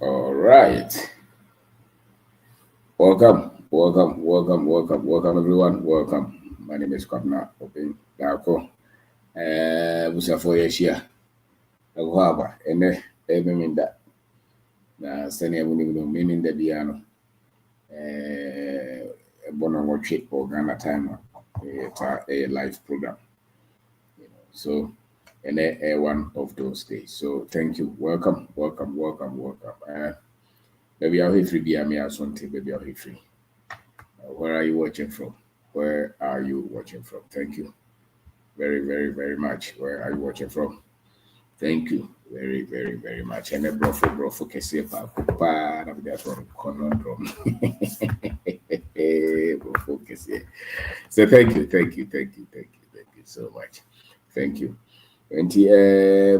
All right. Welcome, everyone. Welcome. My name is Kwabna Obin Dako. Busafo Yeshia. Aguaba. Ebe minda. Na seni abuni meaning the piano. Bona watch it for Ghana time. A live program. So, one of those days. So, thank you. Welcome. Baby, I'll hit free. Be a me as one baby, I'll hit free. Where are you watching from? Where are you watching from? Thank you very much. Where are you watching from? Thank you very much. And a brofo kese pa that's one conundrum. Brofo kese. So thank you so much. Thank you. And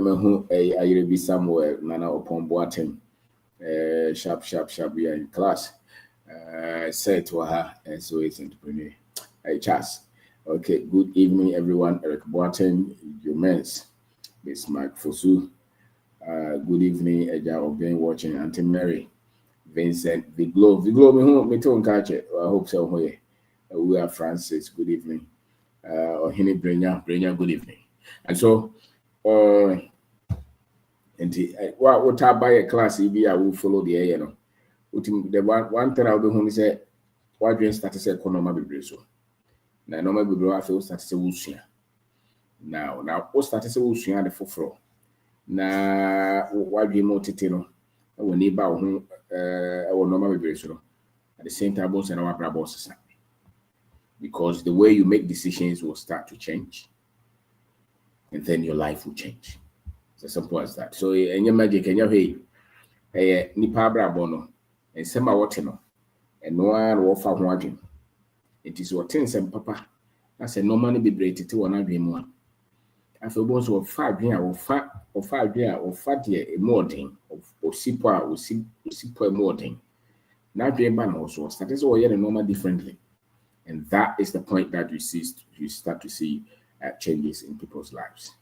mahu ayire be somewhere nana upon boating. Sharp. We are in class. Say to her, SOS entrepreneur. Hey, Charles. Okay, good evening, everyone. Eric Boateng, Jumens, Miss Mark Fosu. Good evening, Eja Obin watching Auntie Mary, Vincent, Viglo, me too, catch it. I hope so. We are Francis. Good evening. Ohini Brenya, good evening. And so, what I buy a class, if I will follow the air, the one thing I'll be home is why do you start to say economy be so? Now normal be I feel start to say wusia. Now what start to say wusia the foforo. Na why do you more titino? When neighbor who normal be so. At the same time, boss and our bosses. Because the way you make decisions will start to change, and then your life will change. It's as simple as that. So in your magic and your hey nipa brabono and sema watino. And no one will find one. It is what things and papa. That's a normally be braided to one dream one. After once or 5 years or 5 years or 5 years a more thing or sipa or sipa more thing. Now dream ban also started all year normal differently. And that is the point that you start to see changes in people's lives.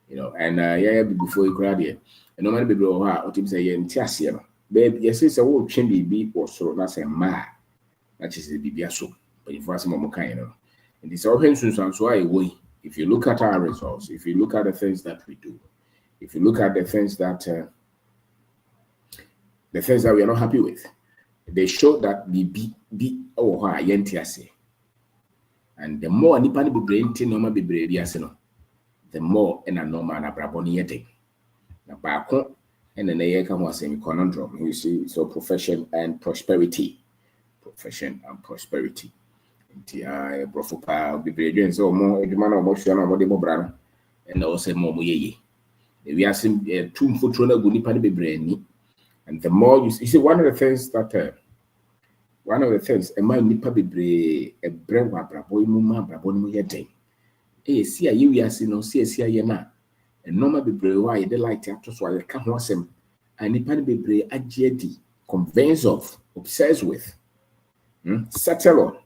Before you graduate, and normally be or team say in baby, yes, it's a whole change be or so that's a ma. That is the BBSO. But if you more kind, and it's all hands and so I way. If you look at our results, if you look at the things that we do, if you look at the things that we are not happy with, they show that we be or yentiase. And the more nipa be brain tin normal be brain no, the more in a normal na braboni yete. Na baako and then they can was a conundrum. You see, so profession and prosperity. Brofo be brain so more eduman or motion or more brana and also more ye. We are sim 2 foot runner good nipa be brain. And the more you see one of the things a man nipa be a brain wa brabo mu brabo mu yete. See a you are no see a na. And normal be brave why they like to so I can't want them. And nipa be brave agedi convinced of obsessed with. Settle on.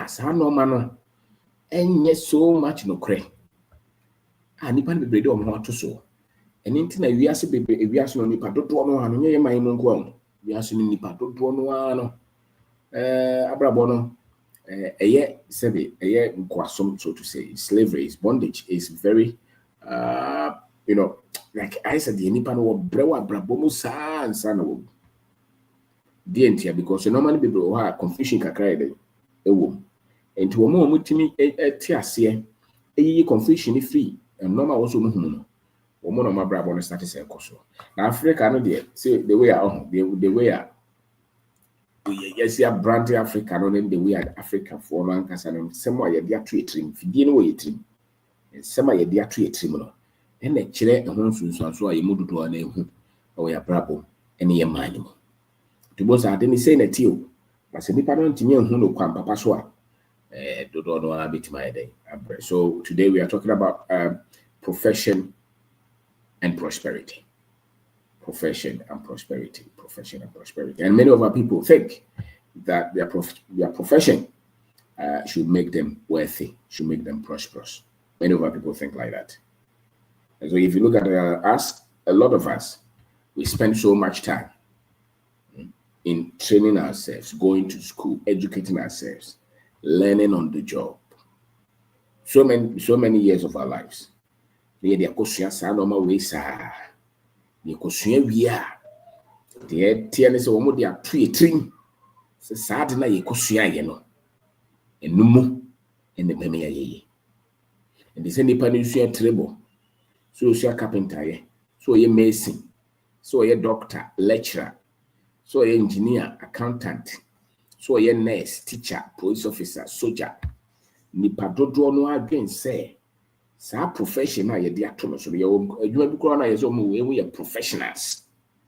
So normal no. And yes, so much no cray. Nipa be brave on what to so. And internet we ask be we ask no nipa do no ano ye man mo nko we ask no nipa do no ano abrabo no eye sebe eye nkwasom so to say slavery is bondage is very like I said the nipa no brewa abrabo mu sa no dientia because normally people have confusion kakra dey ewo enti wo mo mutimi ti ase eyi confusion free and normal also no hunu no woman on my brother on start say koso na Africa no dey say the way the way yes ya brand Africa no the way Africa for man kasa no sema ye dia to etrim fidie no we etrim sema ye dia to etrim no en na kire ehun sunsun so aye mududo na ehu o ya brabo ene ye man mo to boss ade ni say na tio but se nipa no ntimi ehun no kwan papa so a dodo no a bit my day. So today we are talking about profession and prosperity. Profession and prosperity. And many of our people think that their profession should make them wealthy, should make them prosperous. Many of our people think like that. And so if you look at us, a lot of us, we spend so much time in training ourselves, going to school, educating ourselves, learning on the job. So many years of our lives. They are kosua sa normal way sa. They kosua wia. They tell us omo they are trim. Se sa de na ye kosua ye no. Enumu and the peme ye. And they say nipa ni sua trebo. So sua carpenter ye. So ye mason. So ye doctor, lecturer. So ye engineer, accountant. So ye nurse, teacher, police officer, soldier. Nipa dodo no adwen say sa profession na ye de ato so ye adwuma bi kro na ye so we professionals.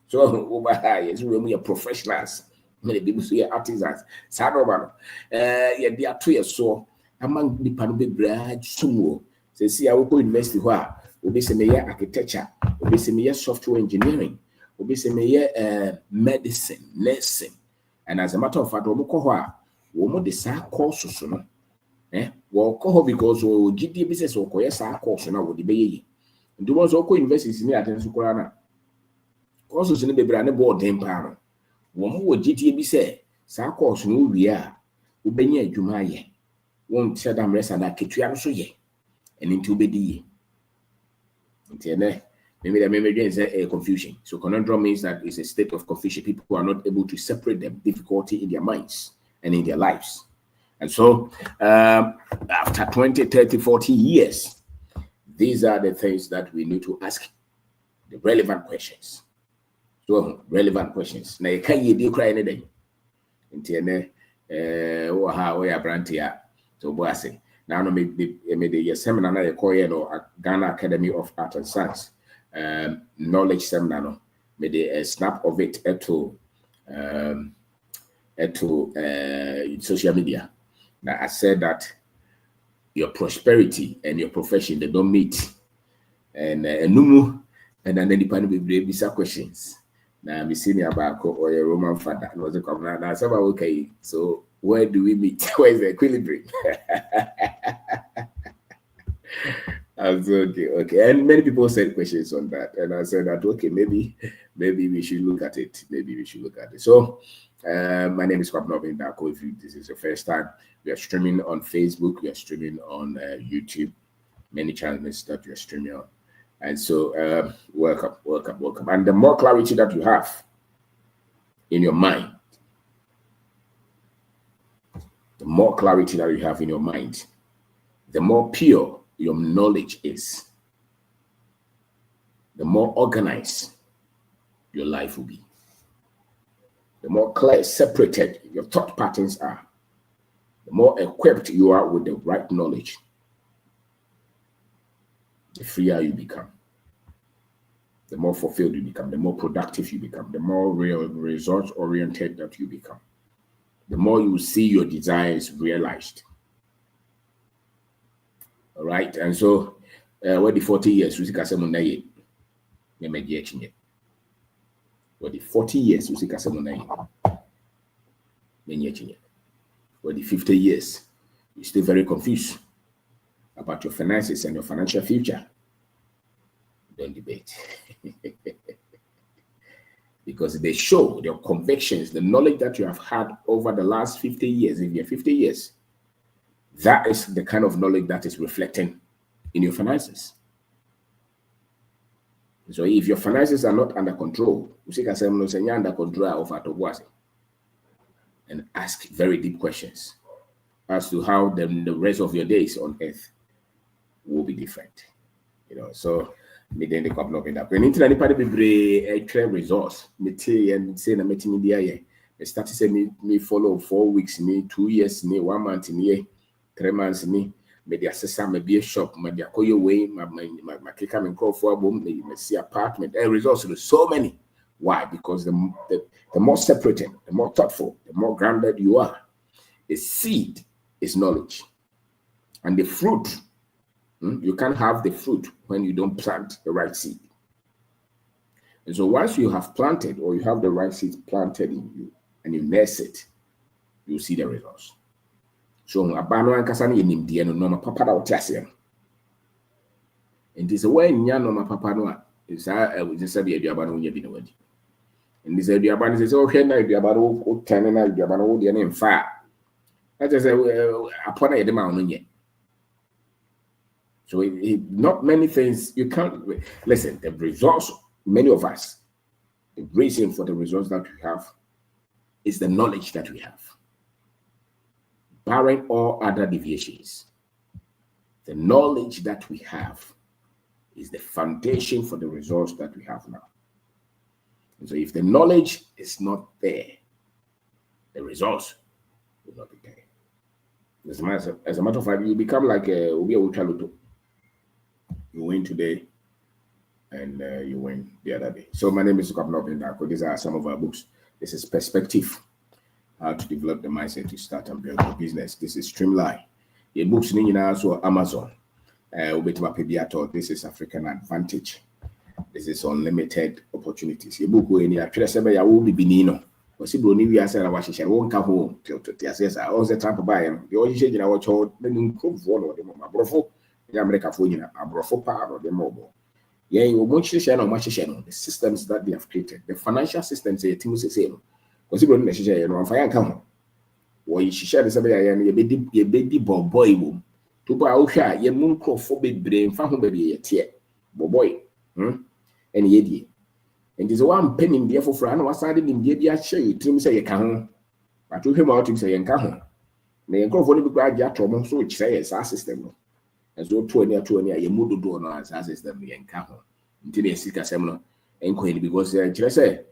So over here yes we professionals. Many people say artisans. Sa no ba no ye de ato ye so among nipa no bebra sumo. Say see I go university ho a obi say me architecture, obi say me software engineering, obi say me medicine, nursing. And as a matter of fact, omo ko ho a wo de sa course so no well, call because GD business or yes, our course now would be. And the ones who universities in the attendance Corana. Courses in the brand board them power. One who GT be say, Sa course no we are. Ubenya Jumaye. Won't set them rest and that Kituan so ye. And into Bedi. Maybe there is a confusion. So conundrum means that it's a state of confusion. People who are not able to separate the difficulty in their minds and in their lives. And so, after 20, 30, 40 years, these are the things that we need to ask, the relevant questions. So, relevant questions. Now, can you do cry anything? How are Brantia? So, Boase. Now, maybe the seminar na call Ghana Academy of Art and Science knowledge seminar. Maybe a snap of it to social media. Now, I said that your prosperity and your profession, they don't meet. And numu, and then the panel will be questions. Now, I'm senior about or a Roman father. Was a governor. Now, okay, so where do we meet? Where is the equilibrium? Okay. And many people said questions on that. And I said that, okay, maybe we should look at it. So, my name is Conundrum. If this is your first time, we are streaming on Facebook, we are streaming on YouTube, many channels that we are streaming on. And so, welcome. And the more clarity that you have in your mind, the more pure your knowledge is, the more organized your life will be. The more clear, separated your thought patterns are, the more equipped you are with the right knowledge, the freer you become, the more fulfilled you become, the more productive you become, the more results-oriented that you become, the more you see your desires realized. All right, and so what the 40 years we see kasemunaye memeje chinye. What the 40 years we see kasemunaye menye chinye. What the 50 years you're still very confused about your finances and your financial future. Don't debate. Because they show your convictions, the knowledge that you have had over the last 50 years, if you're 50 years, that is the kind of knowledge that is reflecting in your finances. So if your finances are not under control, under control of and ask very deep questions as to how the rest of your days on earth will be different. So then the couple of it. When internet party be a resource, and say na meeting media started saying me follow 4 weeks, me 2 years, me 1 month, me 3 months, me the assessor may be a shop, my call way, my kick and call for a boom, me see apartment, resources so many. Why? Because the more separated, the more thoughtful, the more grounded you are. The seed is knowledge, and the fruit. You can't have the fruit when you don't plant the right seed. And so once you have planted or you have the right seed planted in you and you nurse it, you'll see the results. So abano ankasani yenimdiye no ma papa da otiase. And this way nya no ma papa no is a we just said the abano nya bi no wadi. And this aduaba says, okay, now aduaba 10 na aduaba the name fire. That is upon a demand. So not many things you can't listen. The results, many of us, the reason for the results that we have is the knowledge that we have. Barring all other deviations, the knowledge that we have is the foundation for the results that we have now. And so if the knowledge is not there, the results will not be there. As a matter of fact, you become like a Uchaluto. You win today and you win the other day. So my name is Conundrum. These are some of our books. This is Perspective, how to develop the mindset to start and build a business. This is Streamline. Your books in also Amazon. This is African Advantage. This is Unlimited Opportunities. Your book will will be Benino. Possibly we are saying I won't come home to the all the time to buy them. The only change in our child, then improve one of them. America for abrofo power the mobile. Yeah, you won't share no much share the systems that they have created. The financial systems a team say no. Because you don't share no fire come. What you share the somebody a baby boy boom. To buy okay, ye moon crow for baby and found baby a tear. Boy. And ye. And there's one penny in there for an was sided in the share you team say you can. But to him out him say you can. May go for the big ya trauma so which says our system. And so 20 you move do no as system we encounter until the sika seminar encoin because just say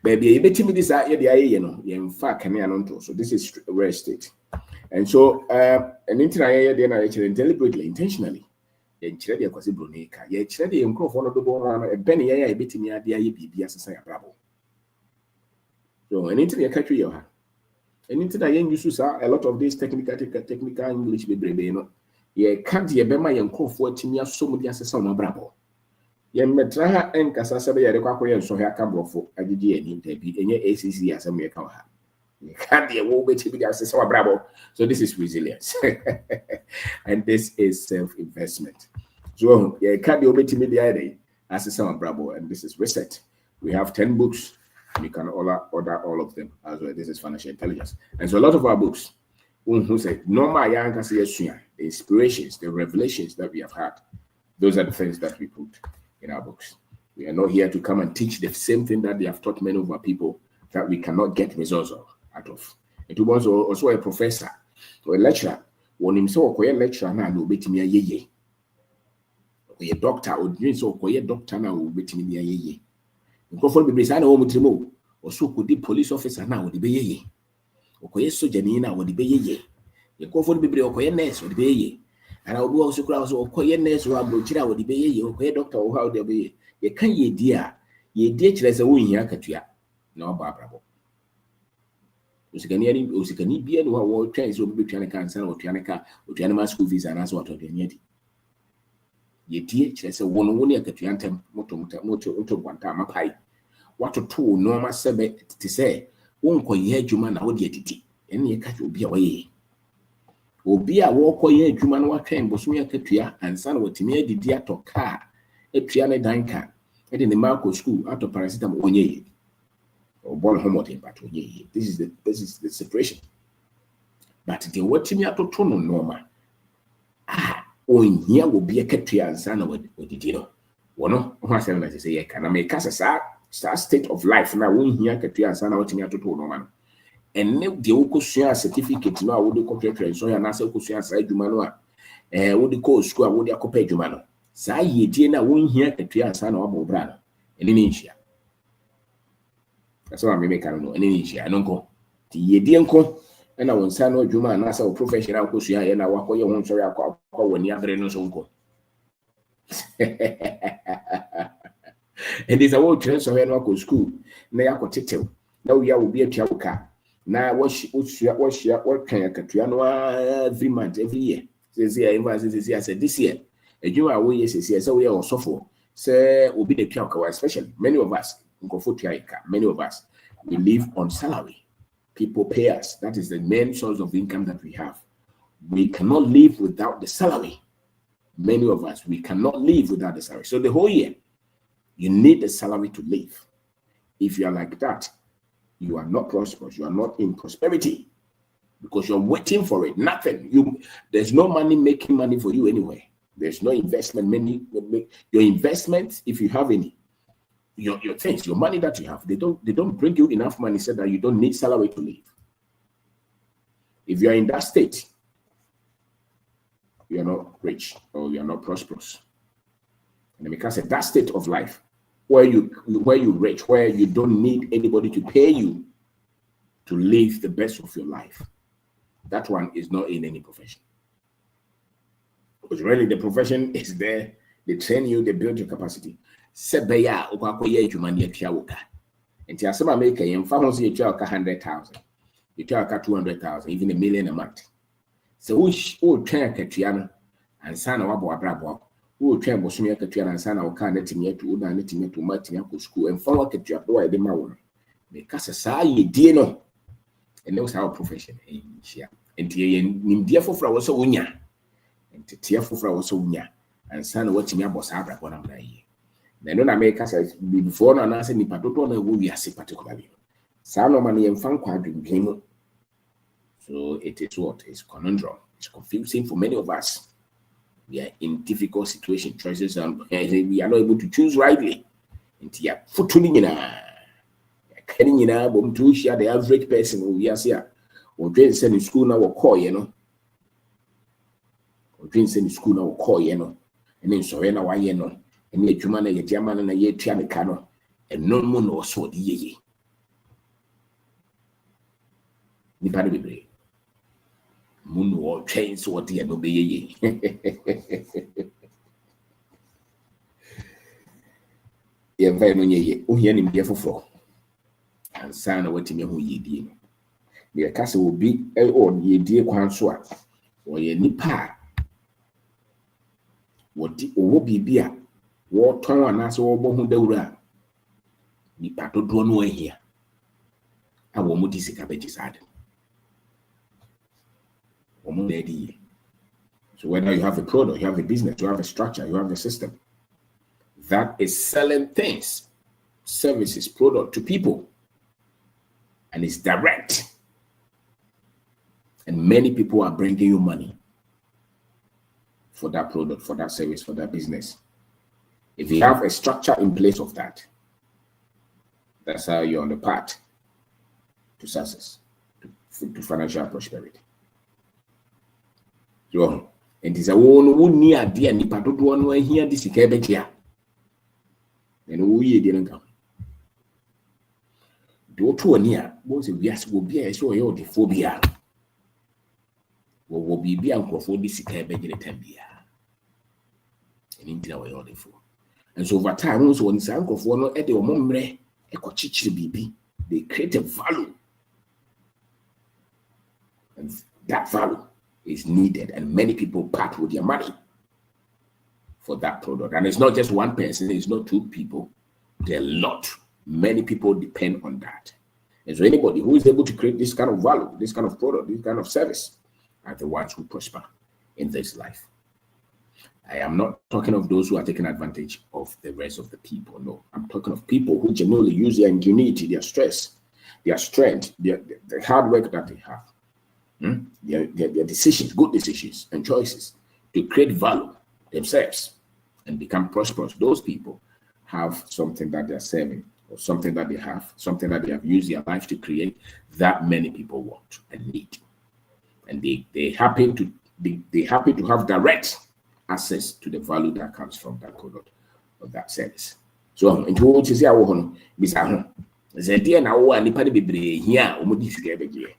baby you bet me this you know in fact can I so this is real estate. And so an internet then actually deliberately intentionally then chere the kwase bronika ye chere the enkrofo no do bon e ben ye ya betimi ade aye bibia sesa ya brabo. So an internet catch you ha an internet yen use a lot of this technical English be no ye can't ye bema yen krofo atimi aso mu dia sesa mo brabo. Ye metra ha enkasa sebe ye rekwa koye nso ha kabrofo agigi ani tabi enye ACC asem ye ka ha. You can't ye wo betimi dia sesa mo brabo. So this is resilience. And this is self-investment. So yeah, can't be betimi dia day as sesa mo brabo, and this is reset. We have 10 books. You can order all of them as well. This is financial intelligence. And so a lot of our books who say normal young the inspirations, the revelations that we have had, those are the things that we put in our books. We are not here to come and teach the same thing that they have taught many of our people that we cannot get results out of. It was also a professor or a lecturer. When himself a lecturer now will bet me a ye. A doctor or doing so a doctor now will bet me a ye. Go for the Brisana Omutrimo or so could the police officer now with the bay. Okoye sojanina wo de beye ye go for the bibre okoye nurse wo de beye and I will also cross okoye nurse wo abrochira wo de beye okoye doctor wo how de beye ye kan ye dia kire se wo hia katua na oba brabo usikani bia no wo twan so be twan kan san wo twan ka wo twan ma school fees and so to de nyadi ye die kire se wo no ne katua ntem moto kwanta mapai wato to no ma sebe ti se wonkoye adwuma na wo de atiti ene ye ka obi a waye obi a wo koye adwuma na watwen boso ya katua ansa na watimi adidi atoka atua ne danka e de ne marco school ato paracetamol onye o bol homote but onye this is the situation. But the watimi atoto no normal onye obi a katua ansa na wadidi no wono ho asem na say ye kana me kasa sa state of life na won hia katua ansa na watimi atoto no man and the okosua certificate no a wo de contract so ya na sa okosua sa adwuma no a wo de ko school a wo de akopa adwuma no sa yedie na won hia katua ansa na wabo bra no ene ni nhia so am me kan no ene ni nhia no nko ti yedie nko na won sa no adwuma na sa professional okosua ya na wakoye ho nso ya akwa woni abere no so nko. And there's a word trend so when we go school na ya kotetew na we ya obi atua woka na what can ya katua no every month every year say I said this year adwuma we yes say we osofo say obi de tua woka, especially many of us many of us we live on salary. People pay us. That is the main source of income that we have. We cannot live without the salary. Many of us, we cannot live without the salary. So the whole year, you need the salary to live. If you are like that, you are not prosperous. You are not in prosperity because you're waiting for it. Nothing. There's no money making money for you anyway. There's no investment. Your investments, if you have any, your things, your money that you have, they don't bring you enough money so that you don't need salary to live. If you're in that state, you're not rich or you're not prosperous. And because of that state of life, where you rich, where you don't need anybody to pay you to live the best of your life, that one is not in any profession. Because really the profession is there, they train you, they build your capacity. Sebeya ukwakoye adwumani atua woka. Enti asema make yen fa ho so you twa 100,000. You twa 200,000, even $1 million a month. So who twa akatua no ansa na wabo abrabo. Who twa bosumi akatua na ansa na woka na timi atu na na timi atu matimi akọ school en fa akatua do e de ma wo. Because saa ye die no. And that was our profession. Enti yen nimdia fofra wo so wonya. Enti tia fofra wo so wonya. Ansa na watimi abosa abrabo na mrai. Then when America says before no answer ni patoto na wo wiase particularly. Sa no man yem fan kwa dwem. So it is what is conundrum. It's confusing for many of us. We are in difficult situation choices and we are not able to choose rightly. Into ya futuni nyina. Kani nyina bom to share the average person who we are here. Or dream send in school now or call you know. Or dream send in school now or call you know. And then so na why you know. And yet you man a German and a ye triamicano, and no moon or so ye. Nipadi be moon or chains or dear no be ye. Ye very no ye, oh, ye him for four. And sign of what who ye dear. The castle will be on ye dear Quanswa, or ye nipa. What the owo bibia. What time and answer all bohun deura. Ni pato do no here. I will move this cabbage side. So whether you have a product, you have a business, you have a structure, you have a system that is selling things, services, product to people, and it's direct. And many people are bringing you money for that product, for that service, for that business. If you have a structure in place of that, that's how you're on the path to success, to financial prosperity. So, and it's a one who near dear nipato do one way here, this is Kebetia. And we didn't come. Do two near, both of yes will be a so your phobia. What will be uncle for this Kebetia Tembia? And into our order for. And so over time, also when it's uncle for no Eddie or Momre, Eco Chichi BB, they create a value. And that value is needed, and many people part with their money for that product. And it's not just one person, it's not two people, there are a lot. Many people depend on that. And so anybody who is able to create this kind of value, this kind of product, this kind of service, are the ones who prosper in this life. I am not talking of those who are taking advantage of the rest of the people. No, I'm talking of people who genuinely use their ingenuity, their stress, their strength, the hard work that they have, their decisions, good decisions and choices to create value themselves and become prosperous. Those people have something that they're serving, or something that they have, something that they have used their life to create that many people want and need. And they happen to have direct access to the value that comes from that product or that service. So, into what you say, I will be saying, the dear now, and the party be here, or would you get again?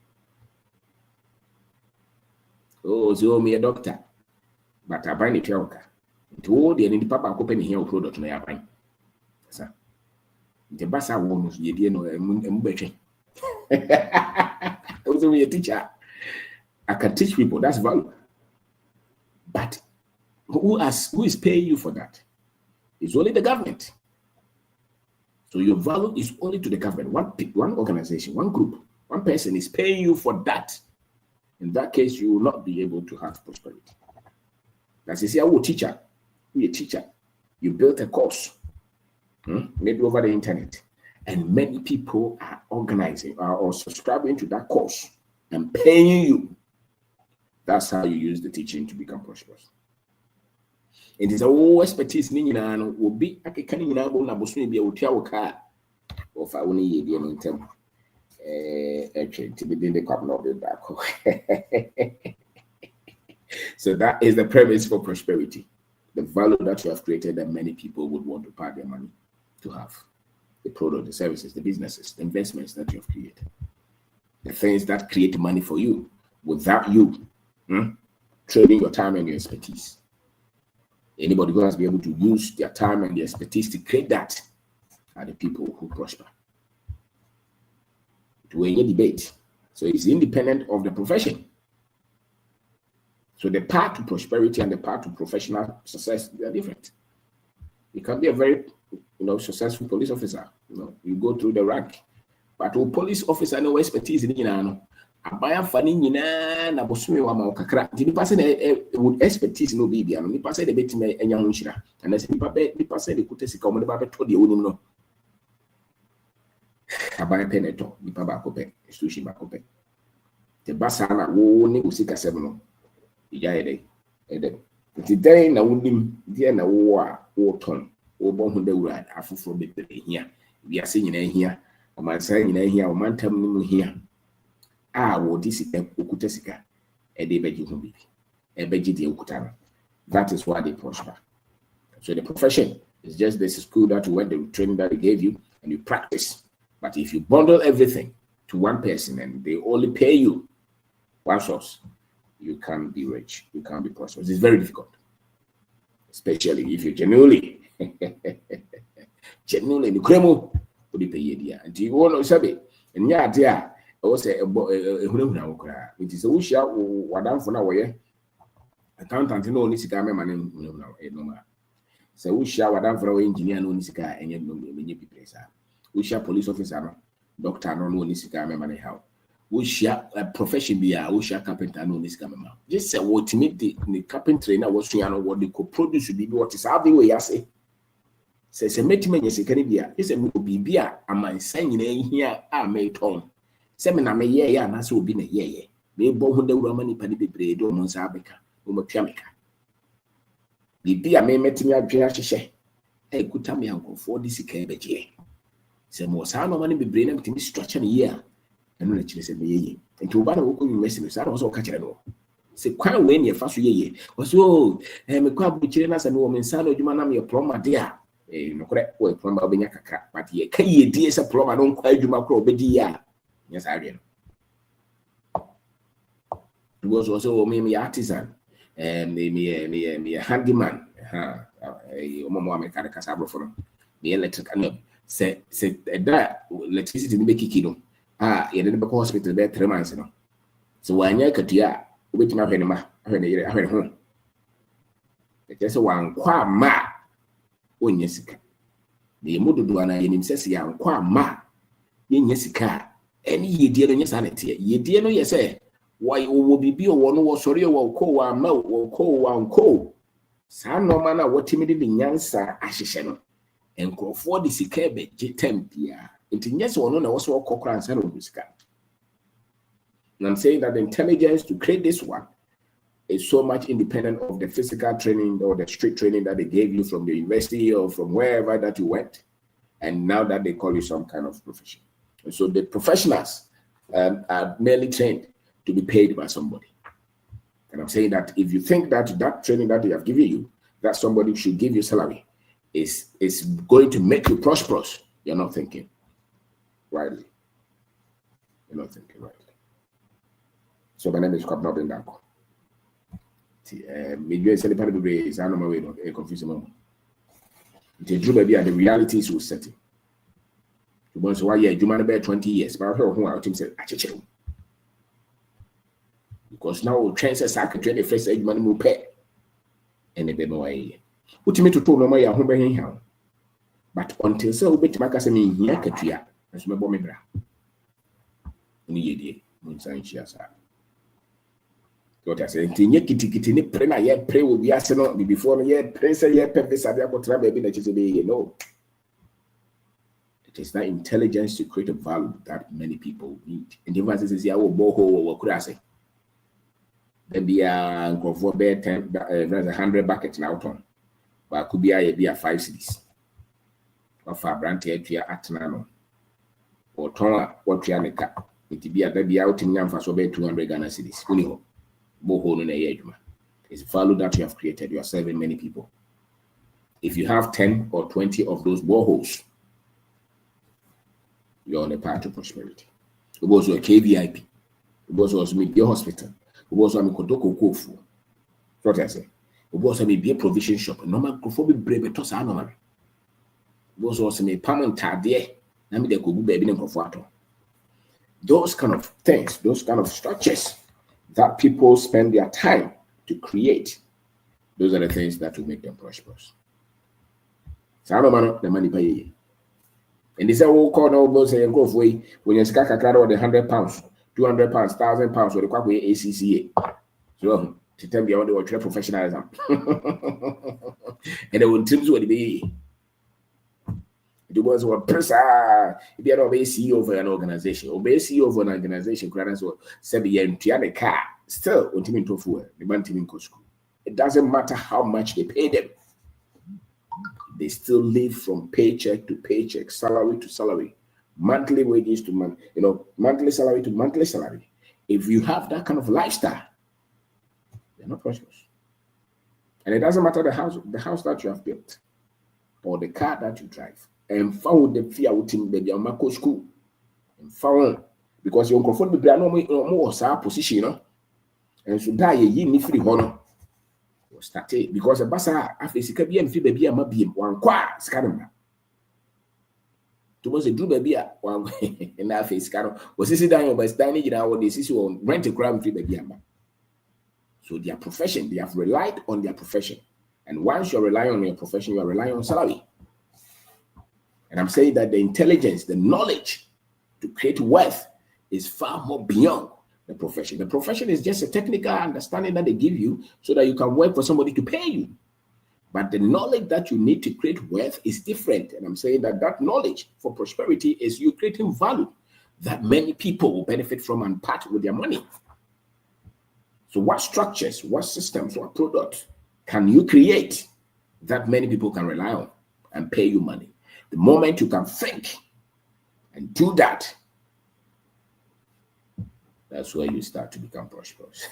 Oh, so me a doctor, but I buy the telka. Into all the any papa open here product na buy. Sir, the bassa won't ye dear no and betting. Also, be a teacher. I can teach people, that's value. But who is paying you for that? It's only the government. So your value is only to the government. One organization, one group, one person is paying you for that. In that case, you will not be able to have prosperity. As you say, you're a teacher. You built a course, maybe over the internet, And many people are organizing or subscribing to that course and paying you. That's how you use the teaching to become prosperous. It is all expertise will be a can na bosu be a tia car of our only year in term. To be the cup not be back. So that is the premise for prosperity. The value that you have created that many people would want to pay their money to have. The product, the services, the businesses, the investments that you have created. The things that create money for you without you trading your time and your expertise. Anybody who has been able to use their time and their expertise to create that are the people who prosper. To any debate. So it's independent of the profession. So the path to prosperity and the path to professional success, they are different. You can be a very successful police officer. You go through the rank. But a police officer no expertise in abaya fani nyina na bosome wa ma kakra. Di pass would expertise no be bia no. Ni pass the betime enya ho nhira. And as ni pass the kutesika o mo ba beto de onim no. Abaya peneto ni pa ba ko pe. Sushi ba ko pe. Te basa na wo ni usika sebe no. Ija ede ti dai na wonim die na wo a wo ton wo bon hu da wura afoforo bebre hia bia se nyina hia o man sa nyina hia o man tam no hia wo di sika okuta sika ede beji hu bibi e beji de okuta no. That is why they prosper. So the profession is just this school that you went, the training that they gave you and you practice. But if you bundle everything to one person and they only pay you one source, you can't be rich. You can't be prosperous. It's very difficult, especially if you genuinely the cremo would pay you. And you want to say, and yeah, dear, I was a it is a wish out what I'm for now. Accountant no nisika me money no. So we share what I'm for engineer no nisika and yet no many people. We share police officer no, doctor no nisika me money how. We share a profession be a we share carpenter no nisika me ma. Just say what make the carpenter na what you know what they could produce be what is how the way I say. Say meti me nisika ni bia. Is a be a man sign here a me ton. Say me na me ye na so obi na ye. Me bo hu da wura mani pa ni bebre do mo nsa abeka. O mo piameka. Bibi a me metimi adwen ahyehye. Kuta me ankofo di sika ebeje. Se mo sa no mani bebre na metimi structure ni ye. Eno na kire se me ye. Enti oba na woko university sa na so ka kire no. Se kwan we ne fa so ye. O so me kwa bu kire na se me wo me nsa no adwuma na me plumber de a. No kore o plumber obenya kakra. But ye ka ye die se plumber no kwa adwuma kro obedi ya. Yes, I read. It was also me artisan, and me a handyman. Omo mechanic kasabro for me electrical. Say that electricity ni be kikino. You didn't go hospital there 3 months no. So when you katia, wait ma hwenema, hwene ho. Just one kwa ma onyesika. The mududu ana yenim sese ya kwa ma yenyesika. Any ye no sanity. Ye dear no yes, why will be a one was sorry or co or mo or co one co. San no manner what timid in Yansa Ashishano and call for the Sikabe Tempia. It yes or no was what cockra and saddle whisker. And I'm saying that the intelligence to create this one is so much independent of the physical training or the street training that they gave you from the university or from wherever that you went. And now that they call you some kind of profession. So the professionals are merely trained to be paid by somebody. And I'm saying that if you think that that training that they have given you, that somebody should give you salary, is going to make you prosperous, you're not thinking rightly. You're not thinking rightly. So my name is Conundrum. The reality is setting. So why you man about 20 years, but I heard who our team said, because now chances are can the first age money will pay and a bit more. What you mean to tell no more home by him? But until so, bit Macasami here, Katia, as my bomb bra. Ni Munsan Chiasa. What I said, Kitty, pray, yet pray will be arsenal before the year, pray, say, yet, pepper, Sabia, baby, that is a no. It is that intelligence to create a value that many people need. And the emphasis is, yeah, what could I say? There be a for 10, 100 buckets now, Tom. But could be a 5 cities. Or for brand here to your Atanano. Or Tona, what Trianica. It be a baby out in Yam for so 200 Ghana cities. Uniho. Boho in a year. It's value that you have created. You are serving many people. If you have 10 or 20 of those boreholes, you're on a path to prosperity. It was a KVIP. It was also a hospital. It was a Kotoko Kofu. What I say? It was a provision shop. Normal Kofobi brave to Sanoman. It was also a permanent tadie. Nami de Kubu baby and Kofato. Those kind of things, those kind of structures that people spend their time to create, those are the things that will make them prosperous. The money pay. And this is all called no say and go away when you scatter or the £100, £200, £1,000 or the quack ACCA. So to tell me what they professionalism. And they will tell you what it be. It was what press if you obey CEO of an organization, obey CEO of an organization, so 7 years in car, still ultimate to fool, the man team in school. It doesn't matter how much they pay them. They still live from paycheck to paycheck, salary to salary, monthly wages to month, monthly salary to monthly salary. If you have that kind of lifestyle, you're not prosperous. And it doesn't matter the house that you have built or the car that you drive. And found the fear within baby on Marco school. And found because you're comfortable with more position, and so die ye need free honor. Started because the bassa after she can be and free baby and be one qua scanner. To was a do baby one and that face scanner was this down by standing in our decision on rent a crime free baby. So their profession, they have relied on their profession. And once you're relying on your profession, you are relying on salary. And I'm saying that the intelligence, the knowledge to create wealth is far more beyond the profession. The profession is just a technical understanding that they give you so that you can work for somebody to pay you. But the knowledge that you need to create wealth is different. And I'm saying that that knowledge for prosperity is you creating value that many people will benefit from and part with their money. So what structures, what systems, what products can you create that many people can rely on and pay you money? The moment you can think and do that, that's where you start to become prosperous.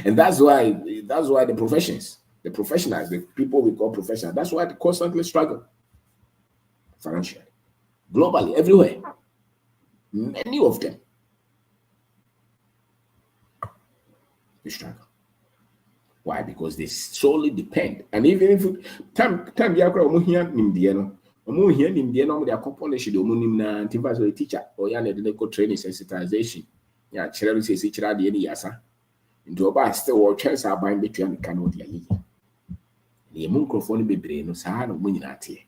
And that's why the professionals, the people we call professionals, that's why they constantly struggle financially, globally, everywhere. Many of them, they struggle. Why? Because they solely depend. And even if time you are here in the accomplish the teacher or yana training sensitization. Yeah, children say teacher the yasa. Into a still or chance are buying between the canoe. The microphone be brain no sad of winning at ye.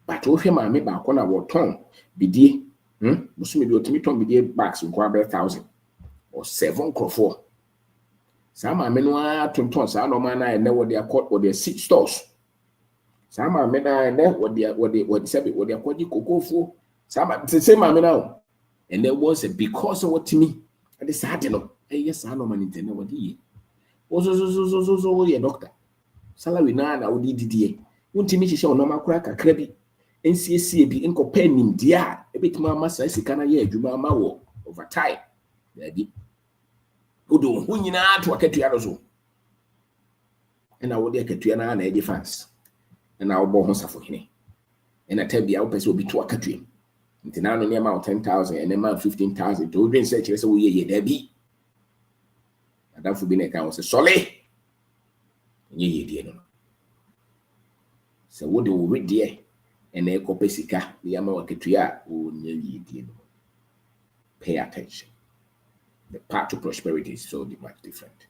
But if him I make back on our tongue, be dear, Muslim do to me tongue be dear backs in 1,000 or 7 crore. Some are menua to some man I know what they are called or their 6 stores. Some are men I know what they are called cocoa for. Some are the same now. And there was a because of what to me. And this had yes, I know man intended what he also your doctor. Salary na would DDA. Won't me show no crack a crabby. NCSC be in companion dear. A bit more massa kana ye, Juma Mawo over time. There be. Udo hunyina to aketua so and I would aketua na na defense and I will bo ho safo hene and I tell be I person will be to aketua nti na no near ma 10,000 and then 15,000 to dream search say we ye there be that for be na kan say sole ye die no so what do we read there and e ko pesika ya ma aketua o nye ye die no. Pay attention. The path to prosperity is so much different.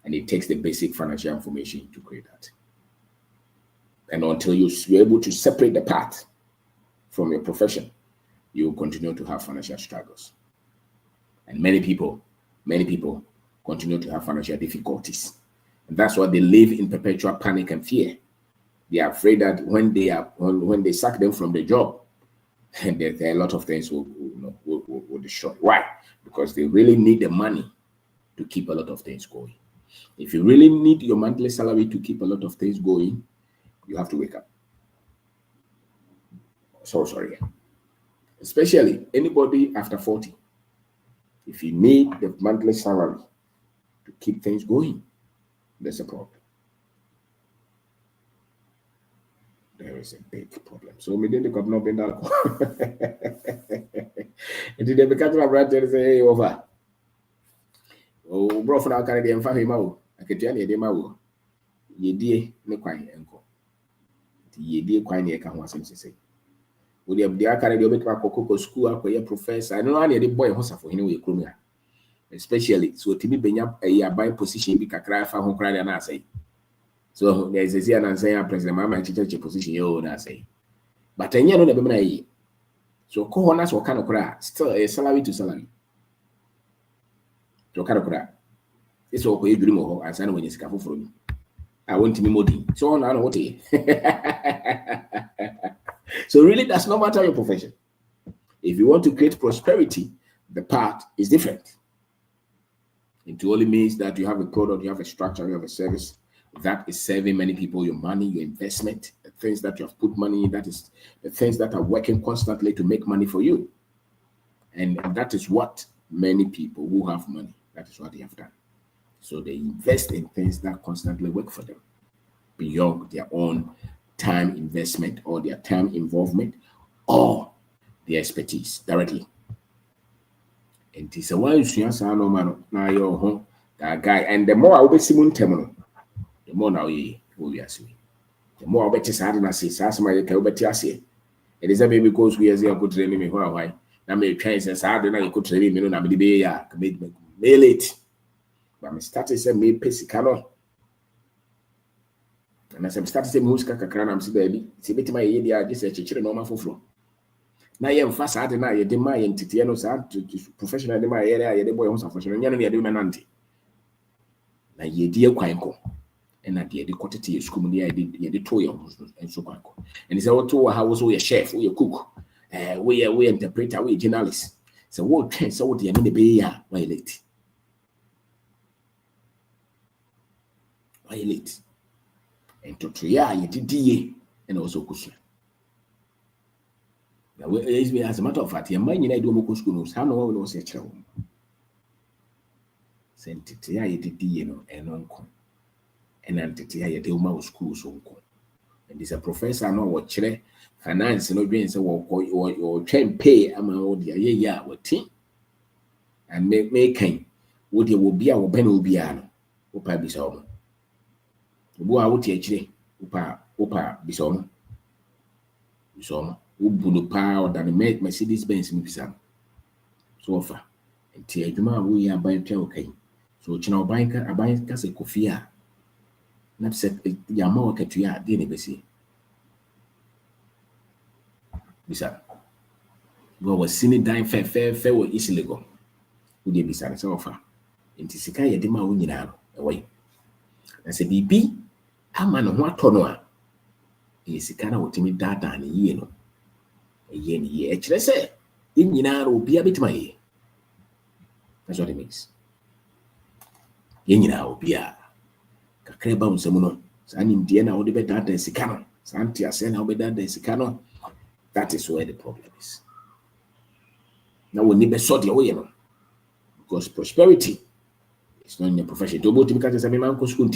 And it takes the basic financial information to create that. And until you're able to separate the path from your profession, you will continue to have financial struggles. And many people continue to have financial difficulties. And that's why they live in perpetual panic and fear. They are afraid that when they sack them from the job, and there are a lot of things will destroy. Why? Because they really need the money to keep a lot of things going. If you really need your monthly salary to keep a lot of things going, you have to wake up. So sorry. Especially anybody after 40. If you need the monthly salary to keep things going, there's a problem. There is a big problem. So we didn't come up in that. And did they catch my brother and say, hey, over? Oh, bro, for now, can I get him? I can tell you, they ma ye dear, no quine, uncle. Ye dear quine, ye can want to say. Would you have the academy of Coco school up where professor? I know any boy who's for him, especially so to be benya a buying position be cry for home cry and I say. So there's a and saying President Mama teacher position you na say. But I know never mind. So co-owners will kind of cry, still a salary to salary. So kind of cry. It's all you dream of as I know when it's careful for me. I want to be moody. So on, I know what So really, that's no matter your profession. If you want to create prosperity, the path is different. It only means that you have a product, you have a structure, you have a service that is serving many people, your money, your investment, the things that you have put money in, that is the things that are working constantly to make money for you. And that is what many people who have money, that is what they have done. So they invest in things that constantly work for them beyond their own time investment or their time involvement or their expertise directly. And it's a one no man now your home that guy. And the more I will be Simon Temono, the more now ye will be asking. The more I bet you sad and I say, Sassama, you bet you say. It is a baby because we as you could train me why. Now may try and say, sad and I could train me, no, be ya, made late. But my status said, me Pessicano. And as I'm starting to say, Muska Kakran, I'm baby, see bit my idea, just a children on my floor. Now you have fast out and I did my entity and to professional in my area, the boy was a professional, and you're doing an auntie. Now ye dear Quanco, and I did the quantity of school, I did the toy and so Quanco. And it's our tour, how was we a chef, we a cook, we interpreter, we journalists. So what chance, so what the enemy be violate. Violate. And to try you did and also cushion. Now, as a matter of fact, your mind I do more schools, how no one knows a child. Sent it to you and uncle. And entity I do more schools uncle. And this a professor no what chile finance no being so or train pay among the what team. And making what it will be our Benubiano, or Pabisol. Boa wote akire upa bisom ubunu pa or than Mercedes Benz in Pisam. So offer and tea juma we are by okay. So china banker a banker say kofia. Not set yama katuya dini besi. Bisa. Go was seen dine fair or easily go. Would you be so offer? And Tisica yedima winina away. I say BB. Ama no ho atọ a sika na wotimi data na yie no ye ni ye kire se nyina ro bia betima ye. That's what it means. Ye nyina obia kakra ba unsemu no sa nim die na wo de be data sika no sa anti ase na wo be data sika no. That is where the problem is. Now we need be sort your way no, because prosperity is not in your profession. To both because say me man ko school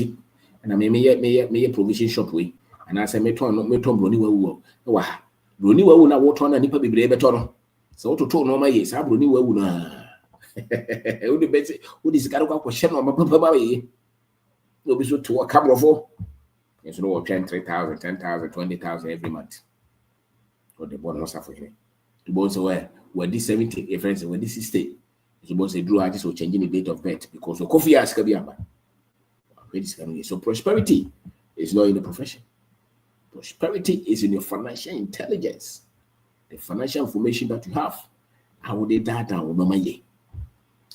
and I may provision shop way, and I say me turn brony wa wa brony wa na wo turn na nipa bebre beto no so to no ma yes a brony wa na e wo be say wo dis ka kwa hye no ma papa ye no be so to a couple of yes no 3,000 10,000 20,000 every month for the bonus for him to both say where this 70 friends where this 60 so both say drew artist will changing the date of birth because the coffee ask be aba. So prosperity is not in the profession. Prosperity is in your financial intelligence, the financial information that you have. How would they data or no money?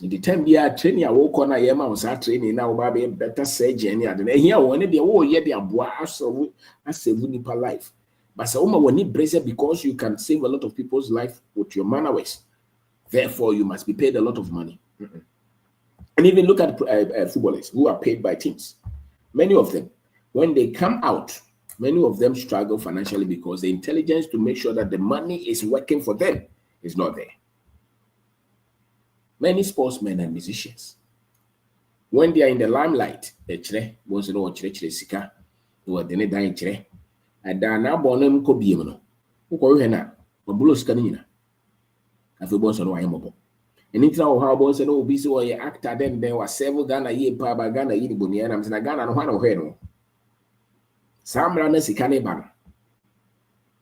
In the time you are training, I walk on a yama was training now, baby, better surgeon. And here, when they all yet they are boy, I save nipa life. But so, when you brace it because you can save a lot of people's life with your manner ways. Therefore, you must be paid a lot of money. And even look at footballers who are paid by teams. Many of them, when they come out, many of them struggle financially because the intelligence to make sure that the money is working for them is not there. Many sportsmen and musicians, when they are in the limelight, once no sika, and then now bonum ko biem who call you na, bulo sika nina. Afi bonso no ayemobo. Anything how bonso no be so ye actor then there was several Ghana ye pa ba Ghana ye boni na mse na Ghana no hwana hwe no. Samra na sika ne ba no.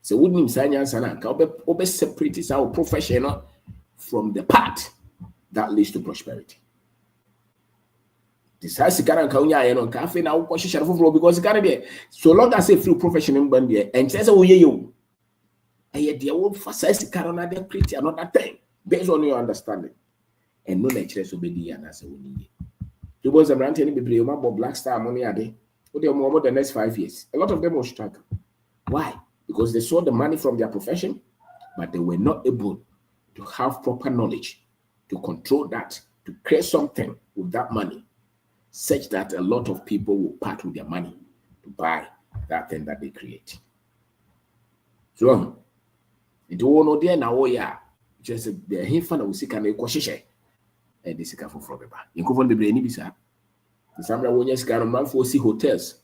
So wouldn't sanya sana ka obe separate is our professional from the part that leads to prosperity. This has sika ka unya ye no ka afi na wo hihye foforo because sika ne so long as a free professional ban there and say wo ye yo. And they will first sika na dey create another thing based on your understanding. And no lecture so be and as a winning. You was a brand any be Black Star money ade. More the next 5 years. A lot of them will struggle. Why? Because they saw the money from their profession, but they were not able to have proper knowledge to control that, to create something with that money, such that a lot of people will part with their money to buy that thing that they create. So, it won't know there now, yeah. Just the hinfan of Sika and Equashe, and the Sika for Frobeba. In Covan the Brainy Bisa. The Sambra Wonyas Garoman for see hotels.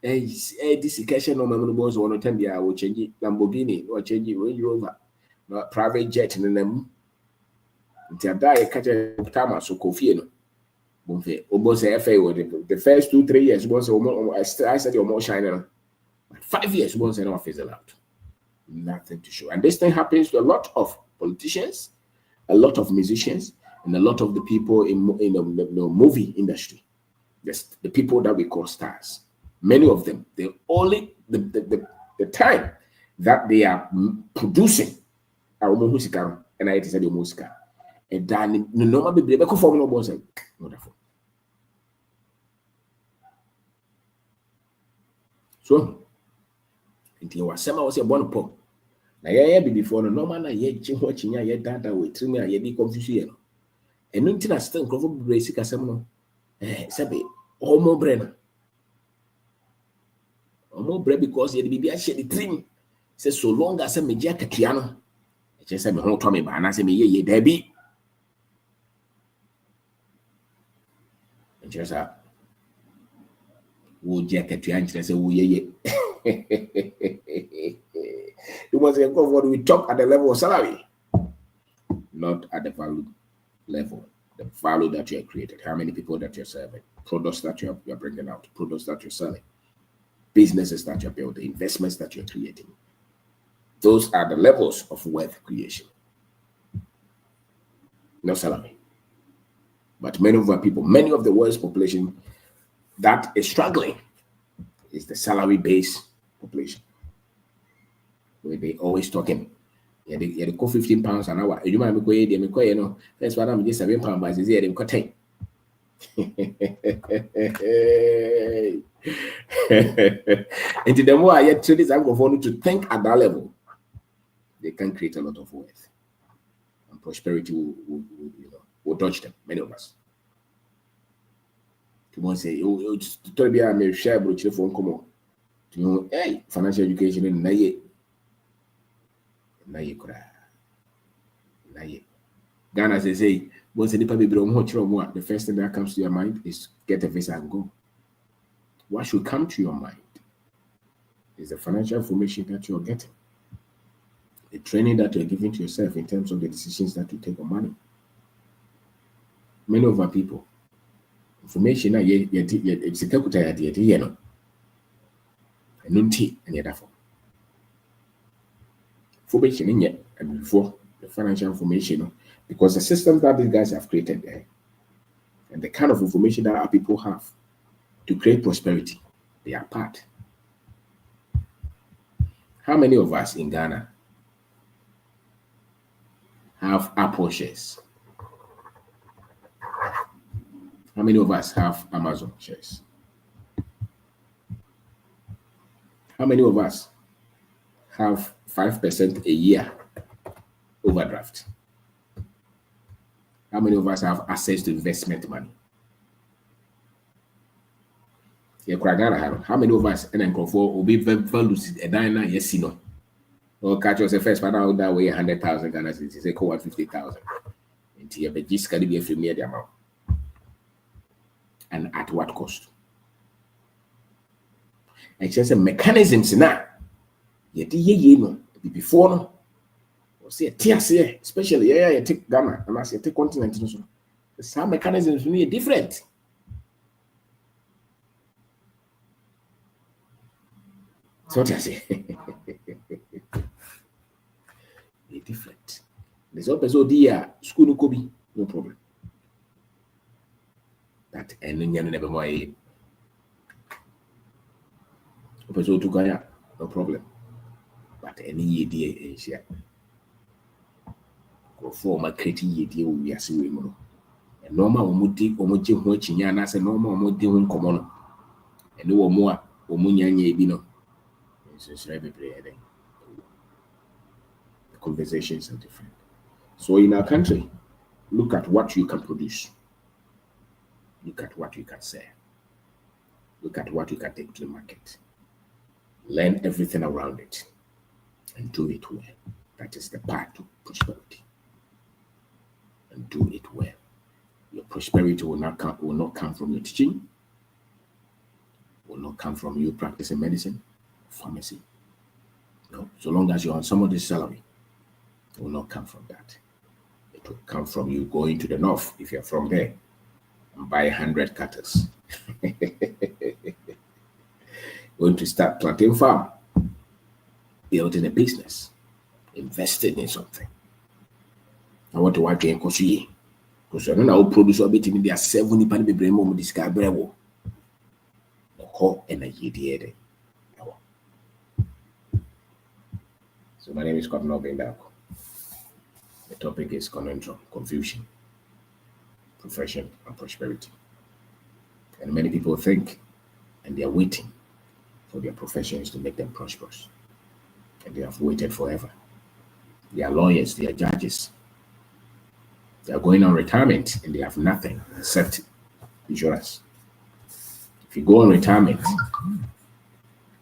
This occasion no man was one time they will change Lamborghini or change Range Rover, not private jet in them. Until die catch a Tama so Kofiano. Almost FA the first 2-3 years was almost I said you're more shining. 5 years once an office allowed. Nothing to show. And this thing happens to a lot of politicians, a lot of musicians, and a lot of the people in the movie industry. Yes, the people that we call stars. Many of them, they only the time that they are producing our music and I said your music. And then no normal be able to form no boss. Wonderful. So until was summer was a born poor. Na ye be before no normal na ye chiho chinya ye dada we trim ye di confusion. And nothing as still crop basic asem no. Sabe omo brain. Omo brain because ye be share the trim. Say so long as me je akatua no. E che say me ho to me ba na say me ye da bi. E che say wo je akatua nche say wo ye. You must go what we talk at the level of salary, not at the value level. The value that you have created, how many people that you're serving, products that you're bringing out, products that you're selling, businesses that you're building, investments that you're creating. Those are the levels of wealth creation. No salary. But many of our people, many of the world's population that is struggling is the salary-based population. Where they always talking. Yeah, they go 15 pounds an hour. You might be you know, that's why I'm just 7 pounds, but it's here, they got 10. And the more I get to this, I'm going to think at that level, they can create a lot of wealth. And prosperity will dodge them, many of us. To say, oh, to be a share, but you phone come on. To know, hey, financial education in Naye. Ghana says, hey, once a the first thing that comes to your mind is get a visa and go. What should come to your mind is the financial information that you're getting, the training that you're giving to yourself in terms of the decisions that you take on money. Many of our people, information it's a and therefore. Information in yet and before the financial information, because the systems that these guys have created there and the kind of information that our people have to create prosperity, they are part. How many of us in Ghana have Apple shares? How many of us have Amazon shares? How many of us have 5% a year overdraft? How many of us have access to investment money? How many of us and then go for obey values a diner? Yes, no. Or catch us a first panel that way 100,000 Ghana cedis, say 150,000. Until you be just can be a familiar the amount. And at what cost? And just a mechanisms now. Yet ye no before no. Or say a TSA, especially you take Ghana and I say take continent. Some mechanisms for me are different. So what I say, they're different. There's all person dear school no could no problem. That and then you never more. Person to Ghana, no problem. But any idea is here. Go for my creating idea we are seeing. And normal omudi omoji ho chinya na say normal omudi ho nkomo no. And no more omunya nya ebi no. It's very the conversations are different. So in our country, look at what you can produce. Look at what you can sell. Look at what you can take to the market. Learn everything around it and do it well. That is the path to prosperity. And do it well. Your prosperity will not come from your teaching, will not come from you practicing medicine, pharmacy. No, so long as you're on somebody's salary, it will not come from that. It will come from you going to the north, if you're from there, and buy 100 cattle. Going to start planting farm, building a business, investing in something. I want to watch you in Kosuye. Because I don't know how produce a bit in there 70 pounds be more discoverable. The call and a year. So my name is Conundrum. The topic is Conundrum, confusion, profession, and prosperity. And many people think and they are waiting for their professions to make them prosperous. And they have waited forever. They are lawyers, they are judges. They are going on retirement and they have nothing except insurance. If you go on retirement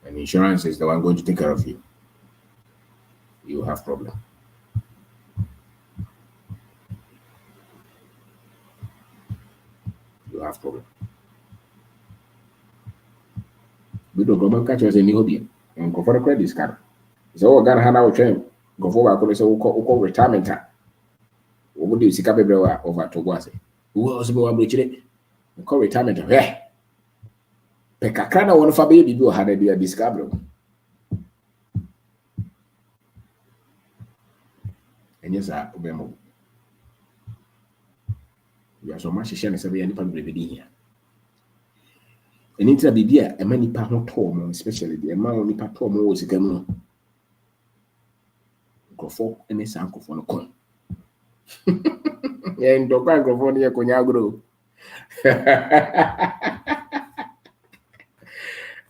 and insurance is the one going to take care of you, you have problem. You have problem. We don't go catch us any hobby and go for the credit card. So we're gonna hand out train. Go for what so call retirement. What do you see over to Guase? Who else will be call retirement? Eh? Pekakana one for baby do had a discovery. And yes, I remember. We are so much sharing a any public here. And into the beer, a many part torm, especially the amount of nipa torm was a gamer. Go for any sanko for a con. And Doka go for near Conyagro.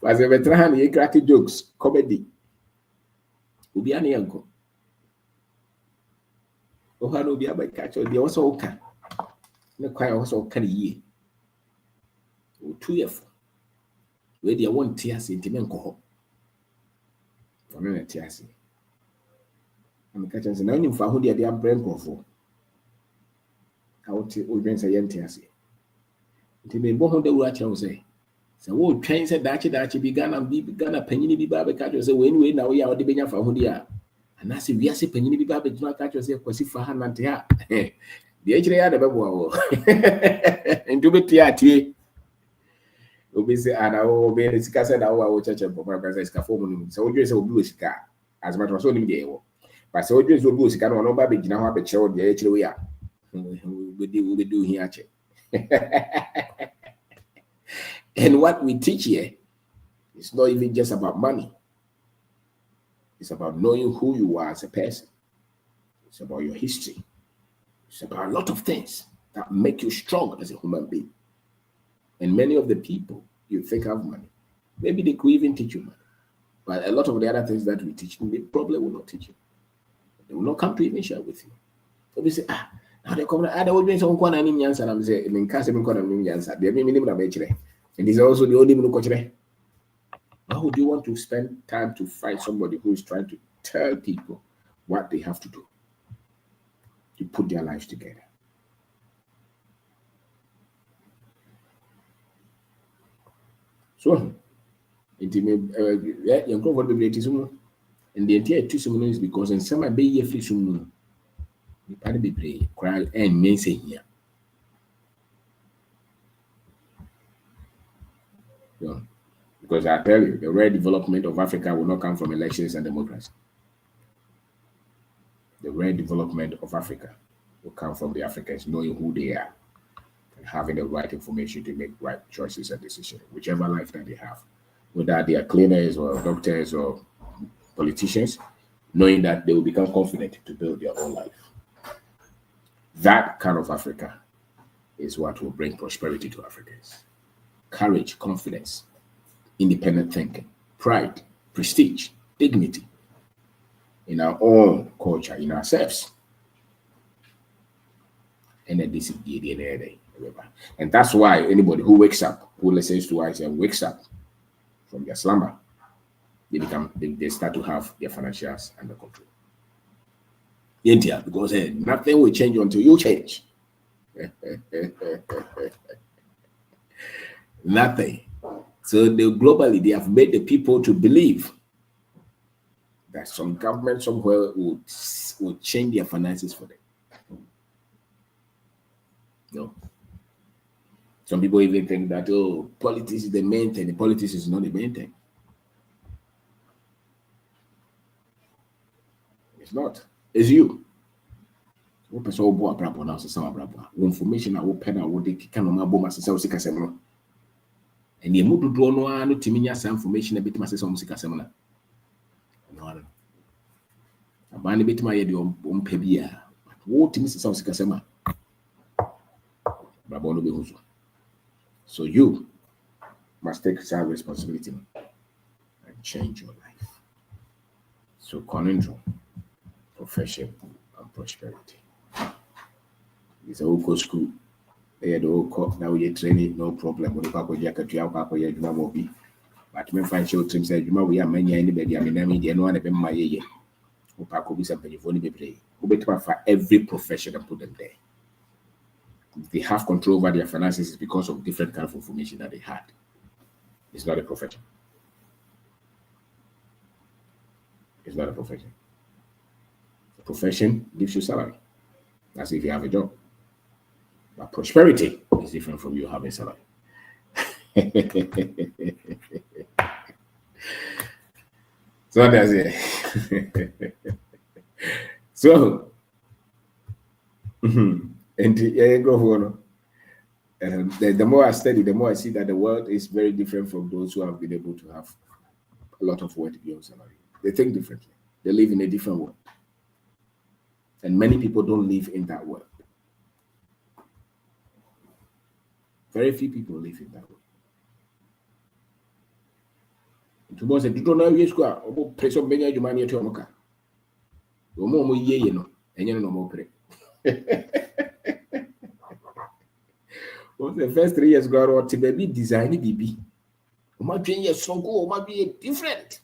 As a veteran, he cracked jokes, comedy. Ubiani uncle. Ohano be by catch or the also can. No quite also can ye. 2 years. Where they want tears in Timenco. For no tears. I'm catching the name for who they are brain for. How to open say tears. It may be the watch and say. So what train said that began and began a penny be baby catch say when now we are the Benya for who they are. And I say we are say penny be baby do not catch yourself because if for hand and tear. The age they are the baby. And do be tear. Obi say and I will be the sika said I will church and papa say sika for money. So we say obi sika as much as so nim dey wo. But so we say obi sika no no ba be gina ho be chewo dey actually we are. We do here check. And what we teach here is not even just about money. It's about knowing who you are as a person. It's about your history. It's about a lot of things that make you strong as a human being. And many of the people you think have money, maybe they could even teach you money. But a lot of the other things that we teach them, they probably will not teach you. They will not come to even share with you. So we say, now they come, they will be some kind of answer. And I'm saying, in case of an answer, they may never be. And this is also the only one. Why would you want to spend time to find somebody who is trying to tell people what they have to do to put their lives together? So, intimate, young crowd will be and the entire two is because in some bay ye fish moon, you can't be play, cry, and men say here. So, because I tell you, the real development of Africa will not come from elections and democracy. The real development of Africa will come from the Africans knowing who they are and having the right information to make right choices and decisions, whichever life that they have, whether they are cleaners or doctors or politicians, knowing that they will become confident to build their own life. That kind of Africa is what will bring prosperity to Africans. Courage, confidence, independent thinking, pride, prestige, dignity in our own culture, in ourselves. And then this is the DNA. And that's why anybody who wakes up, who listens to us and wakes up from their slumber, they start to have their financials under control. India, because nothing will change until you change. Nothing. So globally, they have made the people to believe that some government somewhere will change their finances for them. No. Some people even think that, politics is the main thing. The politics is not the main thing. It's not. It's you. What person will a brabo now? Information I will pen out what they can on my bomb as a sick seminar. And the mood draw no to me some information a bit my sister music seminar. No, a man a bit my head on pebia. What Mrs. South Casema? Brabo no be. So you must take some responsibility and change your life. So Conundrum, profession and prosperity. It's a local school. They had all caught now you're training, no problem. When you pack jacket, you have a year, will be. But when find show team said, we are many anybody, I mean, no one have been my year. Who pack will be something you've only be play. Who better for every profession and put them there. They have control over their finances because of different kind of information that they had. It's not a profession. It's not a profession. A profession gives you salary. That's if you have a job. But prosperity is different from you having salary. So that's it. So, and the more I study, the more I see that the world is very different from those who have been able to have a lot of work beyond salary. They think differently. They live in a different world. And many people don't live in that world. Very few people live in that world. Tomorrow said, you don't know you square, or press on many of your money to Omoka. No more ye, you know, and you know more pray. The first 3 years go out to baby design BB. My 10 years so go, might be different.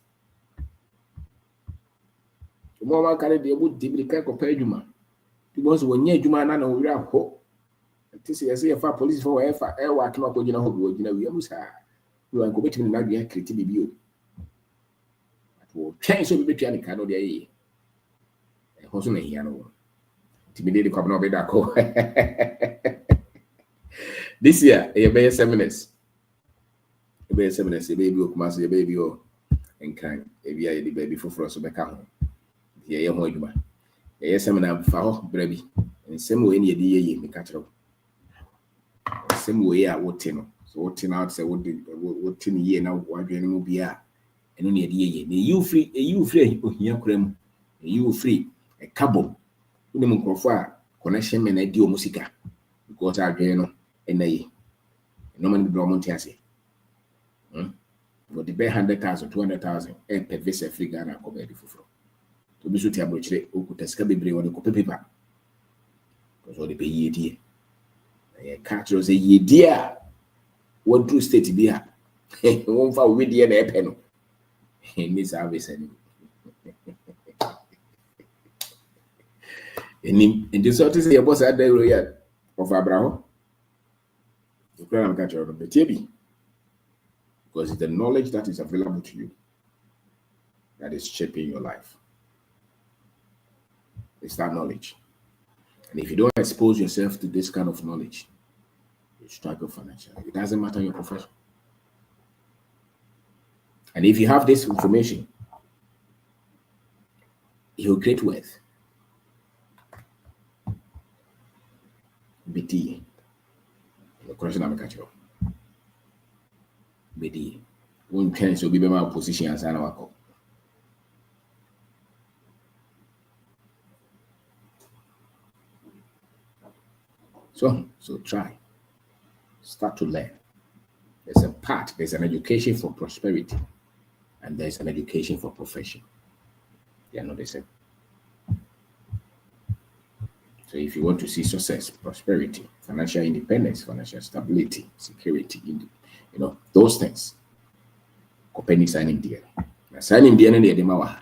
The more I carry the wood duplicate compare Juma. Because when you're Juma and we are hope. This is a far police for ever, I cannot go in a hope. We almost have. You are going to not be a critic view. Change so be between the canoe there. And also, a piano. Timidity come over that. This year, a baby seminars. A baby seminars, a baby of mass, a baby or and kind. A baby for us to make out. The young woman. A seminar for baby. And same way any day in the catcher. Same way I would tell. So what tin out say what tin year now what you will be at. And only a year. You free, here creme, you free, a cabo. Unimum connection and a dio musica. Because I know and normally be money ase for the bear 100,000 200,000 per visa free Ghana ko be fufuro to be so ti abrochire okuta sika bebre won ko paper because the pay yedie catch us a yedie one true state bi a won fa we die na e pe no ni service ani in the sort say your boss at the royal of Abraham you can catch your baby because it's the knowledge that is available to you that is shaping your life. It's that knowledge. And if you don't expose yourself to this kind of knowledge, you struggle financially. It doesn't matter your profession. And if you have this information, you will create wealth. BT. The question I'm catching up. BT. One chance will be my position as an worker. So try. Start to learn. There's an education for prosperity, and there's an education for profession. They are not the same. So if you want to see success, prosperity, financial independence, financial stability, security, those things, company signing deal. Signing deal in the Demawa.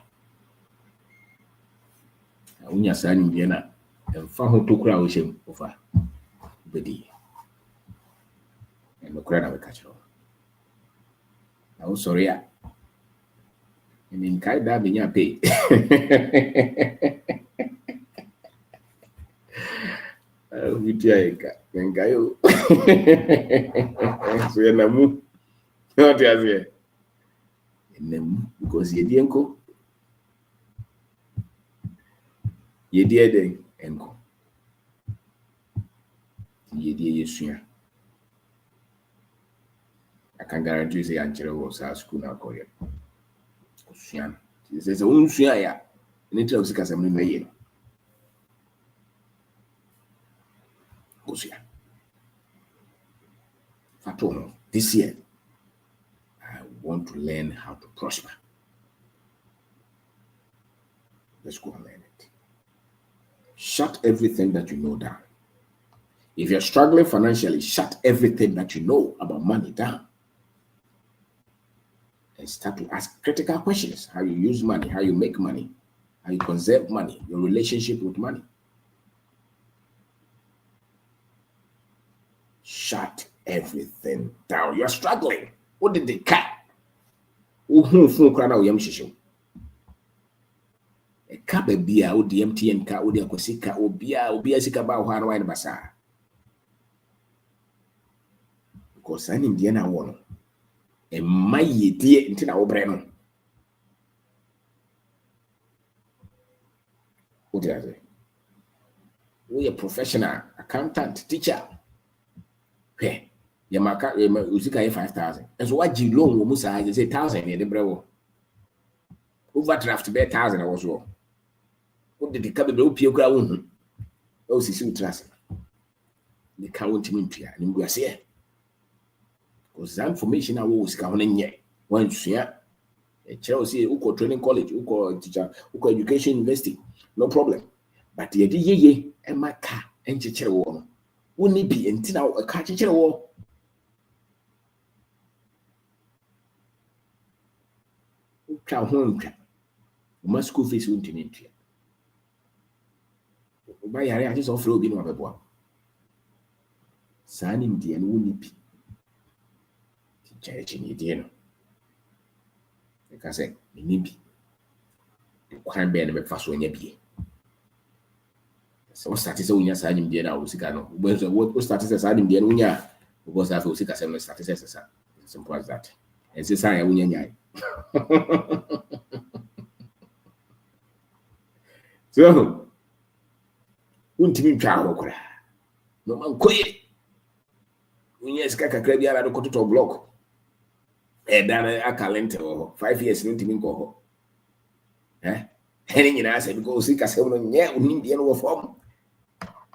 When you're signing deal, and found to crowd over the and no crowd will catch you. I'm sorry. I mean, Kaida Binya pay. Vitiaika, Ngayo. So you're Namu. Not as yet. Because ye dienko. Ye dear day, enko. Ye dear Yesuya. I can guarantee you say Angela was our school now, Korea. She says, Unsuya, and it was because I'm in the year. This year, I want to learn how to prosper. Let's go and learn it. Shut everything that you know down. If you're struggling financially, shut everything that you know about money down. And start to ask critical questions. How you use money, how you make money, how you conserve money, your relationship with money. Shut everything down. You're struggling. What did they cut? A car baby, I would the MTN car, would the Akosika, or Bia Sika Bao and Basa. Because I'm Indiana one. And my dear into our brain. What did I say? We are professional, accountant, teacher. Hey, Yamaka, Usika 5,000. And so what you loan Musa, I say 1,000 in the brew. Overdraft be 1,000 was wrong. What did the cabin Pio Ground? Oh, see, trust. The county Mintia, and you say, because that information I was coming yet. Once, yeah, Chelsea, Uko Training College, Uko teacher, Uko Education University, no problem. But the idea, and my car, and Chichero. Wouldn't be until a car Chichero. Cow home trap. Must school fees won't in it. By I just offer a bit of a boy. Signing the and wouldn't be. Church in Indiana. Like I said, maybe the crime bear never fast when you be. So, what started when you're signing Indiana? What started signing the Unia? Because I feel sick as I started as simple as that. And since I am Unia. So, wouldn't you travel? No man, quiet. When you escape a crab, you are to go block. And then a calendar 5 years, no team go. Eh? Heading in us and go sick as someone, yeah, Indian form.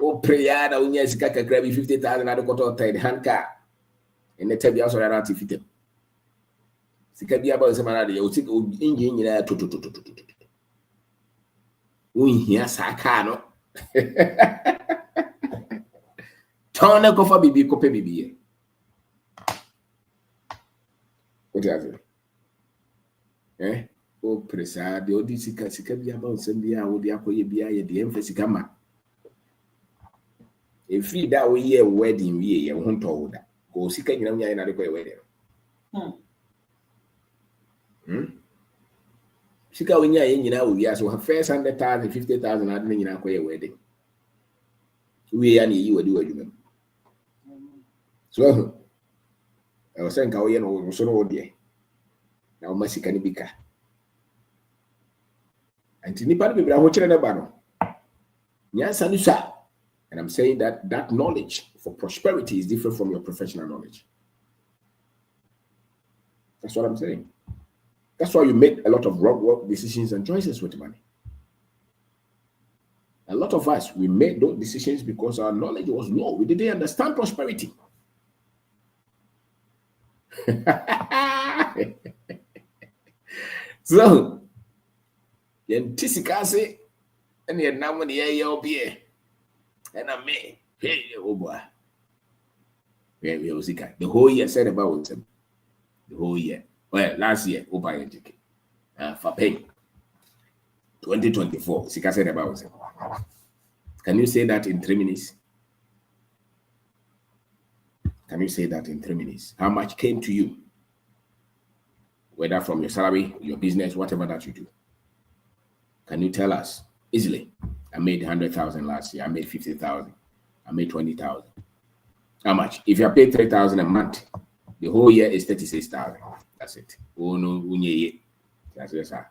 Oh, prayer, when you escape a crabby 50,000 out of the hand car. And the tell you also that if it sika bi about some another you take engine nyina to won hia sa car no ton na go for bibi ko pe bibi what is it o presa de odi sika bi about some bia wo de akoye bia ye de emfa sika ma e free that we year wedding we ye ho nto da go sika nyina nya na de ko wedding sika we nya ye nyina wo bia so first 100,000 50,000 ad na nyina akoye wedding we ya na yi wadi wadwuma so I was saying ka we no so no de na o masika ni bika anti nipa no bibra ho kire na ba no nyansa ni sha. And I'm saying that that knowledge for prosperity is different from your professional knowledge. That's what I'm saying. That's why you make a lot of wrong decisions and choices with money. A lot of us, we made those decisions because our knowledge was low. We didn't understand prosperity. So, the anticipation and the number the and I may, hey, oh boy. The whole year said about him. The whole year. Well, last year, for pay 2024, Sika said about him. Can you say that in 3 minutes? Can you say that in 3 minutes? How much came to you? Whether from your salary, your business, whatever that you do. Can you tell us easily? I made 100,000 last year. I made 50,000. I made 20,000. How much? If you are paid 3,000 a month, the whole year is 36,000. That's it. Oh no, unye. That's it, sir.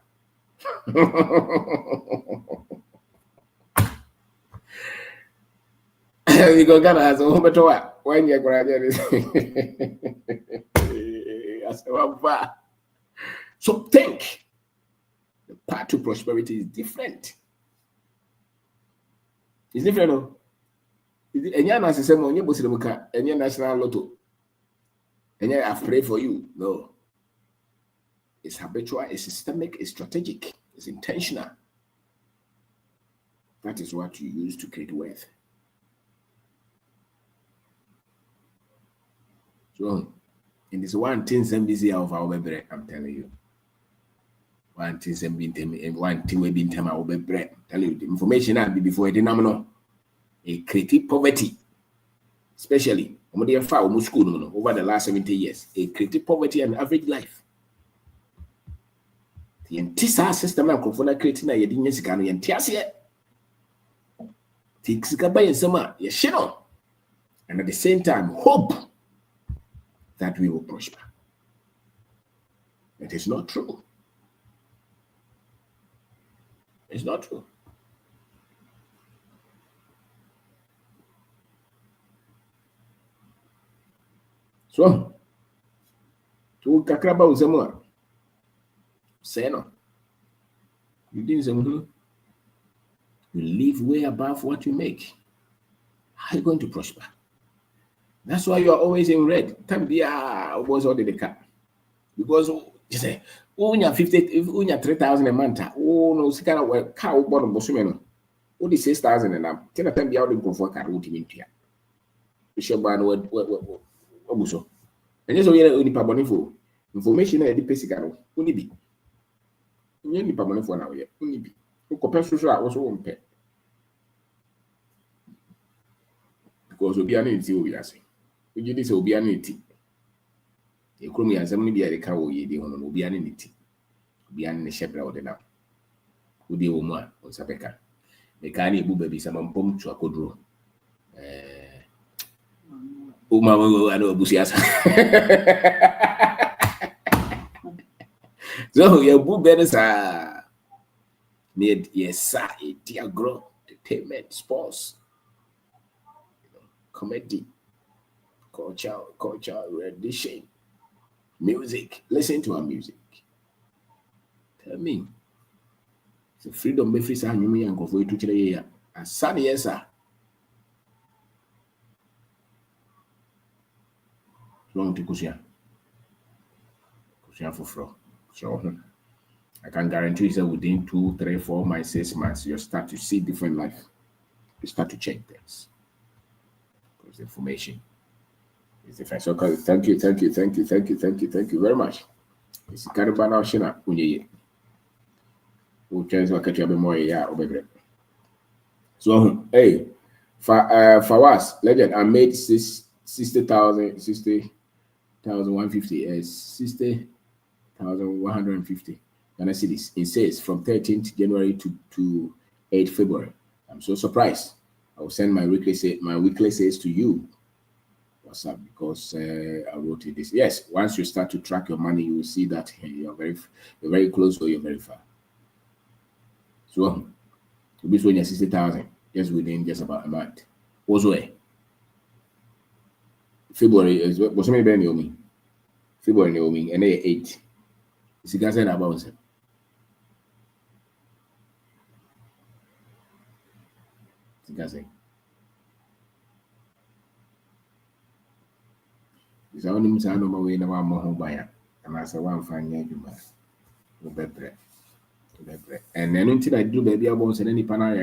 You go Ghana as a home to what? When you graduate. So think. The path to prosperity is different. It's different, no? And you're not saying, "When you boss the and you're national lotto, and I've prayed for you." No, it's habitual, it's systemic, it's strategic, it's intentional. That is what you use to create wealth. So, in this one thing, some busy of our bread, I'm telling you. One thing, some being and one thing we been time our bread. Tell you the information I'll be before a denominator. A creative poverty, especially over the last 70 years, a creative poverty and average life. The entire system of Corona creating a Yadinesican and Tiasia takes Gabay and Summer, Yashino, and at the same time, hope that we will prosper. It is not true. It's not true. So, to Kakraba Uzamua, say no. You didn't say, you live way above what you make. How are you going to prosper? That's why you are always in red. Time was all the car. Because you say, oh, you 50, if you 3,000 a month, oh, no, see kind of car, bottom, Bosumeno. Oh, the 6,000 and I'm 10 time be out in for car, what you mean to you? Bishop Ban, what, Obuso. And yes, we are only Pabonifo. Information at the Pesicano, only be. Only Pabonifo now, only be. Who compares to was one pet. Because we'll be an entity, we are saying. We did this, will be an entity. A crummy and somebody be a cow, ye, will be an entity. Be an shepherd of the now. Who deal more on Sapeka. The canny boo baby, some pump to a codro. Oh, Mamma, I know Busias. So, your boo betters are made, yes, sir, a dear grow, entertainment, sports, comedy, culture, rendition, music. Listen to our music. Tell me. So, freedom, me free, sir, you may go for you to today. A sunny, yes, sir. Long to Kusia for fraud. So I can guarantee you that within 2, 3, 4 months, 6 months, you start to see different life. You start to change things. Because information is different. So thank you very much. It's kind of banal shina unye. Who change what catch up more yeah over. So hey, for us, legend, I made 60,000, 60,150 as 60,150. And I see this. It says from 13th January to 8th February. I'm so surprised. I will send my weekly sales to you. What's up? Because I wrote it this. Yes, once you start to track your money, you will see that you're very close or you're very far. So to be showing 60,000 just within just about a month. Also, February is what many ben me. February me and 8. Is guys said about it. Guys say. Is only Mr. No way na one more buyer. And I said one fine year you and then until I do baby about any panel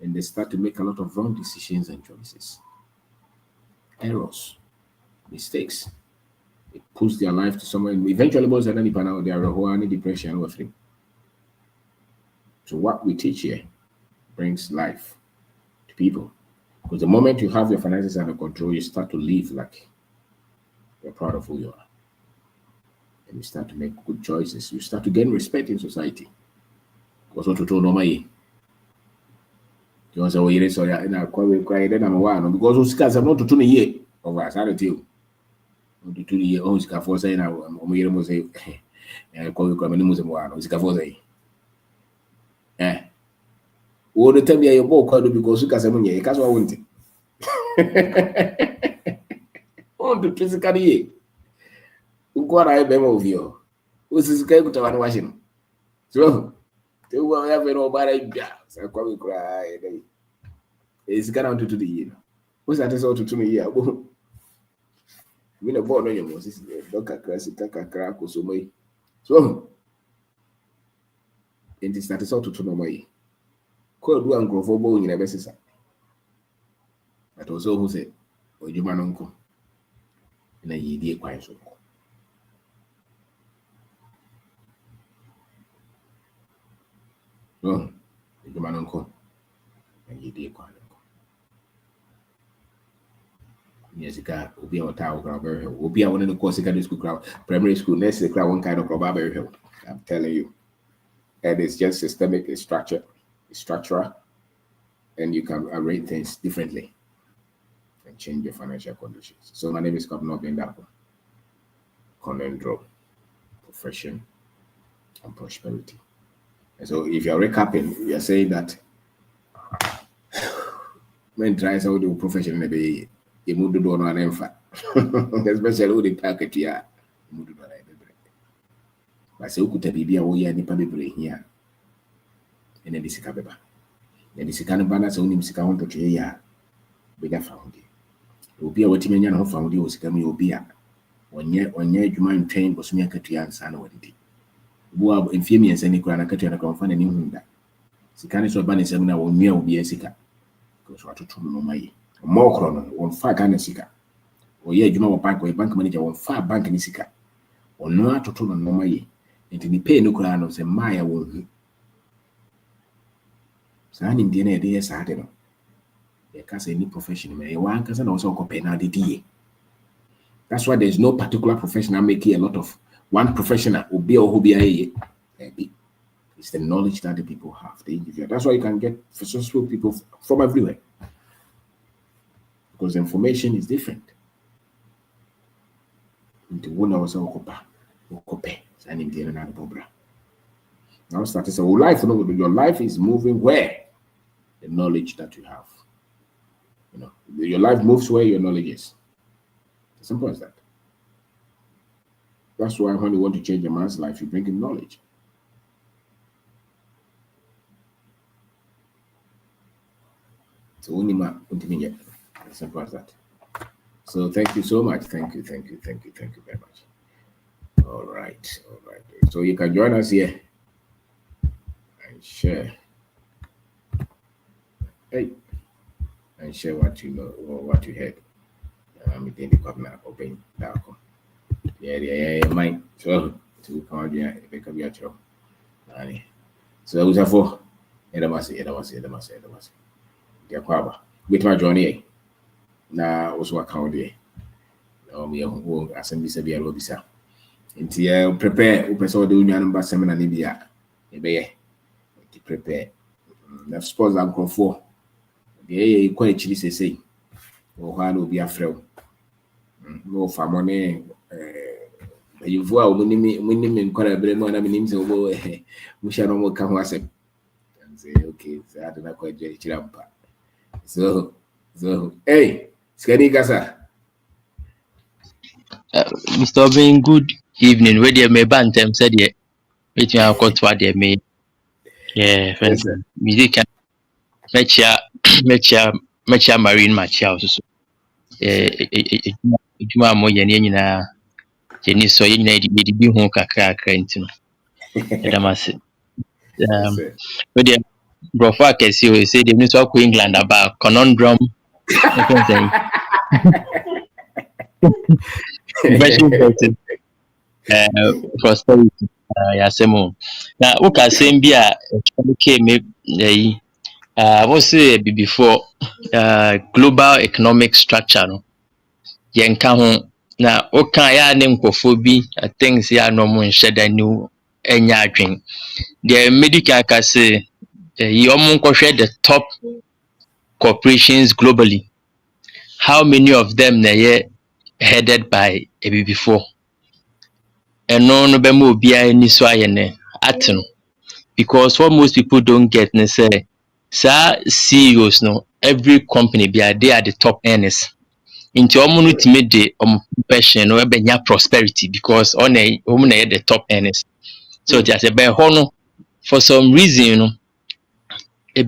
and they start to make a lot of wrong decisions and choices. Errors, mistakes. It puts their life to somewhere. Eventually, most of any panel, they are any depression or thing. So what we teach here brings life to people. Because the moment you have your finances under control, you start to live like you're proud of who you are. And you start to make good choices. You start to gain respect in society. Because what to tell normally. You want to say, so yeah, and I cry, then I'm one. Because those guys are not to tune a year of us, I don't tell you. To 2 years, on Sika for saying, I'm here to say, I call you coming in one, Sika for say. Eh. All the time you walk out because you can't say, because I want it. On the physical year. What I am of you. Who's this guy to one washing? So, they will have nobody. I call you cry. It's got on to the year. Who's that is all to me here? We know born on your Moses, Doctor Classic, crack or so may. So, it is that is all to know my. Call do and grow for bone in a vessel. But also who said, or you man uncle. In a year quite so. No, you man uncle. And ye dear quite. Yes, you can be a tower crowd very well. Will be one of the course secondary school crowd, primary school, next the crowd one kind of crowd very well. I'm telling you. And it's just systemic, it's structural, and you can arrange things differently and change your financial conditions. So my name is Conundrum, profession and prosperity. And so if you're recapping, you're saying that when tries out the profession in a day, you move to do on an especially with the packet here. I say, who could be a way and the here? And then the Sikabeba. Then the Sikan banners only Sikawan to Chaya. Bigger found it. Will be a waiting and found you was coming will be a 1 year you mind train was me a Katian son or it. Boab infamious any crown a Katian confine and him that. Sikanis or Banny seminar will near be a Sika. Because what to know my more chrono on far kind of Sika. Or yeah, you know a bank or a bank manager on far bank in Sika. Or no to turn on my and the pay no crown of the Maya will. So I'm in the idea Saturday. There can't say any profession, one can also compare now the DA. That's why there's no particular professional making a lot of one professional will be or who be a. It's the knowledge that the people have, the individual. That's why you can get successful people from everywhere. Because the information is different. The one also compare. Now start to say, well, your life is moving where? The knowledge that you have. You know, your life moves where your knowledge is. As simple as that. That's why when you want to change a man's life, you bring him knowledge. So only man continue. As simple as that. So thank you so much. Thank you very much. All right. So you can join us here and share. Hey, and share what you know or what you heard. I'm in the corner open that. Yeah, mine. So to come here, they can be at you. So who's that for? Edamasi. Yeah, Kwaba. With my journey. Na also account there. Me who assembly say be a lobisa. Nti prepare o person de unuan number seminar ni bia. E be ye. Prepare. Na suppose am confo. The kwa echi sesei. O ha no bi afrew. No fa money you voa o munimi nkora bre mo na minim se obo musha no mo ka ho asem. And say okay, so I don't know quite chirampa. So hey, Skadi Kasa. Mr. Obin, good evening. Where the may bantem said ye, which you have got what they made. Yeah, friends. Music can mecha marine match also. Juma mo yeni na jeni so yeni na di bi ho kakra ntino. Edamase. Where the brofa kesi o say the news of England about Conundrum. Prosperity yasemo na uka sembia came what's before global economic structure no yenka ho na uka ya ne nkofo bi things ya no mo nheda ni enya adwen the medical ka say yomo nkwohwe the top corporations globally, how many of them na headed by before. And no be mo bia ni so ayene atno, because what most people don't get ne say CEOs no every company bia they are the top earners into omo no time de omo profession no be nya prosperity because omo na the top earners. So just be ho no for some reason you know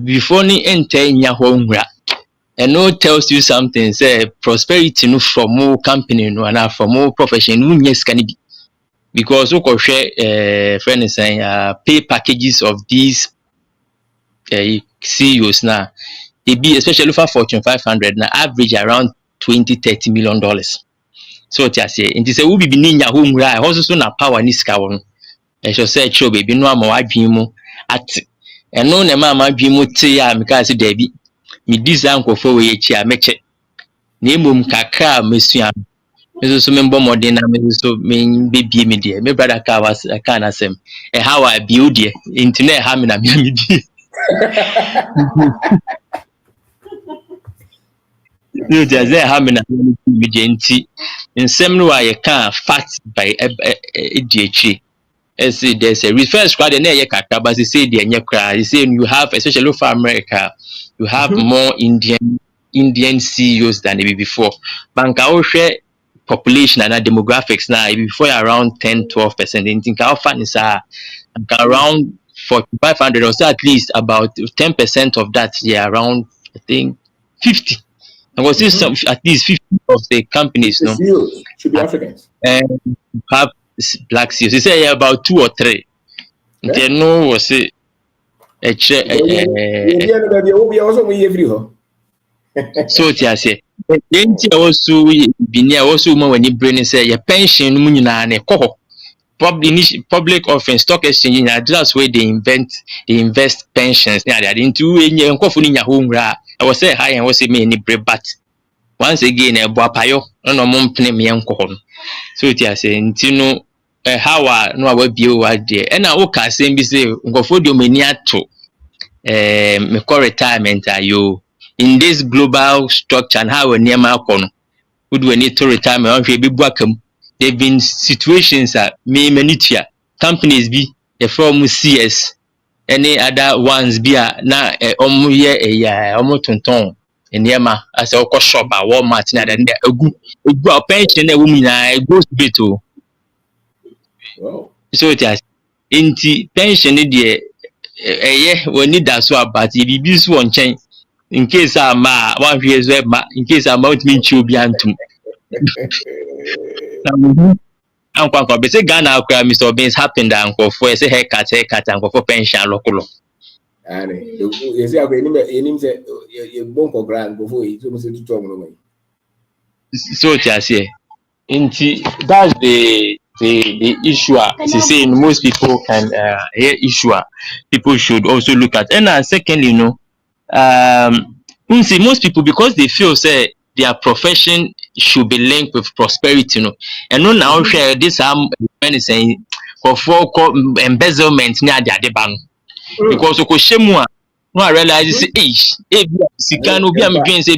before ni enter nya ho nwura, and no tells you something say prosperity no from more company no and from more profession no nyes can be. Because we could share friend is saying pay packages of these CEOs now, they be especially for Fortune 500 now average around $20-30 million. So I say, and this will be ninya home right also na power ni ska won. I should say show baby no ama wadwin mu at and no na ma adwin mu te ya me ka say David me design nkofo we echi a meche na emom kakra mesua so member modern na me so me baby me there me brother ka was can asem how I build there internet ha me na me di you just say ha me na me di enti nsem no wa ye kan fact by ediechi as there's a reference squad na ye kakra but say the enye kra say you have especially for America you have more Indian CEOs than before banka o hwe population and demographics now before around 10-12%. In think how far is around 4,500 or so, at least about 10% of that yeah around I think 50. And was this some at least 50 of the companies no should be Africans and have black CEOs. You say about 2 or 3. There no was it so tia say enti also binia also mo wani brain say your pension mu nyina na ekoho public offering stock exchange na that's where they invest pensions na they into enye nkofo ni nya ho nwura I was say high and was say me ni bre but once again e bo apayo no mo mpene me enkoho so tia say enti no how no wa bio wa de e na wo ka say bi say nkofo de o mani ato me call retirement ayo in this global structure and how we near Malcolm would we need to retirement on be buakam. They've been situations that many companies be from CS any other ones be na almost tonton in Yama as a shop at Walmart and a good pension a woman goes to bit. So it has in pension we need that so but if you use one chain in case I'm in case I'm out mean you be antum Uncle, say Ghana, Mr. Beans happened, Uncle, for say haircut, Uncle, for pension, local. And you say, okay, you say, you won't go grand before you must to talk away. So, just here. That's the issue. To say most people can hear issue. People should also look at. And secondly, you see, most people because they feel say their profession should be linked with prosperity, and no now share this when saying for embezzlement near the bank because of shemua. No, I realize this age, sika no be am doing say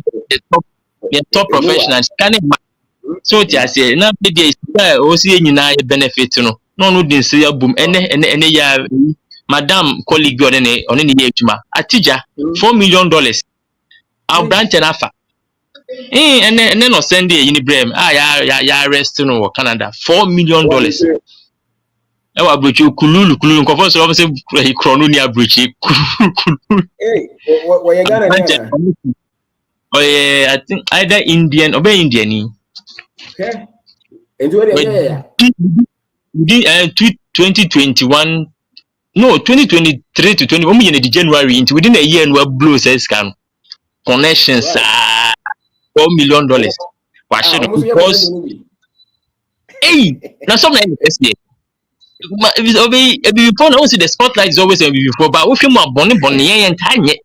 top professionals can so ti say na be dey o si nyina benefit no no dey say abum ene ya madam colleague on ne ye adwuma atija $4 million abrante na fa ene no send dey yini brem ya arrest no wo Canada $4 million e wa brochi kululu nkofo so say krono ni abrochi kululu what you got? Oh yeah, I think either Indian or Indian. Okay. Enjoy the 2021, no 2023 to 20 January into within a year and we blow says scam connections $4 million. Why should because hey now some year. Before now see the spotlight is always before, but if you more bonny and tiny.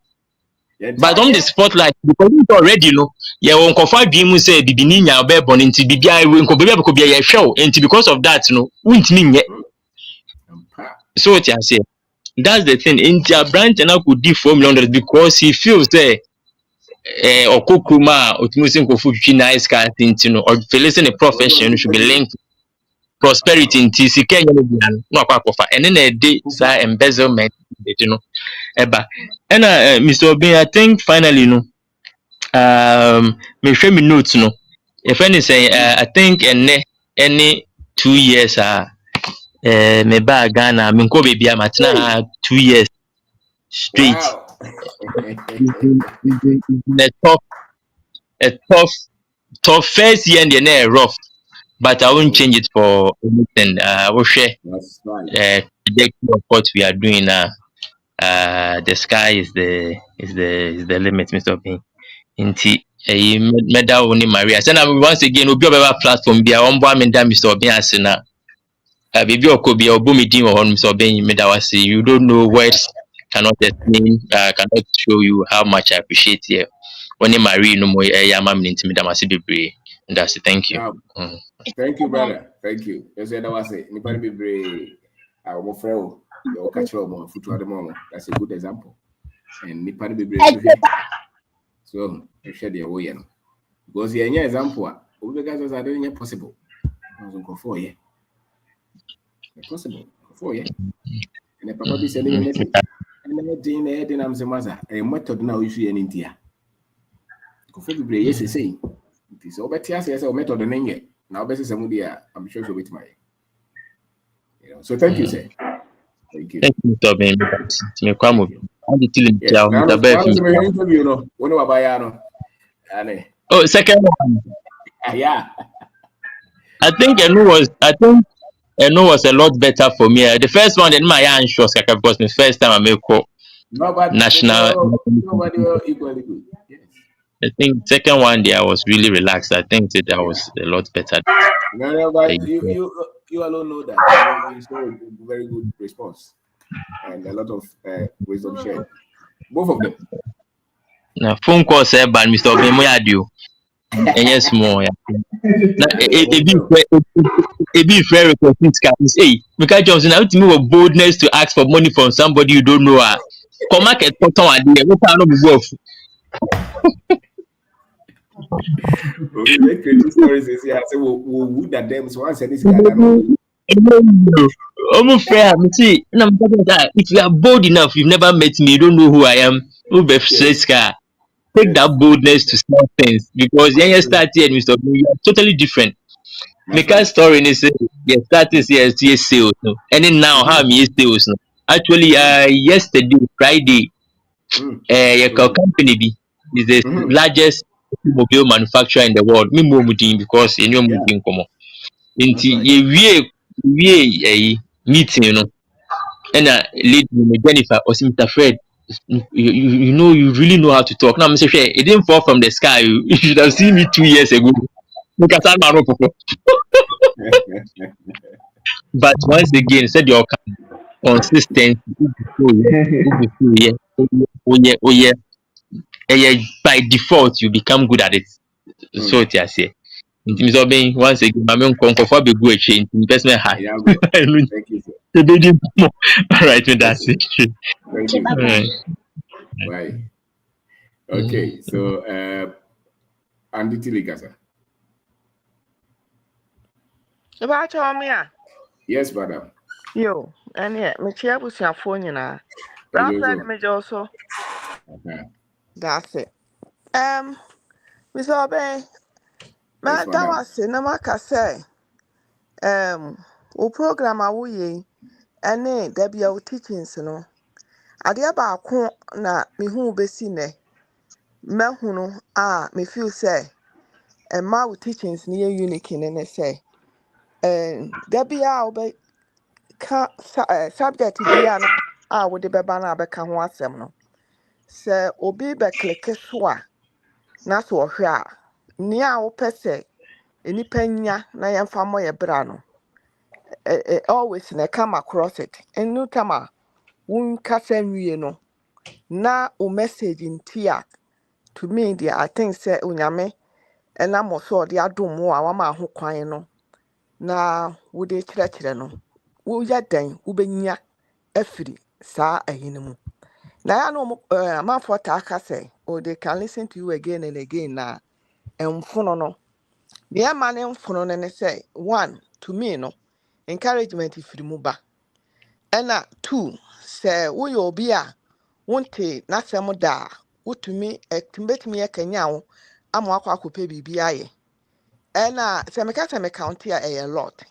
But on the spotlight because you already know yeah won kofa dwim say bibini nya obe bon nti bibia nko bibia ko bia ye hwew nti because of that no wuntimi nye so what I say that's the thing nti a branch na could give $4 million because he feels there okokuma otumusin ko fu twi nice car nti no or feeling a profession should be linked prosperity nti sika nya no bia no akwa kofa ene na dey sa embezzlement eba and Mr. Obin, I think finally me share me notes if anything I think any 2 years me ba Ghana me ko baby amatina 2 years straight. Wow. a tough first year and then rough, but I won't change it for anything. We'll share of what we are doing now. The sky is the limit, Mr. Obin. Inti medal only Maria. So now once again, we'll be on platform. Be on board, Mr. Obin asena. Baby Okobi Obumi Dim or Mr. Obin Medawasi. You don't know words cannot explain. Cannot show you how much I appreciate you. Only Marie no more. Yama minti Medawasi Bibre. And that's it. Thank you. Thank you, brother. Thank you. You said that was it. Nipani Bibre. Our friend. Your catch more foot at the moment. That's a good example. And Nipani Bibre. So I share the way, because the example, the guys are doing it possible. For you, possible for you. And the papa be sending a message. And then I'm the mother. A method now issue in India. For the yes, say it is over tears as a method on it. Now, best somebody, I'm sure with my. So thank you, sir. Thank you. Thank you, Mr. Ben. Oh, second one. Yeah. I think Enu was a lot better for me. The first one, then my anxious because the first time I make national. Nobody equally good. Yes. I think second one there I was really relaxed. I think that was a lot better. No, but you alone know that. You saw a very good response and a lot of wisdom shared. Both of them. Now phone call said by Mr. Obemoyadio. And yes, more. A bit fair request is hey, because Johnson, how to move boldness to ask for money from somebody you don't know. Come market idea. What kind of work? Okay, stories is here. Say we that them so once and this guy. Almost fair. See, if you are bold enough, you've never met me, you don't know who I am. Take that boldness to small things because when you start here, Mr. You are totally different. Make a story and say, yes, that is yes, sales. No? And then now, how many sales? No? Actually, yesterday, Friday, your company is the largest automobile manufacturer in the world. Me mo mudin because you know Yeah, mudin komo. that's Inti right. ye meeting you know. And lady Jennifer or Mr. Fred, you know you really know how to talk. Now Mr. Fred, it didn't fall from the sky. You should have seen me 2 years ago. Because I'm not But once again, said your consistency. By default, you become good at it. So Mm. it is here. Once again, I'm going to be good change. Investment high. Yeah, bro. Thank you, sir. All right, that's Okay. it. Thank you, All sir. right. Bye. Okay, so Andy Tilika, sir. About your me, Yes, madam. yo, and yeah, me chair was your phone, you know. Hello, Ralph and so. me also. Uh-huh. That's it. Miss Obey, Yes, that madam. was Cinema say, o program away, and then there be our teachings, you know. Adia ba ko na me hu be si ne. Me hunu me feel say, and my teachings near unique in and say, there be our be subject be an with the bebana be can one sem no. Sɛ obi bɛkleke so a na sɛ ɔhwɛ a nea a wopɛ sɛ nnipa nya na yɛmfa mmɔ yɛ bra no always na come across it ɛno tam a wonkasa nwie no na wo message nti a to me deɛ I think sɛ onyame ɛnam wɔ so ɔde adom wo a wama ho kwan no na wode kyerɛkyerɛ no woyɛ dɛn wobɛnya afiri saa ayi no mu. Na ya no amanfoɔ taa ka sɛ, oh, they can listen to you again and again na mfono no. Deɛ ɛma ne mfono no ne sɛ, one, to me no, encouragement firi mu ba. Ɛna two, sɛ woyɛ obi a wonte n'asɛm da a, wotumi bɛtumi akanya wo ama wakɔ akɔpɛ biribi ayɛ. Ɛna sɛ meka county a ɛyɛ lot.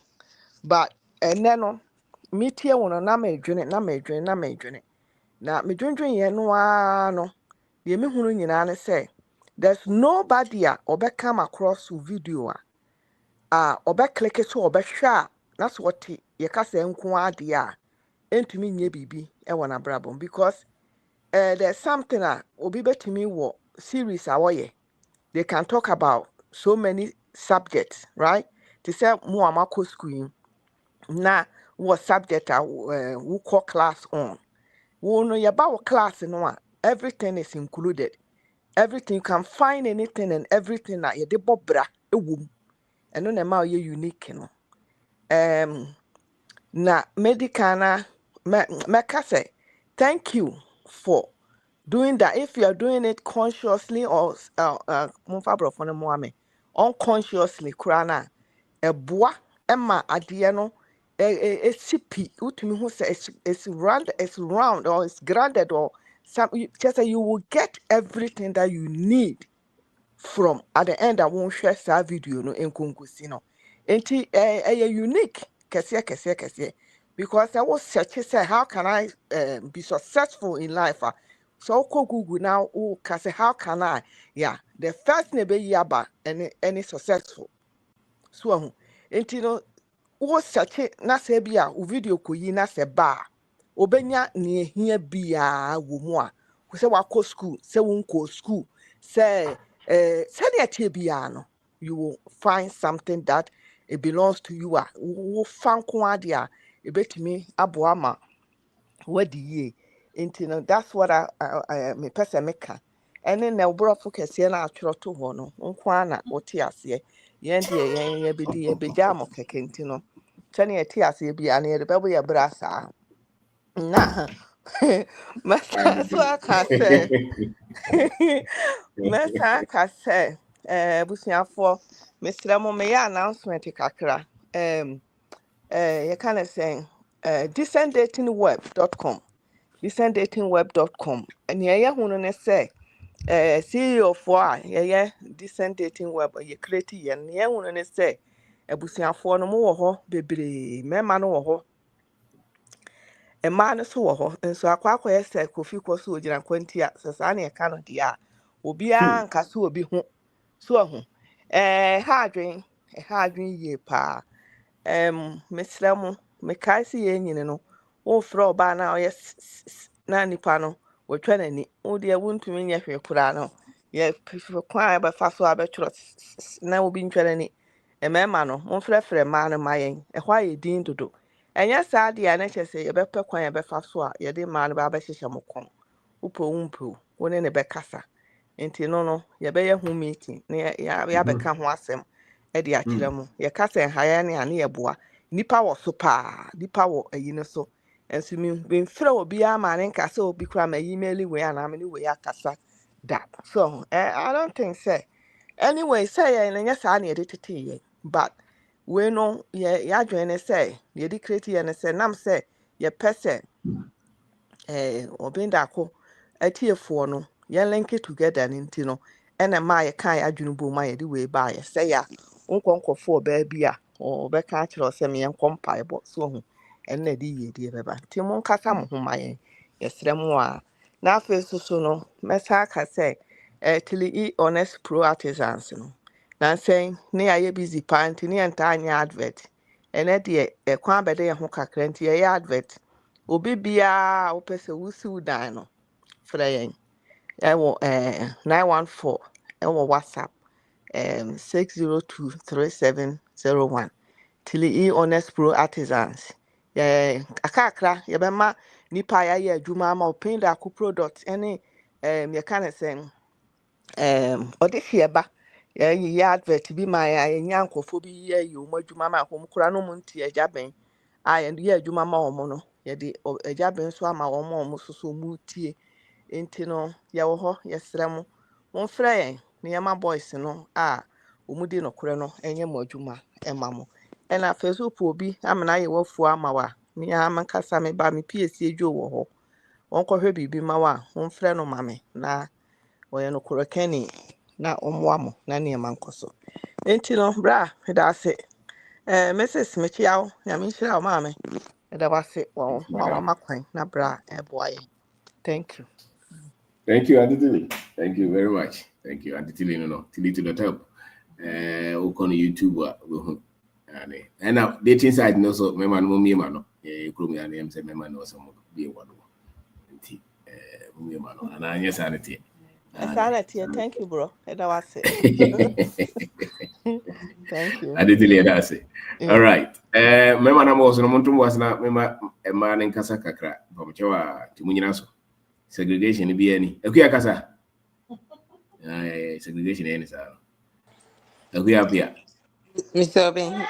But ɛnɛ no, metie wo no na medwene. Na medwendwen yɛ no ara no, deɛ mehunu nyinaa ne sɛ, there's nobody a ɔbɛcome across wo video a ɔbɛkleke so ɔbɛhwɛ a na sɛ ɔte yɛka sɛ nko adeɛ a ɛntumi nyɛ biribi ɛwɔ n'abrabɔ mu because there's something a obi bɛtumi wɔ series a wɔyɛ. They can talk about so many subjects, right? Te sɛ mo a moakɔ school yi na wɔ subject a wokɔ class on. Wo no yɛba wo class no a everything is included. Everything, you can find anything and everything na yɛde bɔ bra ɛwɔ mu. Ɛno na ɛma ɔyɛ unique no. Na medical na mɛka sɛ thank you for doing that. If you are doing it consciously or momfa borɔfo no mmoa me, unconsciously koraa no a ɛboa ɛma adeɛ no ɛsi pi wotumi hu sɛ it's round or it's grounded or just say you will get everything that you need from at the end I won't share saa video no nkonkosi no enti ɛyɛ unique kɛseɛ because I was searching say how can I be successful in life so wokɔ Google now woka say how can I the first na ɛbɛyi aba any successful so ahu enti no wo search na sɛ bi a wo video kɔyi na sɛ ba a obenya ne ehia biaa wɔ mu a sɛ wakɔ school sɛ wonkɔ school sɛ sɛdeɛ tie biaa no you will find something that it belongs to you a wo fa nko ade a ɛbɛtumi aboa ma wadi yie nti no that's what I mepɛ sɛ meka ɛne na woborɔfo kɛseɛ no atwerɛ to hɔ no nko a na wote aseɛ yɛn deɛ yɛbɛdi yɛbɛgya mo kɛkɛ nti no sɛne yɛte aseɛ biaa no yɛde bɛbɔ yɛ berɛ saa na mɛsa so aka sɛ mɛsa aka sɛ abusuafoɔ mesrɛ mo meyɛ announcement kakra yɛka ne sɛn decentdatingweb.com decentdatingweb.com nea ɛyɛ ho no ne sɛ CEO foɔ a yɛyɛ decent dating web yɛ create yɛ no nea ɛyɛ ho no ne sɛ abusuafoɔ no mowɔ hɔ bebree mmarima no wɔ hɔ mmaa no so wɔ hɔ nso akɔyɛ sɛ kofi kɔ so ogyina kwanti a sɛ saa ne ɛka no deɛ a obiara nka so obi ho So hardwin ye pa mesrɛ mo mekae sɛ yɛn nyine no wofrɛ ɔbaa na ɔyɛ na nipa no wɔtwa n'ani wo deɛ wontumi nyɛ hwee koraa no yɛ kwan a yɛbɛfa so abɛtwerɛ na obi ntwa n'ani mmarima no momfrɛfrɛ mmaa no ma yɛn ɛhɔ ayɛ din dodo ɛnyɛ saa deɛ a na kyerɛ sɛ yɛbɛpɛ kwan yɛbɛfa so a yɛde mmaa no bɛabɛhyehyɛ mo kɔn wopɛ wo mpɛ wo ne bɛkasa nti no yɛbɛyɛ ho meeting na yɛabɛka ho asɛm ɛde akyerɛ mu yɛka sɛ nhayɛ ne ane yɛboa nipa wɔ so paa nipa wɔ ayi no so nso memfrɛ obiara ma ne nka sɛ obi kora ma email wei anaa me ne wei akasa da so I don't think sɛ anyway sɛ yɛn no nyɛ saa ne yɛde tetee yɛn but wei no yɛadwene ne sɛ yɛde create yɛn no sɛ nam sɛ yɛpɛ sɛ ɔbɛndako atiefoɔ no yɛn link it together ne nti no ɛna maa yɛka yɛadwene bom a yɛde wei baayɛ sɛ yɛ a nkɔnkɔfoɔ ɔbaa bi a ɔbɛka akyerɛ sɛ meyɛnkɔ mpaebɔ so ho ɛno na ɛde yiedie bɛba nti monkasa mo ho ma yɛn yɛsrɛ mo a na afei so no mɛsa aka sɛ tili honest pro artisans no nansɛn ne yɛayɛ busy paa nti ne yɛntaa nyɛ advert ɛnɛ deɛ ɛkwan bɛde yɛn ho kakra nti yɛyɛ advert obi biara wopɛ sɛ wusiw dan no frɛ yɛn ɛwɔ 914 ɛwɔ WhatsApp 6023701 Tili honest pro artisans akakra yɛbɛma nipa yɛayɛ adwuma ama ɔpɛn dako product ɛne yɛka ne sɛ ɔde hwɛba yɛyɛ advert bi ma yɛnya nkɔfoɔ bi yɛyɛ wɔn adwuma ma wɔn kora no mu nti agya bɛn a yɛyɛ adwuma ma wɔn no yɛde agya bɛn nso ama wɔn soso mu tie nti no yɛwɔ hɔ yɛsrɛ mo momfrɛ yɛn ne yɛma boys no a wɔn di nokorɛ no ɛnyɛ mo adwuma ɛma mo ɛna afei so po obi amena yɛ wafuo ama wa me amakasa me ba me PSC adwo wɔ hɔ wɔn kɔhwɛ biribi ma wa momfrɛ no ma me na wɔyɛ nokorɛ kɛni na ɔmmoa mo na nneɛma nkɔ so nti no bra meda ase Mrs. Mechiao nyame nhyira wo maame ɛda wase wɔn wama kwan na bra ɛboa yɛn thank you. Thank you, Auntie Tilly. Thank you very much. Thank you, Auntie Tilly. No, Tilly to the top. We're on YouTube. And now, dating side, no, so, my man, me, man, you could me and him say, my man, no, some be one. And I yes, sanity. Sanity, thank you, bro. Thank you. Auntie Tilly, that's it. All right. My man, I'm also no was not a man in Casacacra from Chawa to Muninaso. Segregation be any. Okay, Casa. Segregation any sir. Okay, up here. Mr. Oben.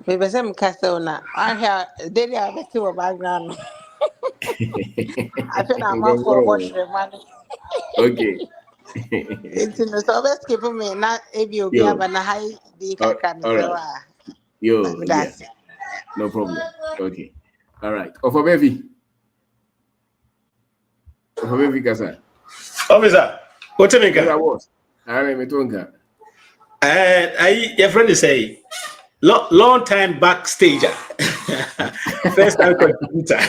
Maybe some Casona. I have daily I bet you a background. I think I'm off for wash the money. Okay. It's in the service keep me not if you be have a high the right. Yo, yes. No problem. Okay. All right. For baby. Officer, what's it? I was. I am a tonga. Your friend is say long time backstage. First time computer.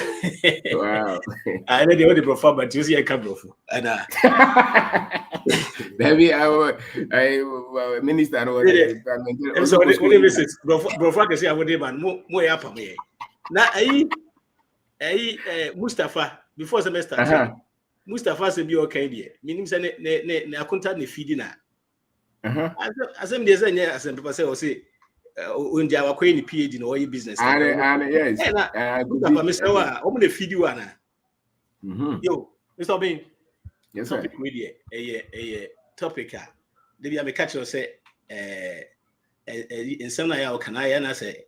Wow. I know the only profile, but you see a couple of maybe I minister or so only visit Profile can say I would demand more up on me. Now Mustafa before semester. Mustafa said be okay there. Meaning say ne accountant ne feeding na. Asem dey say asem people say o say unja akwa ni PhD no oyi business. And yes. Mustafa Mr. Wa o mo ne feed you na. Yo, Mr. Oben. Yes sir. Topic media a topic a dey be am catch you say in some na ya o kana ya na say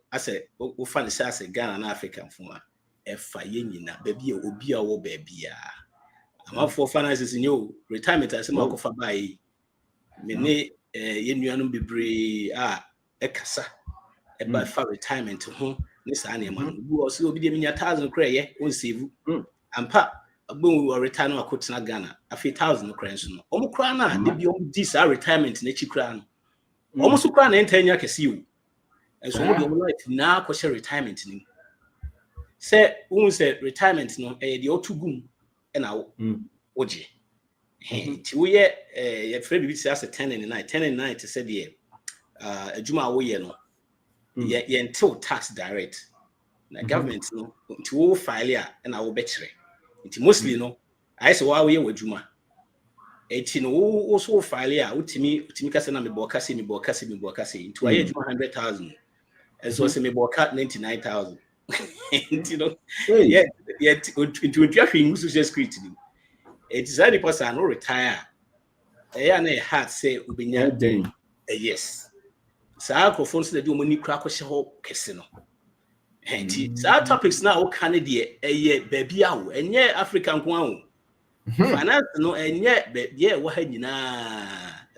o fa ne say Ghana na African fo a e fa ye nyina ba bi obi a wo ba bia. I'm for finances in your retirement as a mark for buy. Mene yenuanum bebre ekasa about for retirement to home. This animal who also be giving 1,000 cray on save and pa a boom will return or could not Ghana a few thousand crayons. Omocrana, they be on this retirement in each crown. Almost crown and 10 years you. And so like now question retirement. Say, who said retirement no the O2 boom. And now, Oji, We are afraid we say as a 10 and 9 to say the Juma we no ye until tax direct. The government no to file ya and I will bet it mostly no I say why we with Juma. Eti no also file ya utimi kase na me bokase into I 100,000 and so say me boka 99,000. You know, yeah, into traffic social security. It is any person no retire. And a hat say ubinya yes. Sa microphones they do money crack casino. Our topics now Canada baby and yeah African one. Finance no and yet yeah what had you na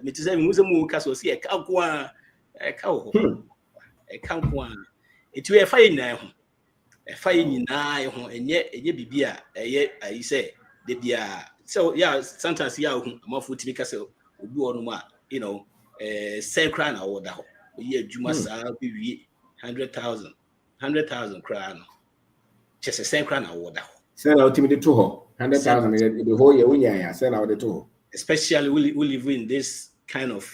me to say museum castle see a cow a can't one. It will fire now. A fire in eye and yet a bibia I say the bia. So yeah, sometimes yeah, more food to make us do on what you know, sell crown or that. Yeah, you must be 100,000 crown. Just a same crown or that. Sell out to me the 100,000 the whole year when you sell out the two. Especially we live in this kind of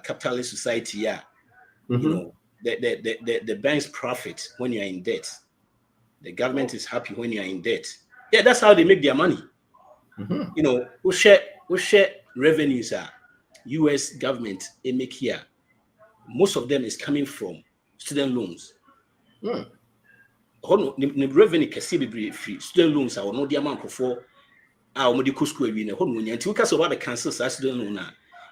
capitalist society. Yeah, you know, the banks profit when you are in debt. The government is happy when you are in debt. Yeah, that's how they make their money. You know, we share revenues are US government they make here. Most of them is coming from student loans. The revenue can see be free. Student loans are no the amount for our medical school until because of the cancers student loan.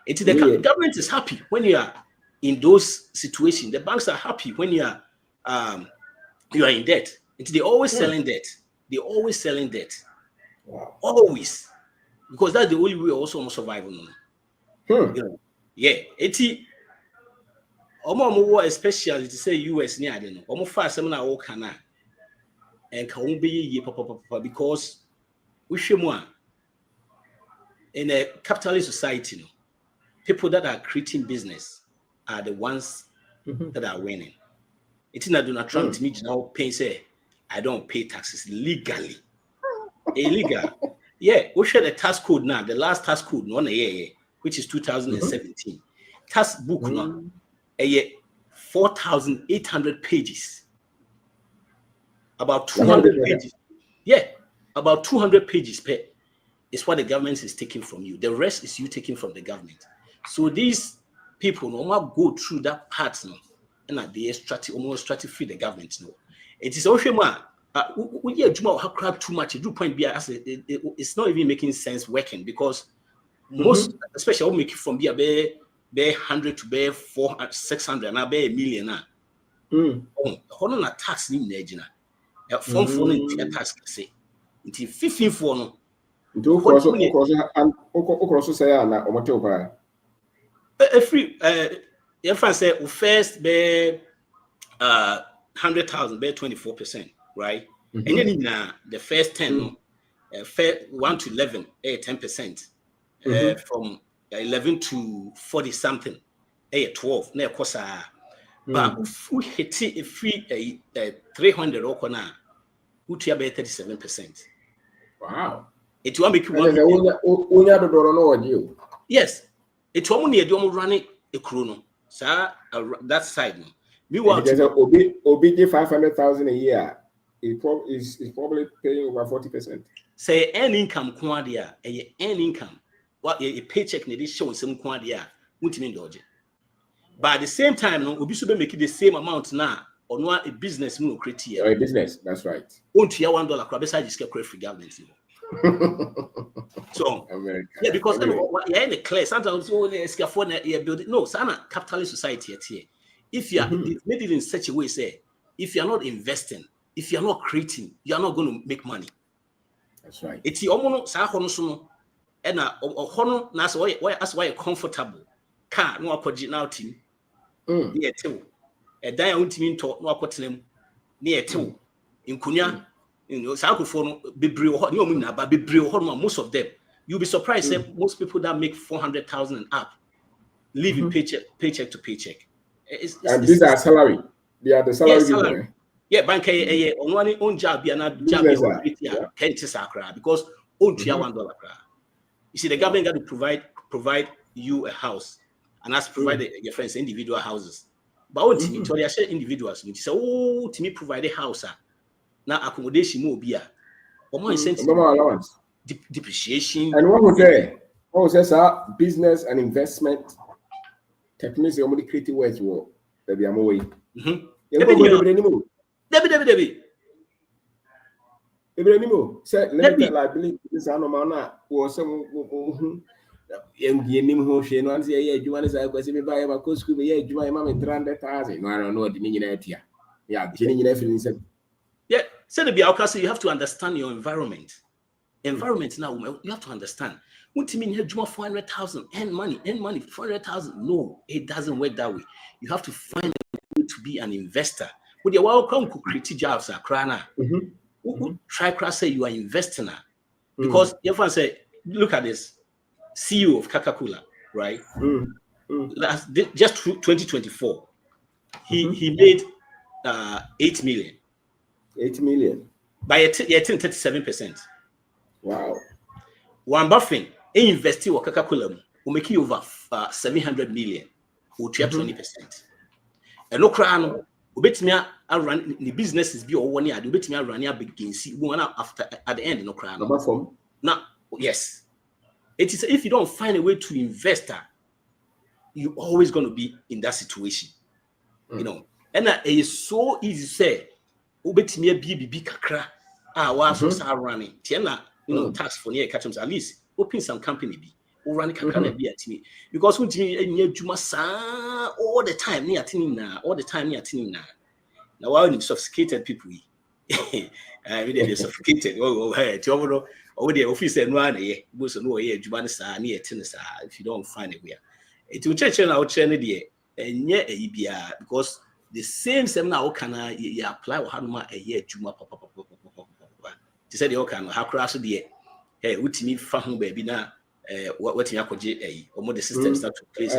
The government is happy when you are in those situations. The banks are happy when you are in debt. They always selling debt. They always selling debt. Wow. Always, because that's the only way also on survival. You know, yeah. Especially to say US near them. Almost fast seminar all can and can be ye papa because we should more in a capitalist society. People that are creating business are the ones that are winning. It's not Donald Trump to me now pay say I don't pay taxes legally. Illegal. Yeah, we share the tax code now. The last tax code, which is 2017. Tax book now, 4,800 pages. About 200 pages. Yeah, about 200 pages per is what the government is taking from you. The rest is you taking from the government. So these people normally go through that part now, and they almost stratify the government now. It is also more. We have too much. Do point be it's not even making sense working because most, especially make it from be 100 to be 400, 600, and be a million. On a tax in Nigeria. From phone in tax say until 15 for no. Do also say na omote free if I say first be 100,000 be 24%. Right? And then the first 10, 1 to 11, 10%. From 11 to 40 something, 12. But if we hit it free 300 or now, we have 37%. Wow. It will make you. Yes. It will only run it a chrono. So that side. Meanwhile, Obi 500,000 a year. Is probably paying over 40%. Say any income quadia, any income. What a paycheck need show some quadia, wouldn't dodge. But at the same time, no, Obi should be making the same amount now on what a business no criteria. A business, that's right. Won't you $1 crab beside this get free government? So yeah, because you're in the class, sometimes you're building no, Sana capitalist society here. If you are made it in such a way, say if you are not investing. If you're not creating, you're not going to make money. That's right. It's the omono sa hono so and hono na so that's why you're comfortable. Car no akwaji na team. Near tew. A dan untimi nto no akotenem near tew. Inkunya sa akofo no bebre ho ne omu na ba bebre ho no most of them. You'll be surprised that most people that make 400,000 and up living paycheck to paycheck. And these are salary. They are the salary. Salary. Yeah, bank on job, job because on $1. You see, the government got to provide you a house, and as provide your friends individual houses. But what to me, to they share individuals. You say, oh, to me provide a house. Now accommodation more be or more incentive, allowance, depreciation. And what was there? What was that? Business and investment techniques. The only creative words were that they are more way. Debbie. Anymore. Said limited liability. This animal was some. Young him who she once a year, you want to say, because if you buy a coast, you my mom in 300,000. No, I don't know the meaning of it. Yeah, Jenny Neffin said. Yeah, said to be our you have to understand your environment. Environment now, you have to understand. What do you mean you have 400,000 and money, 400,000? No, it doesn't work that way. You have to find a way to be an investor. With your welcome to create jobs, Krana. Try to say you are investing now. Because everyone say, look at this. CEO of Coca-Cola, right? Just 2024, he made 8 million. 8 million by 37%. Wow. Warren Buffett invested in Coca-Cola, will make you over 700 million, or 20%. And no crown, bet me I run the businesses be or 1 year, do bet me I run here begin see one after at the end, no crown. Now, yes. It is if you don't find a way to invest, you're always going to be in that situation, you know. And it is so easy to say, "Obet me a BB kakra, was also running." Tiana, you know, tax for near catch at least open some company be or run kakra be at me because when you juma all the time near tinina, all the time near tinina. Now, while you sophisticated people, really sophisticated. Oh, hey, or the office and run a boost no way, Jubanisa near tennis if you don't find it where. It will change our channel there, and yet a EBR because the same seminar can I apply or Hanuma a year, Juma papa. To say the Okan, how crash the hey, what me found baby now, what in Yakoji, or more the system start to place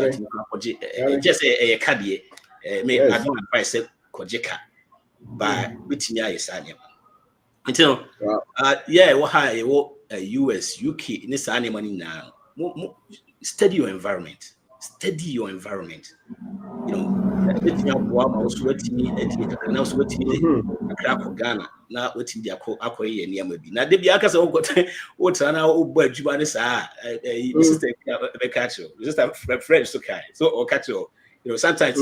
just a caddy, may I don't advise Kojeka by which year is Sanya. Until yeah, what high US, UK in this money now. Study your environment. Study your environment. You know, also what me and also what me crack Ghana. Now what in the Akoi and Yamabi. Now the Biakas what's now but Jubanis sister Becacho, just a French to carry. So or catch you know, sometimes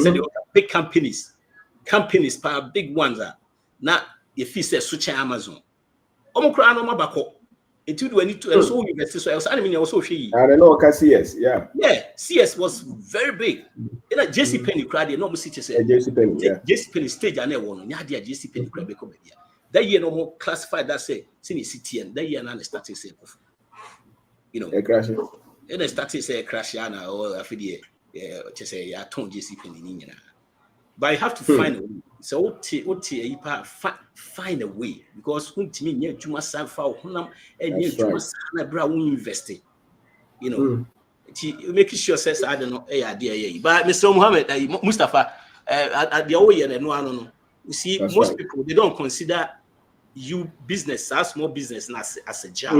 big companies, big ones are not if he says switch Amazon. Omokra no mabako. Etu do any to so university so else. I mean also she. I don't know CS, yeah. Yeah, CS was very big. You know, JC Penny crowd, no more city say. JC Penny, yeah. JC Penny stage and one. Nya dia JC Penny crowd be come here. That year no more classified that say senior city and that year na starting say. You know, a crash. And they started say crash yana or afidi just say ya ton JC Penny ni na. But you have to find a way. So find a way because when to me near Juma Sanfa Honam and near Juma Sana Brown investing, you know, making sure says I don't know a idea. But Mr. Muhammad Mustafa at the way and no one. You see, most people they don't consider you business as small business as a job.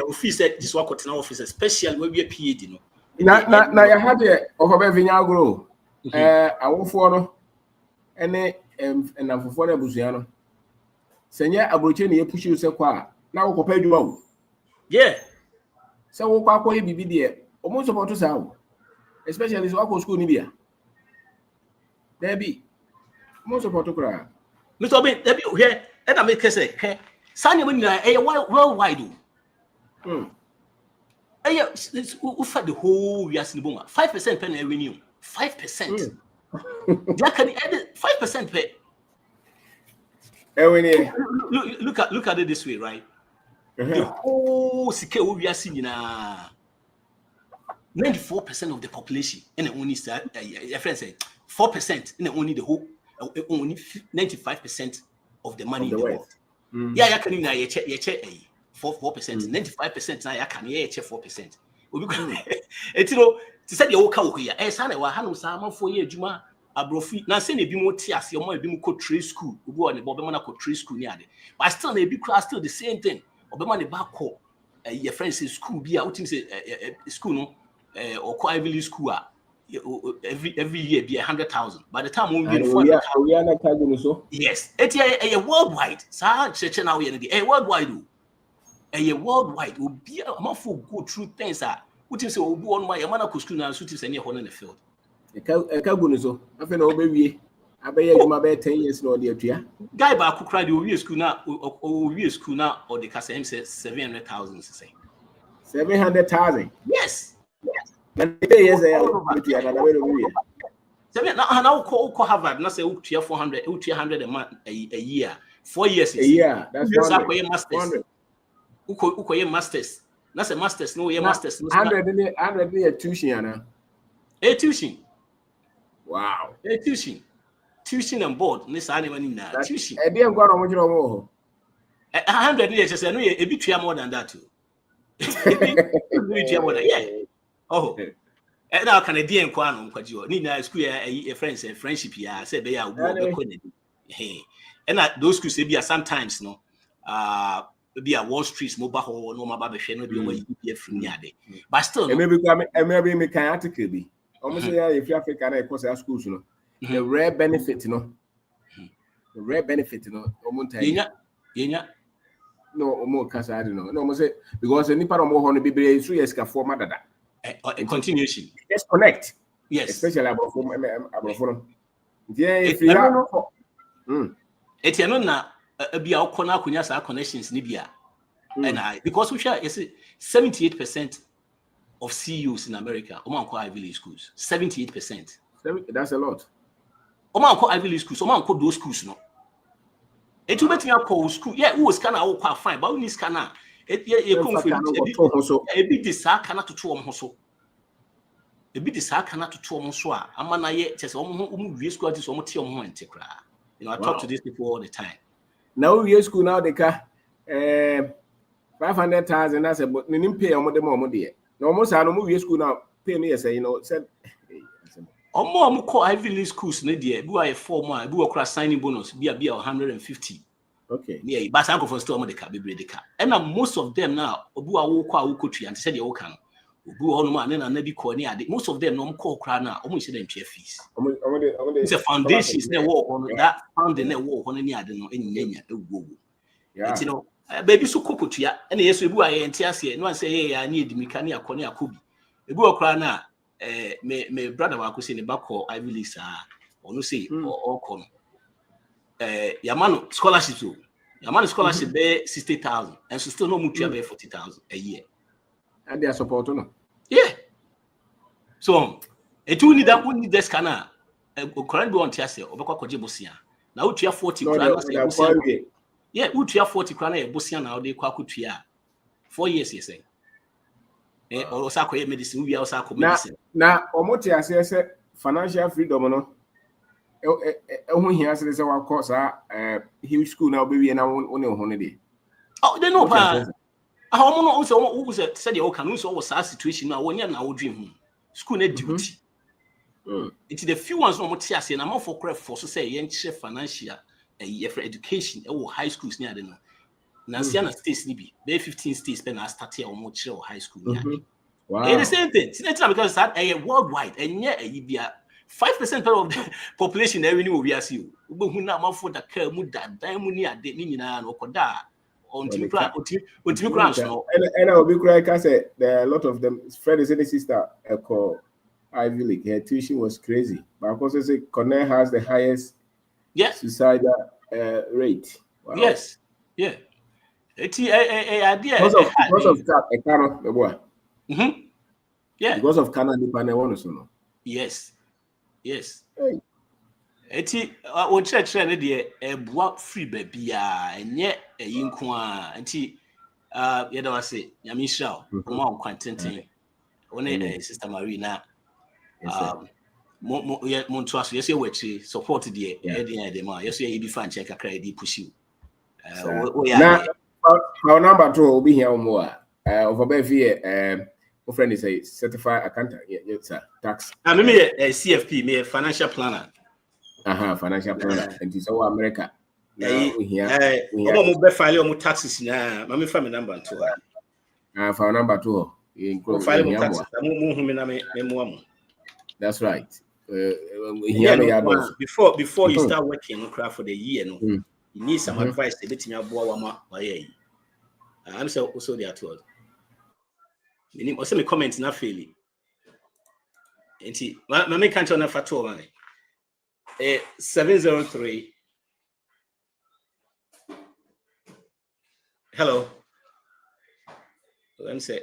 Office this work at office, especially when we are PhD, you know. Now you had it over Vinyagro. I won't follow. And I'm for the Buziano. Senya Abrochini push you so far. Now compare you. Yeah. So what will be there? Almost about to sound. Especially Swako School Nibia. There be most of Portugal. Mr. Ben, there be here, and I make a say, hey, Sunny when a worldwide do. Who fed the whole Yasinboma 5% penny revenue. 5%. That can add 5% pay. Look at it this way, right? The whole secure we are seeing 94% of the population, and only a friend said 4%, and only the whole only 95% of the money in the world. Yeah, you can now check 4%, 95% now you can check 4%. It's you know. To say the old here, as I was Hanum Salmon 4 years, Juma, a brofi. Now, say, be more tears, your mother be more trade school, who go on the Bobemana trade school near it. But still, they be still the same thing. Obama the back hole. your friends say school be out in say school no or Ivy League school every year be 100,000. By the time we get so yes, it's a worldwide. So church now a worldwide do. A worldwide will be a month for go through things that what you say will be on my man could school now suit is any one in the field. A caguno, I feel no baby. I bet you my bed 10 years no dear. Guy back who cried over school now or school now or the Casa says 700,000 to say 700,000. Yes. Yes, now call Harvard, not say 400 a month a year, 4 years a year. That's masters. Who masters? That's a masters, no, masters. 100 tuition. A tuition. Wow. A tuition and board. This animal in tuition. I didn't go on more. 100 years, I know a bit more than that too. Yeah. Oh, and now Canadian Quanum, what you need now school a friends and friendship here. Say they are hey, and those schools be sometimes no be a Wall Street mobile hall no mobile no be away from near day. But still, maybe me can article be almost if you African course schools, you know, the rare benefit, you know, yeah. No more cast I don't know. No, almost because any part of more honey be 3 years for mother. A continuation. Let's connect. Yes. Especially about phone. Yeah, if you have Etienne be our corner connections Libya. And because we share 78% of CEOs in America, Oman Ivy League schools. 78%. That's a lot. Oman Ivy League schools, Oman those schools no. It will make me call school. Yeah, who was kind of quite fine, but who needs kind of a big desire cannot to 2 hoso. A big desire cannot to 2 hoso. I'm an I just almost school this almost and take. You know, I talk to these people all the time. Now we school now they can 500,000. That's a but didn't pay on the moment there. No almost I know we school now pay me say you know said more call Ivy League schools no dear. Who are 4 months, who are signing bonus be 150. Okay. Yeah, but I'm going to store the car, be the car. And most of them now, Obu are walk country and said you can. Obu on man and never call near. Most of them no call crowd now, almost them fees. It's a foundation, is walk on that found in walk on any other no any yeah. You know, baby so cook ya, and yes, we are enthusiastic. No one say, I need me can ya corner kubi. Obu crowd now, me brother was in the back or Ivy League, or no say, or come. Yamano scholarship too. Yamano scholarship be 60,000 and so still no mutual be 40,000 a year. And they are support no. Yeah. So it will need that we need this kana current be on tiase obekwa koje bosia. Na utua 40 kra na say bosia. Yeah, utua 40 kra na e bosia na ode kwa kutua 4 years you say. Or sa koye medicine we also ko medicine. Na omote ase say financial freedom no who he has this our course huge school now baby and only oh they know pa who said you can also was a situation now when you now dream school net duty it's the few ones no more and I'm for credit for so say yen financial for education high schools near them Nancy states nibi be 15 states pen I start here or high school wow the same thing because that worldwide and yeah be 5% of the population every new we are see. Who now for the care muda diamonia de nina no koda on Timmy Grants. And I will be correct. I said there are a lot of them. Fred is any sister called Ivy League. Her tuition was crazy, but of course, I say Cornell has the highest suicidal rate. Wow. Yes, yeah. It's a idea because of that, the boy. Yeah, because of Canada, I want to know. Yes. Yes. Eti o church na de ebua free baby a enye eyinko a enti ye da wase nyame hira o ma kwantenten one sister Marina mo to aso yes ye wachi support de de ma yes ye bi fan check akra de push you na our number 2 will be here o mo over be here my friend is a certified accountant. Yes, sir. Tax. I'm a CFP, me a financial planner. Financial planner. And it's our America. We here. We be file on taxes now. Mami family number 2. For number 2. That's right. Before you start working for the year, no, you need some advice. I'm so also there too. You also me comment na fairly. Enti, me can't on for 2 man. 703. Hello. Let me say.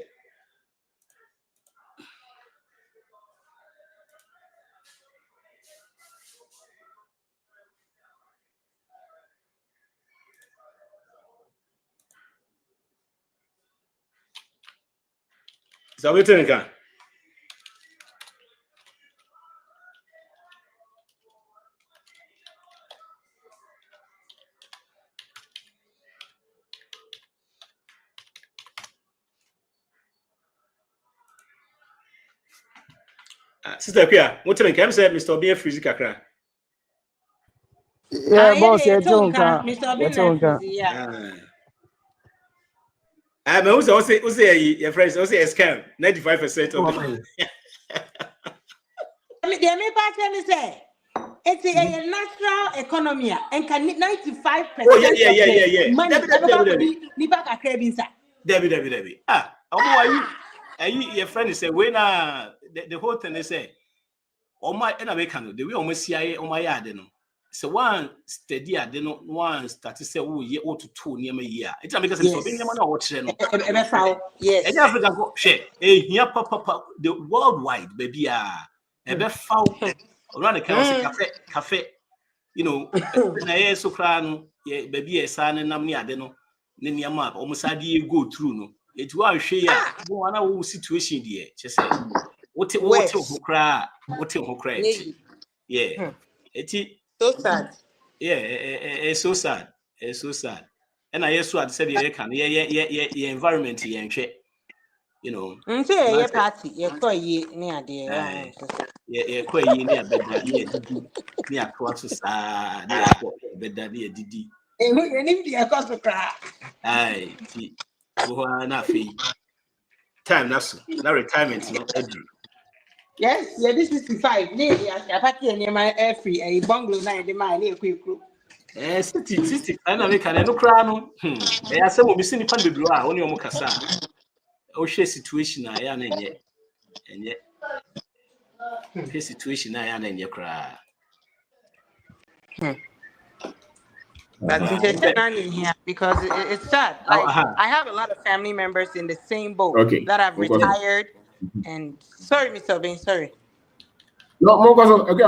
So we think can. Sister Kia, what time can say Mr. Obi freeze kakra? Yeah, boss, yeah, Mr. Obi, I also say your friends also a scam. 95% of them. me pattern say it's a natural economy and can 95%. Oh yeah. Money Debbie. Your friend is say when the whole thing they say, oh my, and American, the way almost CIA on my yard, no. So one steady, they no one start to say, oh, year or to 2 near me year. It's because it's so many watch channel. Yes. And Africa go share. Here, papa, the worldwide baby a foul around the cafe. You know, na so crown, yeah, baby a son and namny adeno, Nini map, almost idea go through no. It was share one situation dear. Just say, what cry, yeah. It's so sad. Yeah, it's so sad. It's so sad. And I also had said, yeah, environment, you know. Yeah, party, near there. Yeah, quite near bed, near quarters, near bed, Didi. And the cost of cry. Aye, time, that's not retirement, no, Edru. Yes, this is 65. I party near my air free, a bungalow 90 mile near quick group. City, I know, no crown. I said, we'll be seeing the blue, only on Mocassa. Oh, she situation, I am in yet. And yet, his situation, I am in your cry. But in here because it's sad. Like, I have a lot of family members in the same boat that have retired. And sorry, Mr. Bain, sorry. No, more okay,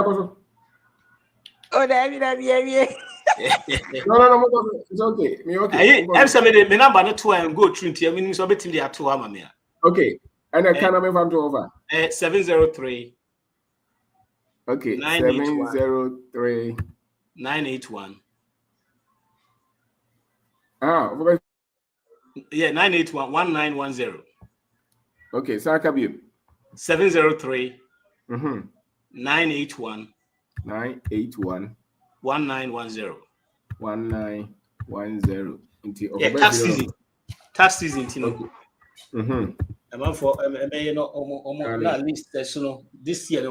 Oh, David. No, it's okay. Me okay. I'm saying the number not 2 and go through. I mean, so betting there 2 amamia. Okay, and I can't remember to over. 703. Okay, 703 981. Okay. Yeah, 981 1910. Okay, Sakabi. 703 981 1910. 1910. Yeah, tax season, you know. For you know, at least this year,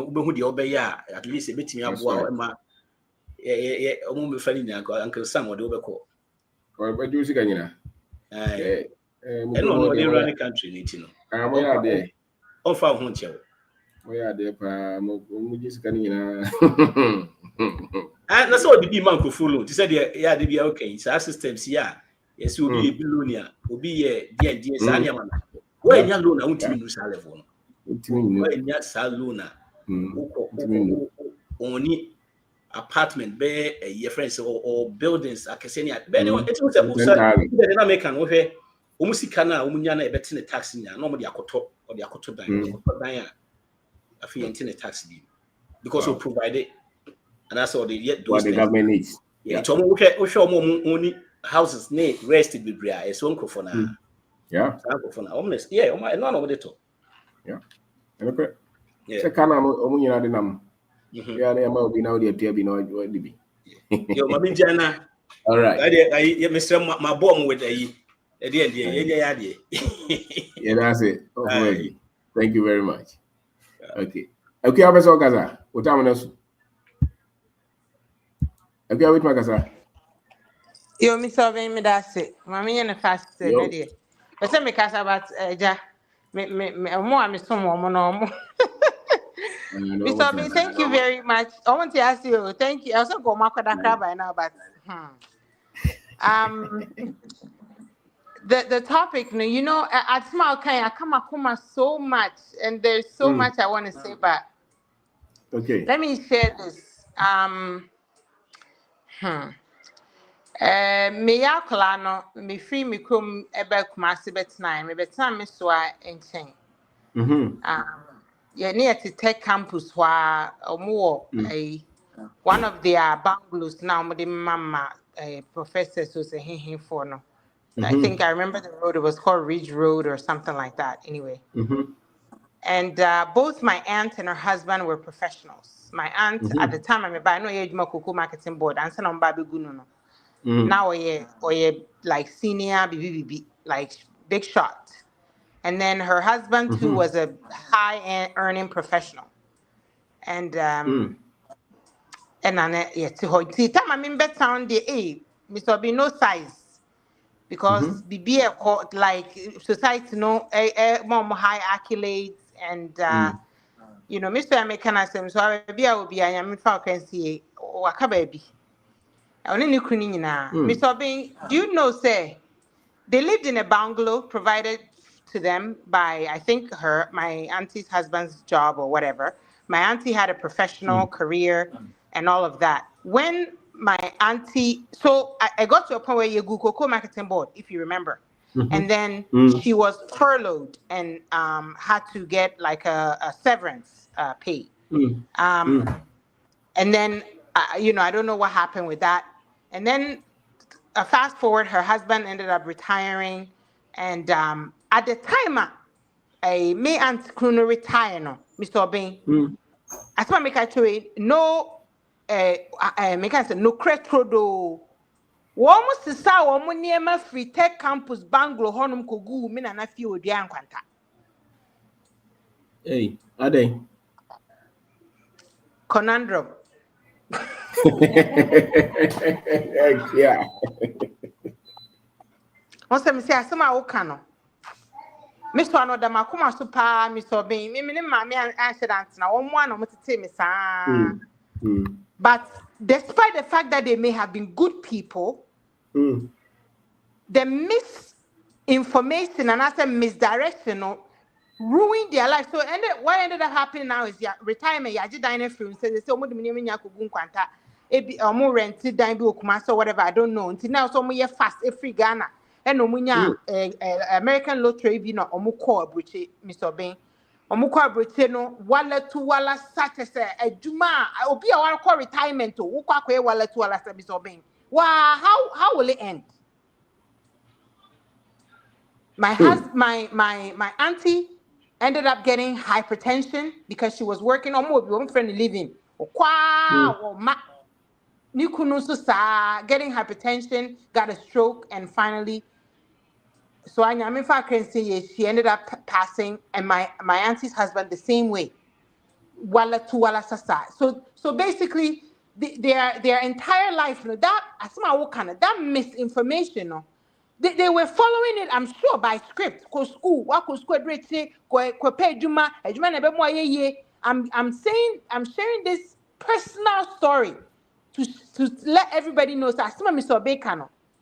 at least a bit me up. Yeah, almost Uncle Sam or the overcall. Or do you see, Ganina? No, they run the country, you know. We are there. All 500. We are there, just Ganina. And that's all the big man could follow. He said, yeah, they be okay. So our systems, yeah. Yes, will be a billionaire, will be a dear Sanya. When you're alone, I won't even lose salary. When you're Saluna, only apartment, bear a year friends or buildings, I can say, but it was a book American over Umusicana, Umunyana, betting a taxi, normally I could talk or the Akoto Diana. I feel in a taxi because we provide it. And that's all they yet do. What the government needs. Yeah, it's almost only houses need rested with Bria. It's one for now. Yeah. Homeless. Yeah, none of it. Yeah. Okay. Yeah. Second, I'm the num. Yeah, they might be now the TB no what be. Yo, Mammy Jana. All right. I Mr. My bomb with a Yeah, that's it. Thank you very much. Okay. Okay, I'm going to what time is it? Okay, wait, Makasa. Yo, Miss Obey, me that's it. Mammy and a fast no dear. But some make us about ja. Me more I'm some more. Miss Obey, thank you very much. I want to ask you, thank you. I also go Makodakra by now, but the topic, you know, at small kind I come akuma so much, and there's so much I want to say, but okay. Let me share this. Me ya kola no me free me krom ebe Kumasi betena me betena me so a enchen. Yeah, near to tech campus wa omo one of their bungalows now mo de mama professor so say he for no. I think I remember the road, it was called Ridge Road or something like that anyway. And both my aunt and her husband were professionals. My aunt at the time, I know you marketing board, and son on Baby Guno. Now we like senior BBB, like big shot. And then her husband too was a high earning professional. And and to her time I mean bet sound the Mr. Be no size. Because BB like society more high accolades and you know, Mr. American so I be I am can see waka baby. Only new Mr. Being, do you know say they lived in a bungalow provided to them by I think my auntie's husband's job or whatever. My auntie had a professional career and all of that. When my auntie, so I got to a point where you Google co-marketing board, if you remember. And then she was furloughed and had to get like a severance pay. And then, you know, I don't know what happened with that. And then fast forward, her husband ended up retiring. And at the time, me aunt Kuno retire, no, Mr. Obin. As far make actually no, make I say no cretrodo. Almost the saw one near my free tech campus bungalow honum kogu min and a few dian quanta. Hey, are they? Conundrum. Yeah. Once I say, I saw my okano. Mr. Another Makuma Super, Mr. Bain, me, mammy, and accident now, one of me, but despite the fact that they may have been good people, the misinformation and after misdirection ruined their life. So what ended up happening now is retirement. Yeah, dining film says so much money in Yakugun Quanta, more rented dine be Kumasa or whatever. I don't know. Until now, some year fast every Ghana. And Omunya American lottery be no Omuko Bruche, Mr. Bain. Omuko Bruche no wala to wala such as a Juma. I will be a one call retirement to Ukakwe wala to wala Mr. Bain. Wow, how will it end? My auntie ended up getting hypertension because she was working on one friend living. Getting hypertension, got a stroke, and finally, so I mean, if I can say she ended up passing, and my auntie's husband the same way. So basically, their entire life, that misinformation, they were following it, I'm sure, by script. I'm sharing this personal story to let everybody know that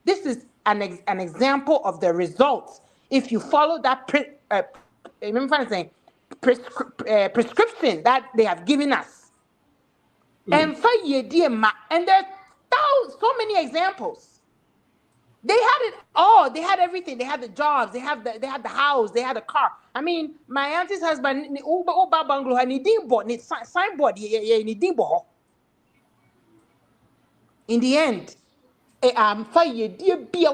this is an example of the results if you follow that prescription that they have given us. And there are so many examples. They had it all. They had everything. They had the jobs. They had the house. They had a car. I mean, my auntie's husband, Uba bungalow, and he didn't bought signboard. In the end,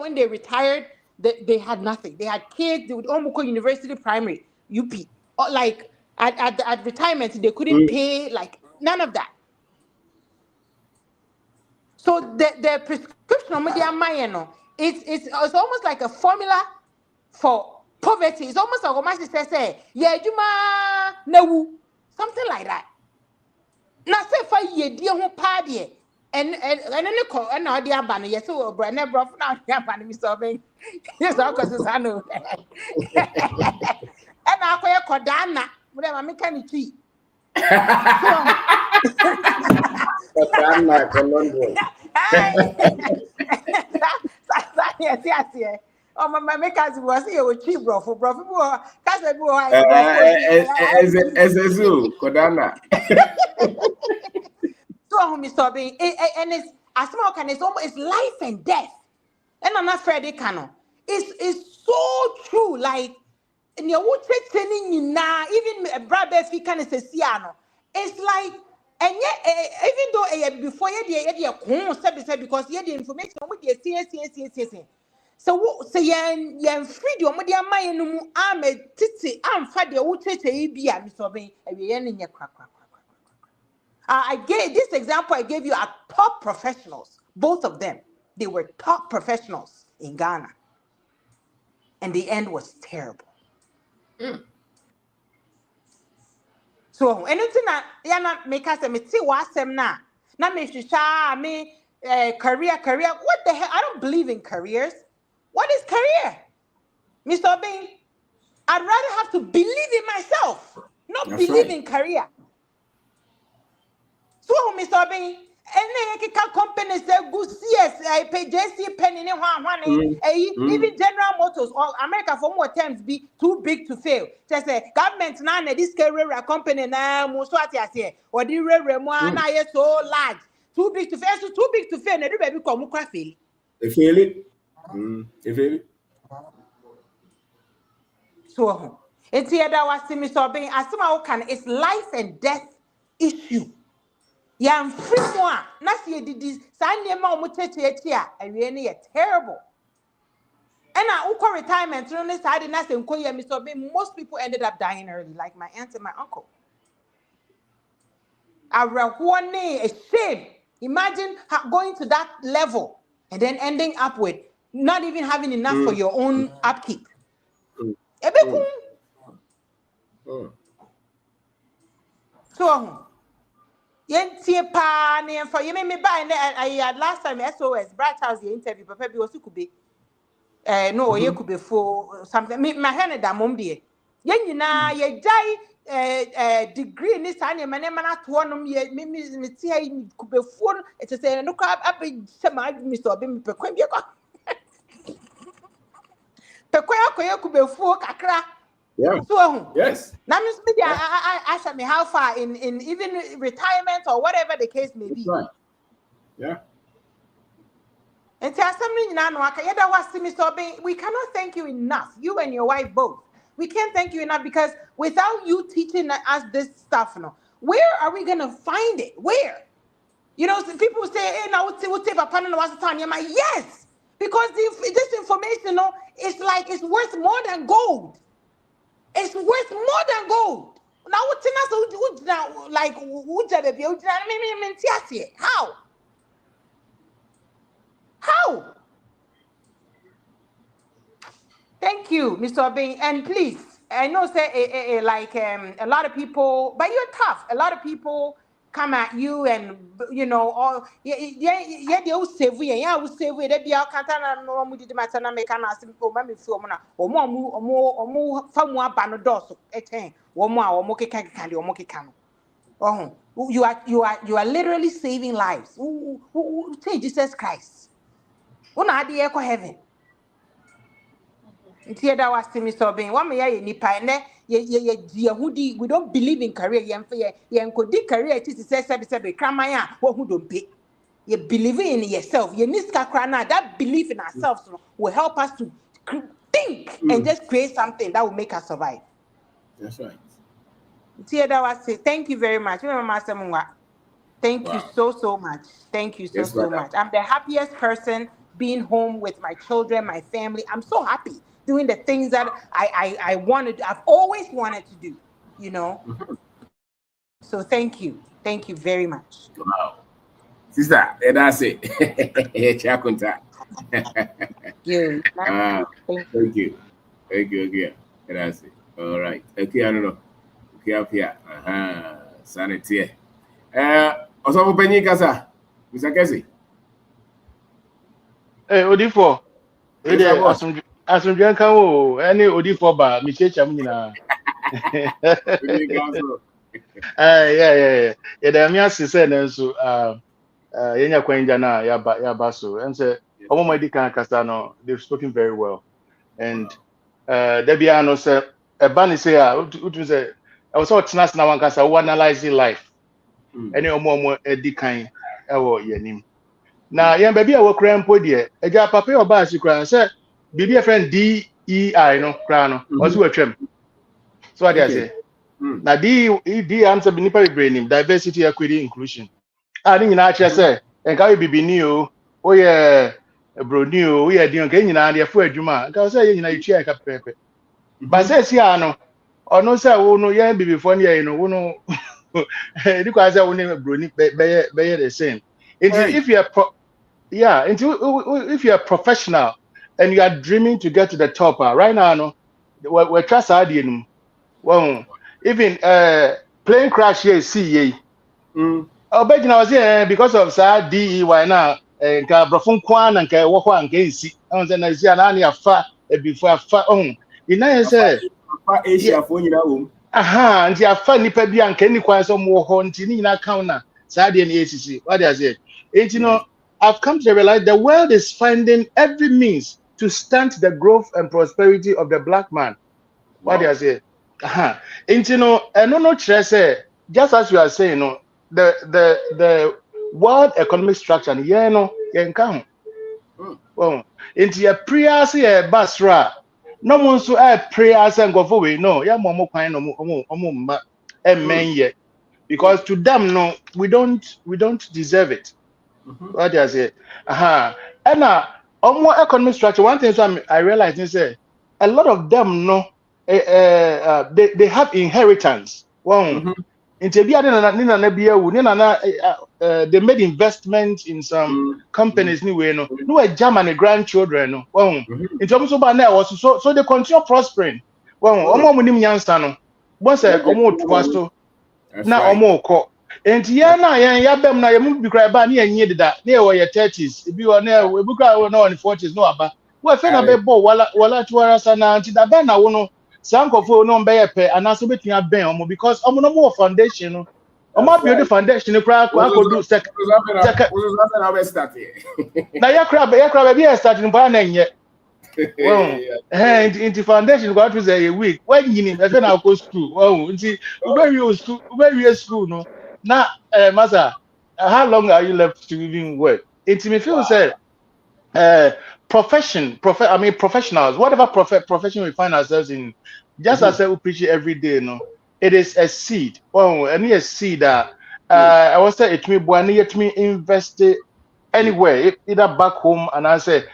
when they retired, they had nothing. They had kids. They would almost go university primary, UP. Like at retirement, they couldn't pay, like none of that. So the prescription it's almost like a formula for poverty. It's almost like what my sister say, yeah, Juma no, something like that. Now say for ye dear who party and now the abana yes so brand never now the abana me solving. Yes, because I know. And I call Kodana, whatever make any tree. Kodana, Conundrum. Yes. Oh, my makers was here with cheap bro for bro. As a zoo, Kodana. So, Mr. Bean, and it's as small can it's almost life and death. And I'm not Freddy Cano. It's so true. Like, in your wood now, even brother, if you can say, it's like, and yet, even though before you because you had the information with the CS. So yan free the omodia man no mu am titi am fa de wo tete bia mi so ben awie ne nye kwa. I gave this example I gave you are top professionals, both of them. They were top professionals in Ghana. And the end was terrible. So anything that yana make us me see what sem na me shisha me career. What the hell? I don't believe in careers. What is career? Mr. Bing, I'd rather have to believe in myself, not That's believe right. in career. So, Mr. Bing, any companies that go CS, I pay JC Penny, even General Motors or America for more terms be too big to fail. Just say government now this career company now Muswati say or the railway now is so large, too big to fail, so too big to fail. Everybody become fail. They feel it. They feel it. So, it's here that was Mr. Bing. As can it's life and death issue. Yam free one. Nasi did this. Sunday mom really terrible. And I uko retirement. Most people ended up dying early, like my aunt and my uncle. A shame. Imagine going to that level and then ending up with not even having enough for your own upkeep. So. Yentie pa ne for you me buy I last time SOS Bright House the interview papa bi was could be no ye could be for something me my hand da mom de yen nyina ye jai degree ni sa ne mane mana to nom ye me ti ai could be for it say no ka abi sema mi so be me pekwan bi ko pekwan akoye could be for kakra. Yeah. So yes. Now, Miss Media, I asked me how far in even retirement or whatever the case may be. Right. Yeah. And tell something now, we cannot thank you enough. You and your wife both. We can't thank you enough because without you teaching us this stuff, where are we gonna find it? Where? You know, people say, "Hey, now we'll take a panel was time." I'm like, yes, because this information, it's like it's worth more than gold. It's worth more than gold. Now what now like how? How? Thank you, Mr. Obing. And please, I know say like a lot of people, but you're tough. A lot of people come at you and all they will save you. Yeah, will save you. They be out kantana no mu did matter na make na simple mama feel na omo famu abano doso eten omo keka omo keka no. Oh, you are literally saving lives. Who take Jesus Christ. Una ade e ko heaven. That was Mr. Bean. One may nipa and we don't believe in career. Career cramaya who don't pay. You believe in yourself. You need that belief in ourselves will help us to think and just create something that will make us survive. That's right. That was it. Thank you very much. Thank you so much. Thank you so much. I'm the happiest person being home with my children, my family. I'm so happy doing the things that I wanted. I've always wanted to do, So thank you. Thank you very much. Wow. Sister, that's it. Chakunta. You. Thank you. Thank you again. That's it. All right. Okay, I don't know. Okay, up here. Sanity. Also, Penny Casa. Mr. Casey. Odifo. Yes, I was. Asumdwan kan o. Any Odifo ba mi checha mu nyina. Penny Casa. Yeah. Yeah, the me asese na nso yenya kwanja na ya ba so. And say omo mo di kan kasa no, they've spoken very well. And there be no say e ba ni say utu say I was all tenas na wan kasa we analyzing life. Any omo di kan e wo yanim. Na yɛn baabi a wɔkura mpo deɛ agya papa yɛ ɔbaa si kura sɛ biribi a friend DEI no kura no ɔsi wɔtwam so ade ase na DEI am sɛ nipa bebree nim diversity equity inclusion a ne nyinaa kyerɛ sɛ nka yɛ bibini o woyɛ broni o woyɛ din nka nyinaa deɛ fo adwuma nka sɛ yɛ nyinaa yɛtua nka pɛpɛ ba sɛ si a no ɔno sɛ wo no yɛn bibifoɔ no yɛ no wo no ɛdi kwa sɛ wo ne broni bɛyɛ the same if you are yeah, if you're a professional and you are dreaming to get to the top, right now, no, we're trust idea. Well, even plane crash here, see, oh, but you know, because of sad DEY now, and Brafun Kwan and Kawakwa and Gacy, and I see an ania fat before fat on. You know, say, Asia for you, and you are funny, Pebby and Kenny Kwan some more haunting in a counter, Sadi and ACC. What does it? It's you know. I've come to realize the world is finding every means to stunt the growth and prosperity of the black man. Wow. What do I say? And you know, I don't know, just as you are saying, no, the world economic structure, yeah, no, you can well, into your prayers here, Basra. No one so I prayers and go forward. No, yeah, momo kind no men yet. Because to them, no, we don't deserve it. What do I say? And more economic structure. One thing I realized is a lot of them no, they have inheritance. Wow. They made investments in some companies anyway. No, a German grandchildren. No, wow. In terms of now, so they continue prospering. Wow. Once na omo ko enti ya na ya bem na yemu bi kra ba na yenye deda na ye wo ye 30s bi wo na we bi kra wo na on 40s no aba wo fe na be bo wala tuara sana nti da be na wo no sankofo no mbe ye pe anaso betua ben omo because omo no mo foundation no omo build foundation no kra ko do second na ya kra be ya start no ba na nye well into foundation got to say a week when you need na go school well nti we school no na master how long are you left to even work it me feel say professionals whatever profession we find ourselves in just as we preach it every day no it is a seed any a seed that I was say it me boy it me invest anywhere either back home and I say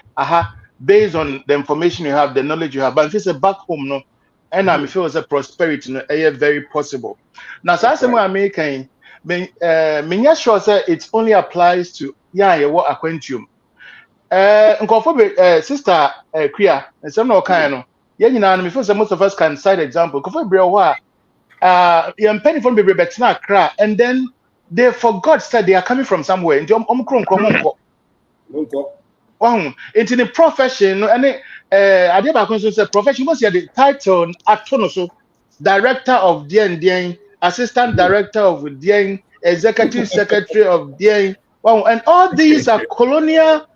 based on the information you have, the knowledge you have, but if it's a back home, no, and I feel it's a prosperity, no, very possible. Now, so I say, I'm making, sure say it only applies to what acquaintium. Sister Kriya, and some no kind of me feel most of us can cite example. Penny from Betina cry, and then they forgot that they are coming from somewhere. Into the profession and the profession was the title atonoso director of DN, assistant director of DN, executive secretary of DN. Wow, and all these are colonial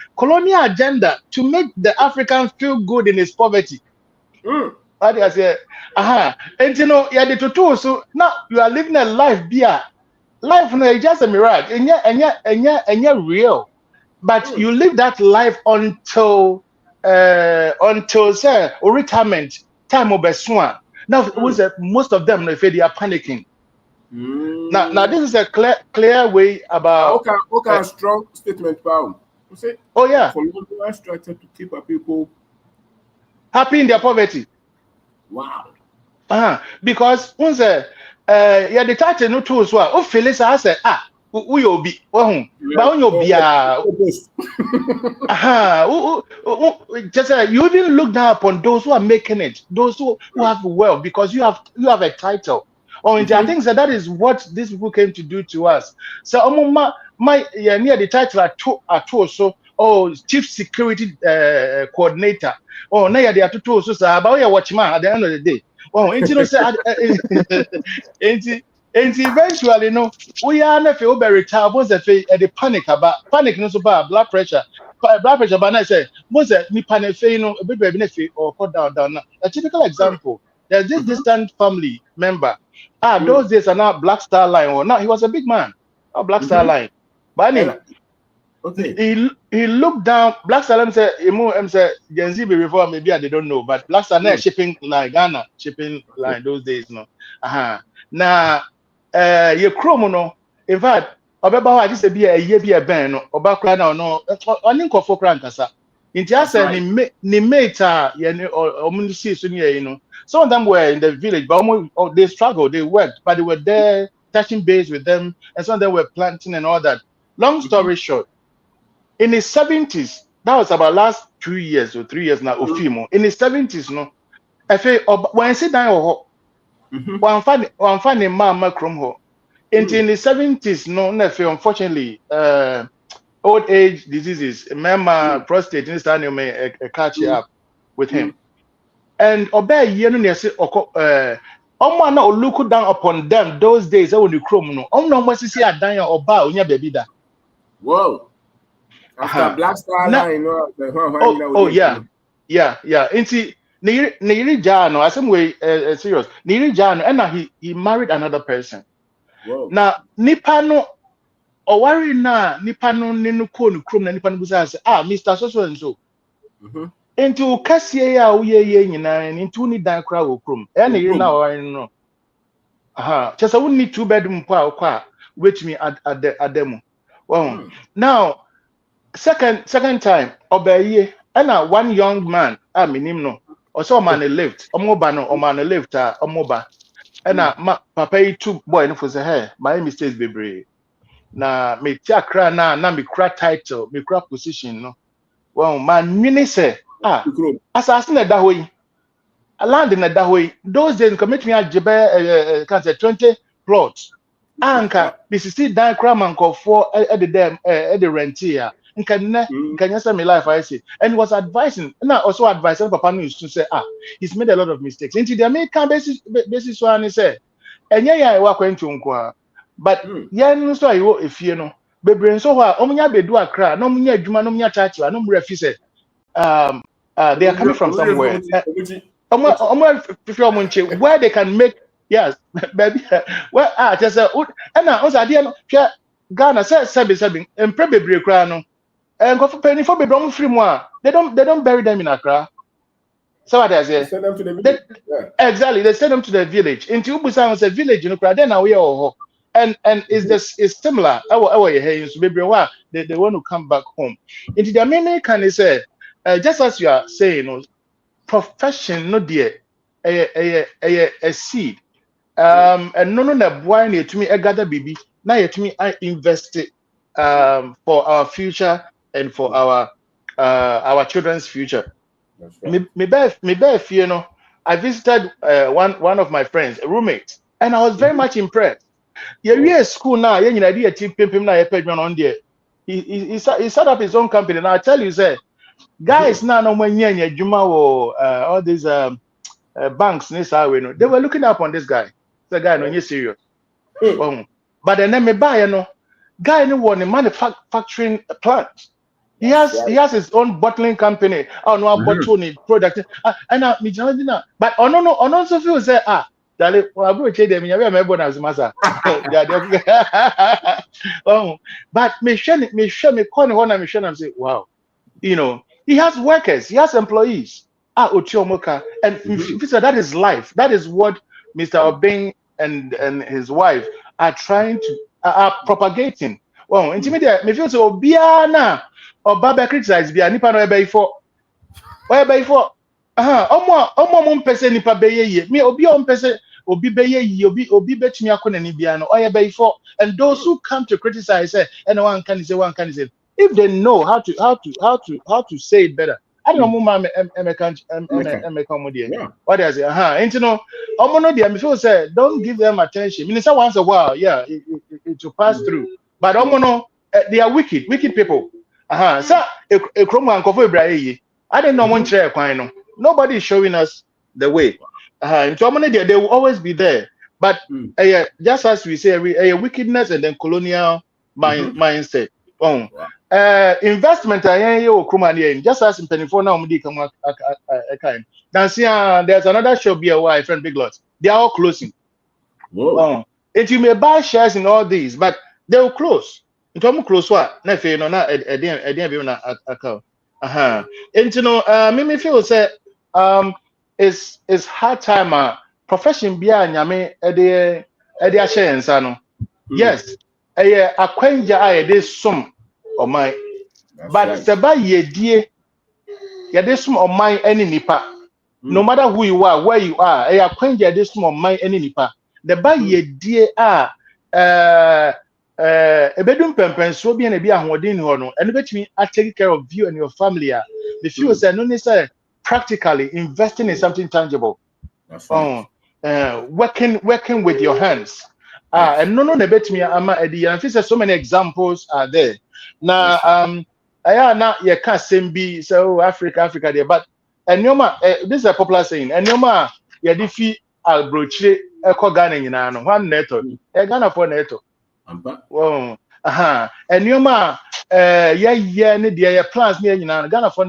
agenda to make the African feel good in his poverty. What do I say? And you know, the two so now you are living a life life is just a mirage and yet real. But you live that life until say retirement time of Beswan. Now most of them if they are panicking. Now this is a clear way about okay, strong statement, Paul. Oh yeah, colonial structure to keep people happy in their poverty. Wow. Because once the title no tools well. Oh Phyllis I said Who you be? Oh, but when you be just you even look down upon those who are making it, those who have wealth, because you have a title. I think that is what these people came to do to us. So my near the title at so chief security coordinator. Oh, now they are two so about your watchman at the end of the day. Oh, and you know, say and eventually, no, we are not feel very tired. Once the panic about panic, no so bad blood pressure. Blood pressure, but I say, most ni panic, a bit benefit or cut down. A typical example, there's this distant family member. Those days are now Black Star Line, or now he was a big man, Black Star Line. But he looked down. Black Star Line said, Gen Z be reform, maybe they don't know, but Black Star Line shipping line, Ghana shipping line those days, no. Now, your chromo, in fact, Obeba, I just be a year be a band, or background or no, only for Crankasa. In just ni meta, or Munisi, you know. Some of them were in the village, but they struggled, they worked, but they were there touching base with them, and some of them were planting and all that. Long story short, in the 70s, that was about last 2 years or 3 years now, in the 70s, no, I feel when I sit down, one funny mama chrome in the 70s, no, unfortunately, old age diseases, mama prostate, this time you may catch up with him. And obey you know, look down upon them those days. I will do chrome no. No one see a dying or bow, your baby da. Whoa. After Black Star Line, yeah. Inti Niri Jano, as some way serious. Niri Jano, and he married another person. Whoa. Now Nipano or worry na Nipano Ninu Kun Krum and Nipan Buzas, Mr. So and so. Into Cassia, and into need that crowd room. And you know, I know. Just I wouldn't need 2-bedroom qua with me at the demo. Well, now, second time, obey and one young man, I mean, him no, or some man lived, or mobano, or man lived, or moba. And papa two boy no for the hair, my mistakes be brave. Na me tia cra na me cra title, me cra position, no. Well, man, mini say. Assassin at that way. I landed at that way. Those days commit me at Jebe, can't say 20 plots. Anka, this is still down cram and call for at the dam at the rentier. And can you say me life? I see. And was advising, and I also advising Papa News to say, he's made a lot of mistakes. Into the American basis one, he said, and yeah, I walk into Unqua. But yeah, so I will if you know. Baby, so what? Omunya be do a cry, no munya juma, no munya church, no refuse. They are coming from somewhere. Where they can make baby. Well, just and I also idea Ghana said and probably crown and go for penny for be free more. They don't bury them in Accra. So what I say? Send them to the village. Exactly, they send them to the village. Into Ubusan was a village, you know, then we are and is similar. Our they want to come back home. Into the many can say. Just as you are saying, profession no dear a seed. And no boy near to me a gather baby. Now yet to me I invest it for our future and for our children's future. Me you know, I visited one of my friends, a roommate, and I was very much impressed. We are school now, you know, idea team pimp him now on there. He set up his own company. Now I tell you, say. Guys, now no when Juma all these banks they were looking up on this guy. The guy no serious. But then me buy guy no one a manufacturing plant. He has his own bottling company. No bottling product. And me but no so feel say dale I go check them me born as massa. But me call one and me share and say wow. You know, he has workers, he has employees. Ochiomoka, and that is life. That is what Mr. Obeng and his wife are trying to propagating. Well, intimidate me feel so biana or Baba criticize bia nipa no ebe for. Omo person nipa be ye. Me obi on person obi beye yi obi betumi akona ni bia no oye be for. And those who come to criticize say and one can say if they know how to say it better. I don't know mama what is it? And you know, omono dia me feel say don't give them attention. Minister once a while, yeah, it will pass through. But omono they are wicked people. So a chrome and coffee bra I don't know one chair no. Nobody is showing us the way. And omono they will always be there. But just as we say, a wickedness and then colonial mindset. Investment just as in Penifona Umdi kind. There's another shop here where friend Big Lots. They are all closing. And you may buy shares in all these, but they will close. Into close what? Nefe no na account. And you know, me feel say it's hard time profession bia nyame ede share nsa no. Yes. Akwenja a yede som oman. But seba yedie som oman any nipa. No matter who you are, where you are, akwenja yede som oman any nipa. The ba yedie a ebedum pempenso bi na bi ahoden ho no. Eno betimi take care of you and your family. The few say no ni say practically investing in something tangible. That's right. Working with your hands. And no betimi ama edi and I so many examples are there. Now aya na ye ka sembi so Africa there, but enyoma this is a popular saying. Enyoma ye di fi albrochire eko Ghana nyina no one neto. Ghana for neto. Wow. Enyoma ye ne de plans ne nyina Ghana for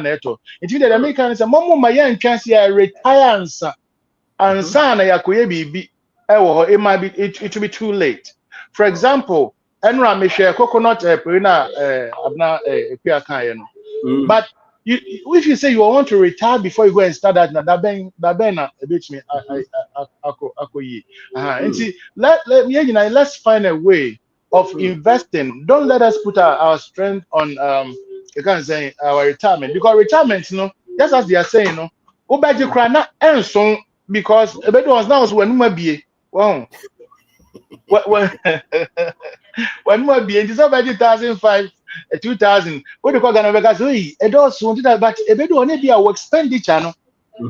neto. It the Americans say momo ma ye ntwanse ya retire ansa na yakoye bibi it might be it will be too late. For example, Enra me share coconut perina abna but if you say you want to retire before you go and start that that ben a bit me let's find a way of investing. Don't let us put our strength on you can say our retirement, because retirement, you know, just as they are saying, you know, obaji krana enson, because ebedo was now when we be wow. When we be in somebody 2005, 2000, what do you call Ghana? Because it also wanted that, but ebedo only be our expenditure, no,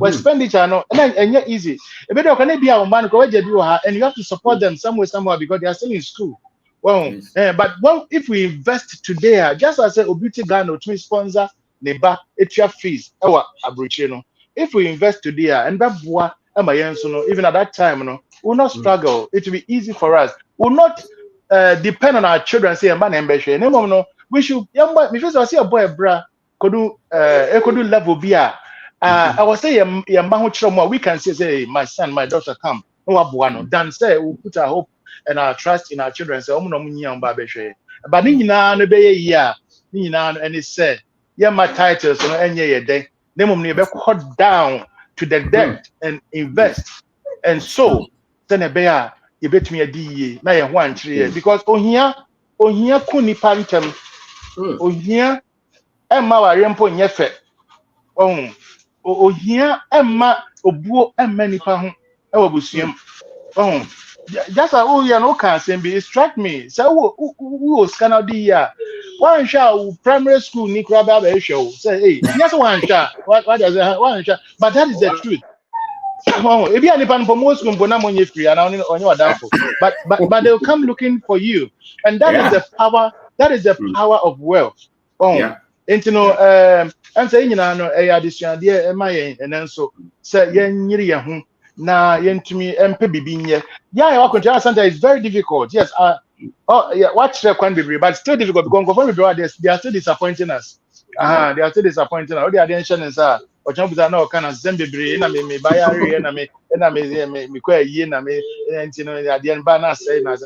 expenditure, no, and yet easy. Ebedo can be our man, and you have to support them somehow because they are still in school. Well, but if we invest today, just as a Obuti Ghana to sponsor neba etia fees, our abrochino. If we invest today, and even at that time, we'll not struggle. It will be easy for us. We'll not depend on our children. Say, no, we should. Because I see a boy, could do level beer. I was saying, we can say, my son, my daughter, come. Dan say, we put our hope and our trust in our children. Say, but and it said, yeah, my titles, and yeah, day. They cut down to the debt and invest. And so, then a bear, you bet me a D, na ya 1 3 because ohia kuni pantem, ohia emma wa rempo nyefe. Ohia emma obuo emma nipa ho e wabusuam. Just a no can be struck me. So who scan out the year? One shot primary school Nikraba show. Say, hey, yes, one shot. What does it one shot? But that is the truth. If you are the for most component free and on your downfall, but they'll come looking for you, and that is the power. That is the power of wealth. And you know, I'm saying you know, addition dear and then so say yen na yentumi empe bibinye I want to understand it's very difficult. Yes, watch the can be, but still difficult because they are still disappointing us. They are still disappointing us. All the attention is or jump that no kind of zembe na me buy na me kwa ye na me and you know at the end banner say na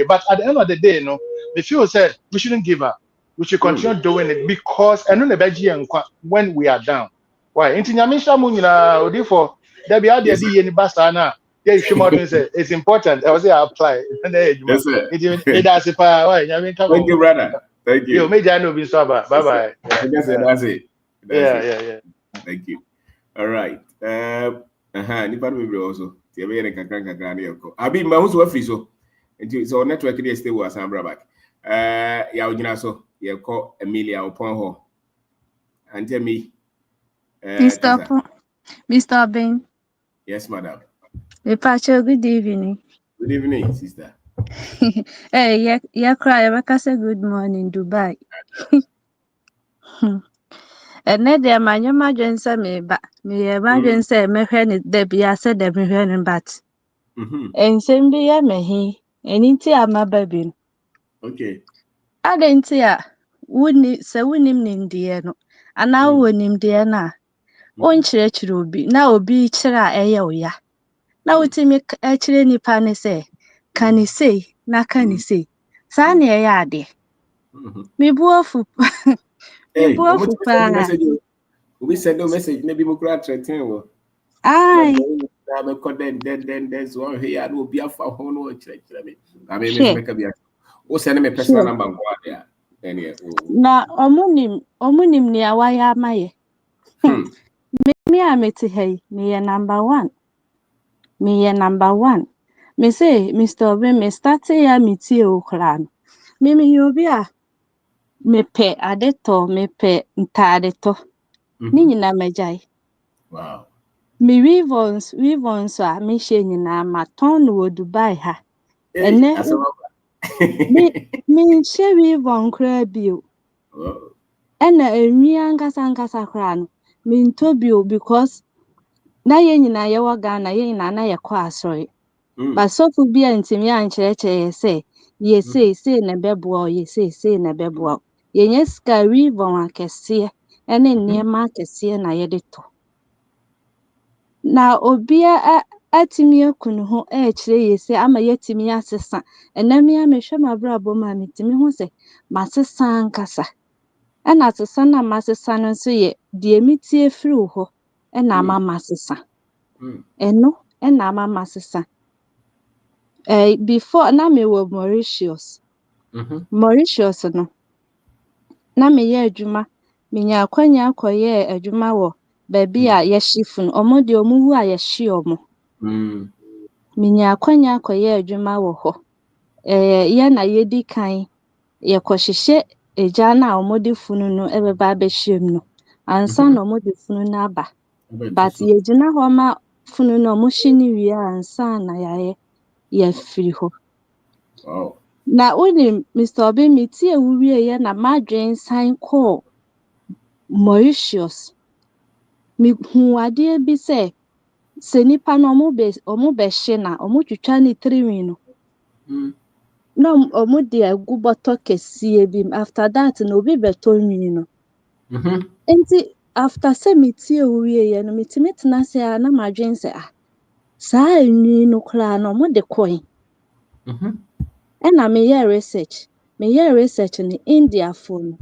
but at the end of the day, no, the few said we shouldn't give up. We should continue doing it because when we are down. Why? Intinyamisha mu nyina odi for there be idea di any basta na yeah say it's important. I was say apply. Yes, sir. It does why thank you, brother. Thank you. Yo, major no be so bye bye. I guess that's it. Yeah. Thank you. All right. Nipa no be also. Tiɛ bɛyɛ ne kakra ne yɛkɔ. Abi ma ho so afiri so. Nti sɛ network dey stay was Ambra back. Ya ogyina so. Yɛkɔ Emilia upon ho. Ante me. Mr. Ben. Yes, madam. Pacho, good evening. Good evening, sister. Hey, yeah, cry. I say good morning, Dubai. And then there, my imagine say me, but me imagine say me when there be I said them when but. And same be ya me he. And into my baby. Okay. I didn't ya. Wouldn't say wouldn't him dear no. And now when him dear na. On church ruby. Now be chira ya. Na wotimi akire nipa ne se kan sei na kan sei saa na ɛyɛ ade me buafu Hey, almost send message. We send a message maybe mo kura threaten wo. Ai na me then there's one here no be afa ho no kire me. Na me make bia. O send me personal number go there. Na omunim ni awaya amaye. Me a meti hey me ye number 1. Me say Mr. Obi me start ya meti o kra no. Me yobi a me pe adeto me pe ntade to. Ni nyina magyae. Wow. Me weavons a me hye nyina ma ton no wɔ Dubai ha. Ene me hye weavon kra bio. Ena enwi ankasa kra no me nto bio because na ye nyina ye wɔ Ghana ye nyina na ye kɔ asɔre. Ba sofu bia ntimi ankyerɛkyerɛ sɛ ye sei na bɛboa ye sei na bɛboa. Ye nye ska weavon akɛse ene nneɛma akɛse na ye de to. Na obia atimi akunu ho kyerɛ yesi ama yetimi asesa enam ya mehwɛ mabrabo ma metimi ho sɛ masesa nkasa ɛna asesa na masesa no so ye de emitie firi ho ɛna ama masesa ɛno ɛna ama masesa before na me wɔ Mauritius no na me yɛ adwuma menya akwanya akɔyɛ adwuma wɔ baby a yɛhye omo de omo wu a yɛhye omo minya akwanya akɔyɛ adwuma wɔ hɔ yɛ na yedi kan yɛkɔhyehyɛ egya na omo de funu no ɛbɛba abɛhyem no ansa na omo de funu na aba but yɛgyina hɔ ma funu no omo hye ne wie ansa na yɛfiri hɔ. Wow. Na oni Mr. Obi metie wuwie yɛ na madwen san kɔ Mauritius mi hu ade bi sɛ nipa no omo be hye na omo twitwa ne triwi no na omo de agu bottle kɛseɛ bi after that na obi beto nwi no enti after sɛ metie wuwie yɛ no metimi tena sɛ na madwen sɛ saa nwi no kra na omo de kɔe ɛna meyɛ research ne India fo no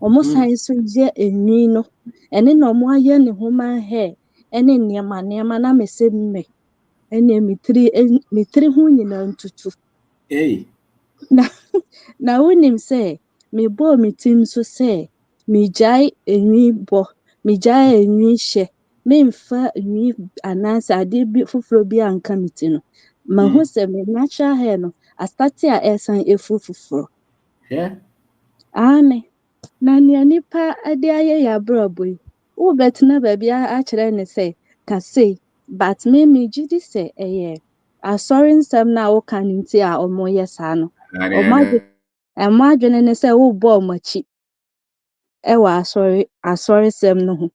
omo science yɛ nwi no ɛne na omo ayɛ ne human hair ɛne nneɛma na mesɛ mme ɛne mitri ho nyina ntutu na wonim sɛ me bɔ mitim so sɛ migyae enwi bɔ migyae enwi hyɛ memfa enwi anansa ade bi foforo bi anka miti no ma ho sɛ me natural hair no astarte a ɛsan efu foforo ane na nea nipa ade ayɛ ya brabo yi wo betena ba bia a kyerɛ ne sɛ kasei but me gidi sɛ asɔre nsɛm na wo ka nti a omo yɛ saa no omo adwene ne sɛ wo bɔ omo akyi ɛwɔ asɔre sɛm no ho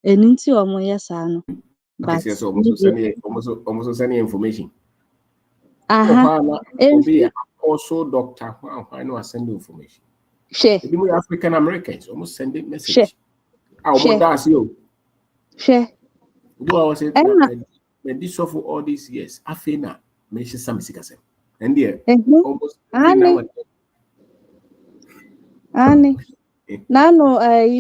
eni nti omo yɛ saa no but almost send information obi also doctor who know send information ebi mo African Americans almost send message almost that's you do I was say when this for all these years afena me she some sikasem and there almost ani na no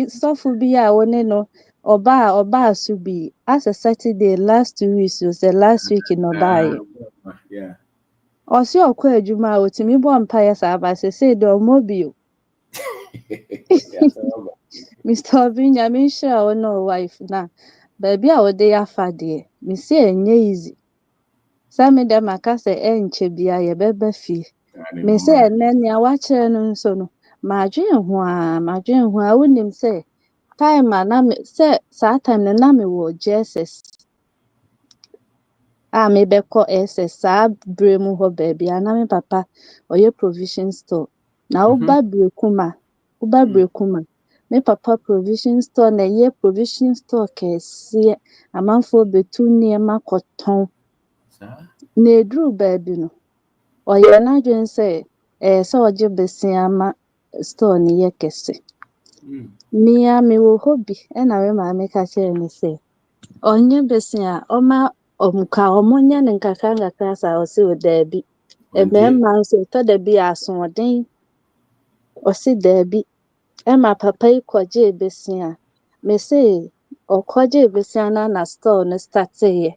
sofu bi a woni no oba so bi as a Saturday last 2 weeks was the last week in oba osi okwa adwuma otimi bo mpa ya sa ba se de omobio Mr. Obi nyame nhira no wife na baby a wode ya fa de me se enye easy Some of them aka say enche bia ye beba fie. Me say ene nea wachire no nso no. Madwen ho a wonim say time na me say saa time na me wo JSS. Me beko SS saa bre mu ho baby na me papa oye provision store. Na uba brekuma. Me papa provision store na ye provision store kese amanfo betu niema koton. Na eduru baby no. Oye na dwen say so oje besia ma store ni ye kese. Mia me wo hobby na we ma me ka kire me say onye besia oma omuka omonya ne nkakra sa o se o dabi emema so to dabi asoden o se dabi ma papa ikoje besia me say okoje besia na store no start ye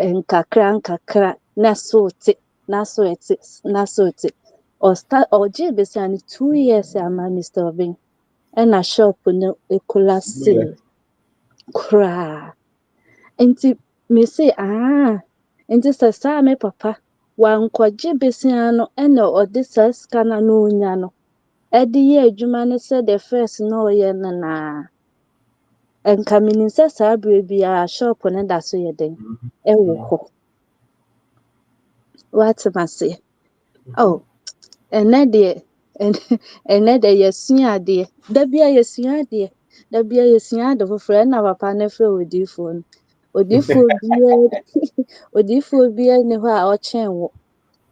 nkakra na sote o start oje besia ni 2 years ama Mr. Obin na shop no ekula sale kra enti me say enti sa me papa wankwaje besia no na ode sa scanner no onya no ede ye adwuma no se the first no ye na enka minin se sa bre bia shop no da so ye den ewo ho what mase oh ene de yesua de da bia yesua de foforo na papa na fe odifo no odifo bia ne ho a ochen wo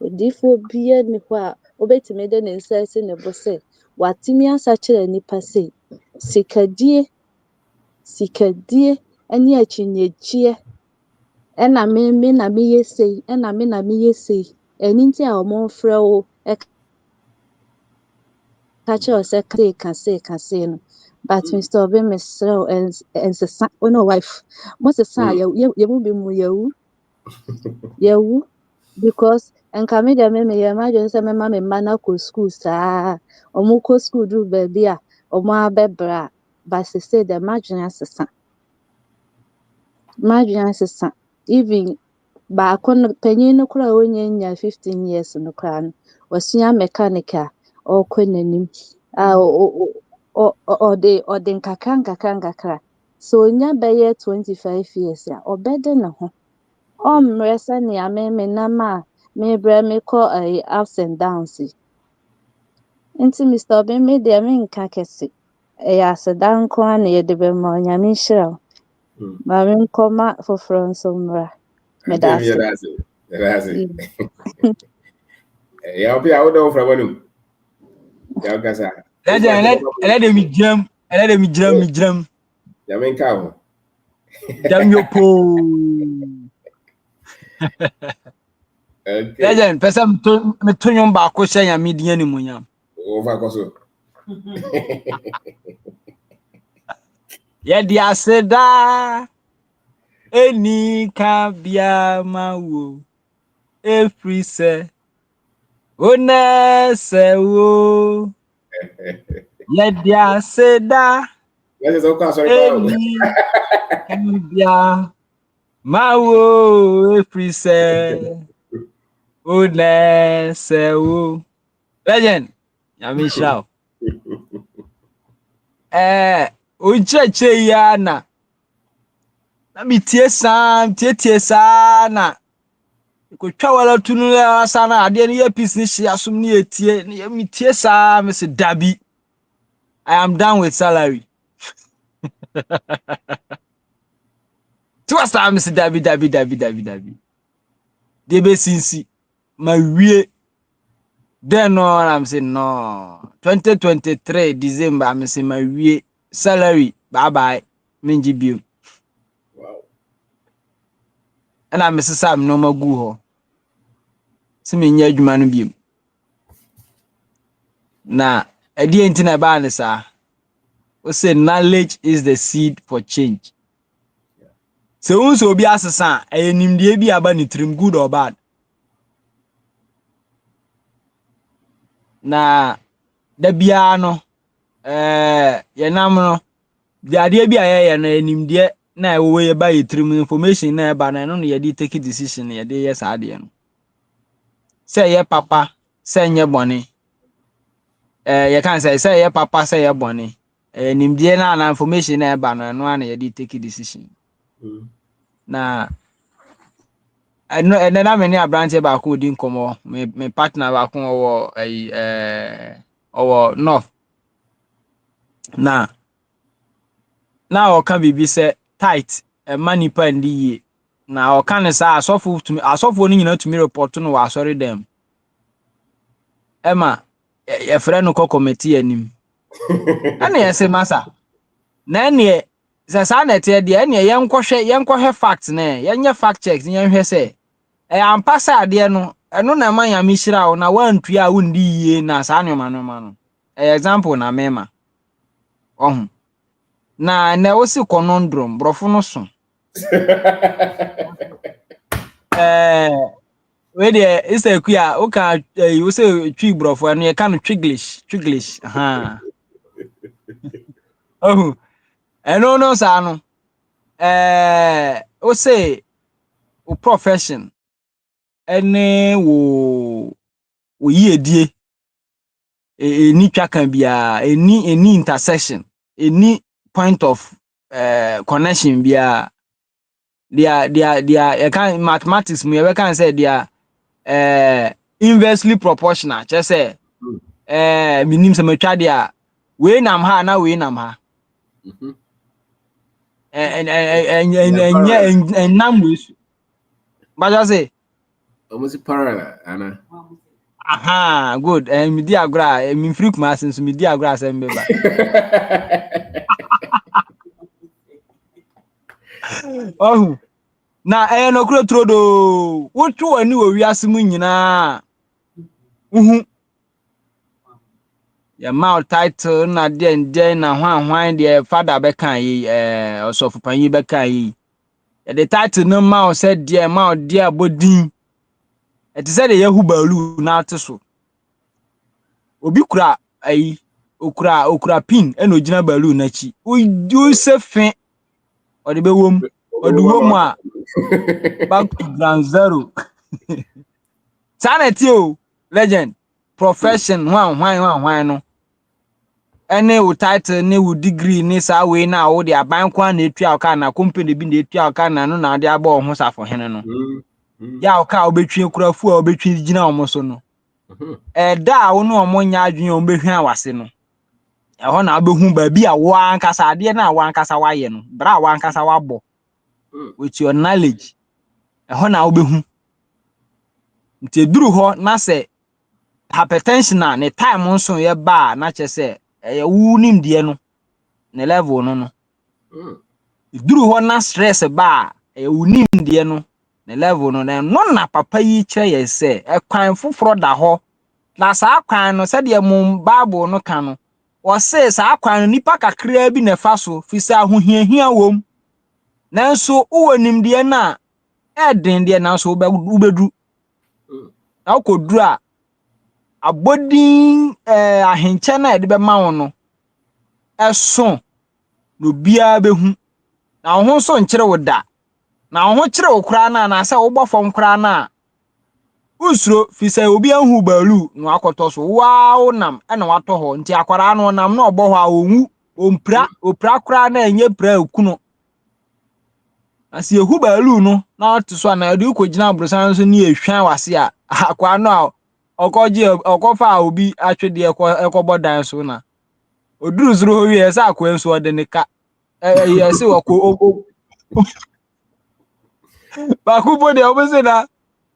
odifo bia ne ho a obetime de ne nsa se ne bo se watimi asa kire nipa se sikadie ani achinyechie na me na me yesei na me na me yesei eni nti a omo frɛ wo kache ose kase no but Mr. Obin mesrel and sa no wife most sa ye mu be mu yewu because enka me dem me ye ma se me ma me na ko school sa omo ko school do baby a omo abebra but say the margin asesa even ba kon panyin no kura onye nya 15 years no kura no wasua mechanic a okwenanim ode nkakra so onya beye 25 years a obede ne ho omresa ne ameme na ma me bra me ko ups and downs nti Mr. Obin me de me nka kese ya sedan ko na ye de be ma nya me shira ma me nkoma foforo nso mra me da se ya obi a wodo fra wanum ya gasa ele de mi jam ya men ka ho jam yo po okay legend person me tonyon ba ko senya mi dia ni munyam over koso ye dia seda eni ka bia mawo every se one se wo ye dia seda yes so ka sorry pa eni ka bia mawo every se one se wo legend yami shout ocheche ya na mi tie na ko twa wala tunu asa na ade ne piece ni hye asom ne etie ne mi tie sa me se dabi I am done with salary tu asa me se dabi de be sinsi ma wie then no I'm saying no 2023 December I'm saying my wie salary bye minji bio wow and I'm Sam no magu ho se me nya adwuma no bio na edi enti na ba ne sa o say knowledge is the seed for change so unso obi asesa enimdie bi aba ni trim good or bad na da bia no ye nam no de ade bi aye na enimdie na we ye ba yitrim information na ba na no ye dey take decision ye dey yes ade no say ye papa say nye bone ye kan say ye papa say ye bone nimdie na information na ba no na ye dey take decision na eno na me ni abrante ba ko di nkomo me partner ba ko wo owo north na oka bibi se tight money pa ndi ye na oka ne sa asofo ni nyina tumi report no wa sorry dem ema ye frɛ no ko committee anim ana ye se masa na ne se sa na te de ne yenkɔhwɛ fact na yenye fact checks yenhwɛ se ampa sa ade no eno na ma nyame hyira wo na wantu a wundi yie na sa nyoma no example na mema ohun na wo si conundrum brofo no so we dey isaku a wo ka wo se twi brofo no ye ka no twiglish ohun eno no sa no wo se wo profession ene wo yiedie ni twaka bia any intersection any point of connection bia dia can mathematics mu we can say dia inversely proportional just say minim se matwa dia we nam ha na we nam ha en nam we ba just say almost parallel ana aha good mi di agora mi free kuma sense mi di agora se mbeba oh na no kro trodo wotu ani wo wiase mu nyina ya mouth title na den na hwan de father be kan yi osofu panyi be kan yi the title no mouth said de mouth de abodin it said de yahu balu na ateso obi kura ayi okura pin eno gina balu na chi o se fe o de be wom o de wom a back to ground zero sanity o legend profession hwan no ene wo title ne wo degree ne sa we na wo de aban kwa na etua aka na company bi na etua aka na no na de aba ho safo hene no ya aka obetwi kurafu a obetwi gina omo so no da wo no omo nya adwen o behwan wase no ho na abehu ba bi a wo ankasa ade na wo ankasa waye no bra wo ankasa wabo with your knowledge ho na obehu nti duru ho na se hypertension na ne time nso ye ba na che se wu nim de no ne level no duru ho na stress ba wu nim de no ne level no na papa yi kire ye se kwan foforo da ho na sa kwan no se de mu bible no ka no o se sa kwan no nipa kakra bi ne fa so fi sa ho hiahia wom nanso wo nim de na den de nanso wo bedu na ko duru a abodin ahenche na de be ma wo no eso no bia behu na wo so nkire wo da na wo kire wo kura na se wo bofom kura na usuro fi se obi ahu balu no akoto so waaw nam na wato ho nti akwara no nam na obo ho a onwu opra kura na enye pra okuno asi ehu balu no na oto so na de ukogina abrosan so ni ehwan wase a akwa no a okofa obi atwede ekobodan so na oduru zuru ho wie se akwa enso ode ne ka yesi wako ba ku bo de obese na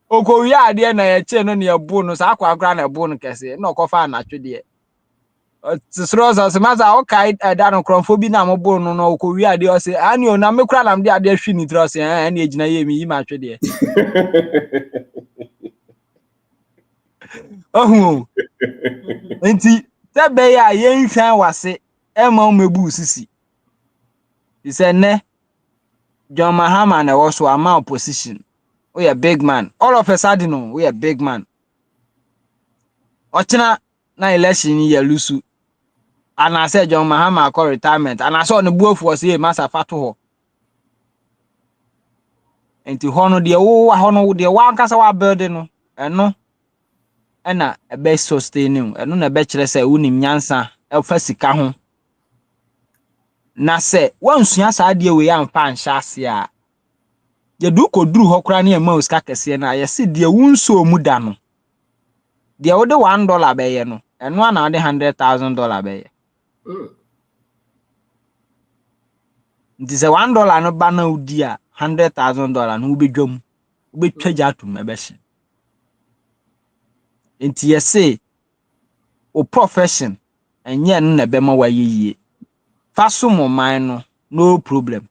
okowi ade na ye che no ne ebu no sa akwa akra na ebu no kese na okofa na atwede tsoro so se maza o kai da no kronfo bi na mo bu no no okowi ade o se ani o na mekura na mde ade hwi ni tro se ani ejina ye mi yi ma atwede ohu enti tebe ya ye nhwan wase ema o mebu sisi ise ne John Mahama na was ama opposition we a big man all of a sudden we a big man ochina na election ya lusu ana say John Mahama call retirement ana so no buofu o say masa fato ho enti ho no de wo ho no de wa nkasa wa build no eno na ebe sustain eno na ebe kire say unim nyansa e fa sika ho na se wansua saa de we ya mfa anhya ase a ye du koduru ho kra na e ma uska kese na ye se de wunso mu da no de wo de $1 be ye no eno na de $100,000 be ye nti se $1 no ba na udi a $100,000 no ubedwam ubetwaja atum ebe hye nti ye se o profession enye no na be ma wa yeye faso mo man no problem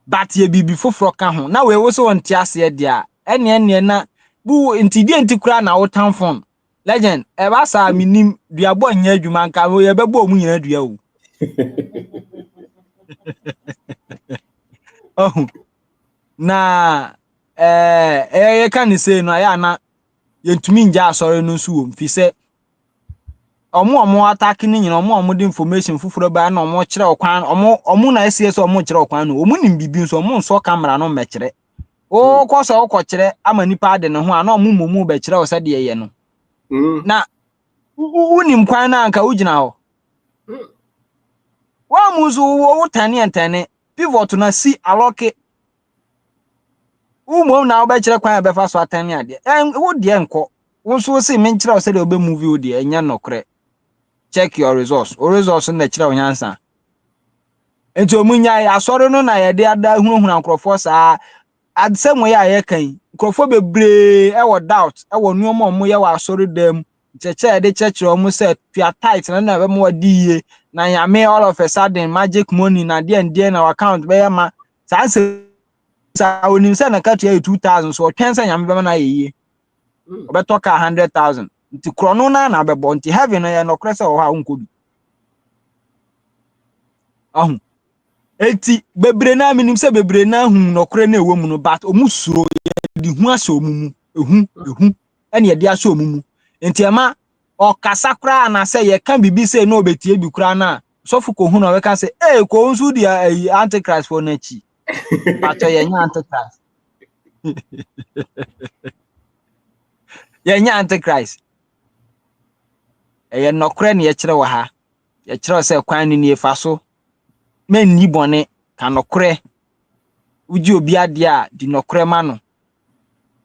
but ye bibi foforo ka ho na we wo so wonte ase de a ene na bu nti die nti kura na wo tamfon legend e ba sa minim duabo nya adwuma nka ye bebo mu nyina dua o oh na ye ka ni say no aya na yentumi nja asore no nso wo mfi se omo attack ni nyina omo de information fufuro ba na omo kire okwan omo na cs omo kire okwan no omo nim bibi nso omo nso camera no mekire o ko so ko kire ama nipa ade ne ho a na omo momu be kire o se de ye no na unim kwan na anka ugina ho wa muzu wo tane entane pivot na si aloke umo na wo be kire kwan be fa so atane ade wo de enko wo so se men kire o se de obe movie o de enya nokre check your resource o resource na kire onyansa enti omunya ya asore no na ye de ada hunhun ankrofo saa adsemo ya ye kan nkrofo bebre e wo doubt e wo nuomo omo ye wa asore dem cheche de cheche omo se tua tight na be mo diye na yame all of a sudden magic money na de na account be ma sanse sa onim se na ka tua 2000 so twensa yame be na yeye obeto ka 100,000 nti krono na bebo nti heaven na ye no krese o ha unkobi ahun eti bebre na minim se bebre na hun nokre na ewo mu no but omusuro ye di hu ase omumu ehu ene ye di ase omumu enti ama okasa kra na se ye kan bibi se na obetie bi kra na sofu ko hu na we kan se ko nsu di antichrist for na chi but ye nya antichrist ye nya antichrist ye nokre na ye kire wa ha ye kire se kwan ni efa so men ni bone ka nokre uji obi ade a di nokre ma no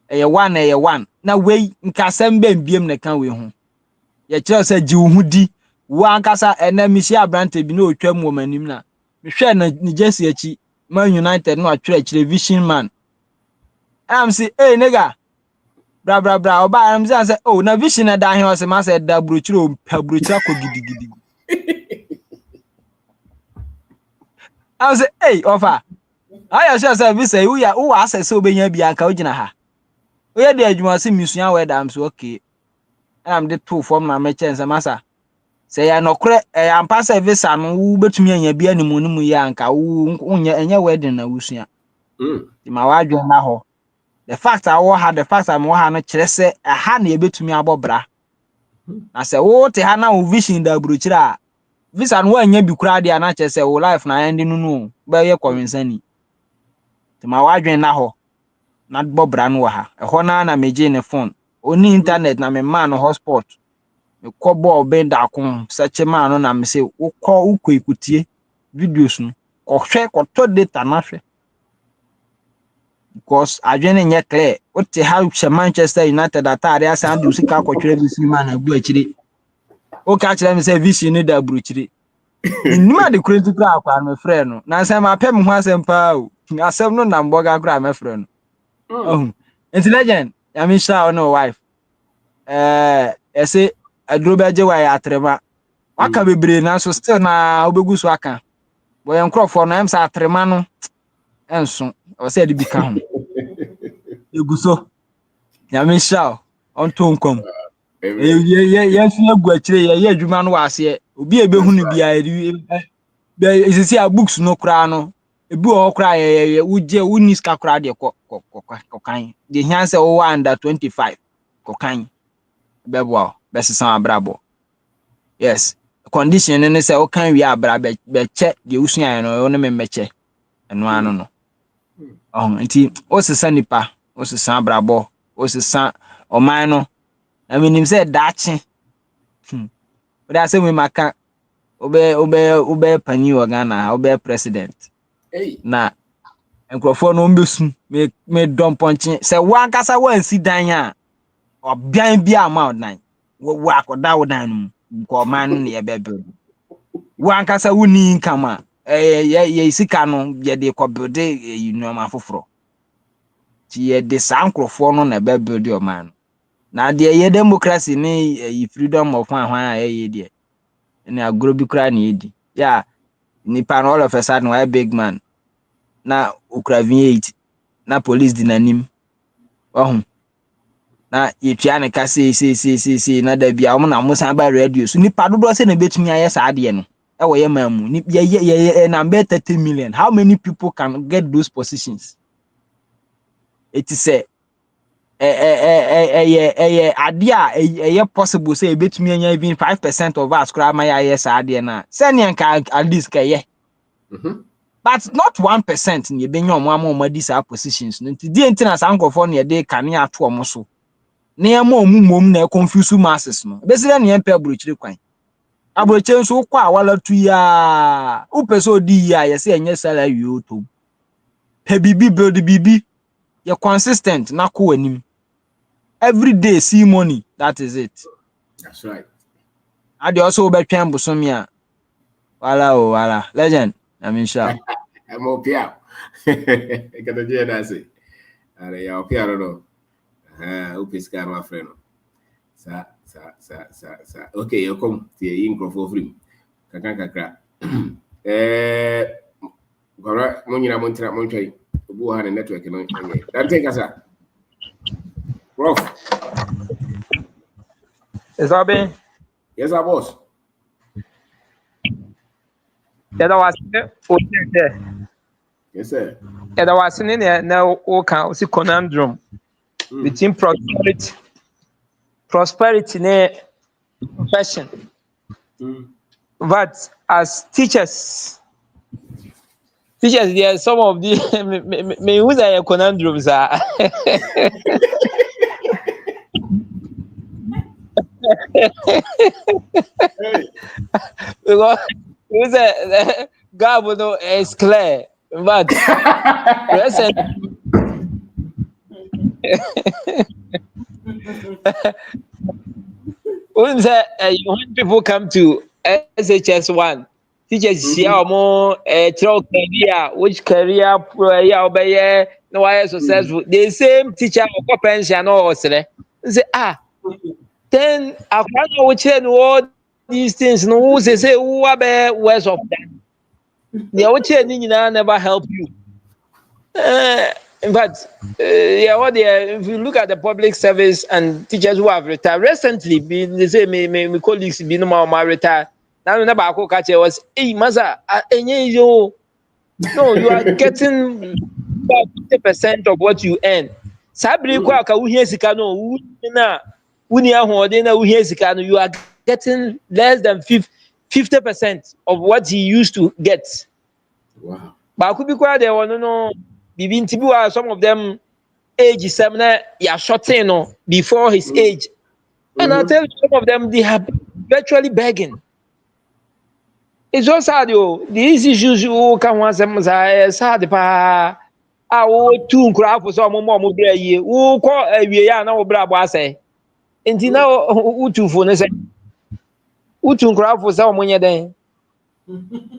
eye one na we nkasem biem na kan we ho ye kire se ji hu di wo ankasa enamisi abrante bi na otwam wo manim na me hwe na ni Jesse achi Man United no atwere vision man am say nigga bra oba am say na vision na da he o se ma say da brochire o pa brochire ko gidigidi am say offer aya sure say vi say wo access obenya bia anka ogina ha oye de adwuma se misua we da am so okay am de to form na me chance masa say ya nokre am pa service anu wo betumi anya bia ni mu ya anka wo nya wedding na wusua di ma wa dwen na ho the fact the fact am wo ha no kire se ha na ebetumi abobra na se wo te ha na wo vision da brochire a visa no anya bi kura dia na kire se wo life na end no be ye kọwinsani ti ma wa dwen na ho na bobra no ha ho na meje ne phone oni internet na me man no hotspot me kobo be da ko seche man no na me se wo kọ ikutie videos no ko hwe ko to data na hwe because adwene nye clear what how Manchester United atare asa do sika kwotwere bi si man abu akire o ka kire me say vision ni da bruchire nima de critical akwa me frɛ no na nsɛm apɛ me ho asɛm pa o asɛm no na mboga kra me frɛ no enti legend ya me sha no wife ese aduro beje wa ya atrema waka bebre na so still na obegu so aka bo ye nkrofo no em sa atrema no enso o se de bi ka ho eguso ya me sha on to nkom ye fi egu akire ye adwuma no wase obi ebehu no bia be isisi a books no kra no ebi o kra ye uje uniska kra de kokan de hianse o under 25 kokan bebo be sesan abrabo yes condition ne se o kan wi abra be che de usua no no me meche eno ano no nti osesa nipa osesa abrabọ osesa ọman no I mean him say dachi but I say we maka obe panyi wɔ Ghana obe president na nkurɔfoɔ no mbesu me dɔm pɔnkye sɛ wankasa wansi dan a ɔbɛn bi ama ɔdan wo akɔda wo dan no mu ko ɔman no ne yɛbɛbɛ wankasa woni income a ye sika no ye de kɔbuilde nneɛma foforɔ ti ye de saa nkurɔfoɔ no na ɛbɛbuilde ɔman no na de ye democracy ne freedom of hwan a ye de ne agoro bi kra ne yedi ya nipa no all of a sudden why big man na okra V8 na police di nanim na yetwa ne ka sei na da bia wo na mo san ba radio so nipa dodo se na betumi aye saa de no e wo ye mamu ni ye number 30 million. How many people can get those positions? It is say ade a possible say betumi anya even 5% of us kra ma ya saa de na se ne nka at least ka ye but not 1% ni ebenya omo amadi saa positions no nti die ntina saa nkofo no ye de kane ato omo so na ye ma omu mom na confuse masses no besire ne empe abrochire kwan abroche nso kwa wala tu ya upeso di ya ye se enye salary o to pe bibi build bibi ye consistent na ko anim every day see money, that is it. That's right. Ade also betwen bosomi a wala legend I mean sure I'm okay out. Kada je na say. Are ya okay no. Upiska my friend. Sa. Okay, you come to your microphone free. Kakra. Gora munyina montira montrai. Obu ha network no. That take us. Prof. Is that been? Yes, our boss. Yeah, that was it. Yes, sir. Yeah, that was in there. Now, okay, see conundrum between prosperity, ne profession. But as teachers, there are some of the me who's a conundrums are. Because who's a Gabo is clear, but present. When people come to SHS1, teachers see more career, which career no why successful. The same teacher or pension or say then I find out which all these things no say who are worse of that. The never help you. In fact, if you look at the public service and teachers who have retired recently, they say my colleagues be no more retired. Now never I catch was, hey, Maza, no, you are getting about 50% of what you earn. Sabri kwa ka uhiye sika no, you are getting less than 50% of what he used to get. Wow. But could be quite there no. Some of them age is yeah shorting before his age. And I tell you, some of them they have virtually begging. It's so sad, yo. These issues you can want some sad pa. Two crap for some more ye. Who call a year now brabo say. And now who two for say. Who two crap for some money then.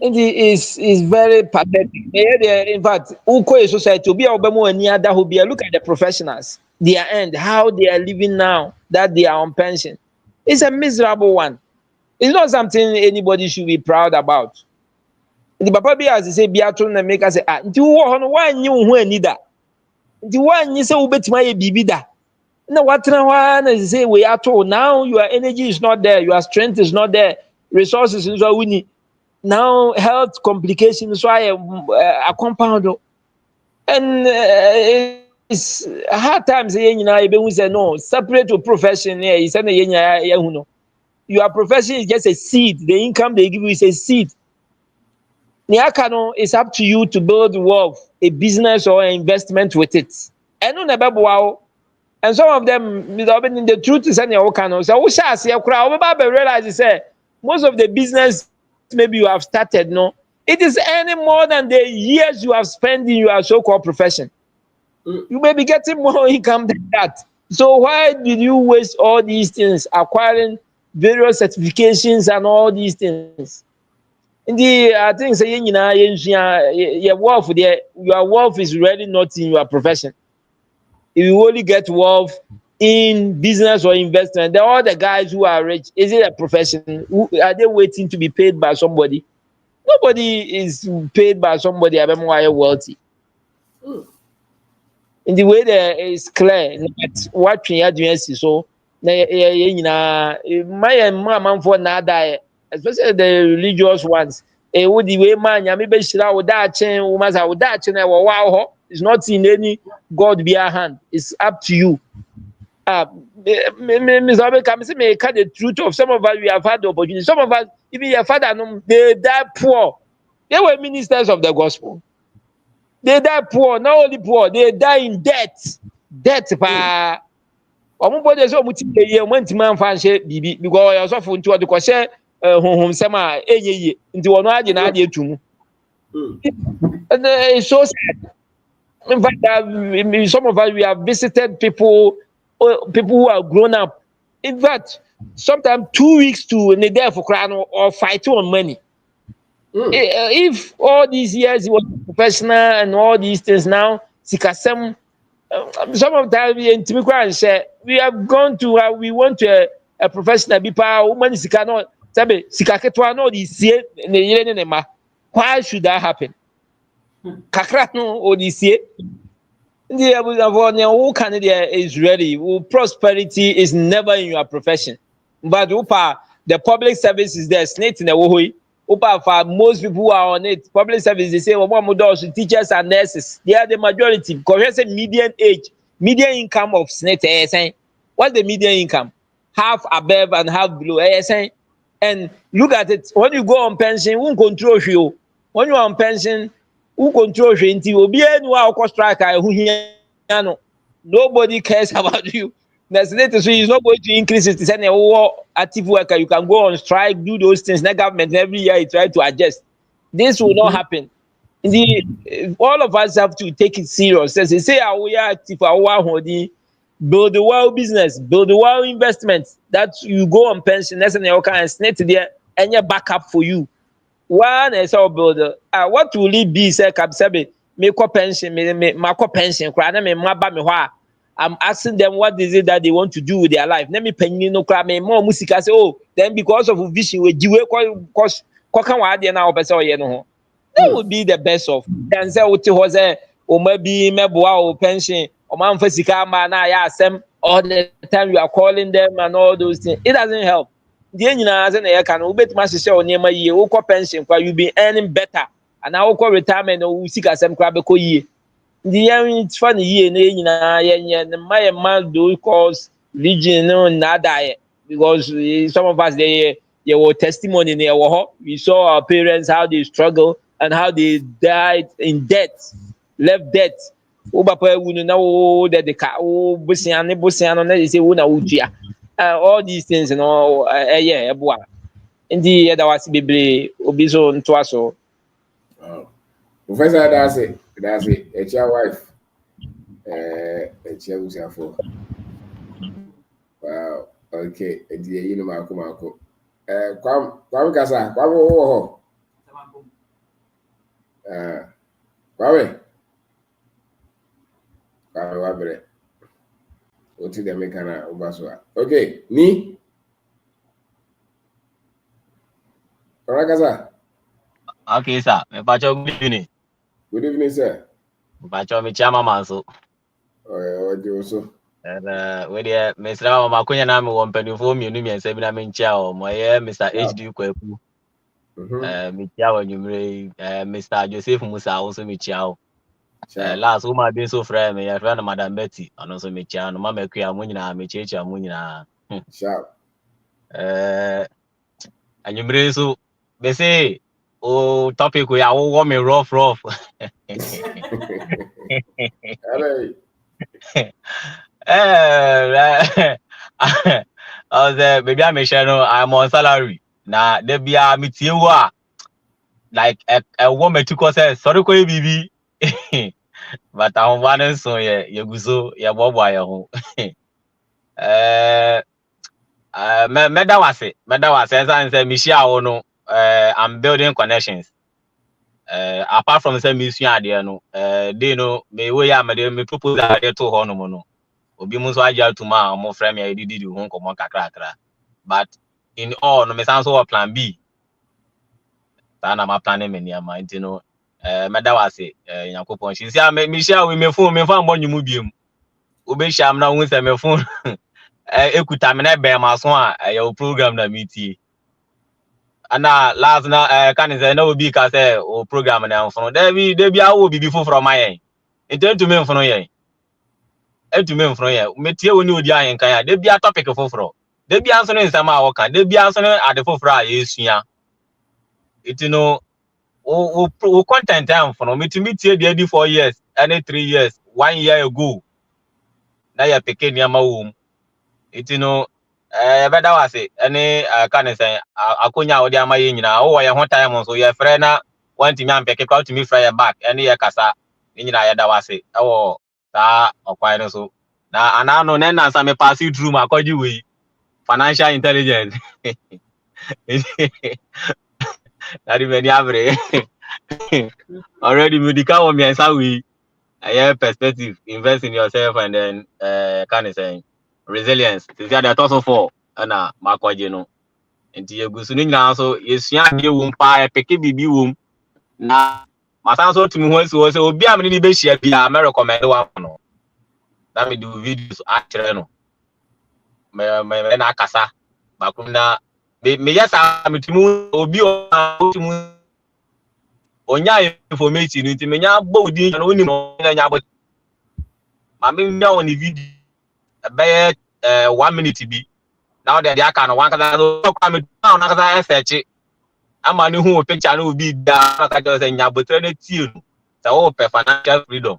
It is very pathetic. In fact, Uko society will be look at the professionals, their end, how they are living now that they are on pension. It's a miserable one. It's not something anybody should be proud about. The papa be as say Beatrice and make us say, why you need that? The one you say my baby da. No, what one say we are told now your energy is not there, your strength is not there, resources is what we need. Now health complications why a compound and it's hard times you say no separate your profession here you say your profession is just a seed, the income they give you is a seed. Niakano is up to you to build wealth, a business or an investment with it. And no never wow. And some of them, the truth is any okano. So we shall see a crowd. We realize most of the business maybe you have started, no, it is any more than the years you have spent in your so-called profession. You may be getting more income than that. So why did you waste all these things acquiring various certifications and all these things? Indeed, I think saying your wealth there, your wealth is really not in your profession. If you only get wealth in business or investment, then all the guys who are rich, is it a profession? Are they waiting to be paid by somebody? Nobody is paid by somebody. I'm more wealthy. In the way that is clear that what we are doing is so. My man for nada, especially the religious ones. Would the way man, ya maybe shira would that chain, woman's would that chain, wow, it's not in any God be a hand. It's up to you. Ms. Abeka, say may cut the truth of some of us. We have had the opportunity. Some of us, even your father, they die poor. They were ministers of the gospel. They die poor, not only poor, they die in debt. Debt, pa. Omubode so muti ye omantima amfa nhye bibi because your sofo nti ode kwose honhom sem a eyeye nti wono age na ade etumu. And it's so sad. In fact, some of us we have visited people who are grown up. In fact, sometimes 2 weeks to in the day for crying or fighting on money. If all these years he was professional and all these things now, some of the we have gone to we went to a professional people woman sikano sabe sikaketwa no di sie ne yire ne ma. Why should that happen? Kakra no odisie. Is ready. Prosperity is never in your profession. But the public service is there. Snake in the way. For most people who are on it, public service, they say, teachers and nurses. They are the majority. Because it's a median age, median income of snake. What's the median income? Half above and half below. And look at it. When you go on pension, who control you? When you are on pension, who controls you? Nobody cares about you. The senator is not going to increase it. It's an active worker. You can go on strike, do those things. The government every year you try to adjust. This will not happen. All of us have to take it serious. They say we are active, build the world business, build the world investment. That you go on pension, that's an and snake there and your backup for you. One is our builder. What will it be? Say, Kabsabe, make a pension, make a pension. I'm asking them what is it that they want to do with their life. Let me penny no crab me more music. I say, oh, then because of vision, we do cause now. That would be the best of. Then say, what was a or maybe meboa pension or man for Sikama. Now, I ask them all the time you are calling them and all those things. It doesn't help. The engineers and the can obey my sister near my year, pension, while you be earning better, and I will call retirement or seek as some crab year. The it's funny year, my man do cause region not die because some of us they were testimony near we saw our parents how they struggle and how they died in debt, left debt. All these things, Indeed, that was Bible, Obizo, and Twasso. Professor, that's it. It's your wife. It's your for. Wow. Okay. You know, Marco. Kwame Kasa, Kwame. Kwame. Kwame. What did they make an Obaswa? Okay, me. Kasa. Okay, sir. Good evening. Good evening, sir. Me chama manso. What do you also? We there, Mr. Makunya na me wompani fo mi unu mi ense bi na me nchia o mo ye Mr. HD Kwaku. Me chia wa nyumre Mr. Joseph Musa also me chia o. Last woman been so friend me, your friend Madam Betty, and also me chia no mama kuya mu nyina me checha mu nyina. Sharp. Anyumre so be say oh topic we are warm me rough. I was maybe I'm I'm on salary. Now there be a meeting like a woman to cause sorry ko bibi. But I'm one so yeah you go so yeah bobo ya ho. Meda wase say Michia wo no I'm building connections. Apart from say mission ade no they know me we ya me propose ade to ho no mo no. Obi mu so agya tuma mo frame ya didi ho nkomo kakra. But in all no me san so plan B. Na ma plan me niama nti no meda wase yakopon shi sia me Michia we me phone me fa mbɔ nyumu biem. Obe sham na hu say me phone ekuta me na be ma so a your program na meetie. Ana last na kan say na obi ka say o program na mfono dey bi awo bibi foforo ma yen entu me mfono yen metie woni odi ayen kan ya dey bi topic foforo dey bi anso ne nsama a wo kan dey bi anso ne ade foforo a yesua itino o content am mfono metimi tie dey di 4 years and 3 years 1 year ago na ya peke ni ama wo itino beda wase ene kan say akonya odi ama ye nyina wo ye ho time so ye frɛ na wanti mi ampeke kwa to mi frɛ ye back ene ye kasa ni nyina ye da wase ewo ta okwan no so na anano ne nansa me pass through ma kwaji we financial intelligence that many average already medical wo mi ansa we a perspective invest in yourself and then kan say resilience is that also for na makwaji no nti yegusu ni nyina so yesua de wo mpa epeke bibi wo na masan so tumi ho so obi am ni be hia bia me recommend one no na me do videos akere no me na akasa bakum na me yesa me tumi obi o tumi onya information nti me nya gbo odi na oni mo na nya gbo ma me nya on video be 1 minute bi now they aka no one kasa so kwa me down na kasa search ama ni hu picture no bi da ka jo say nya botre na tie no so wo pe financial freedom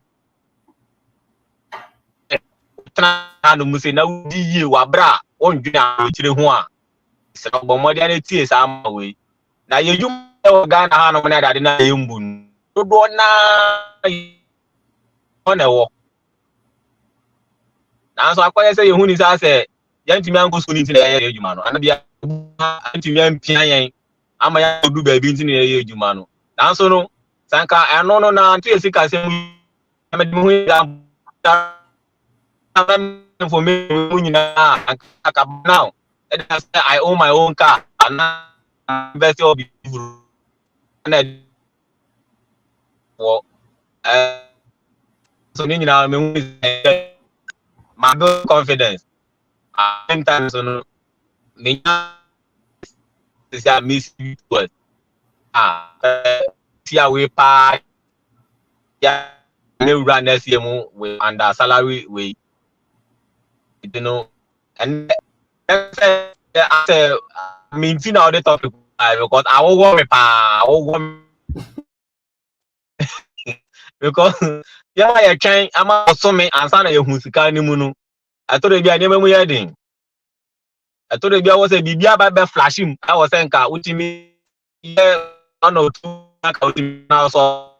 tana no musi na udi yie wa bra on dwena chire ho a se no bo modi na tie sa ma we na ye yum e ga na ha no na dade na ye mbu do na on e wo na so akoye say ye hu ni sa say yantimi anko so ni tin ye ejuma no anabia antimi ampia yen ama ya du ba bi tin ye ejuma no na so no sanka eno no na antu esika se me de hu ya information nyina aka now I own my own car and invest all people and for so nyina me my build confidence sometimes so me say miss what see we pa ya me run next year we under salary we you know and I say maintain all the topic because I will want me pa because yeah I can I'm also me answer na you sika ni mu no I told you be mu yedin I told you was a bibia ba flash him I was saying ka ultimate one or two ka ultimate now so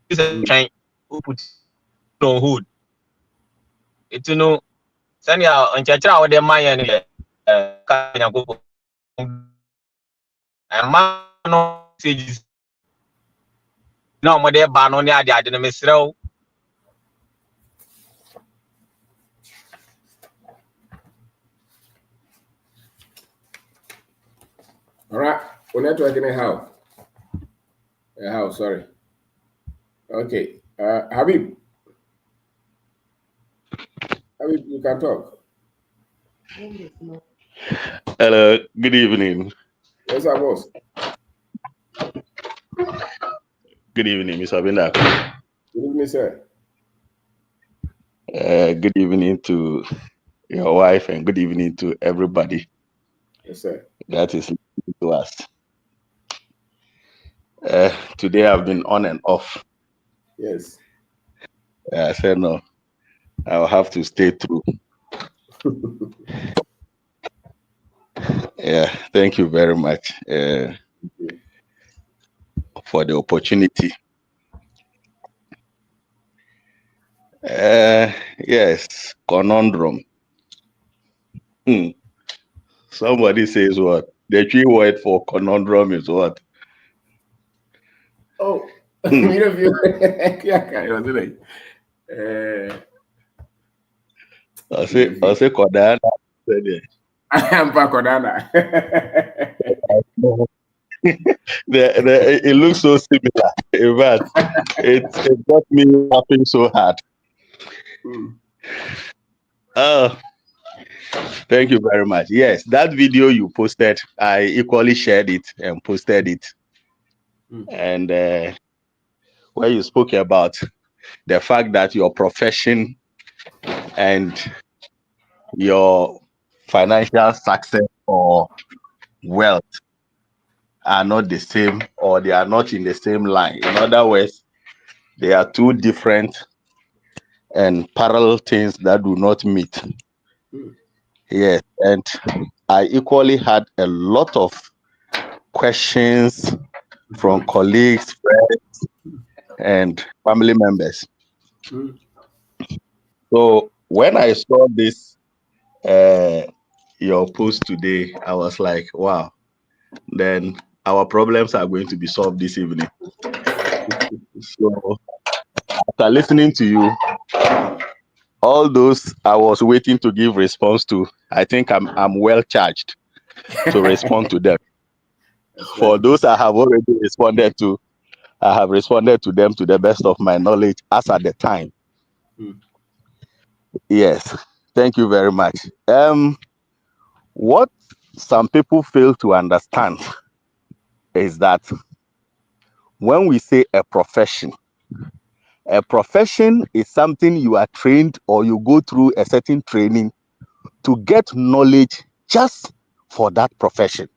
this train put on hold it you know send ya on chachira wo de man yen ka nyankopon ma no sages no mo de ba no ne ade no mesrew. All right, we're networking how? How? Sorry. Okay, Habib, you can talk. Hello, good evening. Yes, I was. Good evening, Mr. Abinda. Good evening, sir. Good evening to your wife and good evening to everybody. Yes, sir. That is listening to us. Today I've been on and off. Yes. I said no, I'll have to stay through. Yeah, thank you very much for the opportunity. Yes, conundrum. Somebody says what? The key word for conundrum is what? Oh, mira, I say Kodana. I'm back on It looks so similar. In fact, it got me laughing so hard. Oh, thank you very much. Yes, that video you posted, I equally shared it and posted it. And where you spoke about the fact that your profession and your financial success or wealth are not the same, or they are not in the same line. In other words, they are two different and parallel things that do not meet. Yes, and I equally had a lot of questions from colleagues, friends, and family members. So when I saw this, your post today, I was like, wow, then our problems are going to be solved this evening. So after listening to you, all those I was waiting to give response to, I think I'm well charged to respond to them. For those I have already responded to, I have responded to them to the best of my knowledge as at the time. Yes, thank you very much. What some people fail to understand is that when we say a profession is something you are trained or you go through a certain training to get knowledge just for that profession.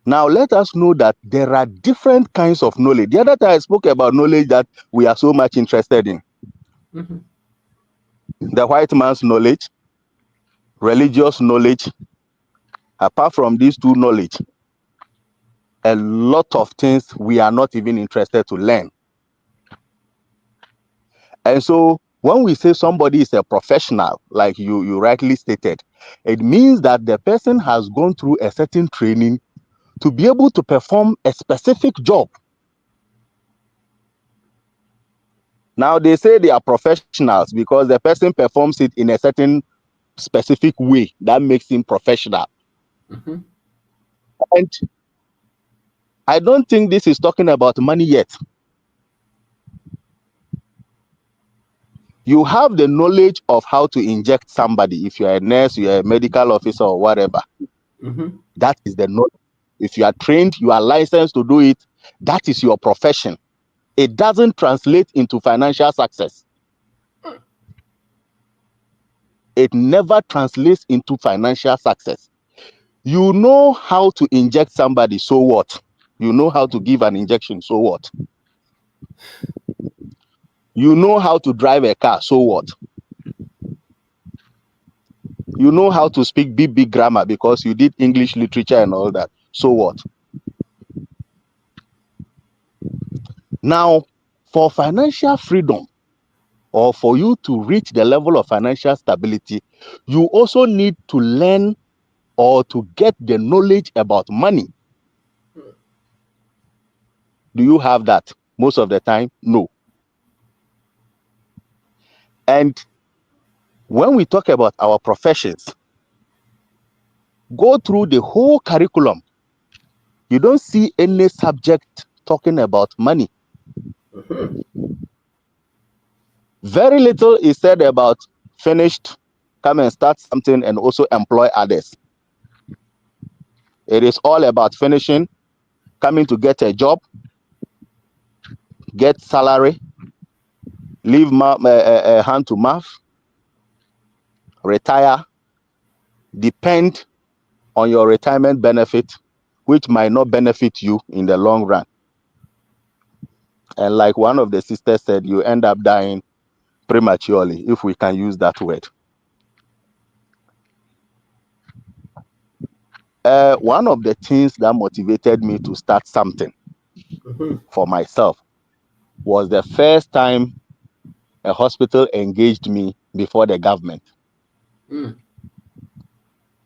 Now, let us know that there are different kinds of knowledge. The other time I spoke about knowledge that we are so much interested in. The white man's knowledge, religious knowledge. Apart from these two knowledge, a lot of things we are not even interested to learn. And so when we say somebody is a professional, like you rightly stated, it means that the person has gone through a certain training to be able to perform a specific job. Now they say they are professionals because the person performs it in a certain specific way that makes him professional. And I don't think this is talking about money yet. You have the knowledge of how to inject somebody. If you're a nurse, you're a medical officer or whatever, that is the knowledge. If you are trained, you are licensed to do it, that is your profession. It doesn't translate into financial success. It never translates into financial success. You know how to inject somebody, so what? You know how to give an injection, so what? You know how to drive a car, so what? You know how to speak big grammar because you did English literature and all that, so what? Now, for financial freedom, or for you to reach the level of financial stability, you also need to learn or to get the knowledge about money. Do you have that? Most of the time, no. And when we talk about our professions, go through the whole curriculum. You don't see any subject talking about money. Very little is said about finished, come and start something and also employ others. It is all about finishing, coming to get a job, get salary, leave hand to mouth, retire, depend on your retirement benefit, which might not benefit you in the long run. And like one of the sisters said, you end up dying prematurely, if we can use that word. One of the things that motivated me to start something for myself was the first time a hospital engaged me before the government.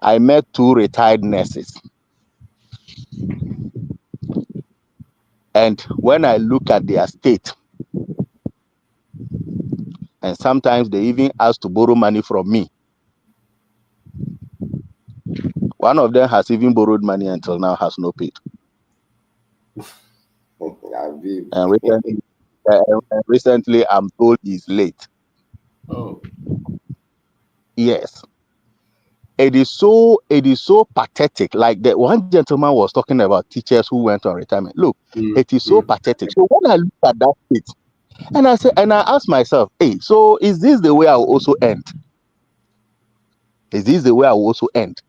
I met 2 retired nurses. And when I look at their state, and sometimes they even ask to borrow money from me. One of them has even borrowed money until now, has no paid. And recently I'm told he's late. Oh. Yes. It is so pathetic. Like the one gentleman was talking about teachers who went on retirement. Look, it is so pathetic. So when I look at that state, and I ask myself, hey, so is this the way I will also end? Is this the way I will also end?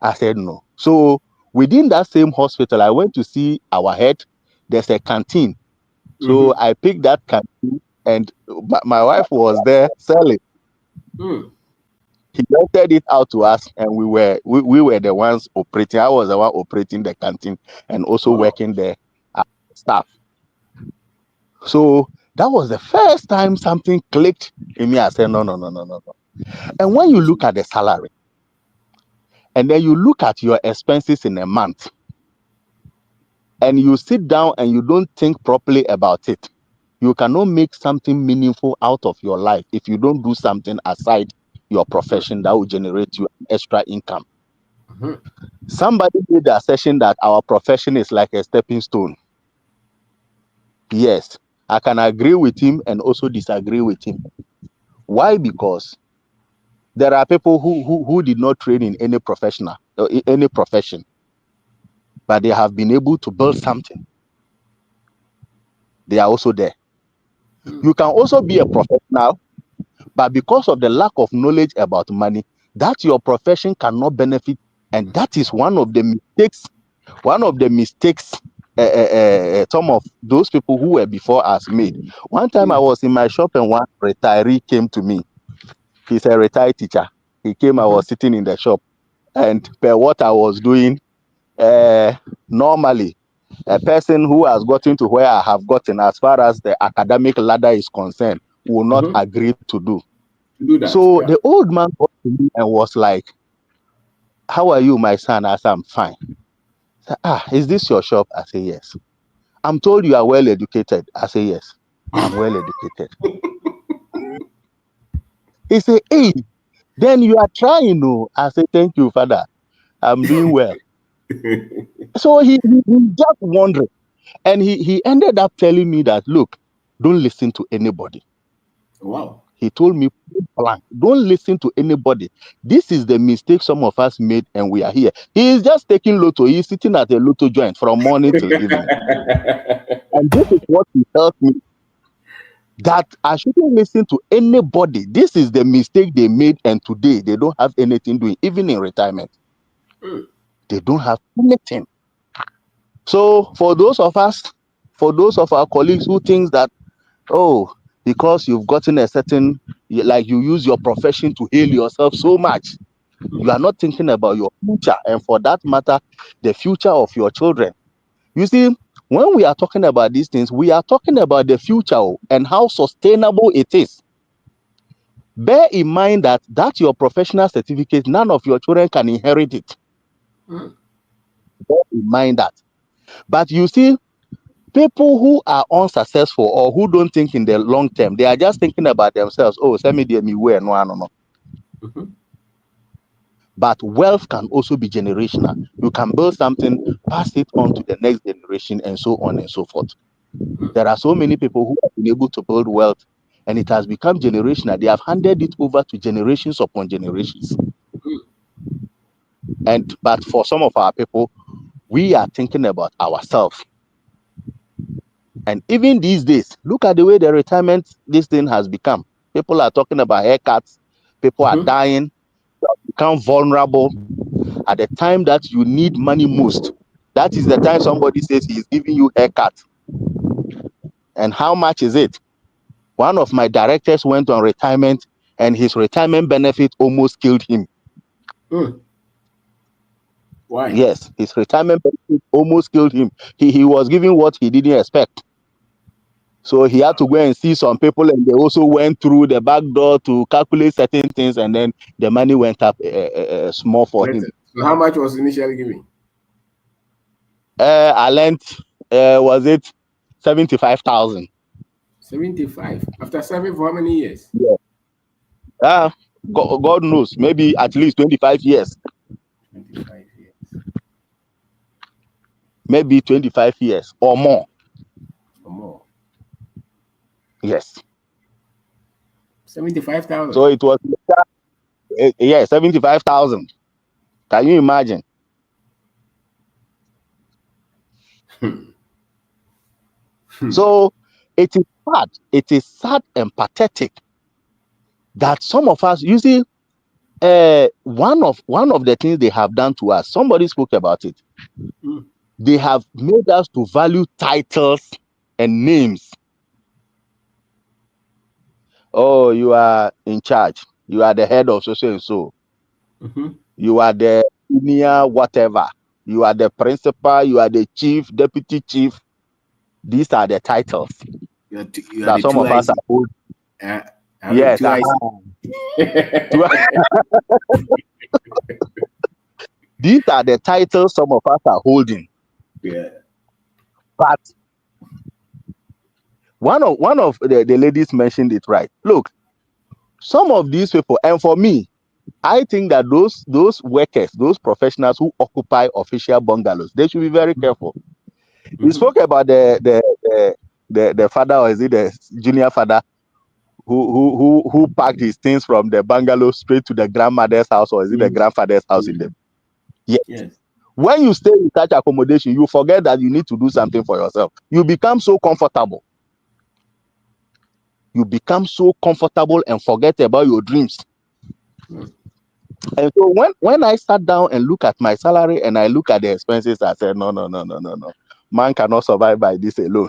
I said no. So within that same hospital, I went to see our head. There's a canteen. So I picked that canteen, and my wife was there selling. He rented it out to us, and we were the ones operating. I was the one operating the canteen and also working there as staff. So that was the first time something clicked in me. I said, no. And when you look at the salary, and then you look at your expenses in a month, and you sit down and you don't think properly about it, you cannot make something meaningful out of your life if you don't do something aside your profession that will generate you extra income. Somebody made the assertion that our profession is like a stepping stone. Yes, I can agree with him and also disagree with him. Why? Because there are people who did not train in any profession, but they have been able to build something. They are also there. You can also be a professional, but because of the lack of knowledge about money, that your profession cannot benefit, and that is one of the mistakes some of those people who were before us made. One time I was in my shop and one retiree came to me. He's a retired teacher. He came, I was sitting in the shop, and per what I was doing, normally a person who has gotten to where I have gotten as far as the academic ladder is concerned will not agree to do that. So the old man got to me and was like, how are you, my son? I said, I'm fine. Said, is this your shop? I say, yes. I'm told you are well educated. I say, yes, I'm well educated. He said, hey, then you are trying. No, I say, thank you, Father. I'm doing well. So he just wondering. And he ended up telling me that, look, don't listen to anybody. Wow. He told me, blank, don't listen to anybody. This is the mistake some of us made, and we are here. He is just taking lotto. He's sitting at a lotto joint from morning till evening. And this is what he tells me, that I shouldn't listen to anybody. This is the mistake they made, and today they don't have anything doing, even in retirement. They don't have anything. So for those of our colleagues who think that, oh, because you've gotten a certain, like you use your profession to heal yourself so much, you are not thinking about your future, and for that matter, the future of your children. You see, when we are talking about these things, we are talking about the future and how sustainable it is. Bear in mind that your professional certificate, none of your children can inherit it. Bear in mind that. But you see, people who are unsuccessful or who don't think in the long term, they are just thinking about themselves. Oh, send me the me way, no. But wealth can also be generational. You can build something, pass it on to the next generation, and so on and so forth. There are so many people who have been able to build wealth, and it has become generational. They have handed it over to generations upon generations. But for some of our people, we are thinking about ourselves. And even these days, look at the way the retirement, this thing has become. People are talking about haircuts. People are dying. You have become vulnerable at the time that you need money most. That is the time somebody says he's giving you haircut. And how much is it? One of my directors went on retirement, and his retirement benefit almost killed him. Why? Yes, his retirement benefit almost killed him. He was given what he didn't expect. So he had to go and see some people, and they also went through the back door to calculate certain things, and then the money went up small for him. So how much was initially given? I lent, was it 75,000? 75 after serving for how many years? Yeah. God knows, maybe at least 25 years. 25 years. Maybe 25 years or more. Or more. Yes. 75,000. So it was, 75,000. Can you imagine? So it is sad. It is sad and pathetic that some of us, you see, one of the things they have done to us, somebody spoke about it. They have made us to value titles and names. Oh, you are in charge. You are the head of so and so. You are the senior whatever. You are the principal. You are the chief, deputy chief. These are the titles You are that some of us are holding. Yes. These are the titles some of us are holding. Yeah. But one of the ladies mentioned it right. Look, some of these people, and for me, I think that those workers, those professionals who occupy official bungalows, they should be very careful. We spoke about the father, or is it the junior father, who packed his things from the bungalow straight to the grandmother's house, or is it the grandfather's house in them? Yes. When you stay in such accommodation, you forget that you need to do something for yourself. You become so comfortable. You become so comfortable and forget about your dreams. And so when I sat down and look at my salary and I look at the expenses, I said, no. Man cannot survive by this alone.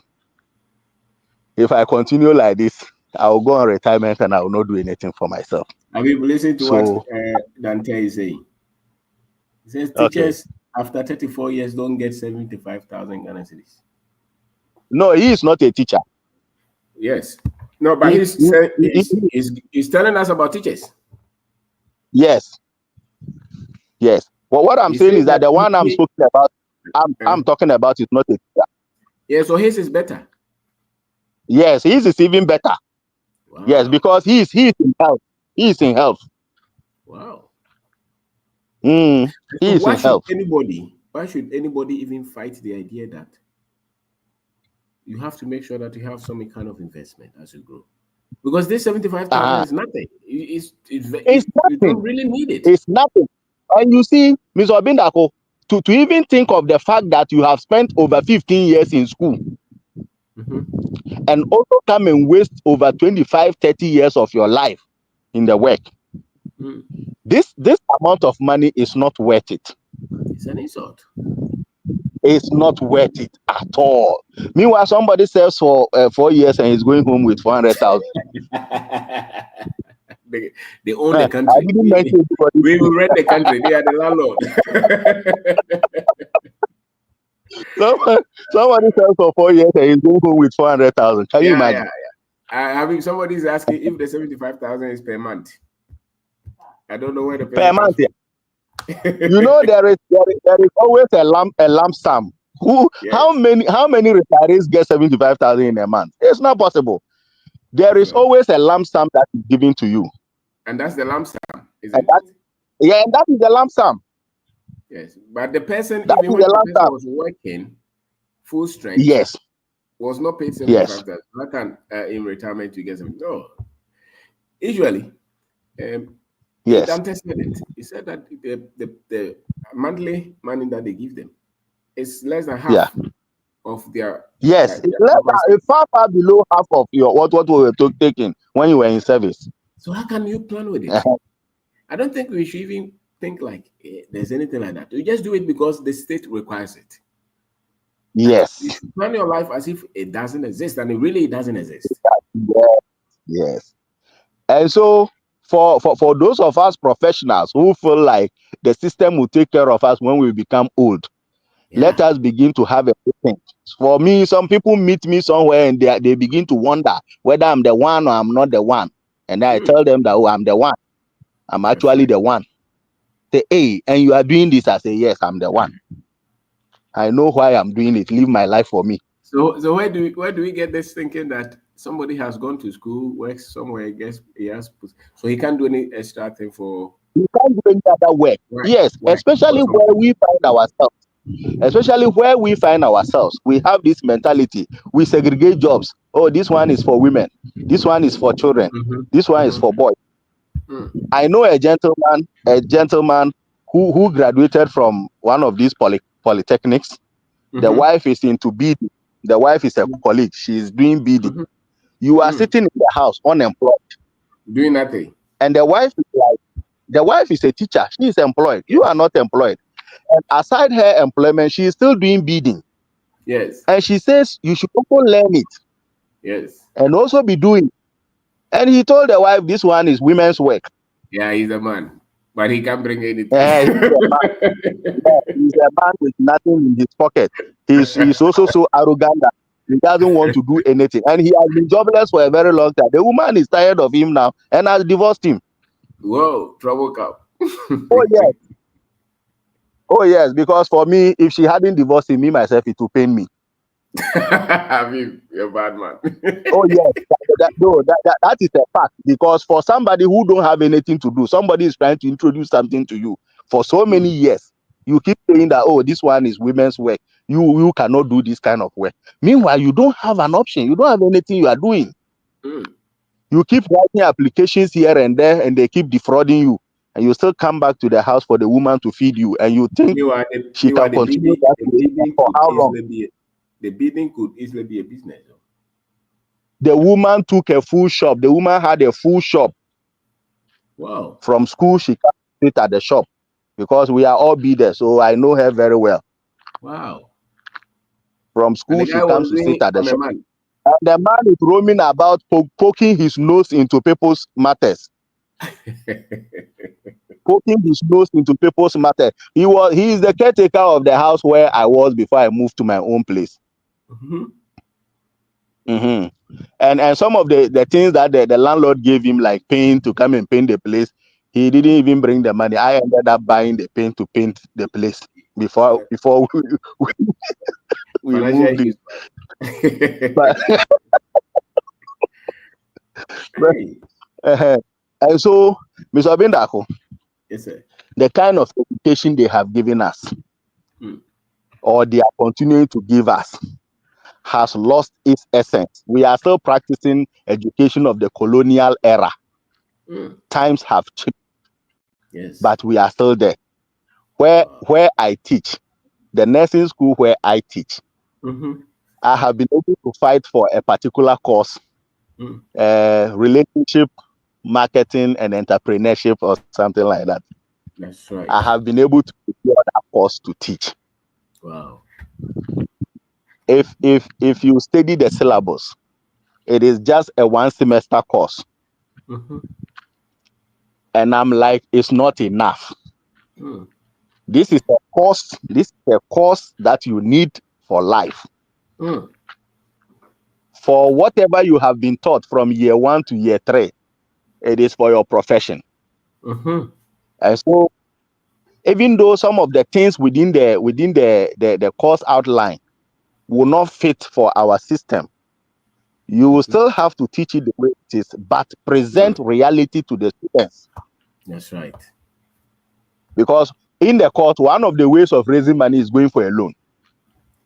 If I continue like this, I will go on retirement and I will not do anything for myself. Have you listened to what Dante is saying? He says teachers after 34 years don't get 75,000 Ghana cedis. No, he is not a teacher. Yes. No, but he's telling us about teachers. Yes. Well, what I'm saying is that the one I'm talking about, I'm talking about is not a teacher. Yeah, so his is better. Yes, his is even better. Wow. Yes, because he is in health. He is in health. Wow. He is in health. Why should anybody even fight the idea that you have to make sure that you have some kind of investment as you grow? Because this 75,000 is nothing. It's nothing. You don't really need it. It's nothing. And you see, Mr. Obindako, to even think of the fact that you have spent over 15 years in school and also come and waste over 25, 30 years of your life in the work. This amount of money is not worth it. It's an insult. It's not worth it at all. Meanwhile, somebody sells for 4 years and is going home with 400,000. They own the country. We will rent the country. They are the landlord. Somebody sells for 4 years and is going home with 400,000. Can you imagine? I mean, somebody's asking if the 75,000 is per month. I don't know where the per month. You know, there is always a lump sum. How many retirees get 75,000 in a month? It's not possible. There is always a lump sum that is given to you. And that's the lump sum, isn't it? And that is the lump sum. Yes, but the person, even when the person was working full strength, was not paid 75,000. How can in retirement you get something? No. Usually, Dante said it. He said that the monthly money that they give them is less than half of their. Yes, it's far below half of your what we were taking when you were in service. So how can you plan with it? I don't think we should even think like there's anything like that. We just do it because the state requires it. Yes. You plan your life as if it doesn't exist, and it really doesn't exist. Yes. And so for those of us professionals who feel like the system will take care of us when we become old, let us begin to have a think. For me, some people meet me somewhere and they begin to wonder whether I'm the one or I'm not the one. And I tell them that, oh, I'm the one. I'm actually the one. Say, hey, and you are doing this? I say, yes, I'm the one. I know why I'm doing it. Live my life for me. So where do we get this thinking that somebody has gone to school, works somewhere, so he can't do any extra thing for? You can't do any other work. Right. Yes, especially where we find ourselves. Especially where we find ourselves, we have this mentality. We segregate jobs. Oh, this one is for women. This one is for children. This one is for boys. I know a gentleman who graduated from one of these polytechnics. The wife is into BD. The wife is a colleague. She is doing BD. You are sitting in the house unemployed, doing nothing. And the wife is a teacher. She is employed. You are not employed. And aside her employment, she is still doing bidding. Yes. And she says you should also learn it. Yes. And also be doing. And he told the wife, this one is women's work. Yeah, he's a man, but he can't bring anything. He's a man with nothing in his pocket. He's also so arrogant that he doesn't want to do anything. And he has been jobless for a very long time. The woman is tired of him now and has divorced him. Whoa, trouble cup. Oh, yes. Oh, yes, because for me, if she hadn't divorced him, me myself, it would pain me. I mean, you're a bad man. Oh, yes. That is a fact. Because for somebody who don't have anything to do, somebody is trying to introduce something to you for so many years. You keep saying that, oh, this one is women's work. You cannot do this kind of work. Meanwhile, you don't have an option. You don't have anything you are doing. You keep writing applications here and there, and they keep defrauding you. And you still come back to the house for the woman to feed you. And you think she can continue that for how long? The bidding could easily be a business. The woman took a full shop. The woman had a full shop. Wow. From school, she can sit at the shop because we are all bidders. So I know her very well. Wow. From school, she comes to sit at the shop. And the man is roaming about, poking his nose into people's matters. Poking his nose into people's matters. He is the caretaker of the house where I was before I moved to my own place. And some of the things that the landlord gave him, like paint to come and paint the place, he didn't even bring the money. I ended up buying the paint to paint the place before we moved in. And so, Mr. Bindako, yes, sir. The kind of education they have given us, or they are continuing to give us, has lost its essence. We are still practicing education of the colonial era. Times have changed, yes, but we are still there. Where I teach, the nursing school where I teach, I have been able to fight for a particular course, relationship, marketing, and entrepreneurship, or something like that. That's right. I have been able to secure that course to teach. Wow. If you study the syllabus, it is just a 1 semester course. And I'm like, it's not enough. This is a course that you need for life. For whatever you have been taught from year 1 to year 3, it is for your profession. And so, even though some of the things within the course outline will not fit for our system, you will still have to teach it the way it is, but present reality to the students. That's right. Because in the course, one of the ways of raising money is going for a loan.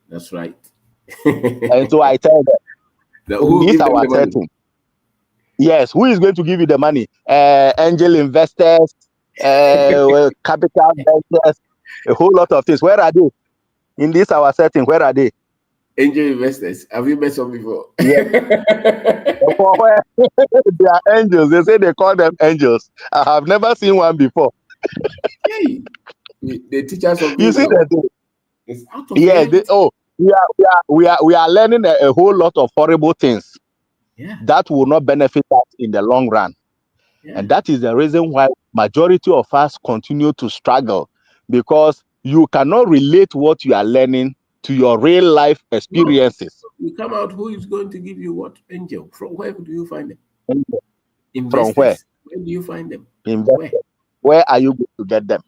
That's right. And so I tell them, who this our setting. Yes, who is going to give you the money? Angel investors, capital investors, a whole lot of things. Where are they? In this our setting, where are they? Angel investors. Have you met some before? Yeah. They are angels. They say they call them angels. I have never seen one before. Hey, they teach us of you see that? It's out of we are learning a whole lot of horrible things that will not benefit us in the long run. And that is the reason why majority of us continue to struggle, because you cannot relate what you are learning to your real life experiences. No. You come out, who is going to give you what? Angel. From where do you find them? From where? Where do you find them? Where are you going to get them?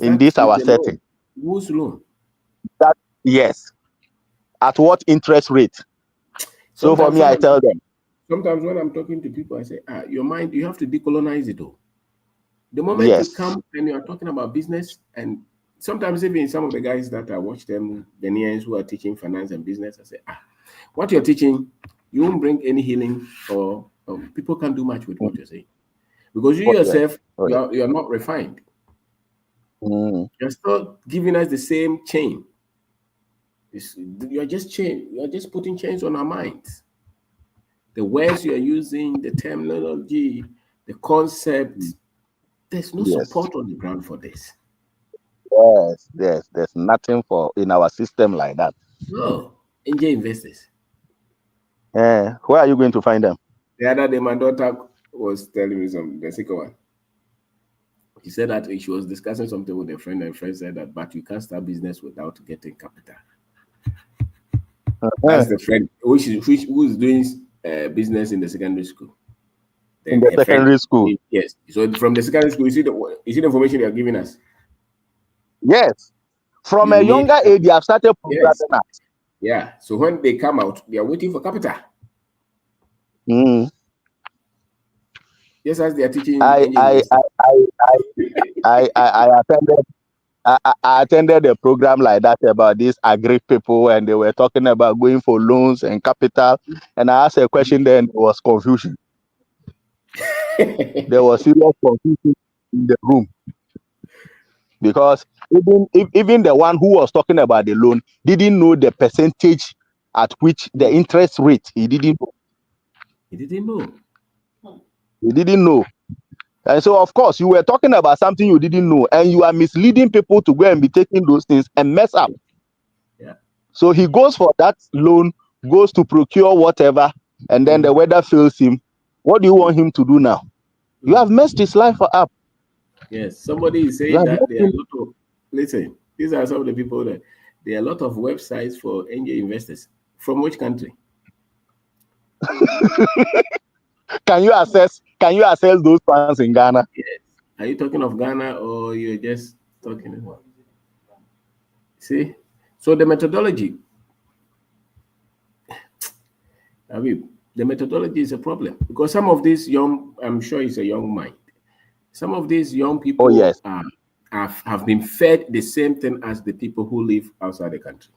In this our setting. Whose loan? That, yes. At what interest rate? So for me, I tell them. Sometimes when I'm talking to people, I say, your mind, you have to decolonize it all. The moment you come and you are talking about business, and sometimes even some of the guys that I watch them, Ghanaians who are teaching finance and business, I say, what you're teaching, you won't bring any healing, or people can't do much with what you're saying. Because you yourself, you're not refined. You're still giving us the same chain. You're just putting chains on our minds. The words you are using, the terminology, the concept, there's no support on the ground for this. Yes, there's nothing in our system like that. No, NJ investors. Where are you going to find them? The other day, my daughter was telling me the second one. She said that she was discussing something with a friend, and a friend said that, but you can't start business without getting capital. That's the friend who is doing business in the secondary school. In the secondary school? Yes. So from the secondary school, you see the information they are giving us? Yes. From a younger age, they have started programming us. Yeah. So when they come out, they are waiting for capital. Yes, as they are teaching. I attended a program like that about these agri people, and they were talking about going for loans and capital. And I asked a question, then there was confusion. There was serious confusion in the room, because even the one who was talking about the loan didn't know the percentage at which the interest rate. He didn't know. He didn't know. He didn't know. And so, of course, you were talking about something you didn't know, and you are misleading people to go and be taking those things and mess up. Yeah. So he goes for that loan, goes to procure whatever, and then the weather fails him. What do you want him to do now? You have messed his life up. Yes. Somebody is saying that there are a lot of, listen, these are some of the people that there are a lot of websites for angel investors. From which country? Can you access those funds in Ghana? Yes. Are you talking of Ghana, or you're just talking about? See? So the methodology, I mean, the methodology is a problem, because some of these young, I'm sure it's a young mind. Some of these young people have been fed the same thing as the people who live outside the country.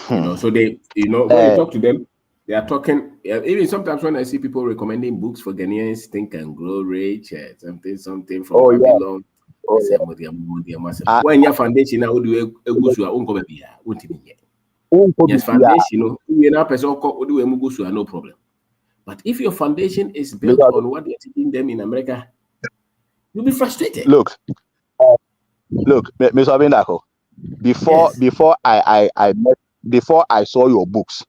You know, so they, when you talk to them, they are talking. Even sometimes when I see people recommending books for Ghanaians, Think and Grow Rich, something from Babylon. When your foundation now do a good yes, foundation, no problem. But if your foundation is built on what they're teaching them in America, you'll be frustrated. Look, Mr. Abindako, before I saw your books,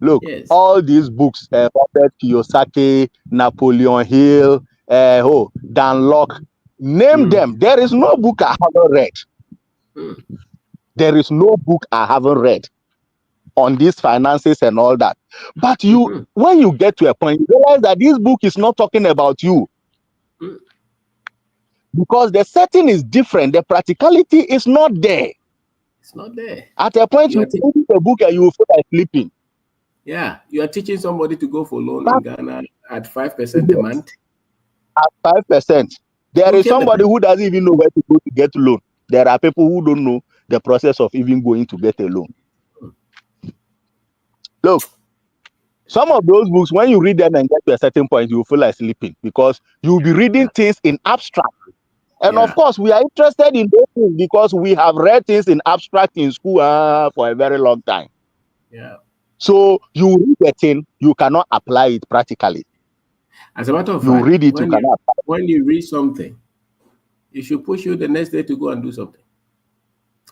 look, all these books, Robert Kiyosaki, Napoleon Hill, Dan Locke, name them. There is no book I haven't read. There is no book I haven't read on these finances and all that. But when you get to a point, you realize that this book is not talking about you. Because the setting is different. The practicality is not there. It's not there. At a point, you read the book and you will feel like sleeping. Yeah, you are teaching somebody to go for loan in Ghana at 5% a month. At 5%. There is somebody who doesn't even know where to go to get a loan. There are people who don't know the process of even going to get a loan. Look, some of those books, when you read them and get to a certain point, you will feel like sleeping, because you'll be reading things in abstract. And of course, we are interested in those things because we have read things in abstract in school for a very long time. Yeah. So you read the thing, you cannot apply it practically. As a matter of fact, you read it, when you read something, it should push you the next day to go and do something.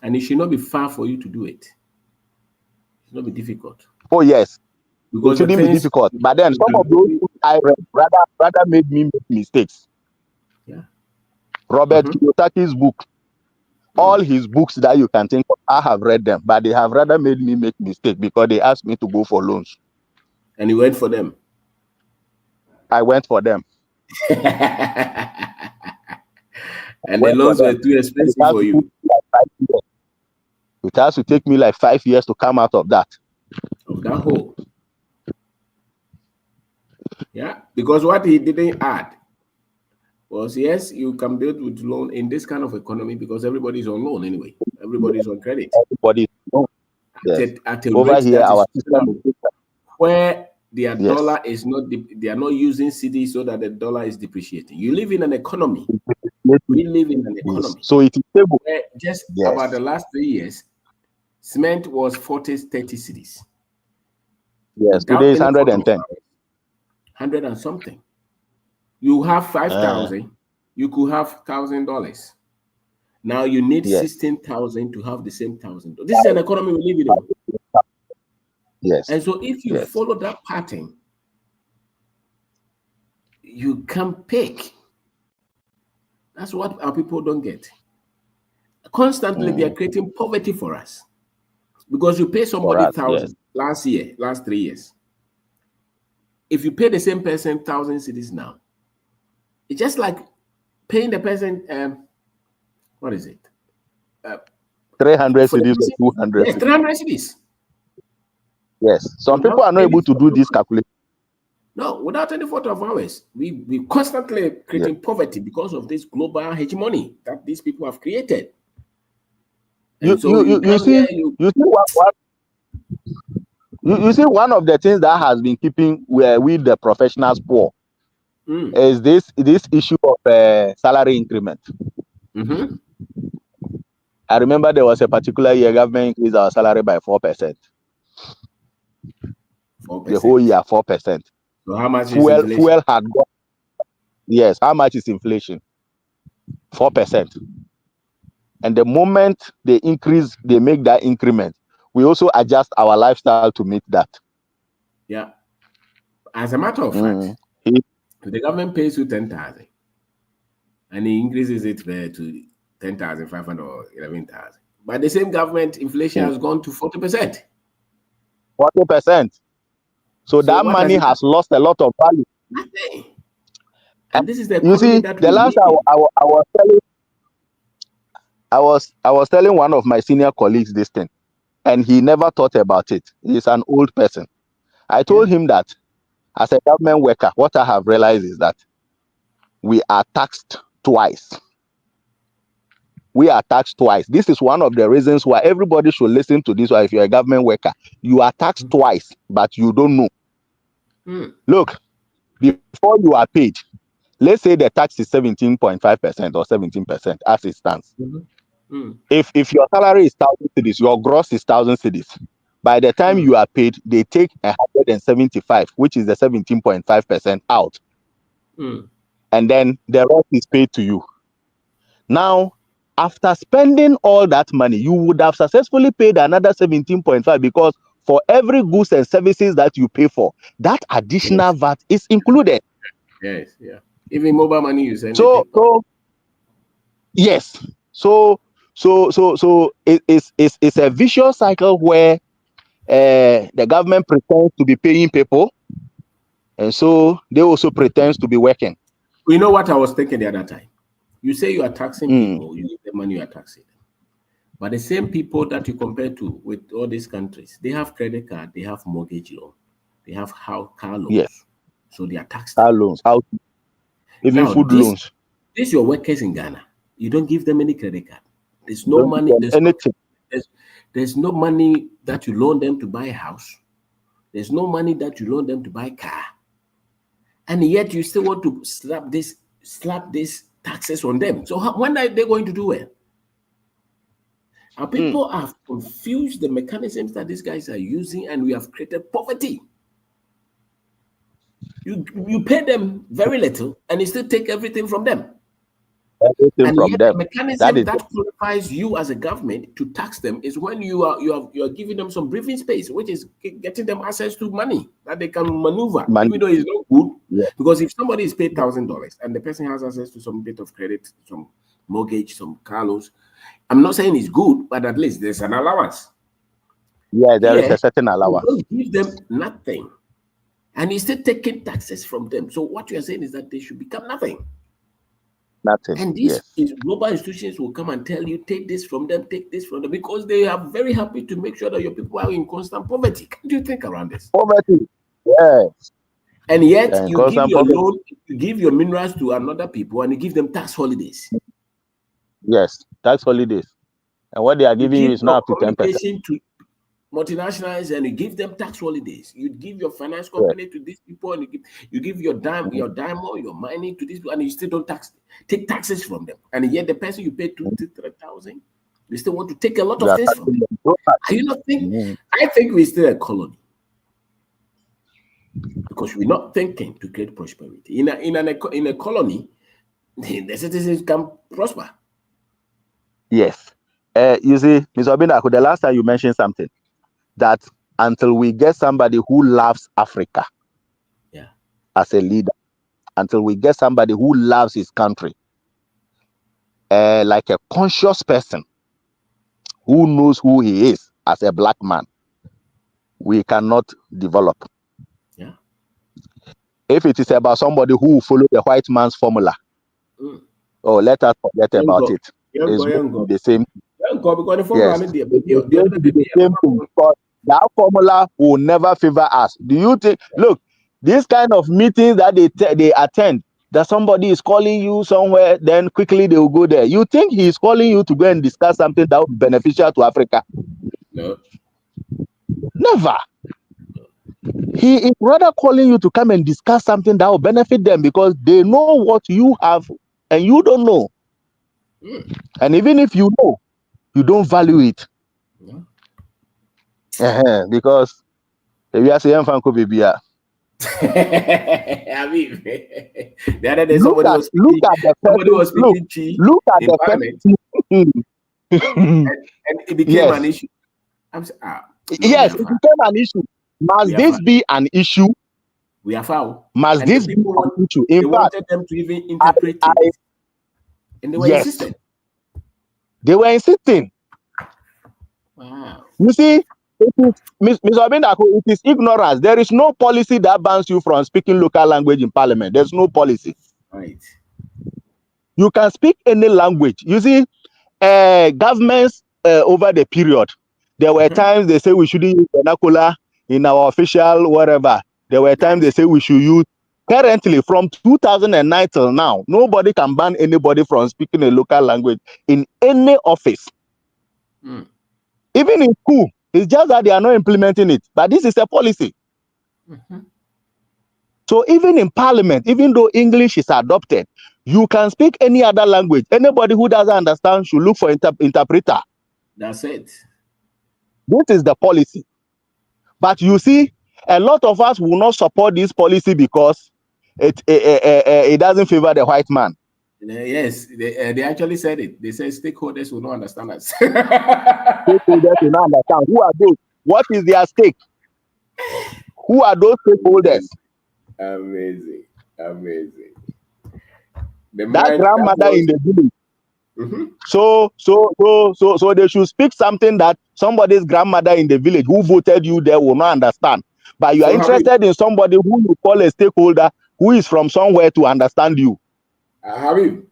And it should not be far for you to do it. It should not be difficult. Oh yes, Because it shouldn't be difficult. But then some of those books I read rather made me make mistakes. Yeah. Robert Kiyosaki's book, all his books that you can think of, I have read them, but they have rather made me make mistakes because they asked me to go for loans. And you went for them. I went for them. And the loans were too expensive for you. It has to take me like 5 years to come out of that. Of that hole. Yeah, because what he didn't add was, yes, you can build with loan in this kind of economy because everybody's on loan anyway. Everybody's on credit. Everybody's on. Yes. At a Over rate here, that our is system is where their dollar is not, they are not using CD so that the dollar is depreciating. You live in an economy. We live in an economy. So it is stable. Where just about the last 3 years, cement was 40, 30 cities. Yes, today is 110. 100 and something. You have 5,000, you could have $1,000. Now you need 16,000 to have the same $1,000. This is an economy we live in. Yes. And so if you follow that pattern, you can pick. That's what our people don't get. Constantly, they are creating poverty for us. Because you pay somebody 1,000 last 3 years. If you pay the same person 1,000 cities now, it's just like paying the person, what is it? 300 cities or 200 Yes, 300 cities. Yes, some people are not able to do this calculation. No, without any photo of ours, we constantly creating poverty because of this global hegemony that these people have created. You see one of the things that has been keeping with the professionals poor is this issue of salary increment. I remember there was a particular year government increased our salary by 4%. 4%. The whole year 4%. So how much is inflation? Fuel had gone. Yes, how much is inflation? 4%. And the moment they make that increment, we also adjust our lifestyle to meet that. Yeah. As a matter of fact, the government pays you 10,000 and he increases it to 10,500 or 11,000. But the same government, inflation has gone to 40%. 40%. So that money has lost a lot of value. Nothing. And this is the you see, that the last I was telling one of my senior colleagues this thing, and he never thought about it. He's an old person. I told him that as a government worker, what I have realized is that we are taxed twice. We are taxed twice. This is one of the reasons why everybody should listen to this. Or if you're a government worker, you are taxed twice, but you don't know. Look, before you are paid, let's say the tax is 17.5% or 17% as it stands. If your salary is 1,000 cedis, your gross is 1,000 cedis. By the time you are paid, they take 175, which is the 17.5% out. And then the rest is paid to you. Now, after spending all that money, you would have successfully paid another 17.5 because for every goods and services that you pay for, that additional VAT is included. Yes, yeah. Even mobile money you send. Yes. So it's a vicious cycle where the government pretends to be paying people, and so they also pretend to be working. You know what I was thinking the other time? You say you are taxing people, you give them money, you are taxing them. But the same people that you compare to with all these countries, they have credit card, they have mortgage loan, they have car loans. Yes. So they are taxed. Car loans, even food loans. These your workers in Ghana. You don't give them any credit card. There's no money. There's no money that you loan them to buy a house. There's no money that you loan them to buy a car. And yet you still want to slap this taxes on them. So when are they going to do it? Our people have confused the mechanisms that these guys are using, and we have created poverty. You pay them very little, and you still take everything from them. everything And from yet, the them. That mechanism is that qualifies you as a government to tax them is when you are giving them some breathing space, which is getting them access to money that they can maneuver, money. even though it's not good. Yeah. Because if somebody is paid $1,000 and the person has access to some bit of credit, some mortgage, some car loans, I'm not saying it's good, but at least there's an allowance. Yeah, there is a certain allowance. You don't give them nothing, and you're still taking taxes from them. So what you are saying is that they should become nothing. Nothing. And these global institutions will come and tell you, take this from them, because they are very happy to make sure that your people are in constant poverty. What do you think around this? Poverty. Yes. And yet you give your loan, you give your minerals to another people, and you give them tax holidays. Yes, tax holidays. And what they are giving you is not up to 10%. To multinationals, and you give them tax holidays. You give your finance company to these people, and you give your diamond, your mining to these people, and you still don't take taxes from them. And yet the person you pay 2,000 to 3,000, you still want to take a lot of things from them. Are you not thinking? I think we're still a colony, because we're not thinking to create prosperity. In a colony, the citizens can prosper. Yes. You see, Mr. Obinako, the last time you mentioned something, that until we get somebody who loves Africa as a leader, until we get somebody who loves his country, like a conscious person who knows who he is as a black man, we cannot develop. Yeah. If it is about somebody who will follow the white man's formula, let us forget about it. It's going to be the same. That formula will never favor us. Do you think? Look, this kind of meetings that they attend, that somebody is calling you somewhere, then quickly they will go there. You think he is calling you to go and discuss something that will be beneficial to Africa? No. Never. He is rather calling you to come and discuss something that will benefit them, because they know what you have and you don't know. And even if you know, you don't value it. Because we are saying Fanko baby. I mean, the other day somebody was speaking look at the person, and it became an issue. Yes, it became an issue. Must this be an issue? We are foul. Must this be an issue? They wanted them to even interpret it. And they were insisting. They were insisting. Wow. You see, it is, Ms. Obinako, it is ignorance. There is no policy that bans you from speaking local language in parliament. There's no policy. Right. You can speak any language. You see, governments over the period, there were times they say we shouldn't use vernacular in our official whatever. There were times they say we should use. Currently, from 2009 till now, nobody can ban anybody from speaking a local language in any office. Even in school, it's just that they are not implementing it. But this is a policy. So even in parliament, even though English is adopted, you can speak any other language. Anybody who doesn't understand should look for interpreter. That's it. This is the policy. But you see, a lot of us will not support this policy because it doesn't favor the white man. Yes, they actually said it. They said stakeholders will not understand us. Stakeholders will not understand. Who are those? What is their stake? Who are those stakeholders? Amazing. That grandmother in the village. So they should speak something that somebody's grandmother in the village who voted you there will not understand. But you are interested in somebody who you call a stakeholder who is from somewhere to understand you. Habib,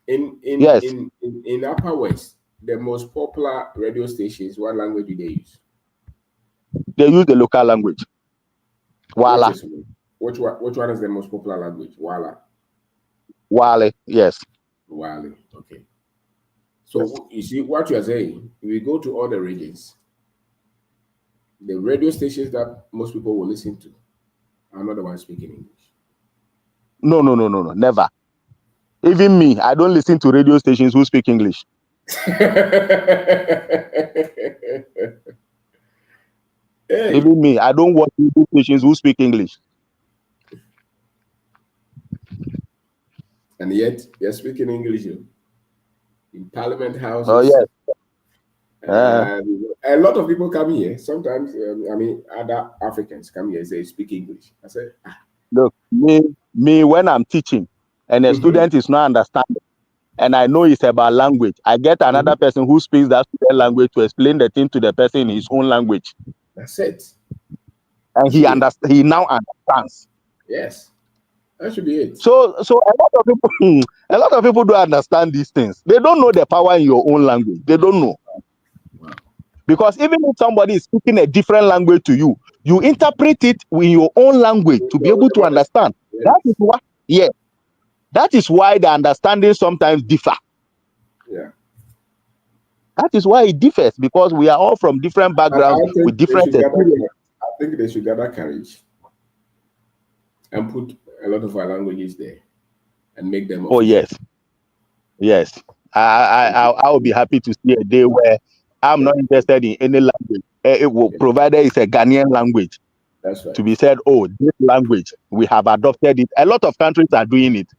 in Upper West, the most popular radio stations, what language do they use? They use the local language. Wala. Which one is the most popular language? Wala. Wale, yes. Wale, okay. So you see what you are saying, if we go to all the regions, the radio stations that most people will listen to are not the ones speaking English. No, never. Even me, I don't listen to radio stations who speak English. Even me, I don't watch radio stations who speak English. And yet, you're speaking English in Parliament houses. Oh yes. A lot of people come here. Sometimes, other Africans come here and say, speak English. I say, Look, me when I'm teaching and a student is not understanding, and I know it's about language, I get another person who speaks that student language to explain the thing to the person in his own language. That's it. And he now understands. Yes. That should be it. So a lot of people don't understand these things. They don't know the power in your own language. They don't know. Wow. Because even if somebody is speaking a different language to you, you interpret it in your own language to be able to understand. Yes. That is why the understanding sometimes differ. Yeah. That is why it differs, because we are all from different backgrounds with different experiences. I think they should gather courage and put a lot of our languages there and make them official. Oh yes. I will be happy to see a day where I'm not interested in any language, provided it's a Ghanaian language. That's right. To be said, oh, this language, we have adopted it. A lot of countries are doing it.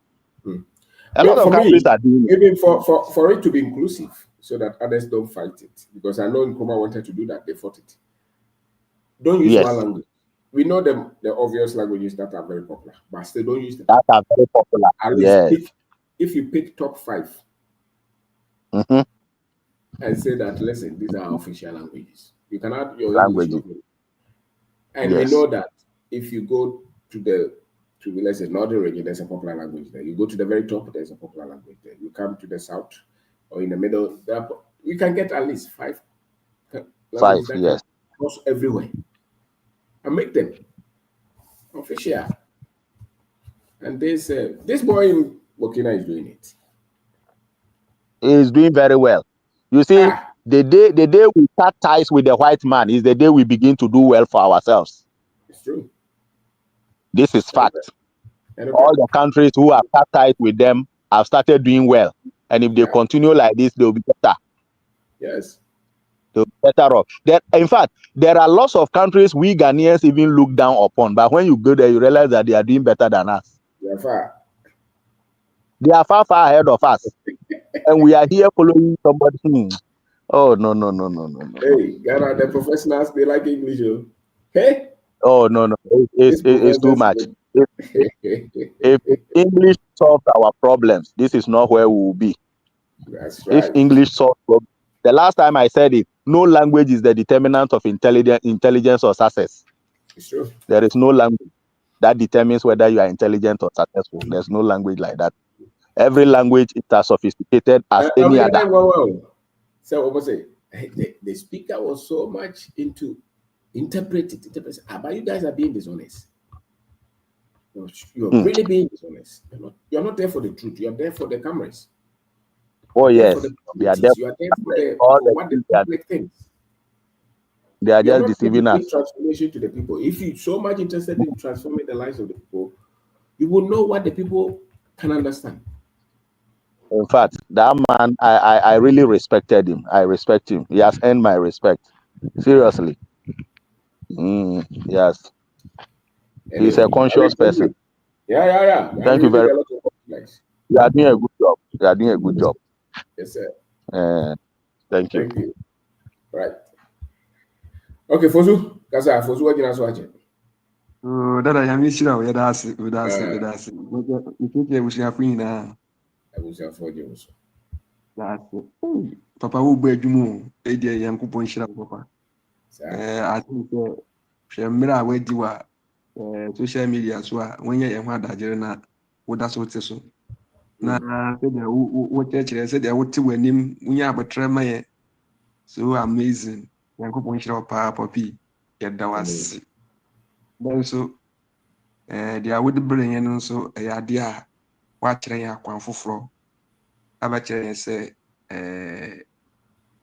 A lot of countries are doing it. Even for it to be inclusive, so that others don't fight it. Because I know Nkrumah wanted to do that, they fought it. Don't use one language. We know the obvious languages that are very popular, but still don't use them. That are very popular. At least if you pick top 5 and say that, listen, these are official languages. You can add your English language. And we know that if you go to let's say northern region, there's a popular language there. You go to the very top, there's a popular language there. You come to the south or in the middle, we can get at least 5 languages across everywhere and make them official. And this boy in Burkina is doing it. He is doing very well. You see, the day we cut ties with the white man is the day we begin to do well for ourselves. It's true. This is fact. All the countries who have cut ties with them have started doing well. And if they continue like this, they'll be better. Yes. They'll be better off. In fact, there are lots of countries we Ghanaians even look down upon. But when you go there, you realize that they are doing better than us. They are far. They are far ahead of us. And we are here following somebody. Oh, no. Hey, Ghana, the professionals, they like English. Hey? Oh, no. It's too much. If English solves our problems, this is not where we will be. That's right. If English solves problems, the last time I said it, no language is the determinant of intelligence or success. It's true. There is no language that determines whether you are intelligent or successful. There's no language like that. Every language is as sophisticated as any other. So what was it? The speaker was so much into interpreting. But you guys are being dishonest. You're really being dishonest. You're not there for the truth. You're there for the cameras. Oh yes, they are there. You are there for what the public thinks. They are just deceiving us. Transformation to the people. If you're so much interested in transforming the lives of the people, you will know what the people can understand. In fact, that man, I really respected him. I respect him. He has earned my respect. Seriously. Yes. Anyway, he's a conscious person. Yeah. Thank you very much. You are doing a good job. Yes, sir. Thank you. Thank you. Right. Okay, Fosu. Kasa, Fosu, what did you say? That I am missing out. That's it. Papa will be you. Eddie, young coupon shira, Papa. I think Shamira, where you are, social media, so when you have that journal, what that's what so. Now, what church said, I would to win him when you have a tremor. So amazing. Young coupon shira, Papa P. Yet that was. So, they would bring in also a idea. Watching ya kwan foforo abachire se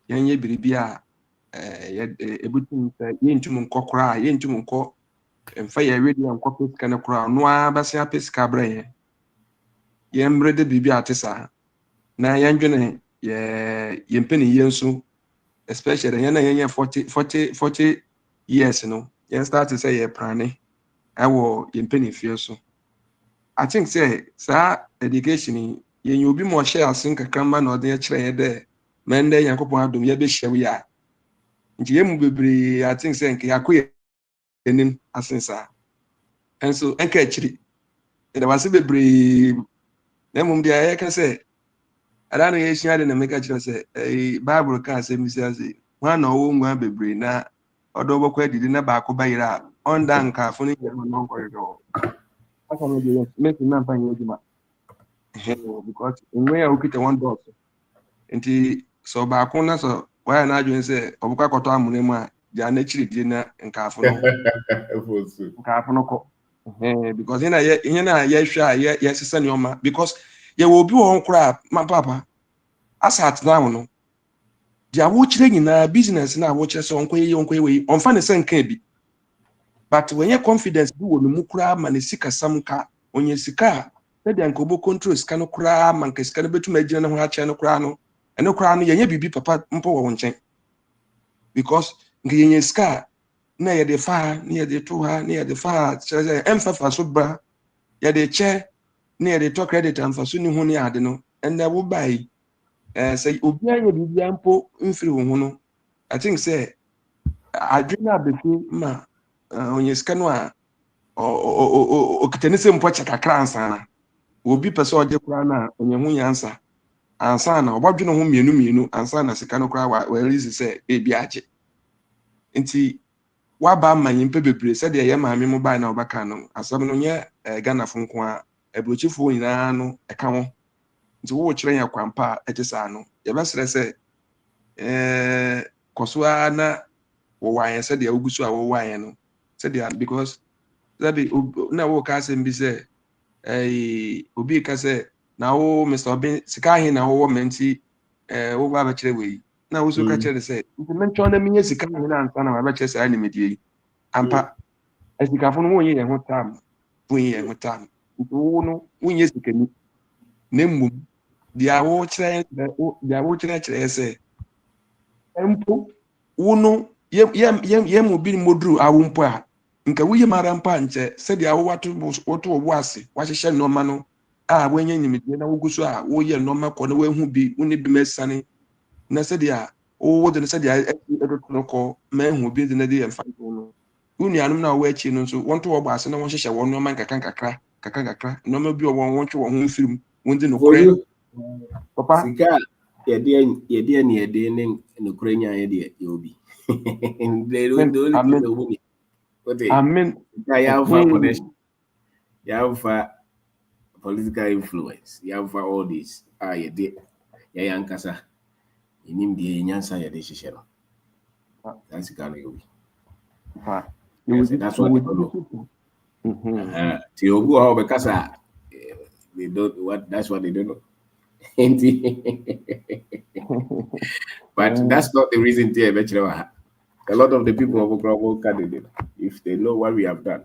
yenye biribi a ebutum se yentum nkokora yentum nko emfa ya wedi nkoko sika ne kora no abase apesika branye yembre de biribi atesa na yandwene yempeni yenso especially yana yenye 40 years no yen start to say ye prane awo yempeni fie so I think say education you be more share asin kakra ma na ode kyerɛ de men de Yakobon adom ye be hyew ya nti yemu bebre I think say nke yakoye enin asin sa enso enka akyiri de wase bebre na mum dia ye ka say ada no ye hia de na meka kyerɛ say Bible ka say mi say wan na wo ngwa bebre na odo bokwa didi na ba ko bayira onda nka fo ni ye no nko yo aka no de make na mpa nye eduma because nwe ya ukite one dot nti so ba ko na so why na adwen say obukwa kɔtɔ amune mu a ja na kyiri die na nkafo no ko because ina ye hwa ye sesa ne oma because ye wo bi won kura ma papa asat now no dia wo kyire nyina business na wo kyire so onko ye we onfa ne senka bi but when you confidence bi wo no mu kura ma ne sika samka onye sika na dia nko bo control sika no kura ma nka sika no betu ma gina ne ho a kyere no kura no eno kura no ye bibi papa mpo wo nkyɛn because nka ye sika na ye de fa na ye de to ha na ye de fa kyerɛ emfafa so bra ye de che na ye de to credit amfa so ni ho ne ade no enne wo bai say obi anya bibi ampo mfiri wo ho no I think say adwena befi ma onye sika no a o kitani se mpo cha kakra ansa na obi pese oje kura na onye hu yansa ansa na obadwene ho mienu ansa na sika no kura wa release say ebi aje nti waba manyi mpe bebre se de ye maame mo bai na obaka no asam no nye Ghana fo nko a ebrochifo nyina no eka ho nti wo kyerɛ ya kwampa etisa no ye besere se kosoa na wo wan se de ogusu a wo wan no se de because that na wo ka se mbi se obi ka se na wo Mr. Obin sika hin na wo menti wo ba ba kyerɛ we na wo so ka kyerɛ se nti mentwa na minye sika hin na ansa na ba kyerɛ se ani medie ampa esikafo no wo ye ho tam wo ye ho tam wo no wo ye sika ni na mmom dia wo kyerɛ se empo wo no ye mu bi moduru awo mpo a nka wuye mara mpa nche se dia wo wato wo ase wahyehyɛ noma no a wenye nyimidie na woguso a wo ye noma kɔ na wahu bi woni bi mesane na se dia wo de se dia edoto kɔ ma hu bi de na de mfa no woni anum na wo achi no so wonto wo ba ase na wo hyehyɛ wo noma kakra noma bi wo wonto wo ho mfirim wondi no kore papa sika ye de no kore nya ye de obi Amen. You have connection. You have political influence. You have all this. You did. You yankasa. You need the nyansa ya de shishero. That's the kind of you. That's what they do. Tiogu how because they don't what. That's what they don't know. But that's not the reason to eventually. A lot of the people of Oklahoma candidate, if they know what we have done,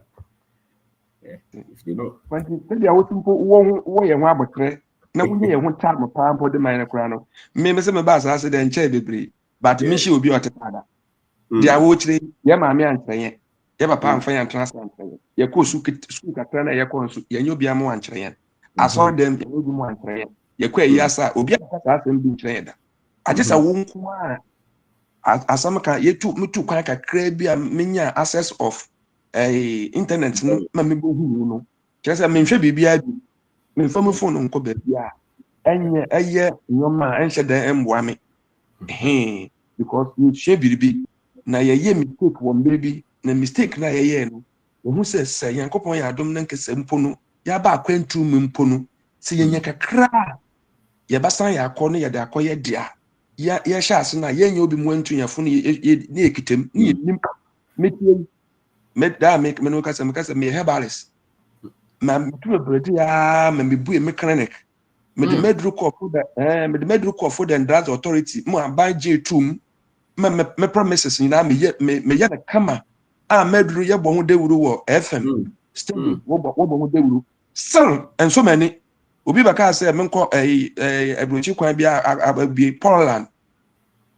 if they know. When they are wo ye ho abotre na wo ye ho time pa mpo de man kura no me se me ba sa se de nche bebre but me shi obi otetada dia wo kire ye maame antrenye ye papa amfa ya ntena antrenye ye ko su kakra na ye ko nso ye nyo bi am antrenye aso dem ye obi mu antrenye ye ko ayi asa obi aka sa asem bi ntrenye da agesa wo nko a asam ka ye tu mutu kwa kakra bi a menya access of internet no ma me bo hu no kese me nhwe bibia bi me fa me phone nko ba bia enye eye nyoma enhye dan emboa me because you share biribi na ye mistake wo mbiribi na mistake na ye no wo se se yankopon ya adom na nkese mpo no ya ba akwantu me mpo no se yenye kakra ye basan ya akọ no ye de akọ ye dia ya hye ase na yenye obi mu antu yafo no ne ekitem ne nim metie da make me no kasa me herbalist ma tu bredi ya ma me bu me clinic me the medical call for the drugs authority mo aban J2 me promises ni na me ye na kama a medru ye bo ho dewuru wo FM steady wo bo ho dewuru sir and so many obi baka say me nko abrochi kwan bi Poland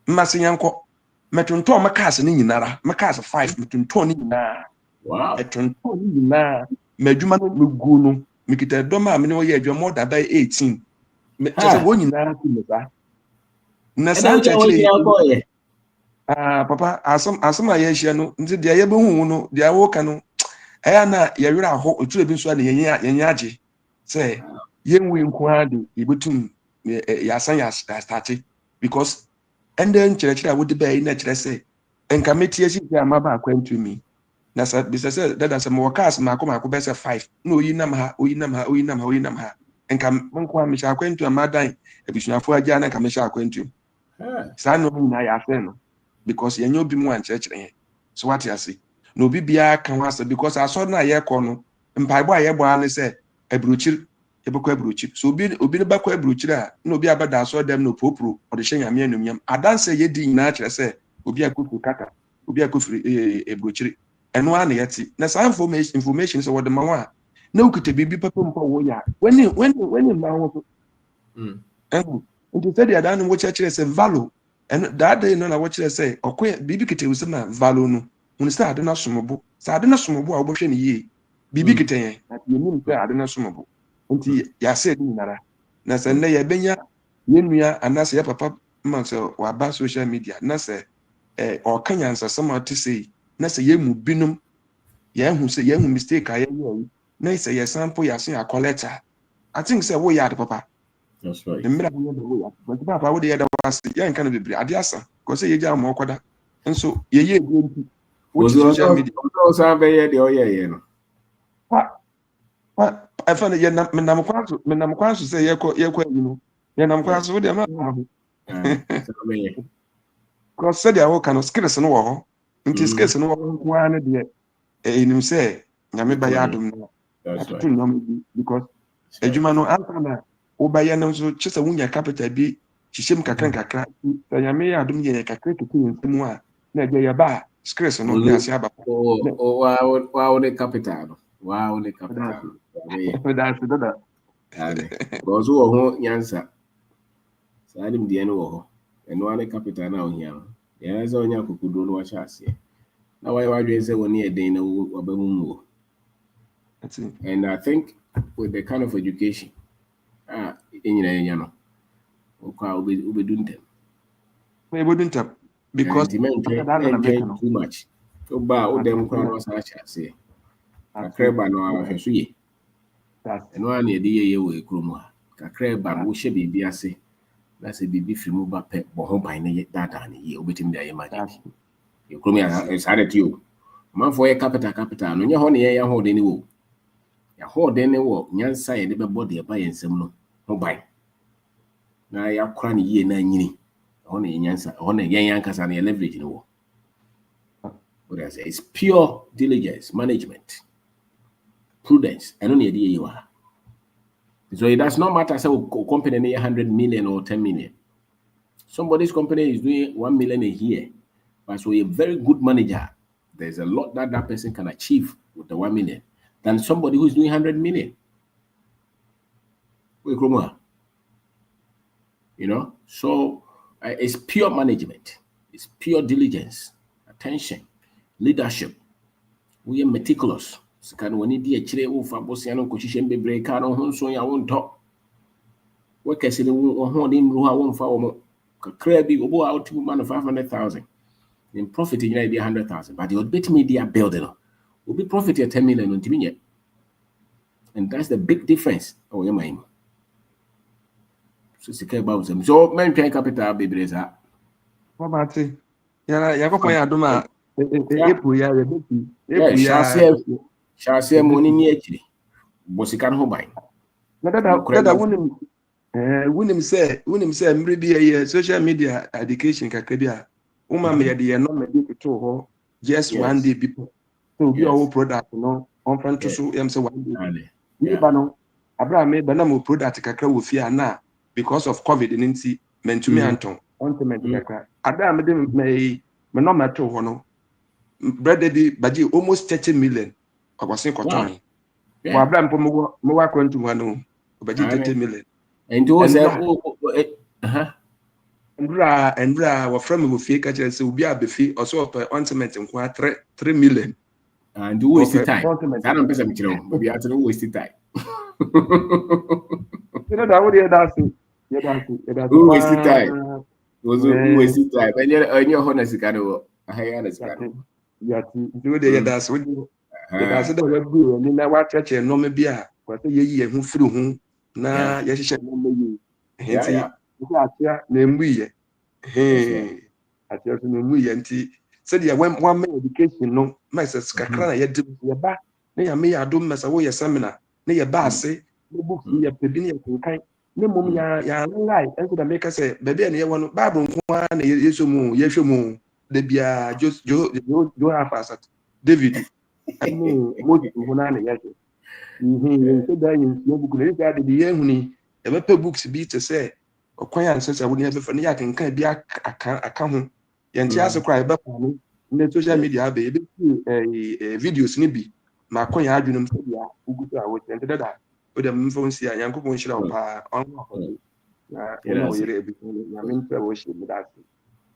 mmase yanko metonto makase ni nyinara makase 5 metonto ni nyinara wow metonto ni nyinara madwuma no megu no mikita doma me no ye adwa more than 18 me chese won nyina ku me ba na san chechire papa asem a ye hia no nti de ye behu no de awo ka no eya na ye wira ho oture bi so na yenye age say yenwe nko ade ibetum ya san ya start because and then chire wo de be na chire say enka metie si ya maba akwantu mi na sa bisa say dada say mo cars mako be say 5 na oyinam ha enka nko am sha akwantu amadan ebisuafo agya na enka me sha akwantu sa no na ya say no because yenye obi mu an chire so what you say no obi bia kan wasa because aso na ye kọ no mpaebo a ye bo an say abruchir ebekọ abruchir so obi ne bakọ abruchir a na obi abada aso dem no popro o de hyenyame anumyam adanse ye di nyina kire say obi akofu kaka obi akofiri abruchir eno an yeti na sa information so wode mawa na ukite bibi papa mpa wo ya when ma wo nti said adan wo kire say value and that day no na wo kire say okwe bibi kite usema value no when say ade na somobo say ade na somobo a obehwe ne yie bibi kiten na yenim say ade na somobo nti ya say ni nara na say na ye benya yenua anase ya papa man say wa ba social media na say o kanyansa sama to say na say yemu binum ya hu say yemu mistake aye yi na say ya sample ya say collect I think say wo ya de papa that's right the mira wo ya but papa wo de ya da was ya nka no bebre ade asa ko say ye ja mo koda nso ye ye nti what social media also have the oye no I found ye nam kwanso say ye ko yi no ye nam kwanso wo de ma ho ko say dia wo kan skills no wo ho nti skills no wo ho an de enim say nyame ba ya adom no atutu no because ejuma no antana wo ba ya no so chese wunya capital bi hihiem kakra nyame ya adom ye kakra tutu ntemu a na je ya ba skills no ya se aba wow the capital that's that because wo ho nyansa sadim de no wo ho eno ane capital na ohia no ya za onya kokudo no wa chase na why wadwe say woni eden na obamu and I think with the kind of education enyina no okwa obeduntem because too much so ba o dem kwa no sa chase kakreba no ahweso ye eno ane ede ye wo ekromu ha kakreba no hye bibi ase na se bibi fimu ba pe bo ho ban ne data ne ye obetim da ye magic ekromu ya sa de tio manfo ye capital no nye ho ne ye ho de ni wo ya ho de ne wo nyansa ye de be body ba ye nsem no ho ban na ya kora ne ye na nyini ho ne nyansa ho ne yen yankasa ne leverage ne wo what I say it's pure diligence management prudence and only the you are so it does not matter say company near 100 million or 10 million somebody's company is doing 1 million a year but so a very good manager there's a lot that person can achieve with the 1 million than somebody who's doing 100 million you know so it's pure management it's pure diligence attention leadership we are meticulous can when it dear chile for Bosiano Cushion be break out on Honson ya won't talk what can say the one in Ruha won't follow crabby obo out to man of 500,000 in profit in idea 100,000 but the bit media building will be profit at 10 million on Timinia and that's the big difference oh your mind so secure about them so men pay capital baby is that what about it ya ko ya doma epu ya shall say money near actually Bosican Hobine. Dada wunim say mbre bi ye social media education kakra bi a uma me de no me de to ho just one day people so bi our product no on front to so am say one day ni ba no abra me ba na mo product kakra wo fi ana because of covid nti mentumi anton on me kakra abra me de me no matter ho no bread dey baji almost 30 million akwase koton wa abra mpo mo wa kwantu ho no baji 30 million and you say Andra wa from me fi ka chere se obi abefi also of ornament nkwa 3 million and you waste time I don't person me kire o be at no waste time You know that what you that's it. Who waste time? Was who waste time? And you're honest, kind of. I understand. Do the that's what you that's the way go and na wa church no me bia kwa say ye hu firi hu na ye hye no me yi. Enti you atia na emu ye. Atia so na emu ye nti said ya one education no message kakra na ye de ye ba na ya me ya do messa wo ye seminar na ye ba ase no book ye pebi na ye kan na mom ya like enso da make say baby na ye wono bible nko na ye so mu ye hwe mu de bia jo afasat David I mean Moses who na na ye so da yin no book na ye de ye huni e be books bi to say okwan answer wo ne be fa na ya kan bi aka ho ye nti ase kra e be pa no na social media be videos ni bi ma kon ya adwunum so bia ugutu a wo tente dada o de mfo nsi a yankopon hira wo pa on akodi na wo yere ebi na me ntra wo shi that.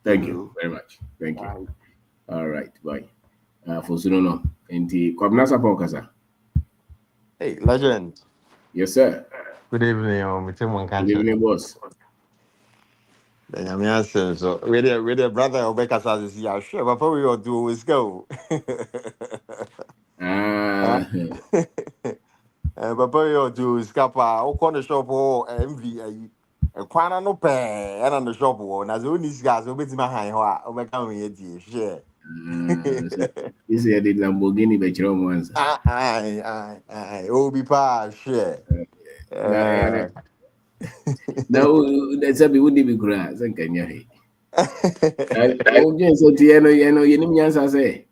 Thank you very much. Thank you. All right, bye. For no. Enti kwabna support kasa. Hey, legend. Yes, sir. Good evening, Good evening, boss. Benjamin says so. With the brother Obeka says, yeah, sure, but we will do is go. Papa yo do scapa o corner shop o MV a kwana no pe and on the shop o na zo ni gas o betima han ho a o beka we di share. This is the Lamborghini be chiro once. Ai o bi pa share. Now that's a be would be grass and can you oh yes so tieno you nim yansa say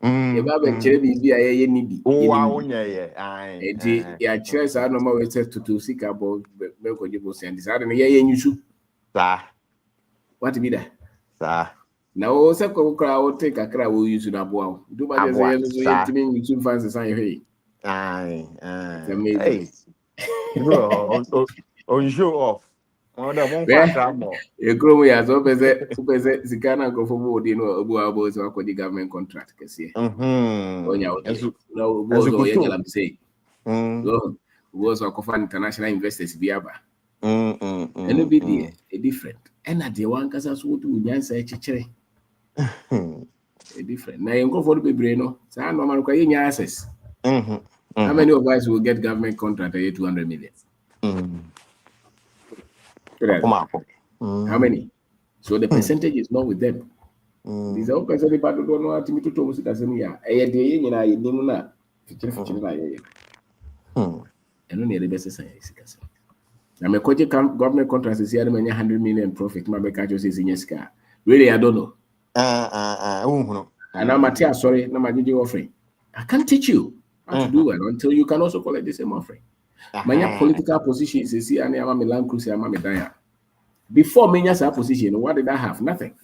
e ba be chire bibi aye ni bi Wow nye ai ya chire sa no ma we set to sika bo be ko jibo send sa na ye nyusu sa what be that sa na o se ko kra o take akra wo yusu na bo do ba je say so ye timi nyusu fans san ye ai amazing bro on show off one da mon kwa ka mo e kromo ya so pese sikana ko fo bo di no obu abo so ko di government contract kese onya o na obu so ye jala say so obu so ko fan international investors bi aba eno bi di e different and at the one kasa so to nyansa e chekere e different na yenko for be bre no sa no man ko ye nya access how many of us will get government contract at 200 million how many? So the percentage is not with them. These are percentage part don't know how to meet to music as me. I had the na ye nimu na fichire na ye. Eno ne the best science kasa. Na me koje government contracts is here many 100 million profit ma be catch say senior ska. Really I don't know. And I'm Matia sorry, na majiji offering. I can't teach you how to do it until you can also collect the same offering. Many political positions is here and I'm a land cruiser, I'm a daya. Before Menya's position, what did I have? Nothing.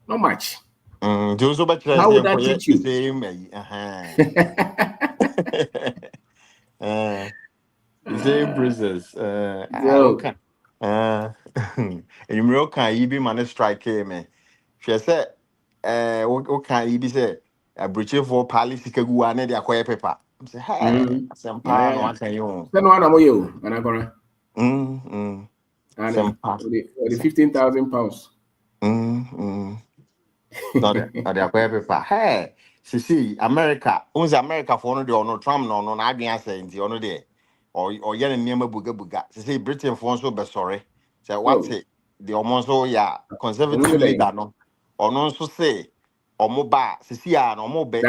Not much. How would I teach you? The same process. You know, can you be man strike me? She said, what can you be say? A breach for policy kagu and the acquire paper. Say, hey, some pound one can you? Then one of you, and I'm gonna. And the 15,000 pounds. Not the acquire paper. Hey, see, America, owns America for no Trump, no, I can't say in the honor day. Or yen and Nema Buga. See, Britain for so be sorry. Say, what's it? The almost so, yeah, conservative leader, no. Or no, so say, or more bar, see, no more bet.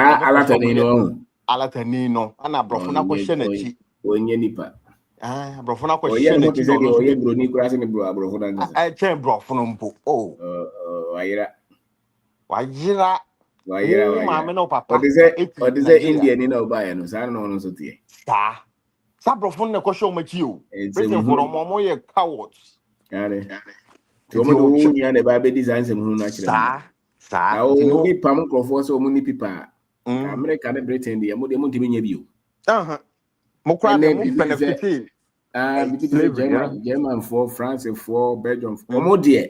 Alatanino, and a brofuna question a cheat. When you nipa. Brofuna question a cheat. I can't brofuna. Oh, why, papa. What is it? Indian in Obaya, no, I don't know. So, Sabrofon na question with you. Britain for more cowards. Got it. To me, the Bible designs and who naturally. Now, we pam for so many people. America and Britain, the amount to be you. German for France for Belgium for more dear.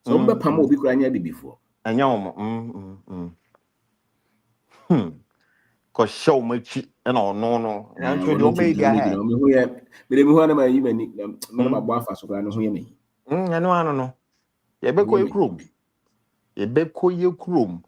Some pam will be crying before. And Cause show much and no. And so the baby I had. Who ya? But who am I? You may my boy for so I know who you mean. I know. Yeah, be chrome. A big coy chrome.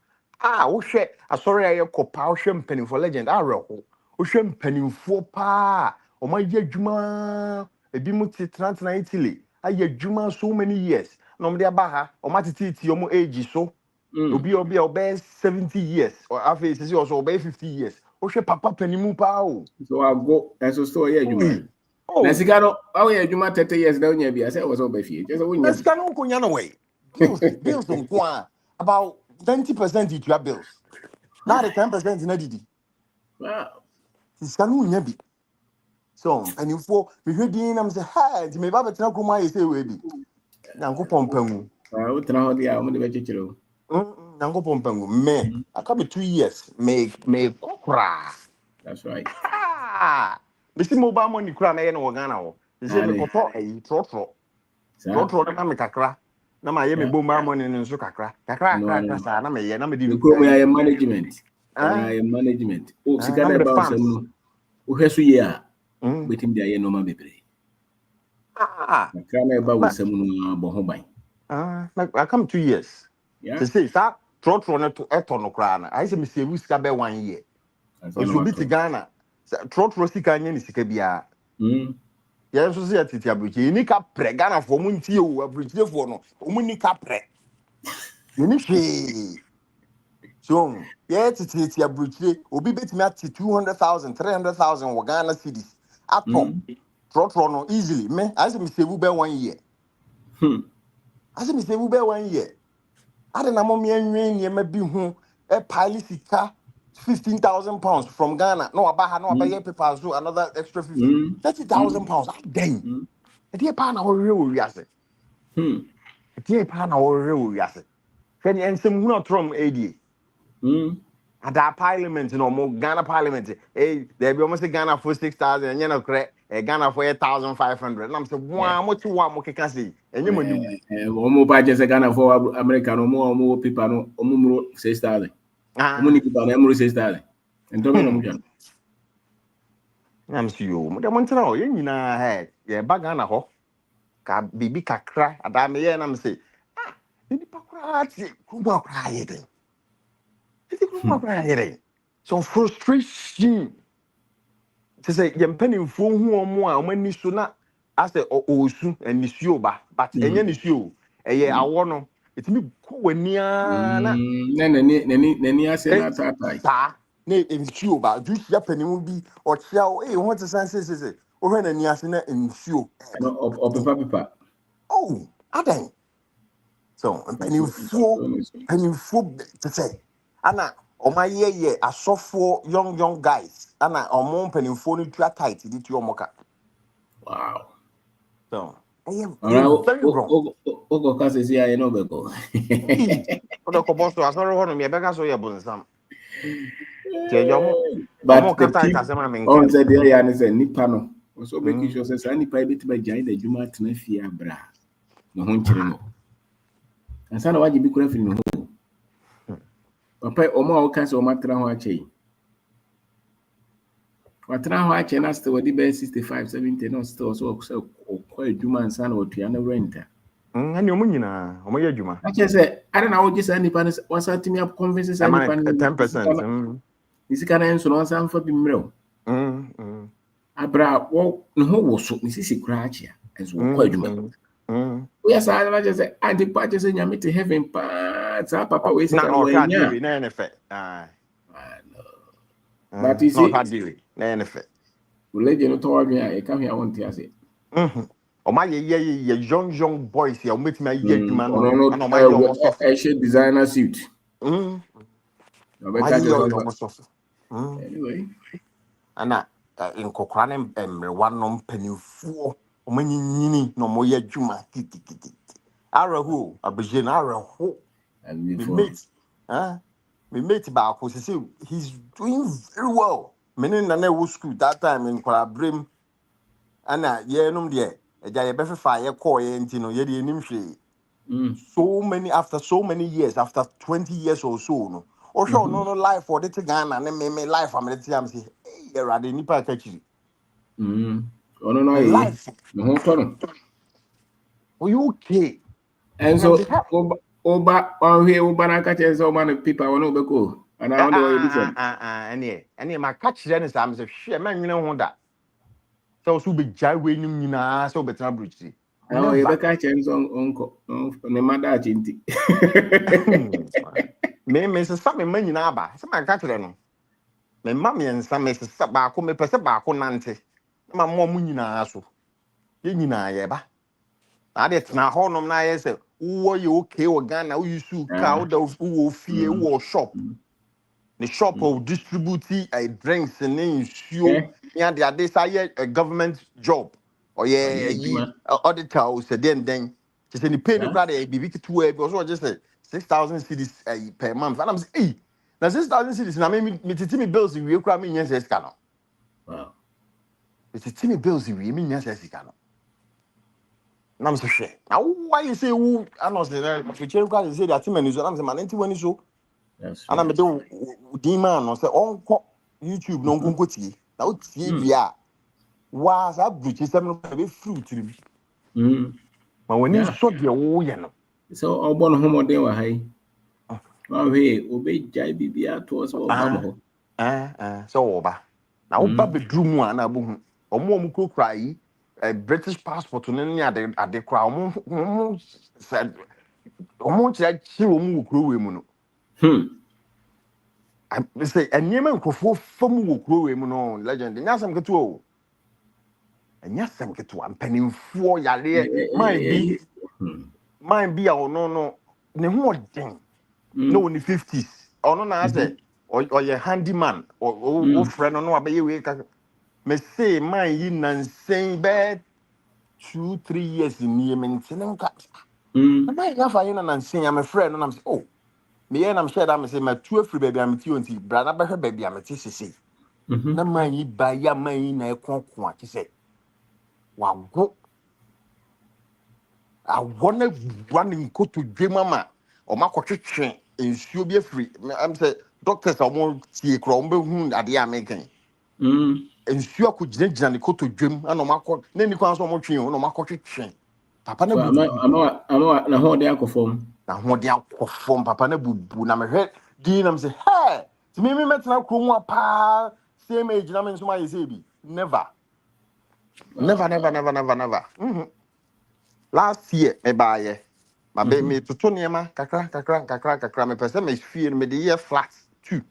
Shit. I sorry I call power champagne for legend. I roll. Champagne for pa. Oh my dear Juma. A bimuti transna Italy. I hear Juma so many years. No, dear Baha, or Matiti, your age so. Obi obey 70 years. Or I face also obey 50 years. Papa penny pao. So I'll go and so store here, Juma. Nasigano, yeah, Juma 30 years down here. I said, I was over here. Just a win. Let's go on away. Bills on Kwan. About 90% each your bills. Now the 10% in Edidi. Wow. It's canoe be. So, and you for me, I'm say, hi, me Baba Tanakuma is a baby. Nango Pompengu. I would know the arm of the vegetable. Nango Pompengu. Me, I come 2 years. Make cry. That's right. Mr. Mobile money cry, me no Ghana. They say, me koto a trotro. Trotro, na me kakra. Na ma ye me bomba money no so kakra. Kakra sa na me ye na me di. I am management. I am management. Oh, Sikana about some who has a year. With him, the no baby. I can't about some bohomai. I come 2 years. Yeah. To say that trotro to eton crown. I say, Mr. Wiska be 1 year. It will be to Ghana. Trotro Sikanya is Sikabia. Yes, so say at Tiabuki. Nika pre Ghana for Muntio, a bridge for no. Umunika pre. Unishi. So, yes, it's Tiabuki. Obi bet me at 200,000, 300,000 Ghana cities. At all. Trotro no easily. Me, I say, Mr. Wube 1 year. I say, Mr. Wube 1 year. I don't know me and you may be who a pilisika 15,000 pounds from Ghana. No, I buy paper, so another extra 30,000 pounds. Dang. A dear pan our real yasset. A dear pan our real yasset. Can you and some not from AD? At that parliament, no more Ghana parliament. Hey, there be almost a Ghana for 6,000 and you know, correct. A Ghana for 8,500. And I'm saying, wow, what you want, what can say? And you know, more budgets a Ghana for America, no more people, no more 6,000. Many people, no more 6,000. And don't I'm sure you. The one to know, you know, head, yeah, bagana ho. Ka bibi kakra, adame ye, and I'm say, you cry, kuma cry, some frustration. To say, you're penning for who more, when you soon I say, oh, soon, and it's you, but any is you. Yeah, I want to. It's me, when near. Nany, I say, that. Ne nsuo ba ju hia panim bi o chia o ho te san se o hwe na ni ase na nsuo o pepa oh adan so panim fo te say ana o ma ye asofo young guys ana o mo panim fo ni tua tight di tu o moka wow so very wrong o ka se sia no be ko o ko boss asoro ho no me be ka so ye bonsam but the on said the ya say nipa no so make sure say nipa bit ba jai da juma tena fie abra no ho nkire no ansa na waje bi kura firi no ho papa o ma o ka se o matra ho ache watra ho ache na still di be 65 70 no still so o kwa juma ansa na otua na renta ani o munyina o ma ya juma ache say ara na o gisa nipa no wasa timi up convince say nipa 10% Isi kana enso no san fa bi mreo. Abra wo no ho wo so ni sisi kra achia enso wo kwa adwuma. We asa na je say andi pa je say nyame te heaven pa sa papa we sika no ka diri na efe but you see no ka diri na efe religion no to wadwen e ka hwe won te ase. O ma ye young boys ya o metimi aye adwuma no na o ma ye o so designer suit. Anyway, ana nkokra ne mrewa no mpanimfuo o manyini no mo ye dwuma kikikiki arahu abeje na arahu and me mate ba ko say he's doing very well menin na na school that time in Kwabrim ana ye num de eja ye befefa ye call ye ntino ye de enim hwe so many after so many years after 20 years or so no or show no life for the Ghana and me life I'm let's say hey rade nipa kachiri ono no the ye life no ho to no we okay and so oba on here oba na ka che so man people ono be ko and I wonder why different and my catch then is I'm say shit man nwene ho da so be jai we nim nyina so betra bridge oh ye be never ka che so onko ne mada chinti me se sa me man nyina ba se man catch no me ma me nsa me se sa ba ko me pese ba ko nante ma mo mu nyina so ye nyina ye ba ade tena ho nom na ye se wo ye okay wo Ghana wo yusu ka wo da wo fie wo shop the shop of distributing drinks and nsuo ya de say a government job or yeah auditor o se den just any pay the crowd bibi kitu e because just say 6,000 cedis per month and I'm say eh na 6,000 cedis na me titi me bills we kura me nyanse sika no wow me titi me bills we me nyanse sika no na me say hwe na why you say who honestly na we chere kura say that team so na me say man enti wani so that's and I'm do demand no say onko YouTube no nkonko tie na o tie bia wa sa bruchi sem no be fruit ni ma wani so de wo ye no so ogbo no homodin wa hai wa we obe jai bibia to so oba mo so oba na oba bedru mu a na bohu omo kokra yi British passport no ni ade kra omo said omo kira chi omo kuro we mu no I say enema nkofo fam wo kuro we mu no legend nyasam keto o nyasam keto ampanimfo yare might be a no ne ho den no in the 50s ono na say or your handyman or friend no abaye we ka me say man yi nansen be 2-3 years in me maintain ka na ya fa yi nansen ya me friend no am say oh me here na me share that me say my two free baby am ti onti brother be hwe baby am ti sisi na man yi ba ya man yi na ekon a ti say wa go I wanna running go to dream mama or my train in should be free. I'm say doctors are more see crombe who are the American. And sure could generally go to dream and no matter then you can't so much no matter train. Papa na I'm na ho de akofom na ho de akofom papa na bubu na me hwe din am say hey to me metina kromu pa same age na me so my say bi never. Last year me buy my baby me to niema kakra me pese me fie me the year flat 2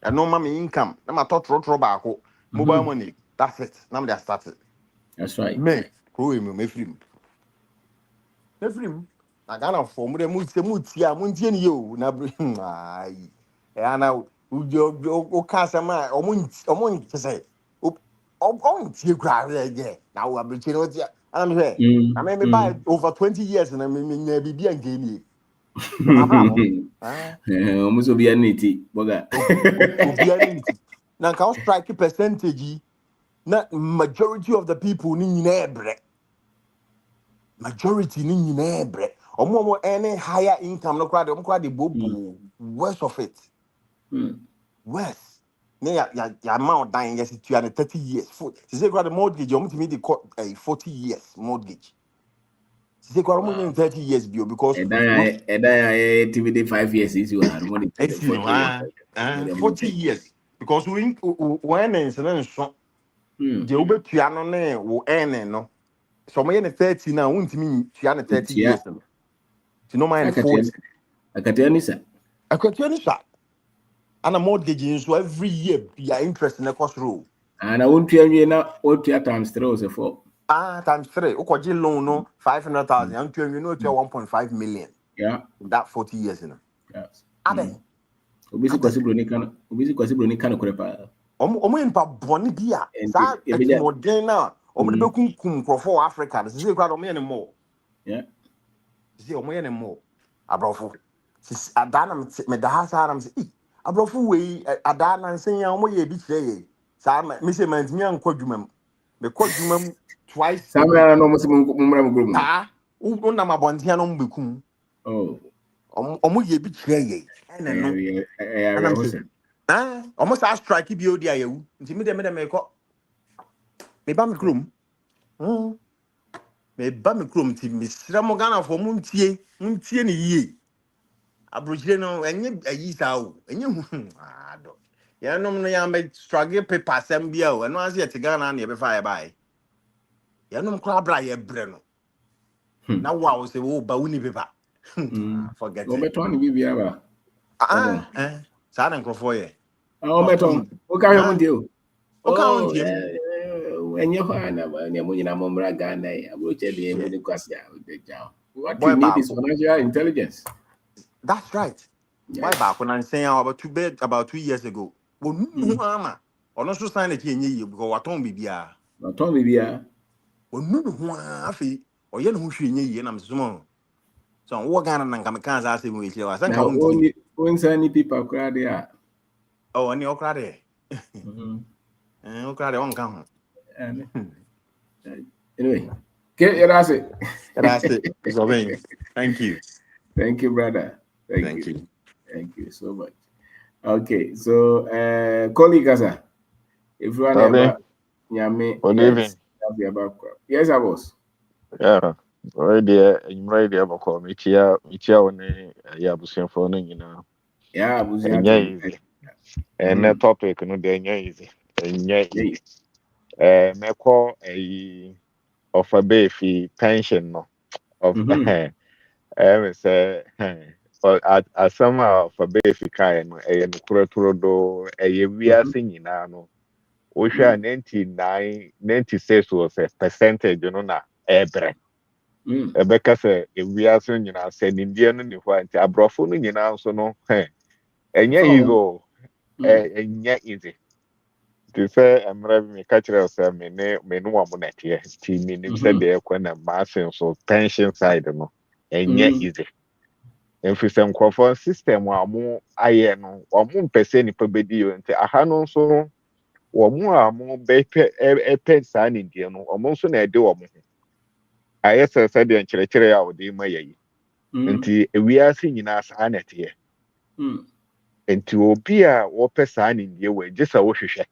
and no my income na my tot ro ba ko mobile money that's it now they started that's right me ko me free na Ghana for mu de mu se mu tia mu ntie ni yo na ai e ana o ka sama o mu ntie say o ntie kra ye na wo abriche no tia ana me say I mean me buy over 20 years na me nya bibia ngeni almost be aniti boga obianity na ka strike percentage na majority of the people ni nyina ebre majority ni nyina ebre omo any higher income no crowd the bobo worst of it worse ya amount dying yes to 30 years she say crowd the mortgage omo to me the 40 years mortgage she say crowd omo 30 years bio because TV 5 years is you are money 40 years because when is so the obetua no ne wo earning no so mo ye 30 na wontimi tua ne 30 years no ti no mind 40 akatua ni sa ana mortgage so every year your interest na cost roll and I won't tell you now what your times 3 or 4 times 3 ukoji loan no 500,000 and you know to 1.5 million in that 40 years you know yes aden obisi kwasibro ni kana kurepa omo impa boni bia sa etmodern na omo de bekunkum crofo Africa this is crowd omo ye ne more see omo ye ne more abrofo sis adana me da ha sa ram say abrofo we adana nsen ya omo ye bi kire ye sa me say man timi an kwadwumam me kwadwumam twice samra no mo mumra mo group na mabontia no mbekum Omo ye bi kire ye. Ene no. Anam say. Almost a strike bi odi ayewu. Nti me dem me ko. Me ba me krom. Me ba me krom ti misra mo Ghana for muntie ni yie. Abrojire no enye ayi sa o. Enye hu. Do. Ya no no ya me struggle paper sem bia o. Eno ase ye te Ghana na ye be fa ye bai. Ya no kra bra ye bre no. Na wow say wo ba wuni paper. Forget it. Obeton bi bia ba. Sa na nkrofo ye. Obeton. O ka hwe muntie o. O ka on tie. Enye ho ana ba ne mo nyina mo mra Ghana ya. Abroche de mu ni kwase a de jaw. What Boy you need ba is financial intelligence. That's right. Why back when I'm saying about 2 years ago? Well, no, ama. Or not so sign that you because what on bibia. Not on bibia. Well, no, afi. Or yen who should ye and I'm small. So what kind of Namkans ask him with you? I think I won't only any people crowd there. Oh, and your crowd. And crowd won't come. Anyway, that's it. That's it. Thank you. Thank you, brother. Thank you. Thank you so much. Okay, so colleague, if you want to yes, I was. Yeah, already, I'm ready. I'm calling Michia on the Abusian phone, you know. Yeah, easy. And that topic, no, they're easy. Easy. Me call a of a baby pension, no, of say, as some of a baby kind, a Kuraturo, a we're singing now. We share 96 was a percentage, you know, na ebre. Ebeka say ewiase nyina say nimdia no ni hɔ anti abrɔfo no nyina so no enye easy enye easy ti sɛ emra bi me ka kyerɛ sɛ me no wa mo nete ti me nim sɛ de ekɔ na maasen so pension side no enye easy emfi sɛ nkrɔfo system a mo ayɛ no ɔmo mpɛsɛ nipa bedi yo nti aha no so no wɔmo a mo bɛpɛ saa nimdia no ɔmo nso na ɛde wɔmo ayɛ sɛ deɛ nkyerɛkyerɛ a wɔde ma yɛ yi nti ewiase nyinaa saa na ɛteɛ nti obi a wɔpɛ saa nimdeɛ wɔ gye sɛ wohwehwɛ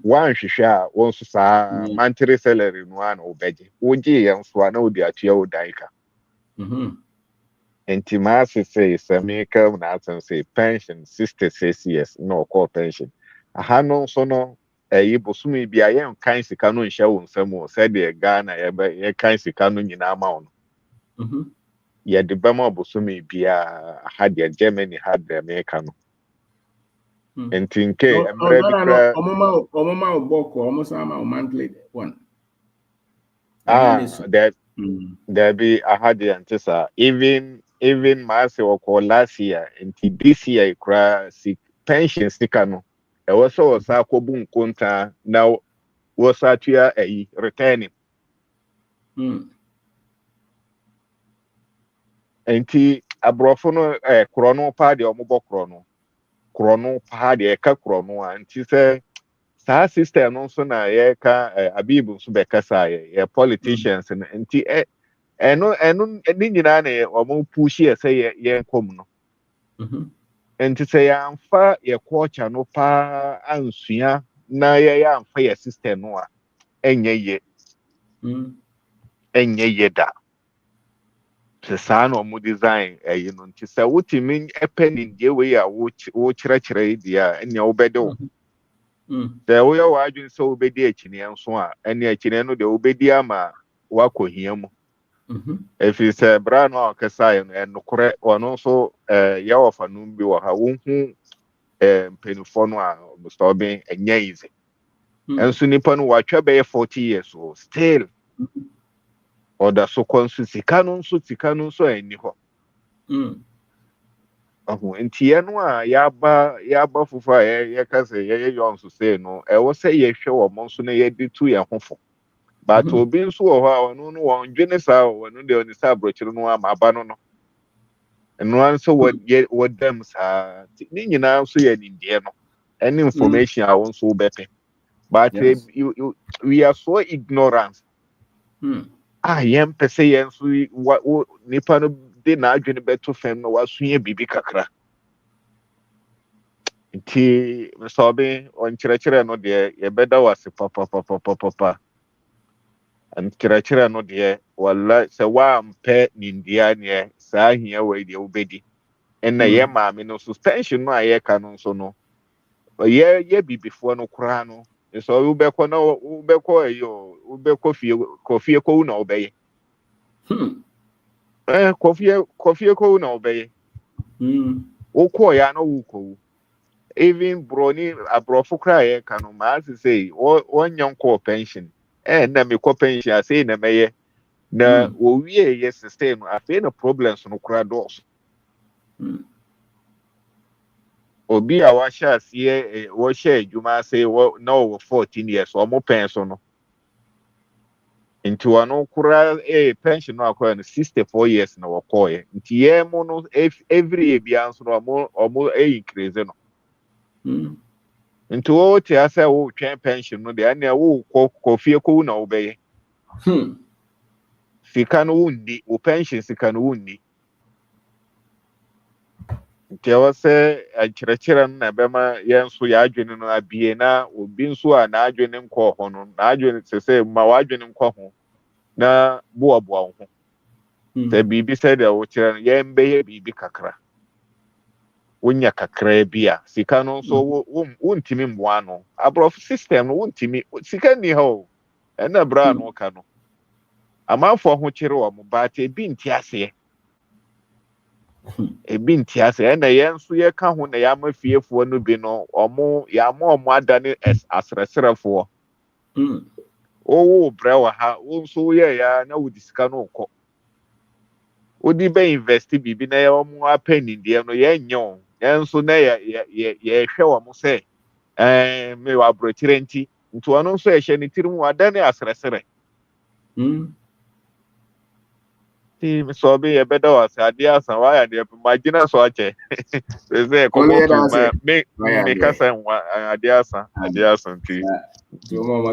wanhwehwɛ a wɔn nso saa monthly salary no a na wobɛgye wogye yɛn nso a na wode atua wo dan ka nti maa sese sɛ meka na asɛm sɛ pension 66 years na ɔkɔɔ pension aha no nso no bosome bi a yɛnkan sika no nhyɛ wo nsam o sɛdeɛ Ghana yɛkan sika no nyinaa ma wo no yɛde bɛma bosome biara ha deɛ Germany ha deɛ America no nti nke emre bi kra omoma oboko omosama monthly one there be aha deɛ ntisa even my say wɔ last year nti this year kra pension sika no ɛwɔ sɛ wɔsa akɔbu nkonta na wɔsa atua returning nti abrɔfo no korɔ no pa deɛ ɔmo bɔ korɔ no pa deɛ ɛka korɔ no a nti sɛ saa system no nso na yɛka abibu nso bɛkasa yɛ politicians no nti ɛno ne nyinaa na ɔmo push yɛ sɛ yɛnkɔm no nti sɛ yɛamfa yɛ culture no paa ansua na yɛamfa yɛ system no a ɛnyɛ yɛ da sɛ saa na ɔmo design ɛyi no nti sɛ wotumi ɛpɛ nimdeɛ wei a wokyerɛkyerɛ yi deɛ a ɛnea wobɛde wo sɛ woyɛ w'adwene sɛ wobɛdi akyineɛ nso a ɛne akyineɛ no deɛ wobɛdi ama woakɔ hia mu ɛfiri sɛ bra no a ɔkɛsaeɛ no ɛnokorɛ ɔno nso yɛwɔ fa nom bi wɔ ha wohu mpanimfoɔ no a Mr. Obin ɛnyɛ easy ɛnso nipa no watwa bɛyɛ 40 years old still ɔda so kɔ nso sika no nso ɛnni hɔ nti yɛno a yɛaba foforɔ a yɛka sɛ yɛyɛ yɔn so sei no ɛwɔ sɛ yɛhwɛ wɔ mo nso na yɛde tu yɛn ho fo but obi nso wɔ hɔ a ɔno no wɔn dwene saa ɔno deɛ ɔne sɛ aborɔkyere no ama aba no ɛnoa nso wɔdam saa ne nyinaa nso yɛ nimdeɛ no ɛne information a wɔn nso wobɛpɛ but we are so ignorant yɛmpɛ sɛ yɛn nso nipa no de n'adwene bɛto fam na wasua biribi kakra nti mesɔbe ɔnkyerɛkyerɛ no deɛ yɛbɛda wase papapapapapa nkyerɛkyerɛ no deɛ wala sɛ wampɛ nindia neɛ saa hia wei deɛ wobɛdi ɛnna yɛ maame no suspension no a yɛka no nso no yɛ bibifoɔ no koraa no sɛ wobɛkɔ na wobɛkɔ wobɛkɔ fie kɔwu na wobɛyɛ kɔfie kɔwu na wobɛyɛ wokɔɔyɛ na wokɔwu even broni aborɔfo koraa yɛka no maa se sei wɔnyɛ nkɔɔ pension na mekɔ pension a sei na mɛyɛ na wɔwie yɛ system no afei na problems no koraa dɔɔso obi a wahyɛ aseɛ wɔhyɛ adwuma ase na ɔwɔ 14 years ɔmo pɛn so no nti wɔno koraa pension no akɔyɛ no 64 years na wɔkɔɔyɛ nti yɛn mo no every year biara nso no ɔmo increase no nti wɔte asɛ wotwɛn pension no deɛ ɛnea wokɔ fie kɔwu na wobɛyɛ sika no wundi wo pension sika no wundi nti ɛwɔ sɛ akyerɛkyerɛ no na ɛbɛma yɛn nso yɛadwene no abie na obi nso a n'adwene nkɔ hɔ no n'adwene sɛ ma w'adwene nkɔ ho na boaboa wo ho sɛ biribi sɛdeɛ wokyerɛ no yɛn bɛyɛ biribi kakra wonya kakra bi a sika no nso wontimi mmoa no aborɔfo system no wontimi sika nni hɔ o ɛna bra no ka no amanfoɔ ho kyere wɔ mo baate ebi nti aseɛ ɛna yɛn nso yɛka ho na yɛama fiefoɔ no bi no yɛama ɔmo adane asrɛsrɛfoɔ wowo brɛ wɔ ha wo nso woyɛ ya na wodi sika no wokɔ wodi bɛ invest biribi na ɔmo apɛ nindeɛ no yɛnyɛ o yɛn nso na yɛhwɛ wɔ mo sɛ me wɔ aborɔkyerɛ nti ɔno nso ɛhyɛ ne tirim wadane asrɛsrɛ ti sọ bi yɛbɛda wɔ ase adeɛ asa wayɛ adeɛ magyina so akyɛ sɛ kɔkɔtu ma mekasa nwa adeɛ asa nti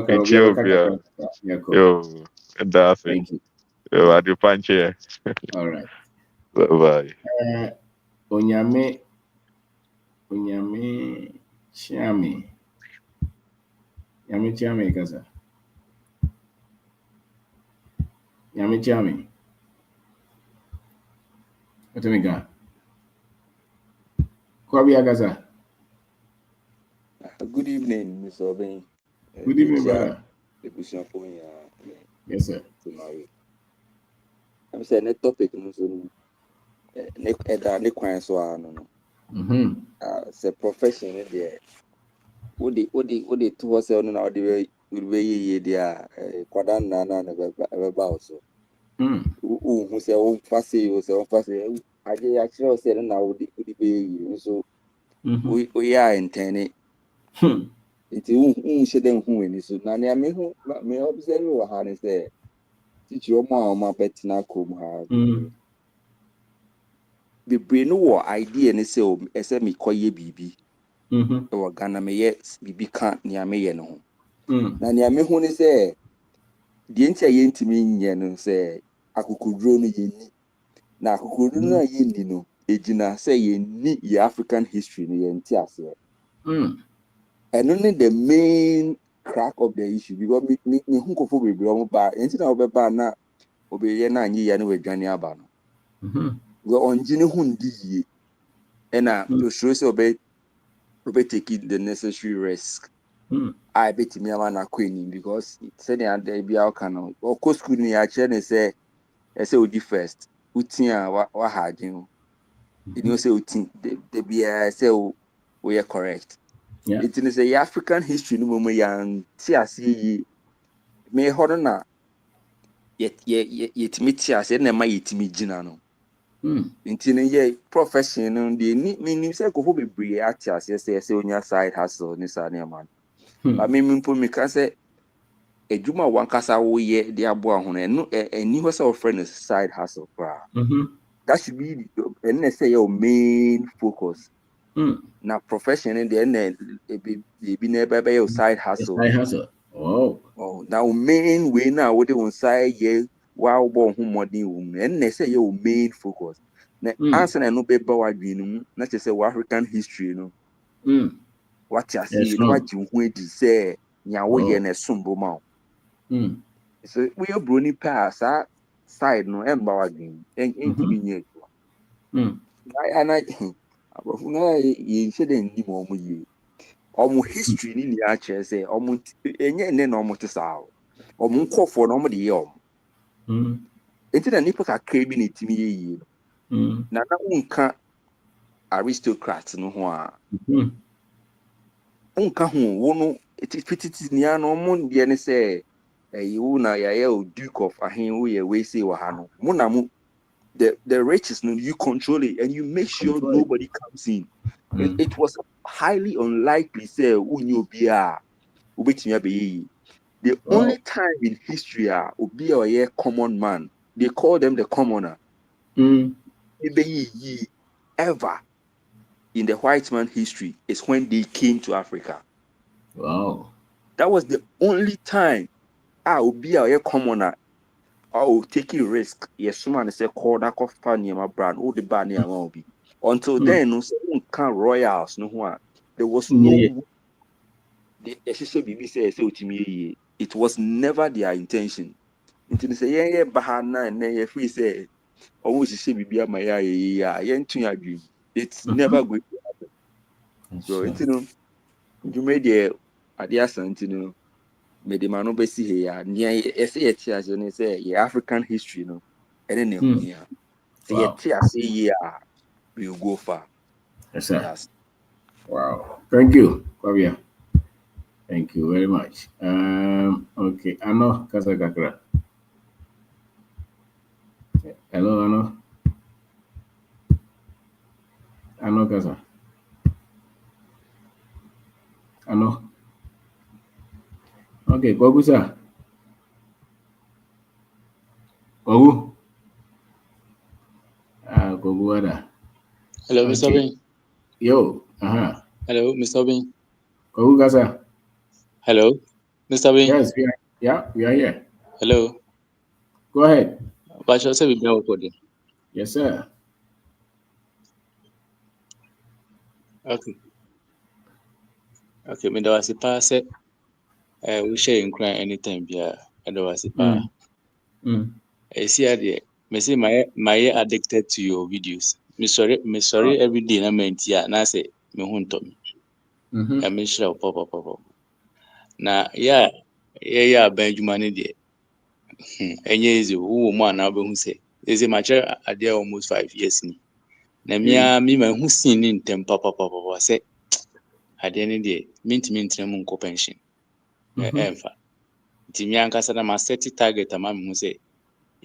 nkyɛ obia yo ɛda ase yo ade pa nkyɛ bye onyame chiame kasa nyame chiame Otemika. Kwabi Agasa. Good evening, Mr. Obeng. Good evening, brother. Yes, sir. I'm saying that topic is a profession there. Would they two us on our way there? Quadan Nana about so. Who say, oh, fussy, I actually said, now would be so. We are in tenny. It's who should then who in so. Nanny, I may observe what Harness there. Teach your mom, my pet Nakum have. The brain no idea and so, me call ye BB. Or Ghana may yet BB can't near me, no. Nanny, I may who say, the entire yen to me, yen say. Akukudro no yeni na akukudro no yeni no ejina say yeni ye African history no yenti ase and only the main crack of the issue because me hu kofo bebre omo ba enti na obeba na obeye na anyi ya no wadwane aba no go onjini hu ndi yie na to show say obe take the necessary risk I bet me ama na kwani because say the there be how can o ko school ni ya che ne say I say we first. Utia wa hardin. You say utin the be say we are correct. Yeah. It is a African history no more young see me hodona yet meet ya say na ma yetimi gina no. Intine ye profession no dey me say ko be bebre atia say onya side hustle ni sa na man. But me me can say Ejuma wankasa woye de aboa ho no eni ho say friend side hustle bra. That should be and say your main focus. Na profession in the be never your side hustle. Side hustle. Oh. Now main way now what they on side ye wow born who modern woman and they say your main focus na answer na no be ba wadwin mu na say African history no what you see no what you hu di say nya wo ye na sombo ma so we your brony pass side no em ba wadwin en ntimi nye ana abrofo na ye nse de ndi mo mu ye omo history ni ni a kire say omo enye ne na omo te sa omo nkofo na omo de ye omo enti na nipa ka krebi na timi ye na unka aristocrat no ho a unka ho wo no etipititi nia no omo de ne say you na ya o duke of ahin wo ye we say wa ha no mo na mo the riches no you control it and you make sure nobody comes in. It was highly unlikely say unyi obi a obetimi abeyi. The only time in history obi a common man, they call them the commoner. Ever in the white man history is when they came to Africa. Wow. That was the only time obi a commoner taking risk. Yes, man say call that my brand, all the band be. Until then, no royals, no one. There was no. It was never their intention. Until they say, yeah, bahana, and then if we say, almost say, it's never going to happen. So, you made the idea, made the man be see here, near a say, African history, no, and then here. So, we'll go far. Yes, sir. Yes. Wow. Thank you, Fabia. Thank you very much. Okay, Ano Kasakakra. Hello, Ano. Ano Kasa. Ano. Okay, Kogusa. Kogu. Koguada. Hello, Mr. Bing. Yo. Hello, Mr. Bing. Kogu Kasa. Hello, Mr. Bing. Yes, we are here. Hello. Go ahead. But shall say we be recording. Yes, sir. Okay. Okay, me da wasi pa say we share in crime anytime bia da wasi pa. See ade me say my addicted to your videos. Me sorry every day na mentia na say me hu nto me. Ya me shira pop. Na yeah ban adwuma ne de. Enye easy wo mo na be hu say. Eze ma chere ade almost 5 years ni. Na me ma hu sin ni ntem papa say ade ne de mintimi ntrem nko pension. Emfa. Nti mi ankasa na ma set target ama me hu say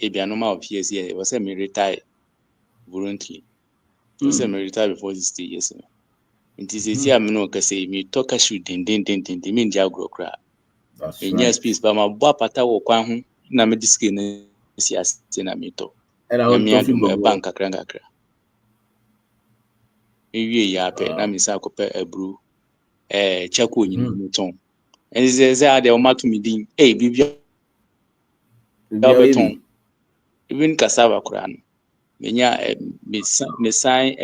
ebianoma of years here was me retire voluntarily. Was me retire before 60 years. Nti sisi am no ka say me talk shoot din me ndia grokra. That's right. Yes, please, but my boy pata wo kwan ho na me diske na si ase na me to. Na me adum bank kakra. Me wie ya pe na me sa akopɛ abru chako nyina me ton. And say ade o mato me din bibia beton. Even cassava kura no. Menya me sign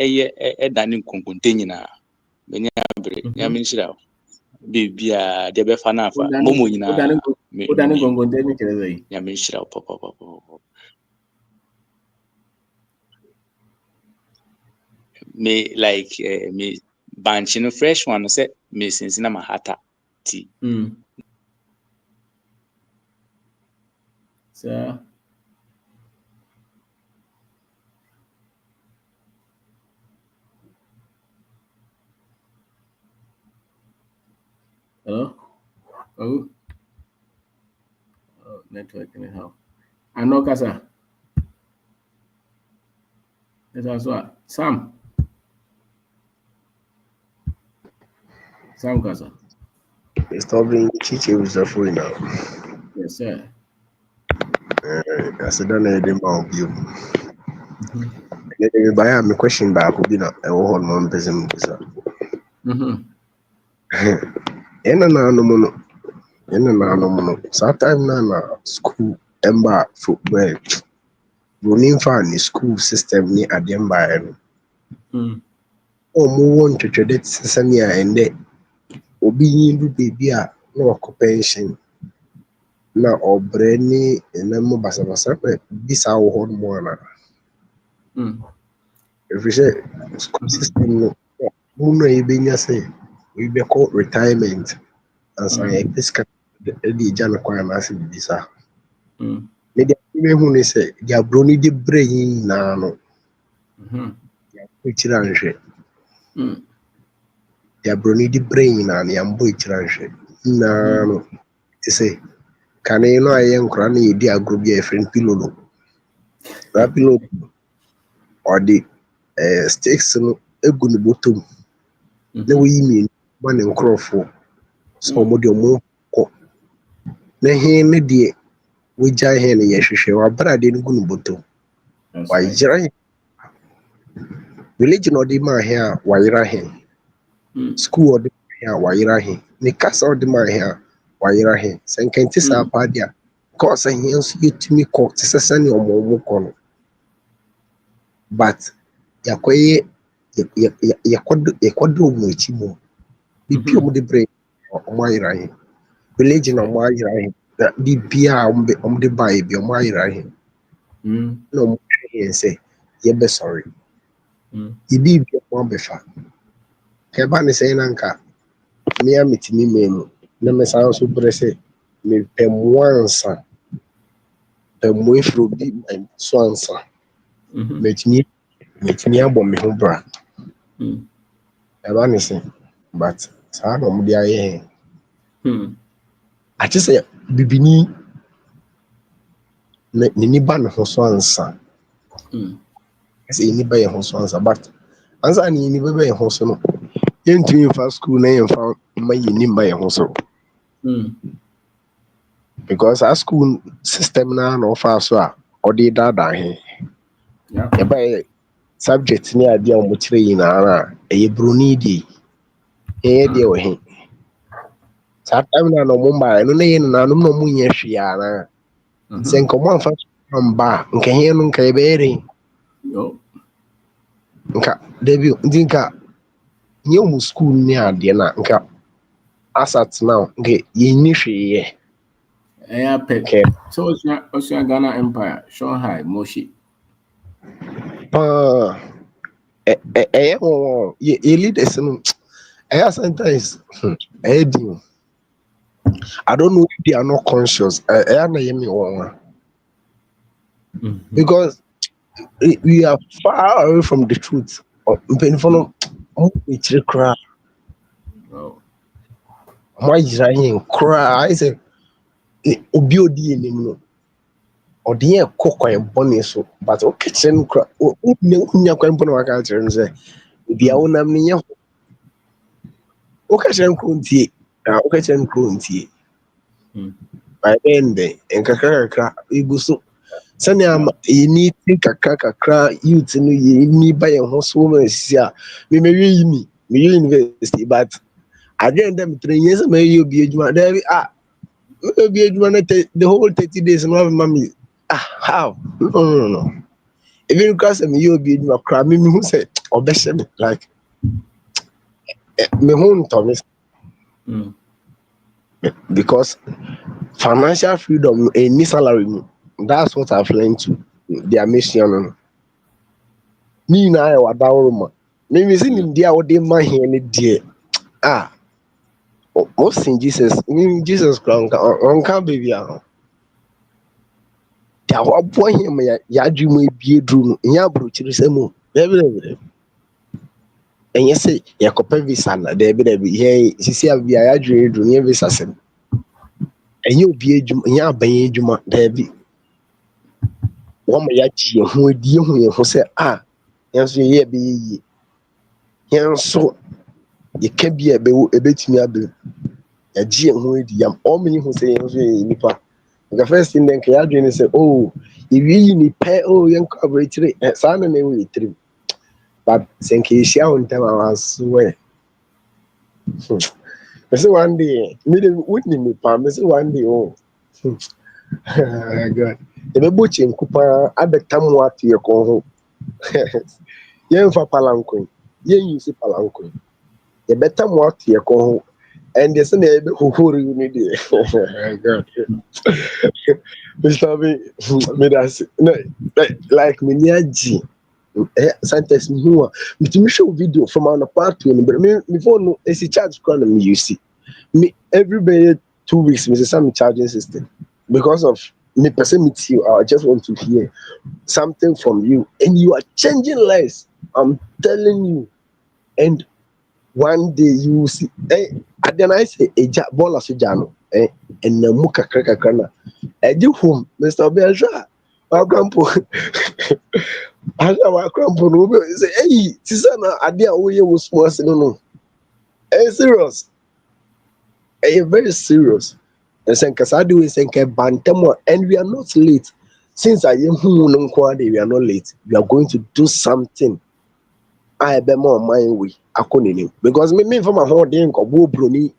dane nkonkonte nyina. Menya bre nya me nhyira. Bibia de be fa na afa. Momo nyina. Dane nkonkonte ni kire zai. Nya me nhyira papa. Me like me banchi no fresh one say me since na mahata tea. So hello? Oh, network anyhow. Ano Kasa. That's what Sam Kasa. Mr. Bing, Chichi was the phone now. Yes, sir. I said, don't let them out you. Buy a question back, will be not a whole month. In an animal, sometime na school, emba football running fan ni school system ni ademba no mo won twetwede sesane a ende obi yin du baby a na wako pension na obre ni na mo basa bisa wo hon mo na if you say school system no mo no e benya say we be call retirement as I piska di jana kwa na ase bisa me de hu ni say dia broni di brain na no ichira nhwe dia broni di brain na ya mbo ichira nhwe na no ti say kan e no aye nkra na yedi agro bi a friend pilolo na pilolo or the stakes no egu ni bottom na we mi ma ne nkrofo so mo de mo ko na he ne de we jai he ne ye hwehwe wa bra de gu ni bottom wa yira village no de ma he a wa yira he school o de he a wa yira he ne kasa o de ma he a wa yira he sen kan ti sa pa dia ko sa he nso yetumi ko ti sesa ne omo ko no but yakoye yakodo mu echi mu bibi omo de break omo ayira he village na omo ayira he bibi a omo de buy bi omo ayira he no omo he say ye be sorry ibi bi omo be fa ke ba ne say nanka me a mitimi memu na me san so brese me pemwansa pemu ifro bi so ansa metimi abɔ me ho bra eba ne say but saa na omo de aye he ati say bibini na ni ba no so ansa say ni ba ye ho so ansa but ansa ni ba ye ho so no yentumi fa school na yemfa ma yini ba ye ho so because our school system na no fa so a odi dada he e ba subject ni ade a mo kire yina na e broni di e de o he sa time na no mo mba no na yin na no mo nye hwia na sen ko mo fa mba nke he no nke be ere nka debi ndinka nye mu school ni ade na nka asat now nke yin hwia pet so Ocean Ghana Empire Shanghai Moshi ye leaders no sometimes I don't know if they are not conscious because we are far away from the truth I say obi odi enim no odi e kokwan bone so but o kitchen kra o nya kwan bone waka kire no say bia wonam ne nya o kitchen krontie o kitchen krontie by then nkakaka iguso sani am ni kakaka youth no ni ba ye ho so no sia me mewi yimi me university but again them 3 years me you be adwuma there be adwuma the whole 30 days no mama how no even because me you be adwuma kra me who say obeshe me like me who to me because financial freedom any salary that's what I've learned to their mission ni na e wadawro ma me see nim dia wo de ma he ne die most in Jesus crown on can baby ya wa bo him ya adwuma ebie duru no nya brochiri semu bebe enye say ya kopa visa na bebe he sisi abia ya adwuma duru nya visa sem enye obi adwuma nya aban adwuma bebe wo ma ya tie ho adie ho say yanso ye be yi yanso ye ka bi ebetimi abe ya gie ho edi yam o me hu say yanso ye nipa the first thing then ya dwene say if you ni pay yan coverage sa na na we three but senke shia on time I swear me say one day me dey witness me pa me say one day God. The baby chin kupa at the time what you call yen for palanquin. Yen use palanquin. The better what you call and the son who you need God. Mr. Me that's no like me near G. Sometimes me who me show video from on the part to me phone no is charge crown me you see. Me every day 2 weeks me say some charging system because of me person meet you. I just want to hear something from you and you are changing lives. I'm telling you. And one day you will see then I say bola so jano and na muka kakra na eji home Mr. Belja wa grandpa wa grandpa no be say hey tisa na ade a wo ye wo small no serious very serious and say nkasa do we say nke bantamo and we are not late since I am hu no nko we are not late we are going to do something I be more mind we akonini because me from my home dey nko bo broni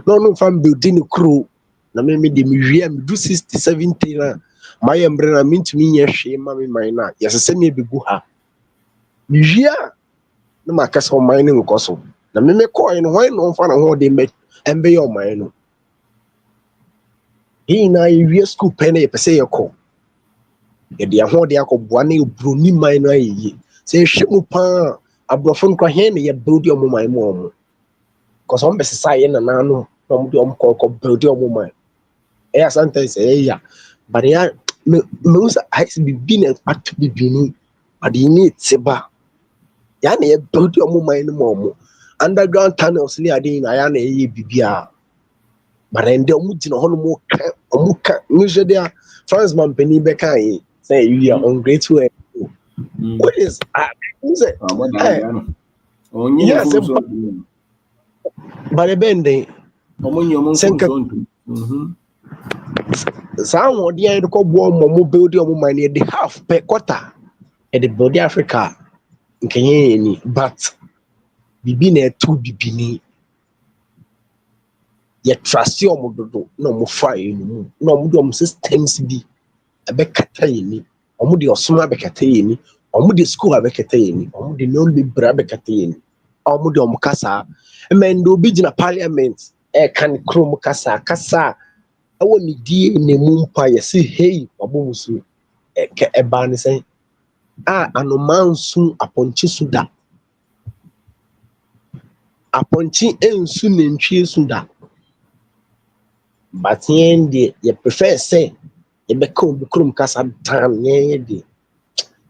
no from building crew na me de me wie me do 60 70 na my embre na mintumi nya hwe ma me man na yesese me begu ha me wie na makasa o man nko so na me call no why no fa na ho de me embe your man no na wie school pen e pese ye ko e de ho de akọboa na broni man no ayi se hwe mu pa abrofo nkwa he ne ye build your man mo because on be say na nanu no mo ko build your man sometimes yeah but yeah me usa ice be na at bibini but you need seba ya na build your man mo underground tunnels ni ade na ya na bibia but ende omu gina hono mo ka nje dia France man pani be kan say you are ungrateful what is say yeah say but bende omonyo saa wodi an ko bo mo build your man the half per quarter e the build Africa nkenye ni but bibi na etu bibi ni ye trust your mododo na mo fa enu na mo do systems bi ebe kata yini omo de osoma be kata yini omo de school abe kata yini omo de no be bra be kata yini omo de omo kasa emendo bi gina parliament kan krom kasa awo ni die ne mu mpa ye say hey obomusu eba ne say anomansu aponchi suda aponchi ensu nentwie suda but yende ye prefer say ye be krom kasa tan ye de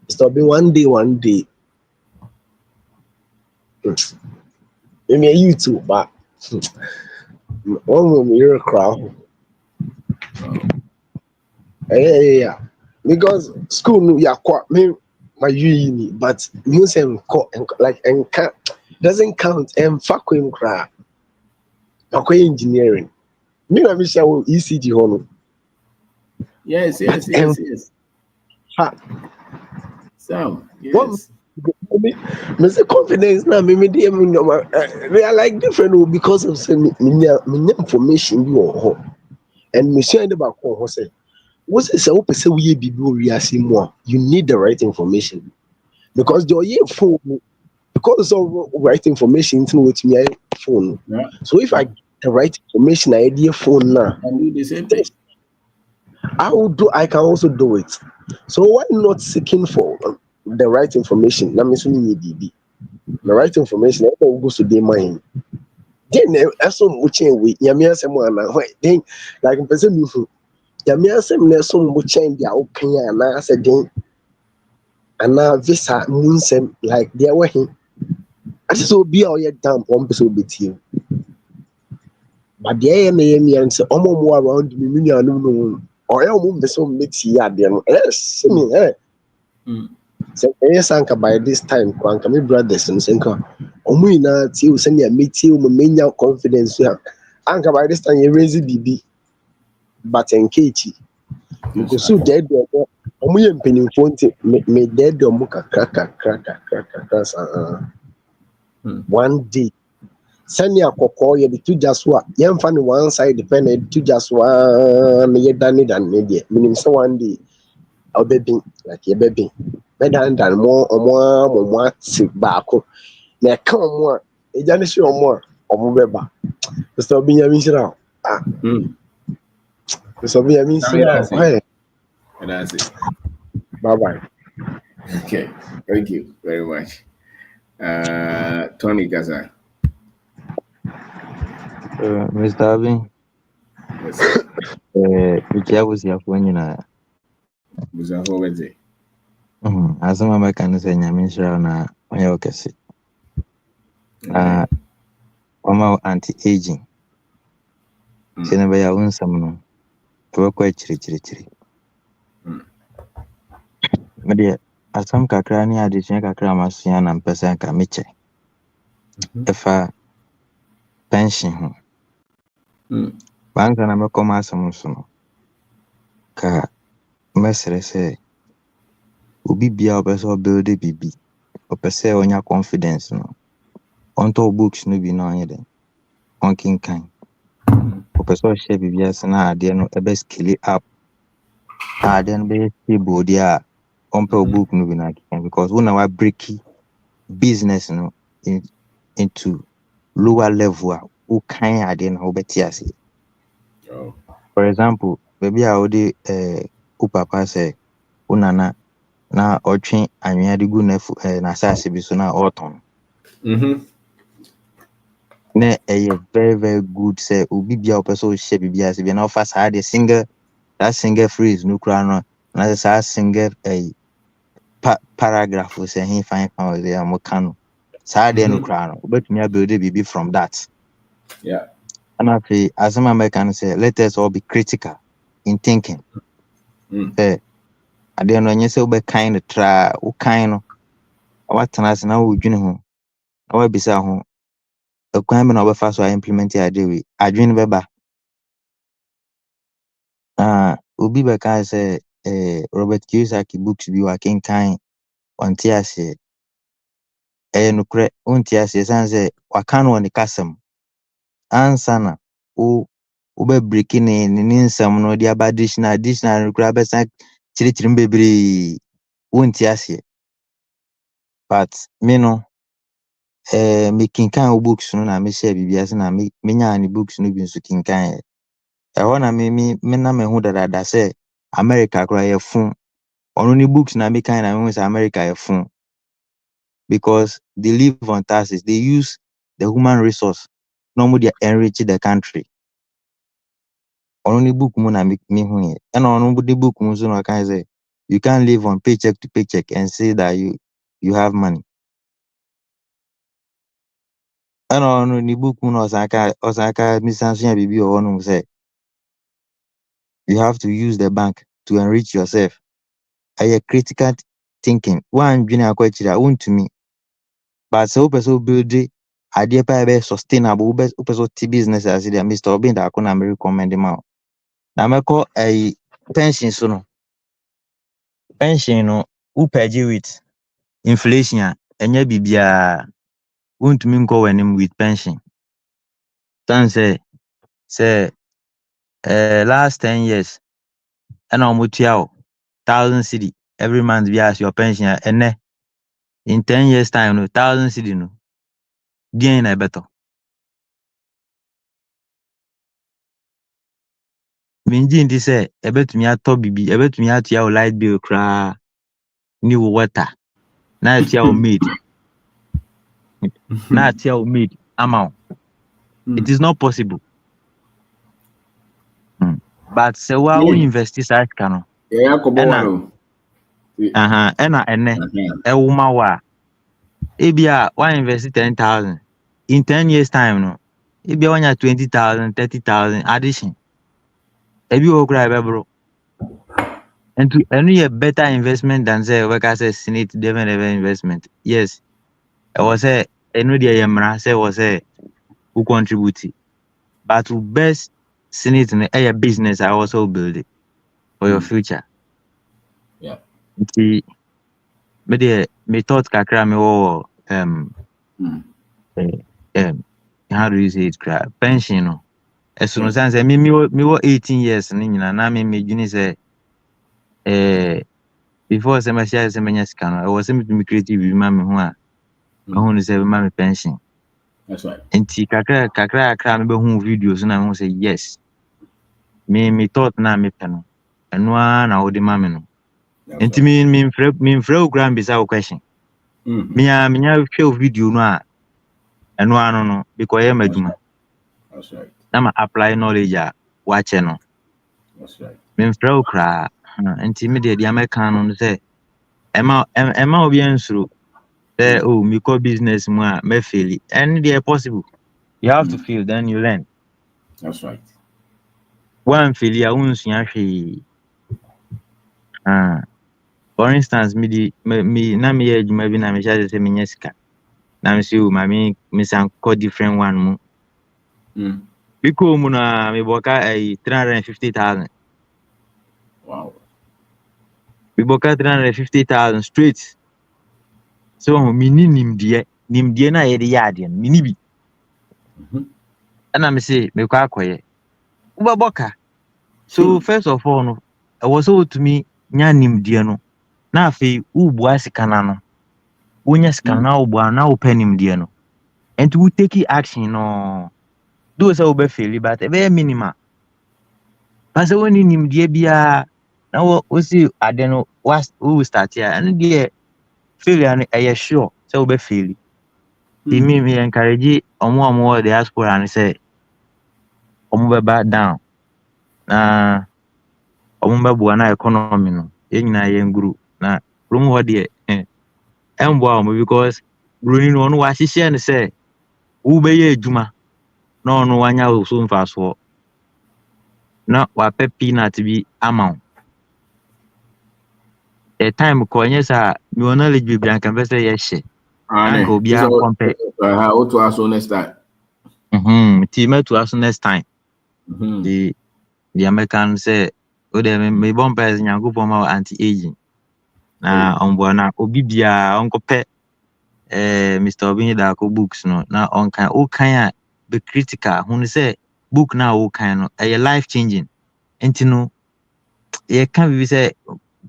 stop be one day me YouTube but one me your crowd yeah because school no ya kwa me my uni but you say like doesn't count and fuck him cry okay engineering me na me say ECG hono yes ha so yes me say confidence na me dey they are like different because of say me information bi on ho and me say about ho say what's say we say we be we are see more you need the right information because your phone because of right information into what me phone so if I get the right information I idea phone now and do the same thing I can also do it so why not seeking for the right information na me so me bibi the right information I go to dey mind then eso mo chen we nyame asem ana then like person me nyame asem na eso mo chen dia okan ana ase den ana visa munsem like there were him ase so be a oye damp on person betie but there na yemi and say omo mo around me me anu no oye omo be so metie ade no yes me so sanka by this time kwanka me brothers and sanka omo ina tie se na metie mo menya confidence ya anka by this time you raise bibi but enkechi go so dead omo ye mpanimfo nti me dead omo kakra one day sɛnea kɔkɔɔ yɛde to gya so a yɛmfa ne one side pɛ na yɛde to gya so na yɛdane deɛ menim sɛ one day ɔbɛbin like yɛbɛbin bɛdane mo ate baako na ɛka ɔmo a ɛgya ne hyɛ ɔmo a ɔmo bɛba Mr. Obi nyame nhyira wo. Mr. Obi nyame nhyira wo. That's it. Bye bye. Okay, thank you very much. Tony Gaza. Mr. Abin, Pikia was your phone, Busanfo Wednesday. As I'm a can say, Yamin na Oyokesi. Anti-aging. Senaba ya unsam no, quite chiri. Media, as some kakrani addition kakra masian and person kamiche. If a pension, bank and I'm a commerce ka mesere say obi bia obeso build bibi opese onya confidence no onto books no bi no anye den on kinkan opeso share bibi as na ade no ebe skill up ade no be stable dia onto book no bi na kinkan because when our breaky business no into lower level who kan ade no obeti ase. For example, baby a odi papa say unana na otwe anwea de gu na asase bi so na autumn na very very good say obi bia opeso hye bibia se bi na offer sa de single phrase no kura no na sa single paragraph say he fine power dey am kan sa de no kura no obetumi build bibi from that. And actually as a American say let us all be critical in thinking. Ade no nyese obe kind tra wo kind no watana se na wo dwene ho na wabisa ho akwan me na obefa so implement ade we adwene beba obi be kan say Robert Kiyosaki books bi wa kenkan onti ase no kre onti ase san say waka no ne kasam ansa na wo be breaking ni nsam no dia ba additional kra be san chirichirim bebre onti ase but me no me kinkan books no na me share bibia se na me nya ni books no bi nso kinkan na me na me hu dada say America kra ye fun ono ni books na me kan na me say America ye fun because they live on taxes, they use the human resource normally they enrich the country. Ono ni book mo na me hu ye and ono the book mo so no kan say you can't live on paycheck to paycheck and say that you have money. And on the book Osaka Misansia Bibi or one say you have to use the bank to enrich yourself. I critical thinking. One junior kwechira won to me. But so person build idea pa sustainable person business as the Mr. Obin da akona me recommend ma. Na me call a pension so no. Pension no who pay with inflation enya bibia won to me go when with pension. Tan say last 10 years and almost 1,000 cedi every month be as your pension and in 10 years time no 1,000 cedi no gain na better minji ndi say ebetumi ato bibi ebetumi atua o light bill kra ni water na atua o maid na atua o maid amount it is not possible. But say we invest such can ena ene ewuma wa ebia we invest 10,000 in 10 years time no ebia wanya 20,000 30,000 addition ebi wo kra be bro and to any a better investment than say we can say Senate development investment. Yes, I was say enu dia yemra say was say who contribute but to best Senate in a business I also build it for your future. Me thought kakra me wo how do you say it pension no as soon as me 18 years ni nyina na me dwene say before say my share say menya sika no I was me creative bi ma me ho a ho ni say ma me pension. That's right. Enti kakra me be hu videos na me say yes me thought na me pe no eno na wo de ma me no. Enti me mfrɛ okra mbisa wo question me nya hwɛ video no a eno ano no because I am adwuma. That's right. Na ma apply knowledge a watch no. That's right. Me mfrɛ okra enti me de American no say ema obi ansuro say oh me call business mu a me fail and they possible. You have to fail then you learn. That's right. One failure unsua hwe. For instance me na me adwuma bi na me sha say me nya sika. Na me say oh me san call different one mu. Because mu na me boka 350,000. Wow. Me boka 350,000 straight. So me ni nimdie na ye de yade no me ni bi. And me say me kwa akoye. Uba boka. So first of all no I was so to me nya nimdie no. Na afi ubua sika na no. Wonya sika na ubua na open nimdie no. And to take action no. Do say obe fail but e be minimal. But when you nimdie bia na we see ade no we start here and the failure no I sure say obe fail. Ti me encourage omo diaspora and say omo be back down na omo be bua na economy no nyina ye nguru na room ho de embo omo because broni no wa hihye ne say wo be ye adwuma na ono wanya wo so mfa so na wa pe peanut bi amount a time ko nye sa mi knowledge bi bran kan pese ye hye anka obi a compare how to ask next time. Ti meto aso next time. The American say o de me bon pese nyankopon ma anti aging na onbo na obi bia onko pe Mr. Obini da ko books no na on kan o kan a be critical hun say book na o kan no e life changing enti no ye kan bi say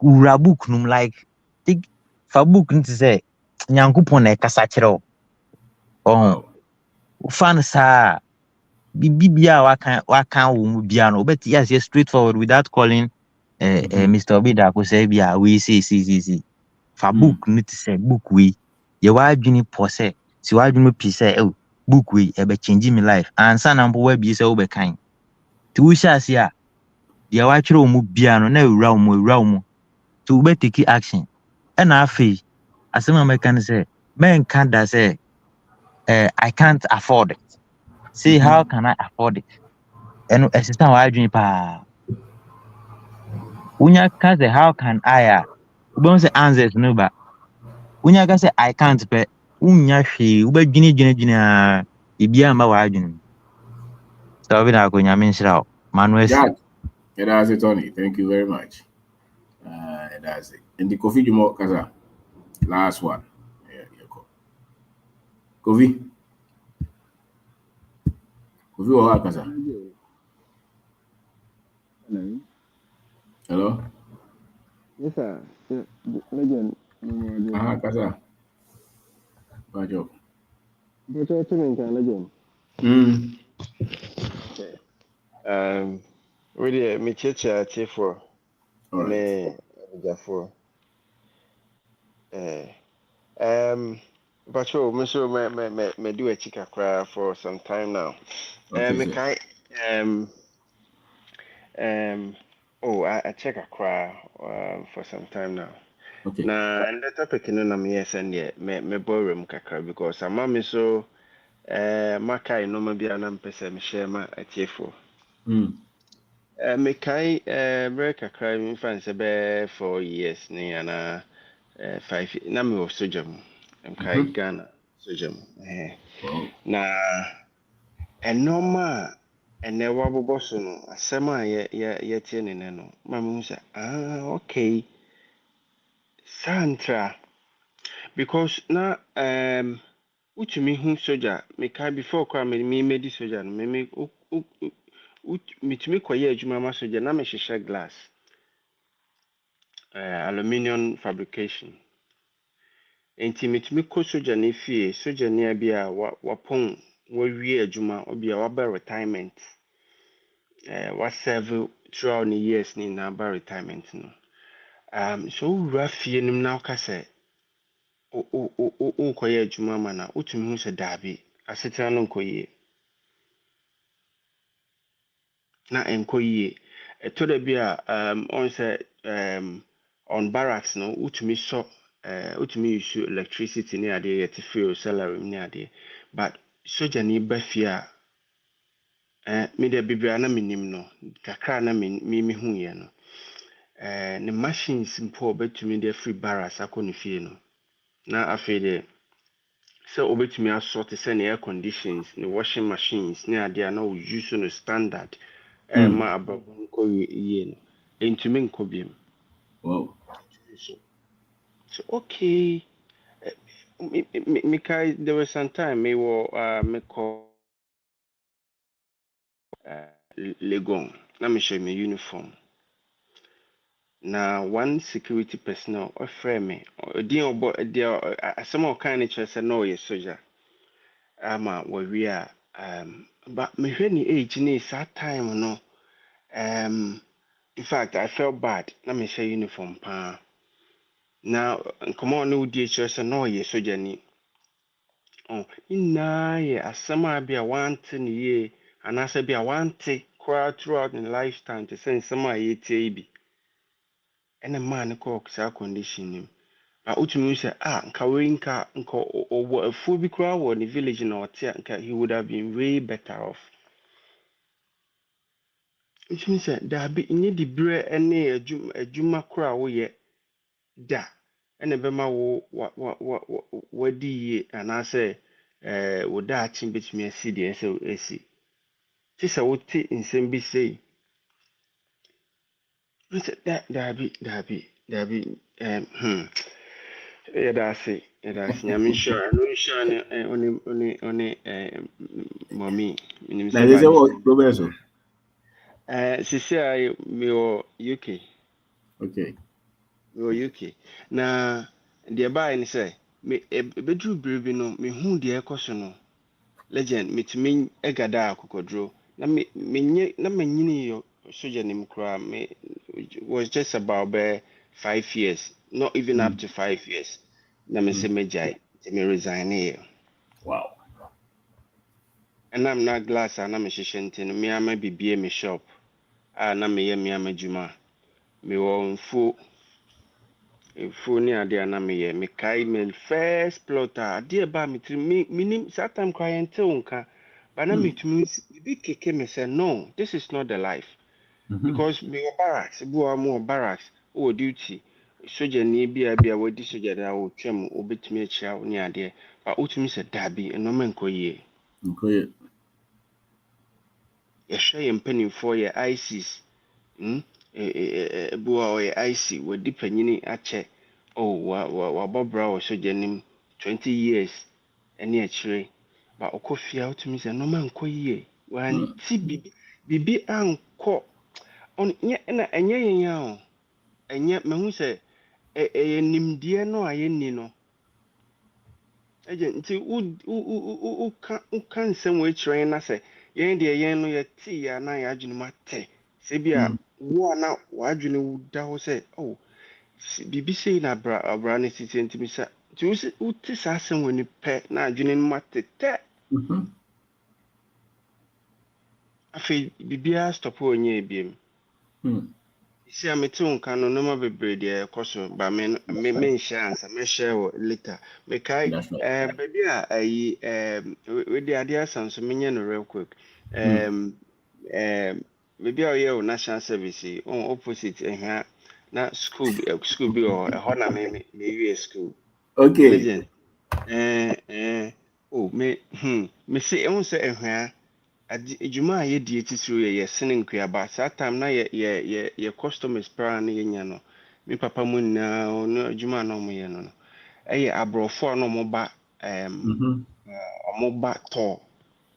ura book num like think fa book nti say nyankopon na e kasa kire o fan sa bibia wakan wo mu bia no obeti yes straightforward without calling Mr. Obida ko say bia we see fa book nti say book we ye wa adwini po say si wa adwini pi say book we e be change me life ansa na mpo wa bi say wo be kan ti wo sha se a ye wa twere wo mu bia no na ewura wo mu to we take action e na afi asema mekan say men kan da say I can't afford it. Say how can I afford it? And assistant wa adwin pa. Unya ka say how can I we say answers no ba. Unya ka say I can't pe unya hwe we dwini ibia ma wa adwin. So we na ko nyame nshira o. Manuel. Yeah, that's it, Tony. Thank you very much. That's it. And the Kofi Jumo Kaza. Last one. Yeah, Kofi. Kofi or Kaza. Hello? Yes, sir. Legend. Kaza. Bad job. But I think legend. Okay. Really, me cheche for me for. But me so me do a chica cry for some time now. Me kai I check a cry for some time now. Okay. Na and the topic no na me send ye me borrow kakra because ama me so makai no ma bia na mpese me share ma atiefo. Me kai break kakra me fan se be 4 years ni ana 5 na me was sojam. Kai Ghana sojam. Na enoma ene wabobɔ so no asɛm a yɛtie ne nɛ no ma me hu sɛ okay santra because na Uchumi hu soja meka before kwa me medi soja no me mitumi koye adwuma ma soja na me hyehyɛ glass aluminium fabrication enti mitumi kɔ soja ne fie soja ne bia wapɔn wawie adwuma obia waba retirement wa serve throughout the years ni na ba retirement no so wura fie nim na ka sɛ o koye adwuma ma na utumi hu sɛ daabi asetena no nkoye na enkoye ɛtɔ da bi a on sɛ on barracks no utumi so utumi use electricity ne ade yet feel salary ne ade but soja ni ba fie a me de bibia na minim no kakra na me hu ye no ne machines mpo obetumi de free barracks akɔ ne fie no na afei de sɛ obetumi asort sɛ ne air conditions ne washing machines ne ade a na o use no standard ma ababo nko yie no entumi nko biem. Wow. So okay, there was some time me were me call Legon. Na me show me uniform. Na one security personnel offer me. Di obo dia some kind of say no ye soldier. Ama we are but me hwe ni age ni that time no in fact I felt bad. Na me share uniform pa. Now come on no DHS no ye soldier ni. Oh, ye asama be a want in ye and I say be a want crowd throughout in lifetime to send some ye TB. And a man cook sa condition him. But ultimately say nka or a full be crowd or the village in our he would have been way better off. Which means that there be in the bread and a juma crowd ye da. And a bema what ye and I say would that chin bit me a city and so AC. Tis a would take in some be say. Dabi, yeah, that's it. Yeah, that's it. I'm sure, only, mommy, minim Na say this is by this what time. Roberto. She say me or UK, Okay. me or UK. Na the buy and say me a bedroom baby no me who the ekoso no legend me to me egada akokodro na me nyini yo soja nim kra me was just about 5 years, not even up to 5 years. Na me say me jai me resign here. Wow. And I'm not glass and I'm a shishentin me ama bibie me shop na me ye me ama juma me won fu ni ade na me ye me kai me first plotter ade ba me tri me minim that time client nka but na me tumi bi keke me say no, this is not the life. Because me wɔ barracks bi wɔ mo barracks wɔ duty soja ni bia wadi soja da wo twam obetumi akyia wo ne ade but wotumi sɛ dabi ɛnɔma nkɔ yie Okay. yɛhwɛ yɛ mpanimfoɔ yɛ ICs bi wɔ ɔyɛ IC wadi panyini akyɛ wabɔ bra wɔ soja nim 20 years ɛne akyire but ɔkɔ fie a wotumi sɛ ɛnɔma nkɔ yie wanti bibi ankɔ na ɛnyɛ yɛn a o ɛnyɛ mehu sɛ ɛyɛ nimdeɛ no a yɛnni no ɛgye nti woka nsɛm wɔ akyerɛ yɛn na sɛ yɛn deɛ yɛn no yɛtee yɛ na yɛadwene mu atɛ sɛ bi a wo a na w'adwene wo da hɔ sɛ biribi sei na abra no sisi ntimi sa nti wote saa asɛm wɔ ni pɛ na adwene no mu atetɛ afei biribiara stɔpɛ ɔnyɛ ebiem si a mete wo nka no nneɛma bebree deɛ ɛkɔ so ba menhyɛ ansa mɛhyɛ wɔ later mekae baabi a ayi wede adeɛ asa nso menyɛ no real quick baabi a ɔyɛ wo national service yi opposite ahwia na school bi wɔ hɔ ɛhɔ na mewie school legend mese ɛhu sɛ ahwia adwuma a yɛdi titiri yɛ sene nkuaba saa time na yɛ customers paa na yɛnya no me papa mu nyinaa no adwuma na ɔmo yɛ no ɛyɛ aborɔfo a na ɔmo ba ɔmo ba tɔ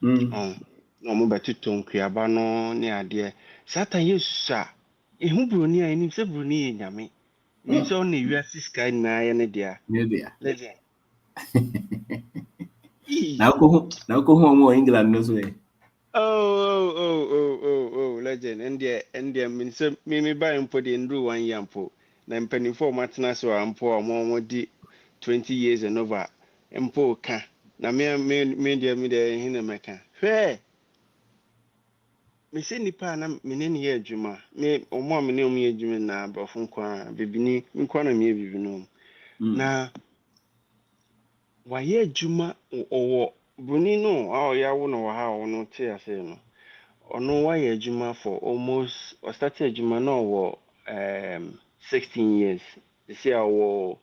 na ɔmo bɛtotɔ nkuaba no ne adeɛ saa ta yɛ susa ehu buroni a enim sɛ buroni yɛ nyame enim sɛ ɔna ewiase sika nyinaa yɛ ne dea legend na ko ho mo England no so e legend and mean sɛ me ba mpo de nduru 1 year mpo na mpanimfoɔ ɔmo atena so a mpo ɔmo di 20 years and over mpo ka na me deɛ hene mɛka hwɛ me sɛ nipa a na me ne yɛ adwuma me ɔmo a me ne ɔmo yɛ adwuma na aborɔfo nko a bibini nko na me yɛ bibini na wayɛ adwuma ɔwɔ broni no a ɔyɛ awo na wɔ ha a ɔno te ase no ɔno wayɛ adwuma for almost ɔstarte adwuma na ɔwɔ 16 years sisi a ɔwɔ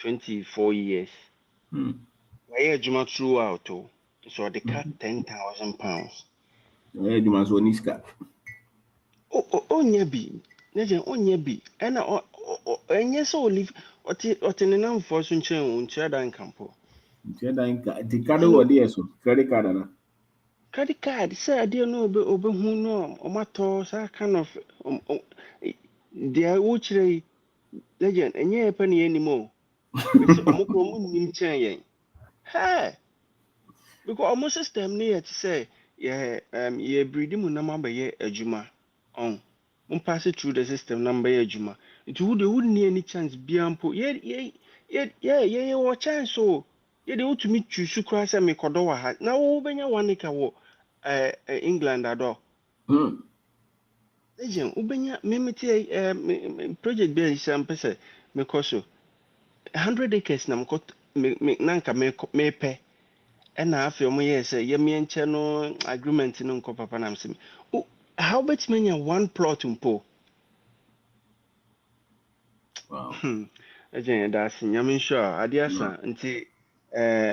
24 years wayɛ adwuma throughout o so ɔde ka 10,000 pounds wayɛ adwuma so ɔni sika ɔnyɛ bi legend ɔnyɛ bi ɛna ɛnyɛ sɛ olive ɔte ne namfoɔ so nkyɛn o nkyerɛ da nkampo nkyerɛ da nka di card wɔ deɛ so credit card ana credit card sɛ adeɛ no ɔbɛhu no ɔmatɔ saa kind of deɛ wokyerɛ yi legend ɛnyɛ yɛ pɛ ne yɛnim o bɛsɛ ɔmo kɔ ɔmo nnim kyɛn yɛn hɛ because ɔmo system no yɛ te sɛ yɛ bridi mu nam abɛyɛ adwuma mo pass it through the system nam bɛyɛ adwuma nti wode wonni any chance bia mpo yɛyɛ wɔ chance o yɛde wotumi twusu koraa sɛ mekɔdɔ wɔ ha na wobɛnya 1 acre wɔ England adɔ legend wobɛnya memete project bi a hyɛ mpɛ sɛ mekɔ so 100 acres na nanka mepɛ ɛna afei ɔmo yɛ sɛ yɛmiɛnkyɛ no agreement no nkɔ papa nam sɛ how wobɛtumi anya 1 plot mpo legend yɛda ase nyame nhyɛ a adeɛ asa nti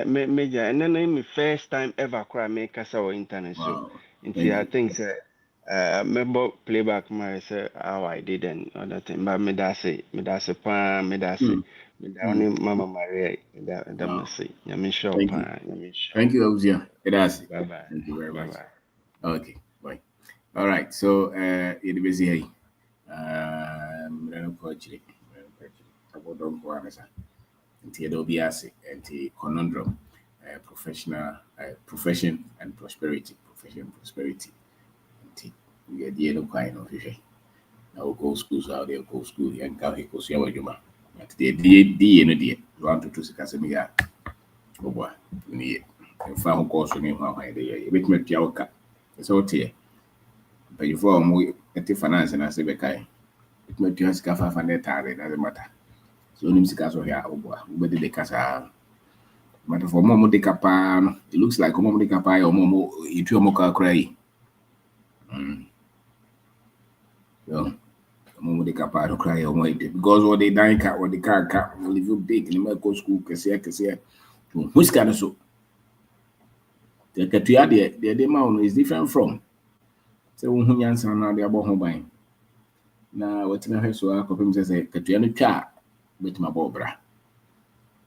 major ɛnɛ no me first time ever koraa mekasa wɔ internet so nti I think sɛ mɛbɔ playback ma sɛ how I did and other thing but meda ase paa meda ɔne mama Maria meda mo ase nyame nhyɛ paa nyame nhyɛ thank you Obuzia meda ase bye thank you very much okay bye all right so yɛde bɛsi ha yi mmerɛ no kɔ akyire abɔdɔ nko anasa nti yɛde obi ase nti Conundrum profession and prosperity nti yɛdeɛ no kwan no hwehwɛ na wokɔ school so a wode kɔ school yɛnka hekɔsua wɔ adwuma nti deɛ diye no deɛ wantoto sikasɛm yɛ a woboa ne yɛ mfa ho kɔɔ so ne ho ahwan de yɛ yɛbɛtumi atua wo ka sɛ woteɛ mpanyinfoɔ a ɔmo ɛte finance no ase bɛkae bɛtumi atua sika 500,000 doesn't matter so onim sika so hwɛ a woboa wobɛde de ka saa but for ɔmo de ka paa no it looks like ɔmo de ka paa yɛ ɔmo yɛtu ɔmo ka koraa yi so ɔmo de ka paa no koraa yɛ ɔmo yɛ because wɔde dan ka wɔde car ka live big ne ma kɔ school kɛseɛ to ho sika no so the katua deɛ de ma no is different from sɛ wo ho nyansa na de abɔ ho ban na wɔtena hwɛ so akɔpem sɛ katua no twa a bɛtumi abɔ bra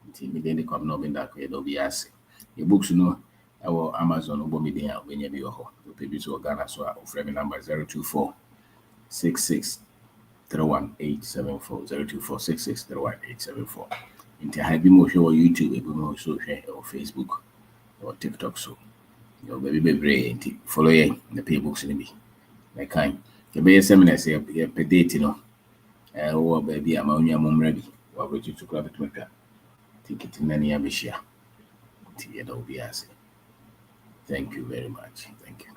nti me de kɔm na ɔbɛnda akɔyɛ dɛ obi ase yɛ books no ɛwɔ Amazon wobɔ me den a wobɛnya bi wɔ hɔ wopɛ bi so wɔ Ghana so a wofrɛ me number 024 66 31874 024 66 31874 nti ha bi mo hwɛ wɔ YouTube ebi mo so hwɛ wɔ Facebook or TikTok so baby bebree nti follow yɛn na pay books no bi na kan yɛbɛyɛ seminars yɛpɛ date no wɔ baabi a ma onua mo mmra bi wɔ abrɛkyi so kora bɛtumi atwa ticket na ne yɛabɛhyia nti yɛda obi ase thank you very much thank you